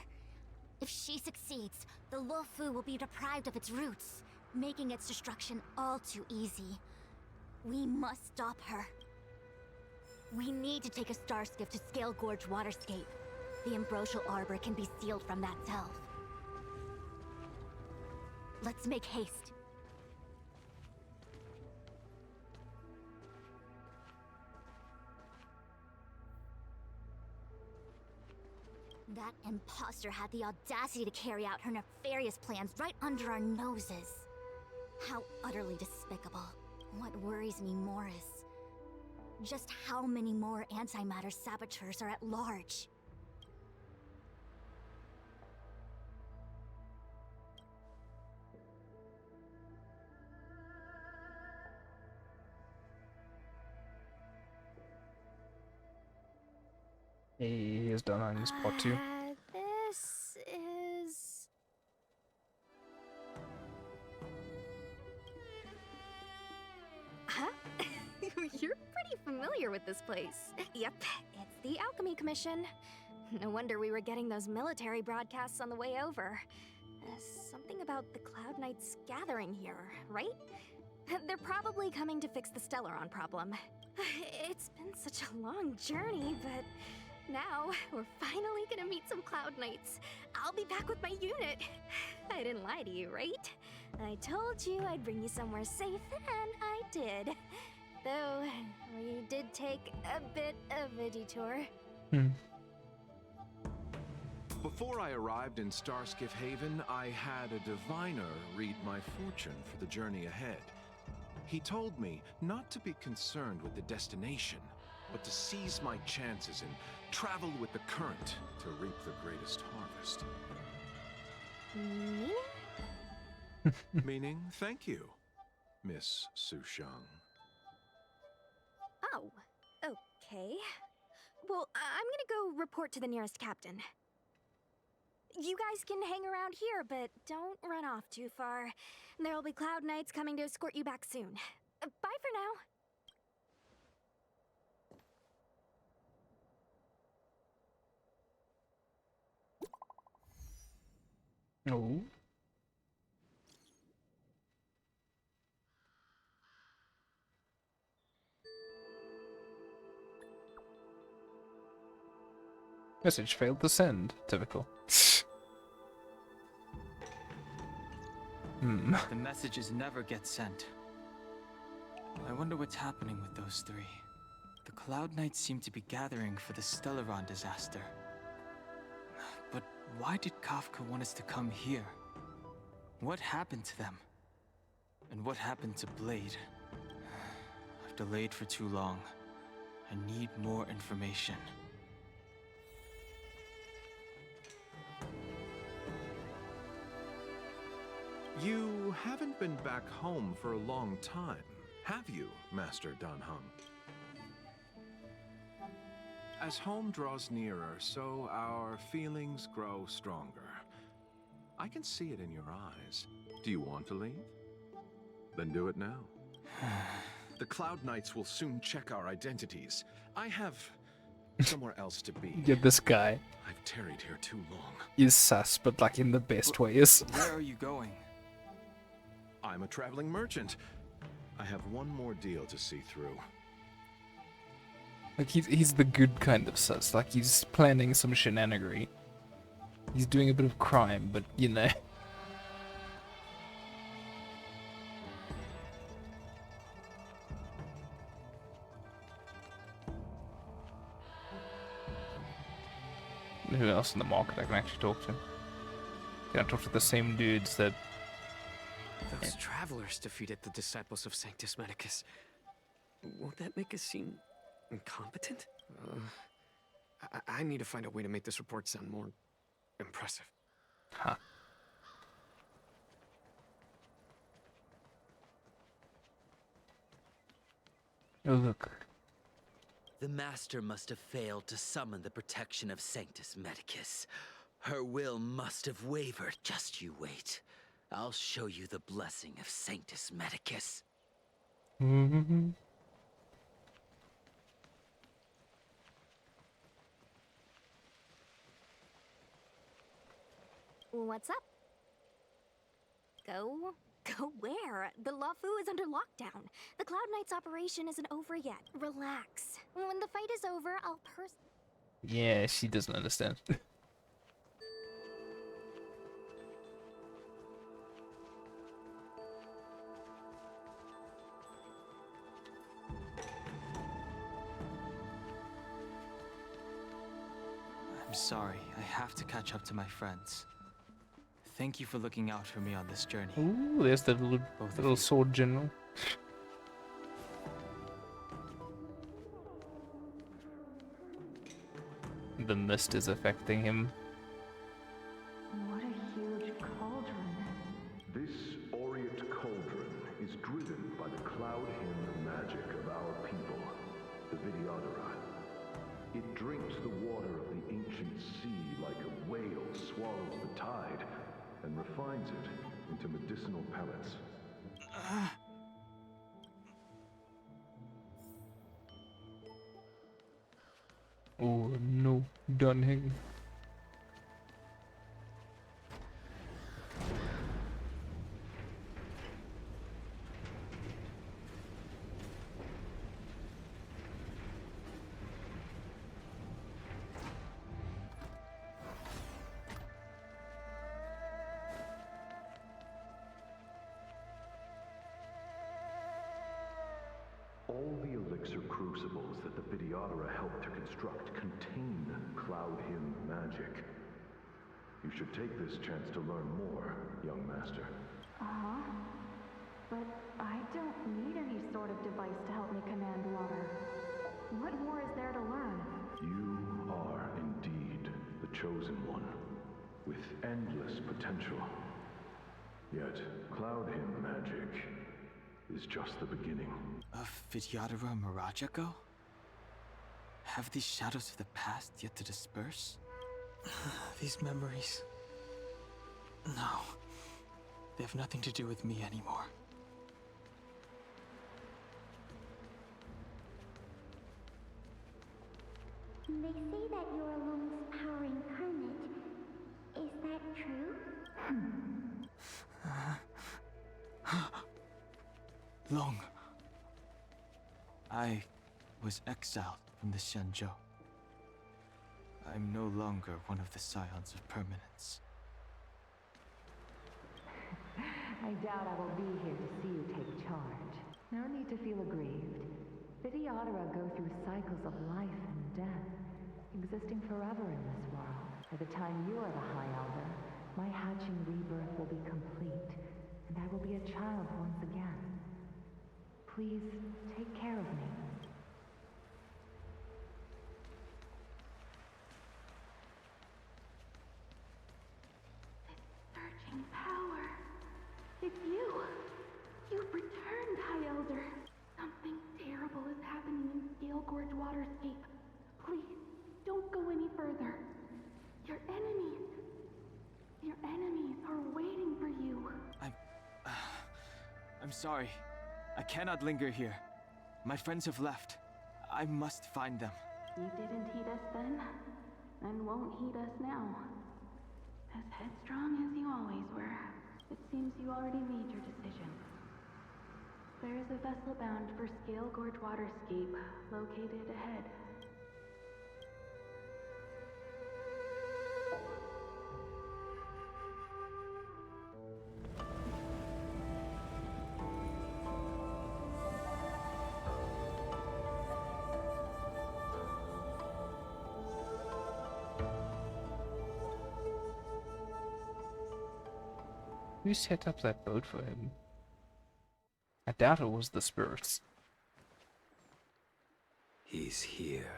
S7: If she succeeds, the Luofu will be deprived of its roots, making its destruction all too easy. We must stop her. We need to take a star skiff to Scale Gorge Waterscape. The Ambrosial Arbor can be sealed from that delve. Let's make haste. That imposter had the audacity to carry out her nefarious plans right under our noses. How utterly despicable. What worries me more is just how many more antimatter saboteurs are at large.
S1: He has done on his pot too.
S4: This is... Huh? You're pretty familiar with this place. Yep, it's the Alchemy Commission. No wonder we were getting those military broadcasts on the way over. Something about the Cloud Knights gathering here, right? They're probably coming to fix the Stellaron problem. It's been such a long journey, but now we're finally gonna meet some Cloud Knights. I'll be back with my unit. I didn't lie to you, right? I told you I'd bring you somewhere safe, and I did. Though, we did take a bit of a detour.
S14: Before I arrived in Starskiff Haven, I had a diviner read my fortune for the journey ahead. He told me not to be concerned with the destination, but to seize my chances and travel with the current to reap the greatest harvest.
S4: Meaning?
S14: Meaning, thank you, Miss Sushang.
S4: Oh, okay. Well, I'm gonna go report to the nearest captain. You guys can hang around here, but don't run off too far. There'll be Cloud Knights coming to escort you back soon. Bye for now.
S1: Oh. Message failed to send. Typical.
S22: The messages never get sent. I wonder what's happening with those three. The Cloud Knights seem to be gathering for the Stellaron disaster. But why did Kafka want us to come here? What happened to them? And what happened to Blade? I've delayed for too long. I need more information.
S14: You haven't been back home for a long time, have you, Master Danheng? As home draws nearer, so our feelings grow stronger. I can see it in your eyes. Do you want to leave? Then do it now. The Cloud Knights will soon check our identities. I have somewhere else to be.
S1: Yeah, this guy
S14: I've tarried here too long.
S1: is sus, but like in the best ways.
S22: Where are you going?
S14: I'm a traveling merchant. I have one more deal to see through.
S1: Like he's the good kind of sus. Like he's planning some shenanigery. He's doing a bit of crime, but you know. Who else in the market I can actually talk to? Can I talk to the same dudes that...
S2: Those travelers defeated the disciples of Sanctus Medicus. Won't that make us seem incompetent? I need to find a way to make this report sound more impressive.
S1: Huh. Oh, look.
S5: The Master must have failed to summon the protection of Sanctus Medicus. Her will must have wavered. Just you wait. I'll show you the blessing of Sanctus Medicus.
S1: Mm-hmm.
S10: What's up? Go? Go where? The LaFu is under lockdown. The Cloud Knight's operation isn't over yet. Relax. When the fight is over, I'll
S1: Yeah, she doesn't understand.
S22: I'm sorry, I have to catch up to my friends. Thank you for looking out for me on this journey.
S1: Ooh, there's the little sword general. The mist is affecting him.
S21: What a huge cauldron.
S23: This aureate cauldron is driven by the cloud hymn magic of our people, the Vidyadhara. It drinks the water of the ancient sea like a whale swallows the tide, and refines it into medicinal pellets.
S1: Oh no, Dunhing.
S23: All the elixir crucibles that the Vidyadhara helped to construct contain cloud hymn magic. You should take this chance to learn more, young master.
S21: Uh-huh. But I don't need any sort of device to help me command water. What more is there to learn?
S23: You are indeed the chosen one, with endless potential. Yet, cloud hymn magic is just the beginning.
S22: Of Vidyadhara Mirajago? Have these shadows of the past yet to disperse? These memories... No. They have nothing to do with me anymore.
S9: They say that you're Long's power incarnate. Is that true?
S22: Long. I was exiled from the Xianzhou. I'm no longer one of the Scions of Permanence.
S21: I doubt I will be here to see you take charge. No need to feel aggrieved. Vidyadhara go through cycles of life and death, existing forever in this world. By the time you are the High Elder, my hatching rebirth will be complete, and I will be a child once again. Please, take care of me.
S15: Surging power. It's you. You've returned, High Elder. Something terrible is happening in Scale Gorge Waterscape. Please, don't go any further. Your enemies are waiting for you.
S22: I'm sorry. I cannot linger here. My friends have left. I must find them.
S15: You didn't heed us then, and won't heed us now. As headstrong as you always were, it seems you already made your decision. There is a vessel bound for Scale Gorge Waterscape, located ahead.
S1: Who set up that boat for him? I doubt it was the spirits.
S5: He's here.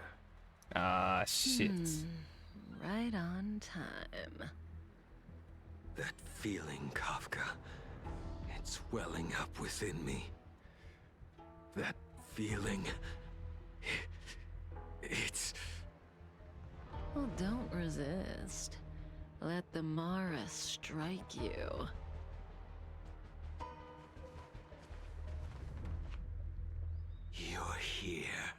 S1: Ah, shit.
S3: Right on time.
S5: That feeling, Kafka. It's welling up within me. That feeling. It's...
S3: Well, don't resist. Let the Mara strike you.
S5: You're here.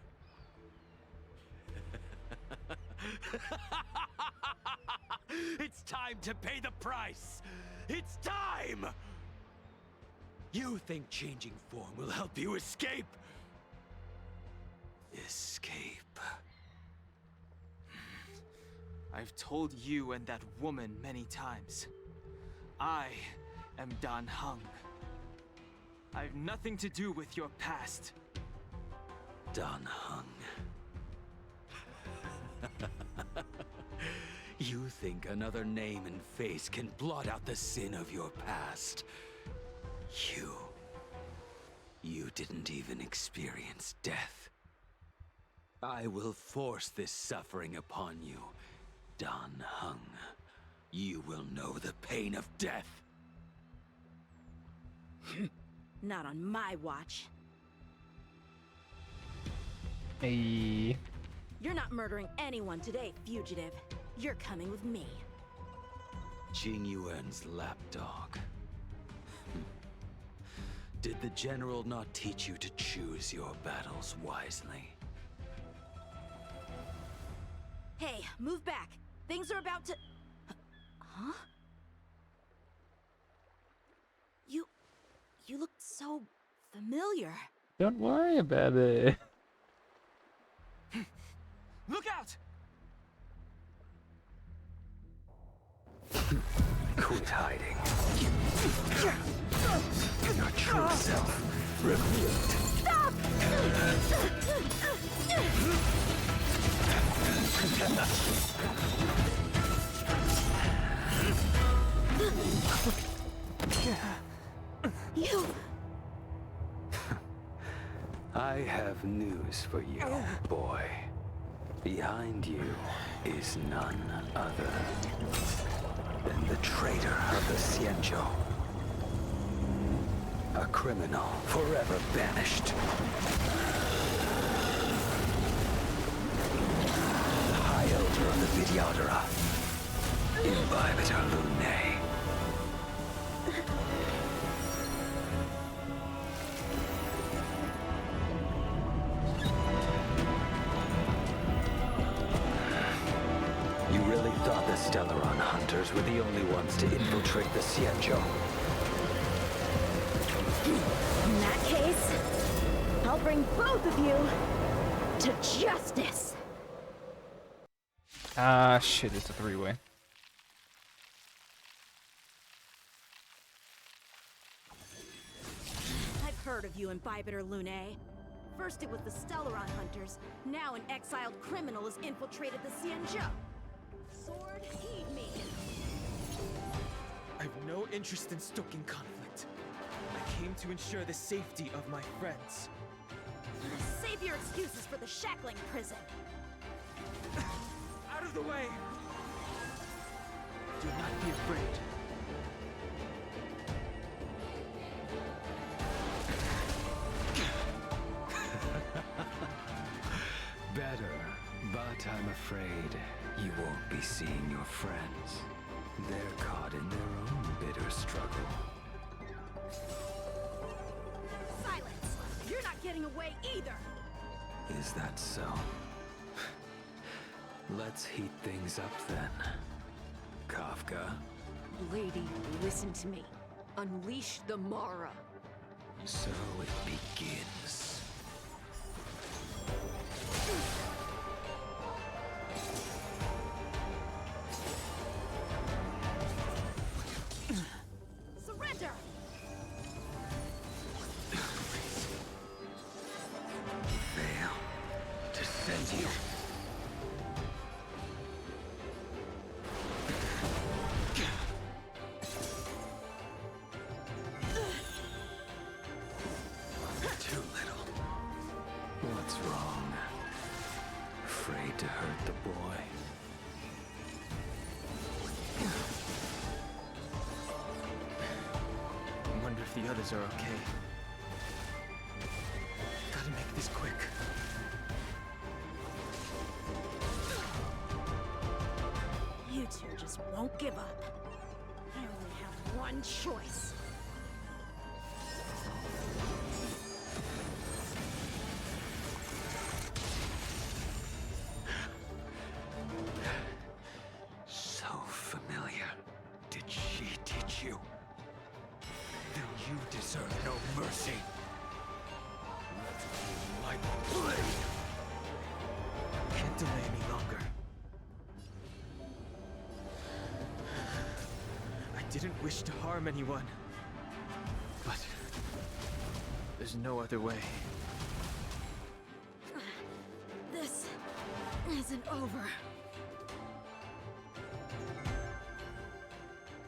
S5: It's time to pay the price! It's time! You think changing form will help you escape? Escape.
S22: I've told you and that woman many times. I am Dan Heng. I've nothing to do with your past.
S5: Dan Heng. You think another name and face can blot out the sin of your past? You didn't even experience death. I will force this suffering upon you, Dan Heng. You will know the pain of death.
S6: Not on my watch.
S1: Hey.
S6: You're not murdering anyone today, fugitive. You're coming with me.
S5: Jing Yuan's lapdog. Did the general not teach you to choose your battles wisely?
S6: Hey, move back. Things are about to... Huh? You look so familiar.
S1: Don't worry about it.
S22: Look out!
S5: Quit hiding. Your true self revealed.
S6: Stop! You...
S5: I have news for you, boy. Behind you is none other than the traitor of the Xianzhou. A criminal forever banished. The High Elder of the Vidyadhara. Imbibitor Lunae. You really thought the Stellaron hunters were the only ones to infiltrate the Xianzhou?
S6: In that case, I'll bring both of you to justice.
S1: Ah, shit, it's a three-way.
S6: I've heard of you, Imbibitor Lunae. First it was the Stellaron hunters, now an exiled criminal has infiltrated the Xianzhou. Sword, heed me.
S22: I've no interest in stoking conflict. I came to ensure the safety of my friends.
S6: Save your excuses for the shackling prison.
S22: Out of the way! Do not be afraid.
S5: Better, but I'm afraid you won't be seeing your friends. They're caught in their own bitter struggle.
S6: Silence! You're not getting away either!
S5: Is that so? Let's heat things up then. Kafka.
S13: Lady, listen to me. Unleash the Mara.
S5: So it begins.
S6: Surrender!
S5: Fail to send you.
S22: if the others are okay. Gotta make this quick.
S6: You two just won't give up. I only have one choice.
S5: So familiar. Did she teach you? Then you deserve no mercy. Let's do my blade.
S22: Can't delay any longer. I didn't wish to harm anyone. But there's no other way.
S6: This isn't over.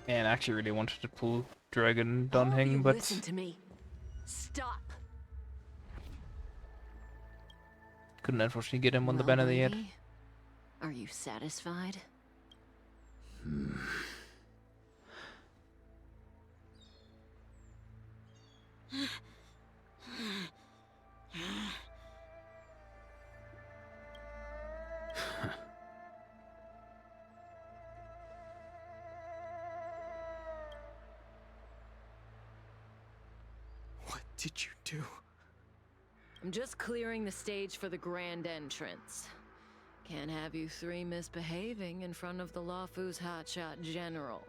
S1: Man, I actually really wanted to pull Dragon
S3: All of you
S1: Dunhing, but
S3: listen to me. Stop.
S1: couldn't unfortunately get him on the
S3: Well,
S1: banner yet.
S3: baby, are you satisfied?
S22: What did you do?
S3: I'm just clearing the stage for the grand entrance. Can't have you three misbehaving in front of the Lawfu's hotshot general.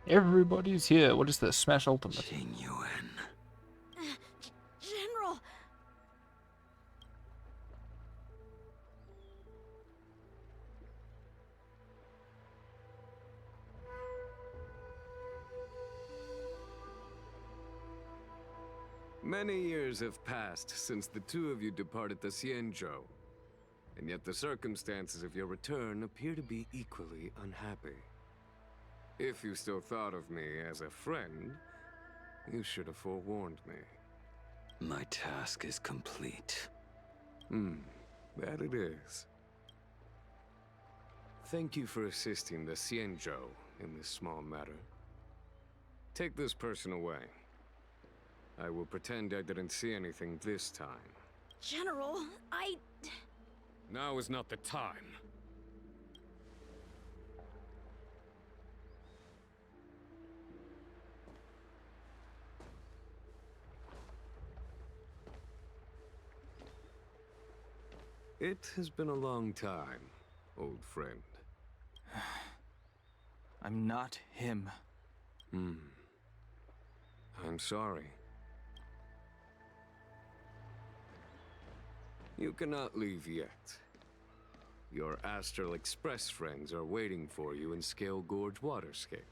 S1: Everybody's here. What is this? Smash Ultimate.
S6: General!
S2: Many years have passed since the two of you departed the Xianzhou, and yet the circumstances of your return appear to be equally unhappy. If you still thought of me as a friend, you should have forewarned me.
S5: My task is complete.
S2: That it is. Thank you for assisting the Xianzhou in this small matter. Take this person away. I will pretend I didn't see anything this time.
S6: General,
S2: Now is not the time. It has been a long time, old friend.
S22: I'm not him.
S2: I'm sorry. You cannot leave yet. Your Astral Express friends are waiting for you in Scale Gorge Waterscape.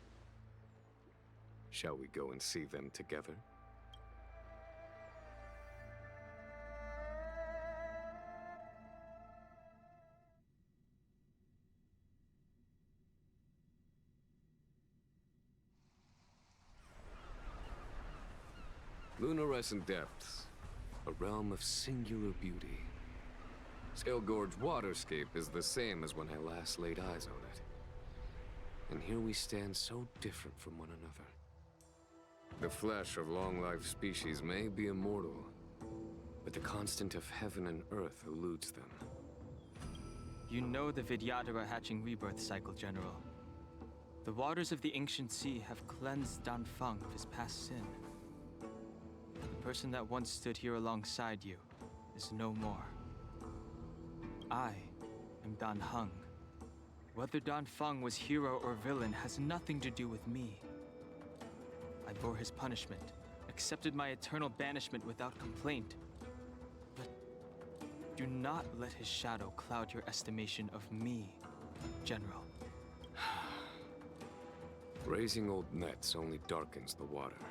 S2: Shall we go and see them together? Lunarescent Depths, a realm of singular beauty. Scale Gorge Waterscape is the same as when I last laid eyes on it. And here we stand so different from one another. The flesh of long-lived species may be immortal, but the constant of heaven and earth eludes them.
S22: You know the Vidyadhara hatching rebirth cycle, General. The waters of the ancient sea have cleansed Danfeng of his past sin. The person that once stood here alongside you is no more. I am Danheng. Whether Danfeng was hero or villain has nothing to do with me. I bore his punishment, accepted my eternal banishment without complaint. But do not let his shadow cloud your estimation of me, General.
S2: Raising old nets only darkens the water,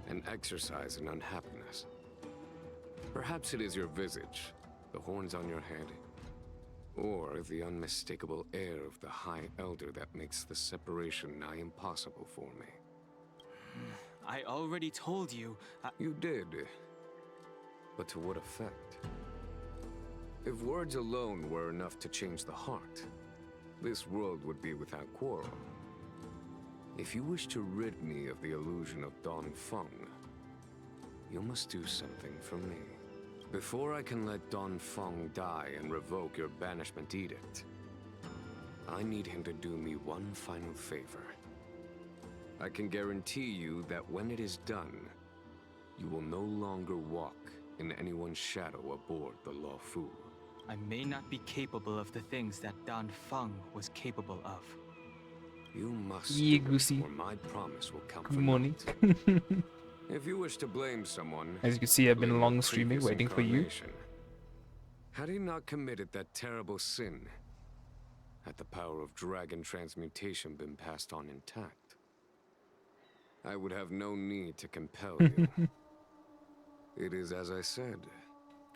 S2: an exercise in unhappiness. Perhaps it is your visage, the horns on your head, or the unmistakable air of the High Elder that makes the separation nigh impossible for me.
S22: I already told you.
S2: You did. But to what effect? If words alone were enough to change the heart, this world would be without quarrel. If you wish to rid me of the illusion of Don Feng, you must do something for me. Before I can let Don Feng die and revoke your banishment edict, I need him to do me one final favor. I can guarantee you that when it is done, you will no longer walk in anyone's shadow aboard the Luofu.
S22: I may not be capable of the things that Don Feng was capable of.
S2: You must
S1: Yeah,
S2: do it,
S1: Goosey.
S2: or my promise will come
S1: Good
S2: for
S1: morning.
S2: naught. If you wish to blame someone,
S1: As you can see, I've been
S2: blame
S1: long
S2: your
S1: streaming,
S2: previous
S1: waiting for you.
S2: incarnation. Had he not committed that terrible sin, had the power of dragon transmutation been passed on intact, I would have no need to compel you. It is as I said.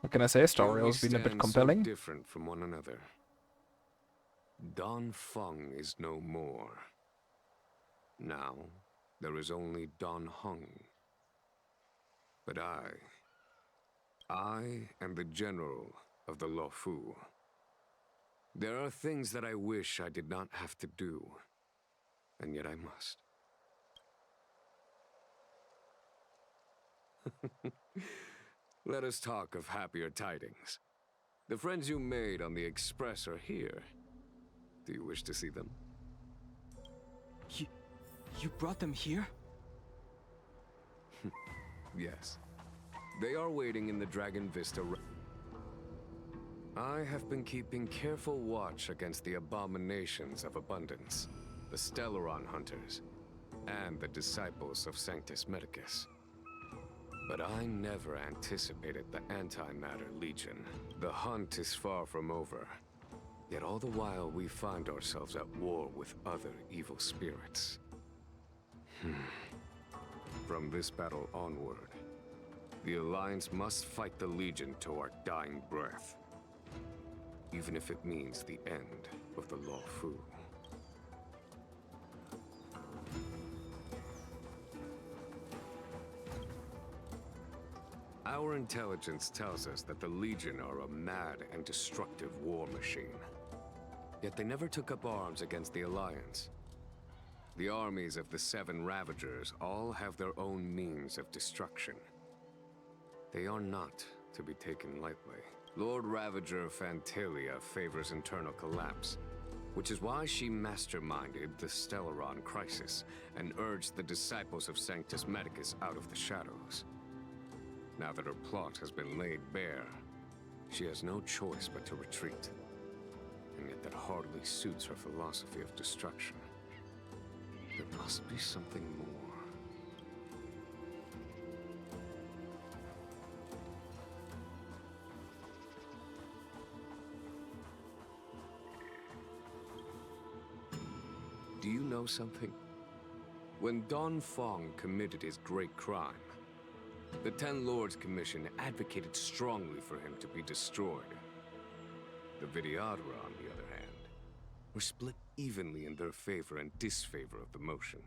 S1: What can I say? Star
S2: Here we
S1: Rail's been a bit
S2: stand so
S1: compelling.
S2: different from one another. Don Feng is no more. Now, there is only Don Hung. But I am the general of the Luofu. There are things that I wish I did not have to do, and yet I must. Let us talk of happier tidings. The friends you made on the Express are here. Do you wish to see them?
S22: You brought them here?
S2: Yes. They are waiting in the Dragon Vista. I have been keeping careful watch against the abominations of abundance, the Stellaron hunters, and the disciples of Sanctus Medicus. But I never anticipated the Antimatter Legion. The hunt is far from over. Yet all the while we find ourselves at war with other evil spirits. From this battle onward, the Alliance must fight the Legion to our dying breath. Even if it means the end of the Luofu. Our intelligence tells us that the Legion are a mad and destructive war machine. Yet they never took up arms against the Alliance. The armies of the Seven Ravagers all have their own means of destruction. They are not to be taken lightly. Lord Ravager Fantalia favors internal collapse, which is why she masterminded the Stellaron crisis and urged the disciples of Sanctus Medicus out of the shadows. Now that her plot has been laid bare, she has no choice but to retreat. And yet that hardly suits her philosophy of destruction. There must be something more. Do you know something? When Don Feng committed his great crime, the Ten Lords Commission advocated strongly for him to be destroyed. The Vidyadhara, on the other hand, were split evenly in their favor and disfavor of the motion.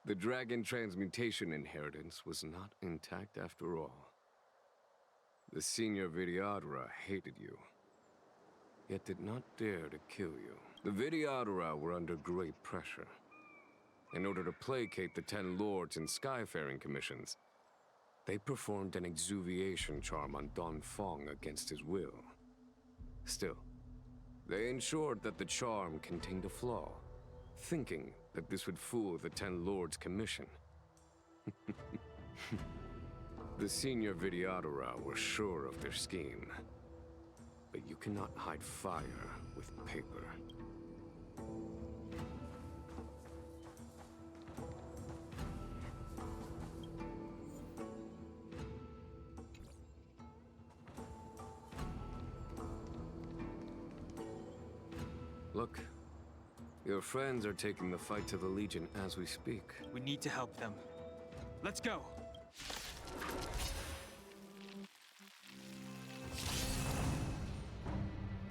S2: The dragon transmutation inheritance was not intact after all. The senior Vidyadhara hated you, yet did not dare to kill you. The Vidyadhara were under great pressure. In order to placate the Ten Lords and Skyfaring Commissions, they performed an exuviation charm on Don Feng against his will. Still, they ensured that the charm contained a flaw, thinking that this would fool the Ten Lords Commission. The senior Vidyadhara were sure of their scheme. But you cannot hide fire with paper. Look, your friends are taking the fight to the Legion as we speak.
S22: We need to help them. Let's go!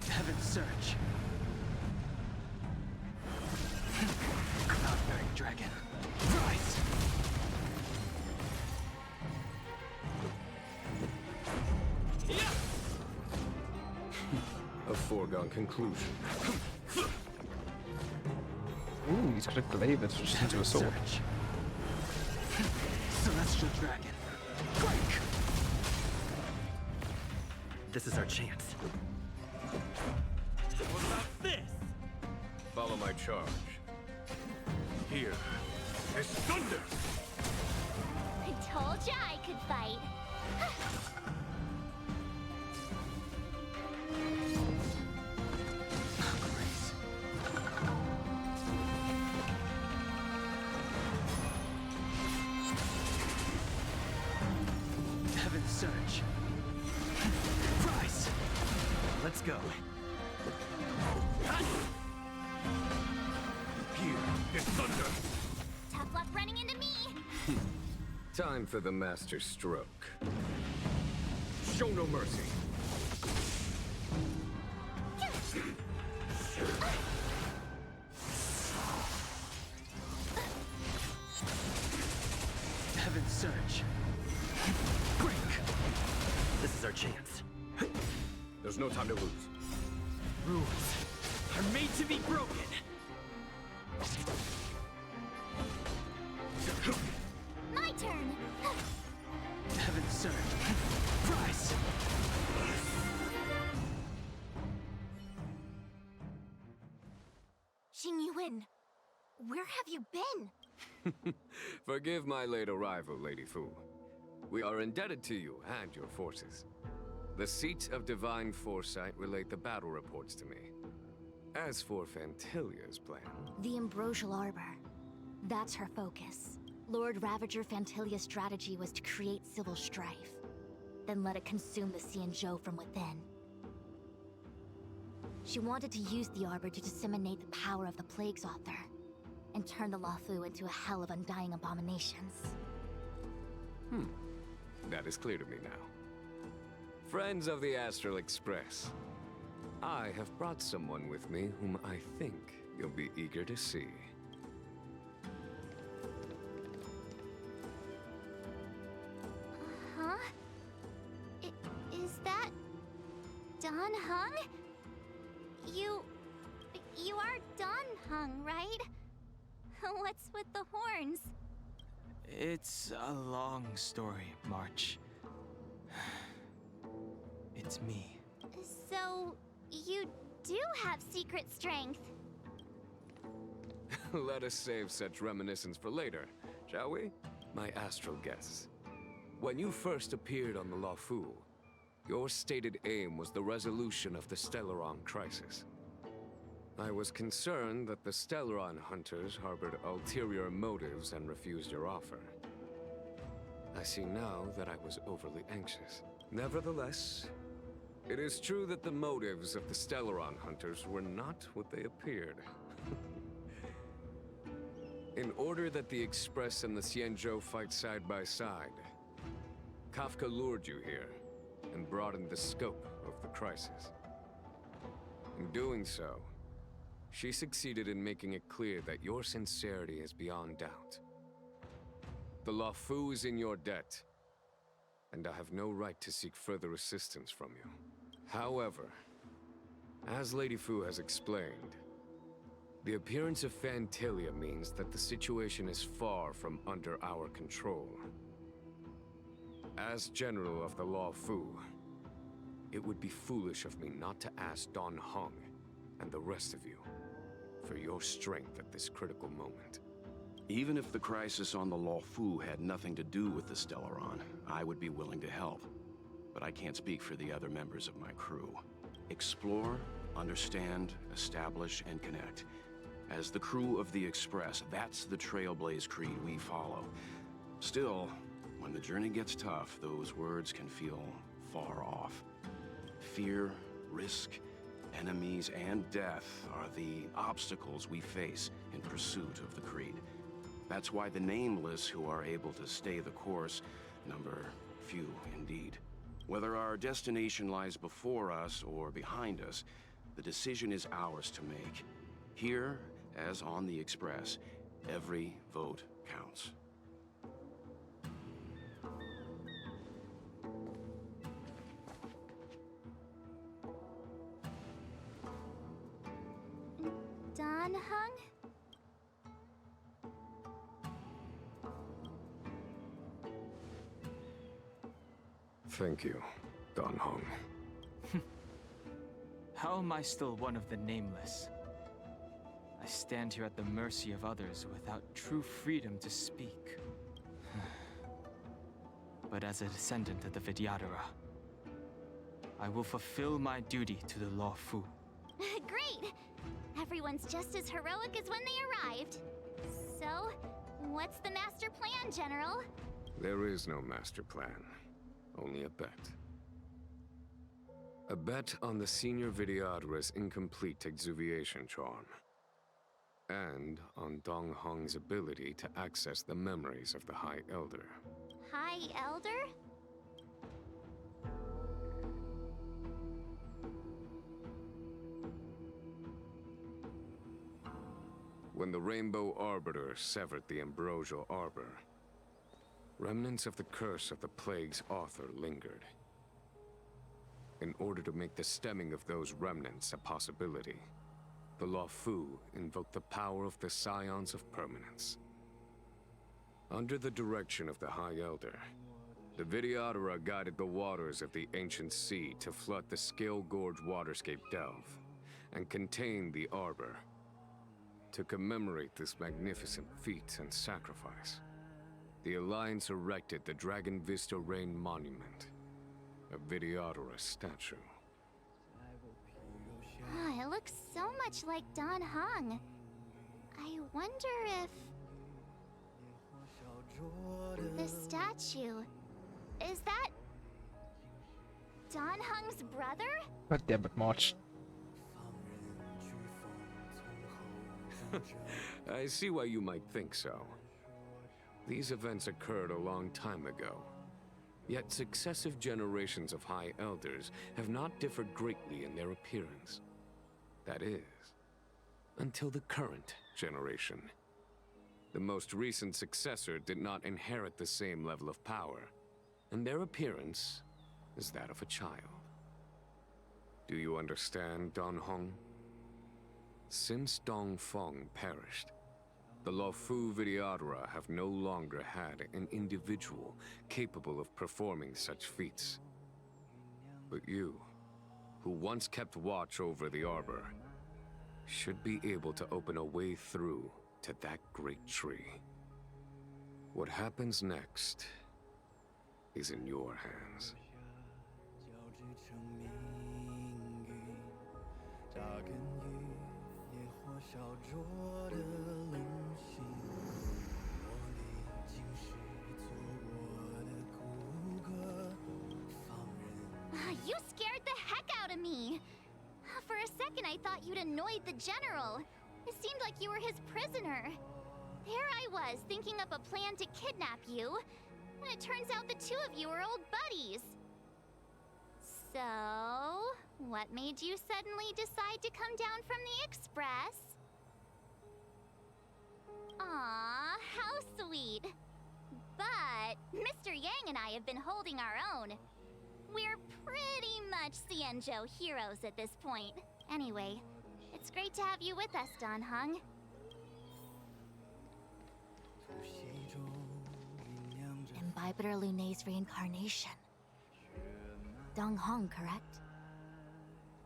S22: Heaven's Surge. Cloud-bearing dragon. Rise! Yeah!
S16: foregone conclusion.
S1: Ooh, he's got a glaive into a sword.
S22: Celestial Dragon. Break!
S11: This is our chance.
S16: What about this? Follow my charge. Here is thunder!
S10: I told ya I could fight.
S22: Heaven's Surge. Rise!
S11: Let's go.
S16: Here is thunder!
S10: Tough luck running into me.
S16: Time for the master stroke. Show no mercy.
S22: Heaven's Surge. Break!
S11: This is our chance.
S16: There's no time to lose.
S22: Rules are made to be broken.
S10: My turn.
S22: Heaven's Surge. Rise!
S4: Xingyuan, where have you been?
S16: Forgive my late arrival, Lady Fu. We are indebted to you and your forces. The Seat of Divine Foresight relate the battle reports to me. As for Fantilia's plan...
S7: The Ambrosial Arbor. That's her focus. Lord Ravager Fantilia's strategy was to create civil strife, then let it consume the Xianzhou from within. She wanted to use the Arbor to disseminate the power of the Plague's author, and turn the Luofu into a hell of undying abominations.
S16: That is clear to me now. Friends of the Astral Express, I have brought someone with me whom I think you'll be eager to see.
S10: Huh? Is that Don Hung? You are Don Hung, right? What's with the horns?
S22: It's a long story, March. It's me.
S10: So, you do have secret strength.
S16: Let us save such reminiscence for later, shall we? My astral guests. When you first appeared on the Luofu, your stated aim was the resolution of the Stellaron crisis. I was concerned that the Stellaron hunters harbored ulterior motives and refused your offer. I see now that I was overly anxious. Nevertheless, it is true that the motives of the Stellaron hunters were not what they appeared. In order that the Express and the Xianzhou fight side by side, Kafka lured you here and broadened the scope of the crisis. In doing so, she succeeded in making it clear that your sincerity is beyond doubt. The Luofu is in your debt, and I have no right to seek further assistance from you. However, as Lady Fu has explained, the appearance of Fantilia means that the situation is far from under our control. As General of the Luofu, it would be foolish of me not to ask Don Hung and the rest of you for your strength at this critical moment.
S12: Even if the crisis on the Luofu had nothing to do with the Stellaron, I would be willing to help. But I can't speak for the other members of my crew. Explore, understand, establish, and connect. As the crew of the Express, that's the Trailblaze creed we follow. Still, when the journey gets tough, those words can feel far off. Fear, risk, enemies, and death are the obstacles we face in pursuit of the creed. That's why the nameless who are able to stay the course number few indeed. Whether our destination lies before us or behind us, the decision is ours to make. Here, as on the Express, every vote counts.
S10: Don Hung?
S16: Thank you, Don Hong.
S22: How am I still one of the nameless? I stand here at the mercy of others without true freedom to speak. But as a descendant of the Vidyadhara, I will fulfill my duty to the Law Fu.
S10: Great! Everyone's just as heroic as when they arrived. So, what's the master plan, General?
S16: There is no master plan, only a bet. A bet on the Senior Vidyadhara's incomplete exuviation charm. And on Dong Hong's ability to access the memories of the High Elder.
S10: High Elder?
S16: When the Rainbow Arbiter severed the Ambrosial Arbor, remnants of the curse of the Plague's author lingered. In order to make the stemming of those remnants a possibility, the Law Fu invoked the power of the Scions of Permanence. Under the direction of the High Elder, the Vidyadhara guided the waters of the ancient sea to flood the Scale Gorge waterscape delve and contain the Arbor. To commemorate this magnificent feat and sacrifice, the Alliance erected the Dragon Vista Rain Monument, a Vidyadhara statue.
S10: It looks so much like Don Hong. I wonder if... the statue... is that... Don Hong's brother?
S1: God damn it, March.
S16: I see why you might think so. These events occurred a long time ago. Yet successive generations of High Elders have not differed greatly in their appearance. That is, until the current generation. The most recent successor did not inherit the same level of power, and their appearance is that of a child. Do you understand, Don Hong? Since Dong Feng perished, the Law Fu Vidyadhara have no longer had an individual capable of performing such feats. But you, who once kept watch over the Arbor, should be able to open a way through to that great tree. What happens next is in your hands.
S10: You scared the heck out of me! For a second I thought you'd annoyed the General. It seemed like you were his prisoner. There I was, thinking up a plan to kidnap you, and it turns out the two of you are old buddies. So, what made you suddenly decide to come down from the Express? Aw, how sweet. But Mr. Yang and I have been holding our own. We're pretty much Xianzhou heroes at this point. Anyway, it's great to have you with us, Don Hong.
S7: Imbibitor Lunay's reincarnation. Dong Hong, correct?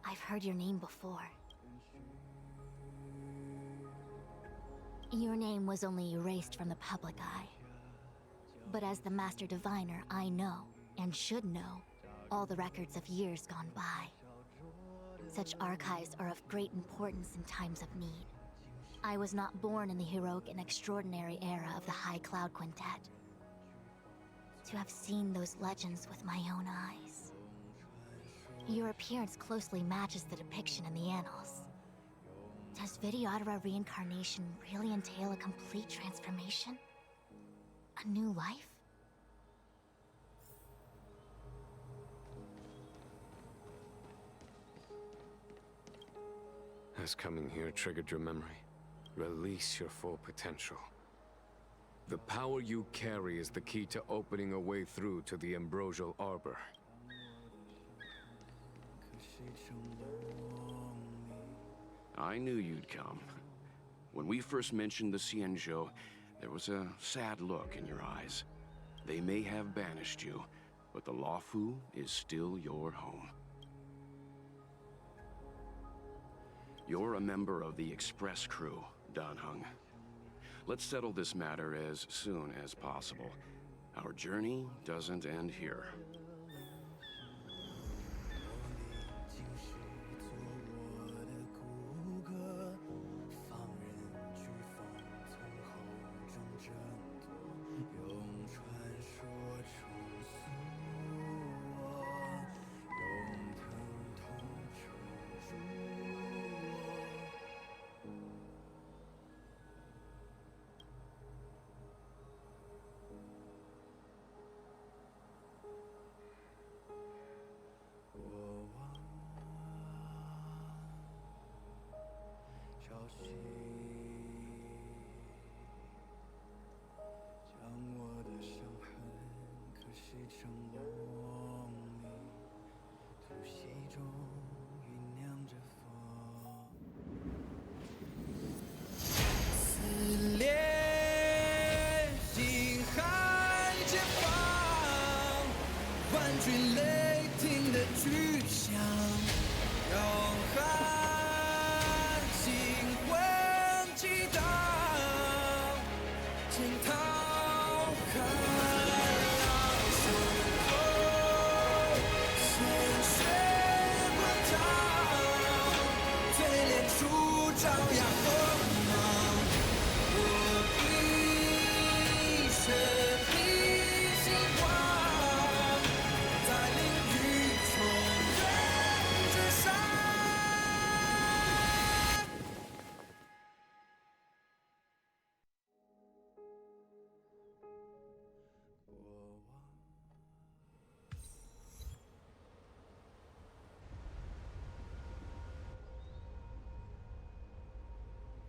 S7: I've heard your name before. Your name was only erased from the public eye. But as the Master Diviner, I know, and should know, all the records of years gone by. Such archives are of great importance in times of need. I was not born in the heroic and extraordinary era of the High Cloud Quintet. To have seen those legends with my own eyes. Your appearance closely matches the depiction in the annals. Does Vidyadhara reincarnation really entail a complete transformation? A new life?
S16: Has coming here triggered your memory? Release your full potential. The power you carry is the key to opening a way through to the Ambrosial Arbor.
S12: I knew you'd come. When we first mentioned the Xianzhou, there was a sad look in your eyes. They may have banished you, but the Luofu is still your home. You're a member of the Express crew, Dan Heng. Let's settle this matter as soon as possible. Our journey doesn't end here.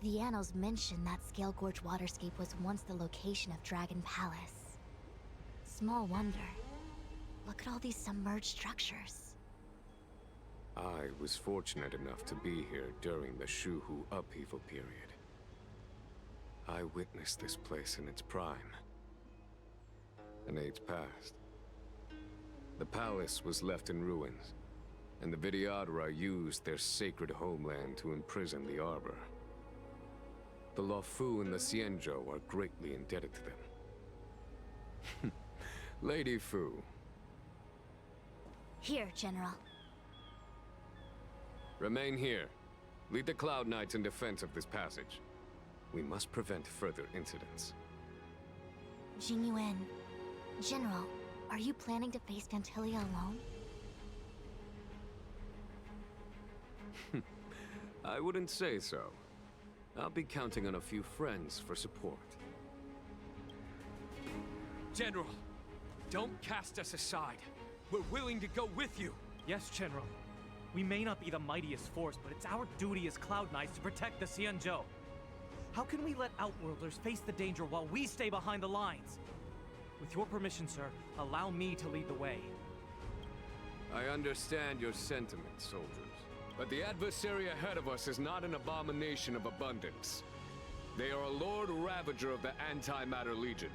S7: The annals mention that Scale Gorge waterscape was once the location of Dragon Palace. Small wonder. Look at all these submerged structures.
S16: I was fortunate enough to be here during the Shuhu upheaval period. I witnessed this place in its prime. An age passed. The palace was left in ruins, and the Vidyadhara used their sacred homeland to imprison the Arbor. The Luofu and the Xianzhou are greatly indebted to them. Lady Fu.
S7: Here, General.
S16: Remain here. Lead the Cloud Knights in defense of this passage. We must prevent further incidents.
S7: Jingyuan. General, are you planning to face Vantilia alone?
S16: I wouldn't say so. I'll be counting on a few friends for support.
S18: General, don't cast us aside. We're willing to go with you.
S19: Yes, General. We may not be the mightiest force, but it's our duty as Cloud Knights to protect the Xianzhou. How can we let Outworlders face the danger while we stay behind the lines? With your permission, sir, allow me to lead the way.
S16: I understand your sentiments, soldiers. But the adversary ahead of us is not an abomination of abundance. They are a Lord Ravager of the Antimatter Legion.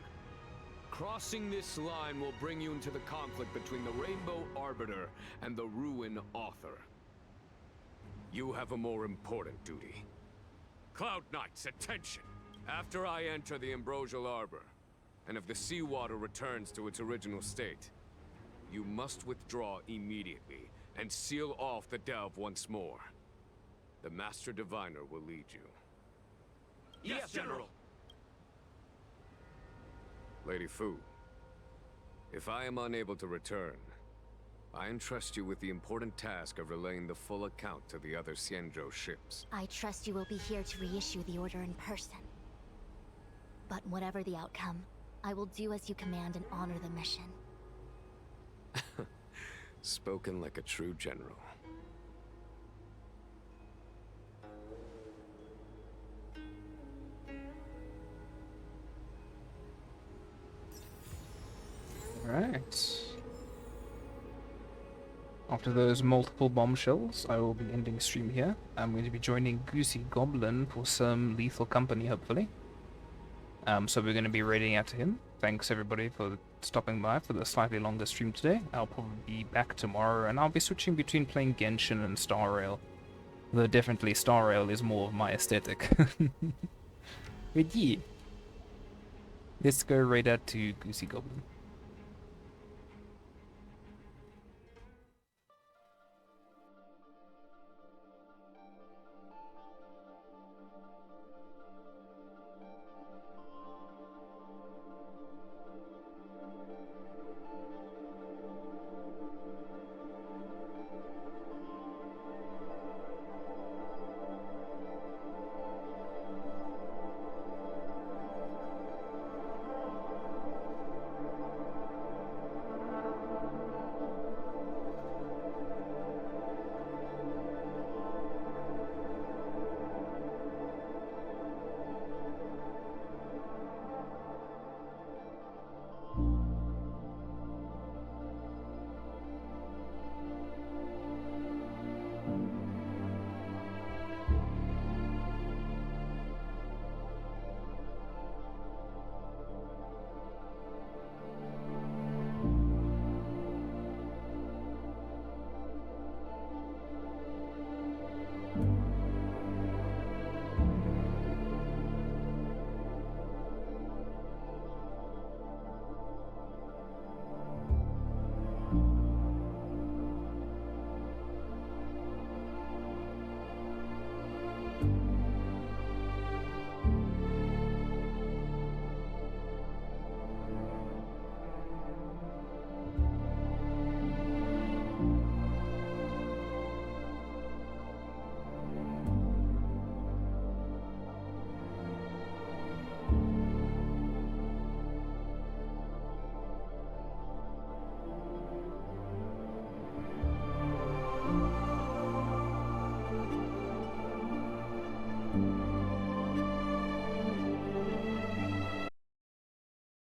S16: Crossing this line will bring you into the conflict between the Rainbow Arbiter and the Ruin Author. You have a more important duty. Cloud Knights, attention! After I enter the Ambrosial Arbor, and if the seawater returns to its original state, you must withdraw immediately and seal off the delve once more. The Master Diviner will lead you.
S18: Yes, General!
S16: Lady Fu, if I am unable to return, I entrust you with the important task of relaying the full account to the other Xianzhou ships.
S7: I trust you will be here to reissue the order in person. But whatever the outcome, I will do as you command and honor the mission.
S16: Spoken like a true general.
S1: Right. After those multiple bombshells, I will be ending stream here. I'm going to be joining Goosey Goblin for some lethal company, hopefully. So we're going to be raiding out to him. Thanks everybody for stopping by for the slightly longer stream today. I'll probably be back tomorrow, and I'll be switching between playing Genshin and Star Rail. Though definitely Star Rail is more of my aesthetic. But yeah. Let's go raid out to Goosey Goblin.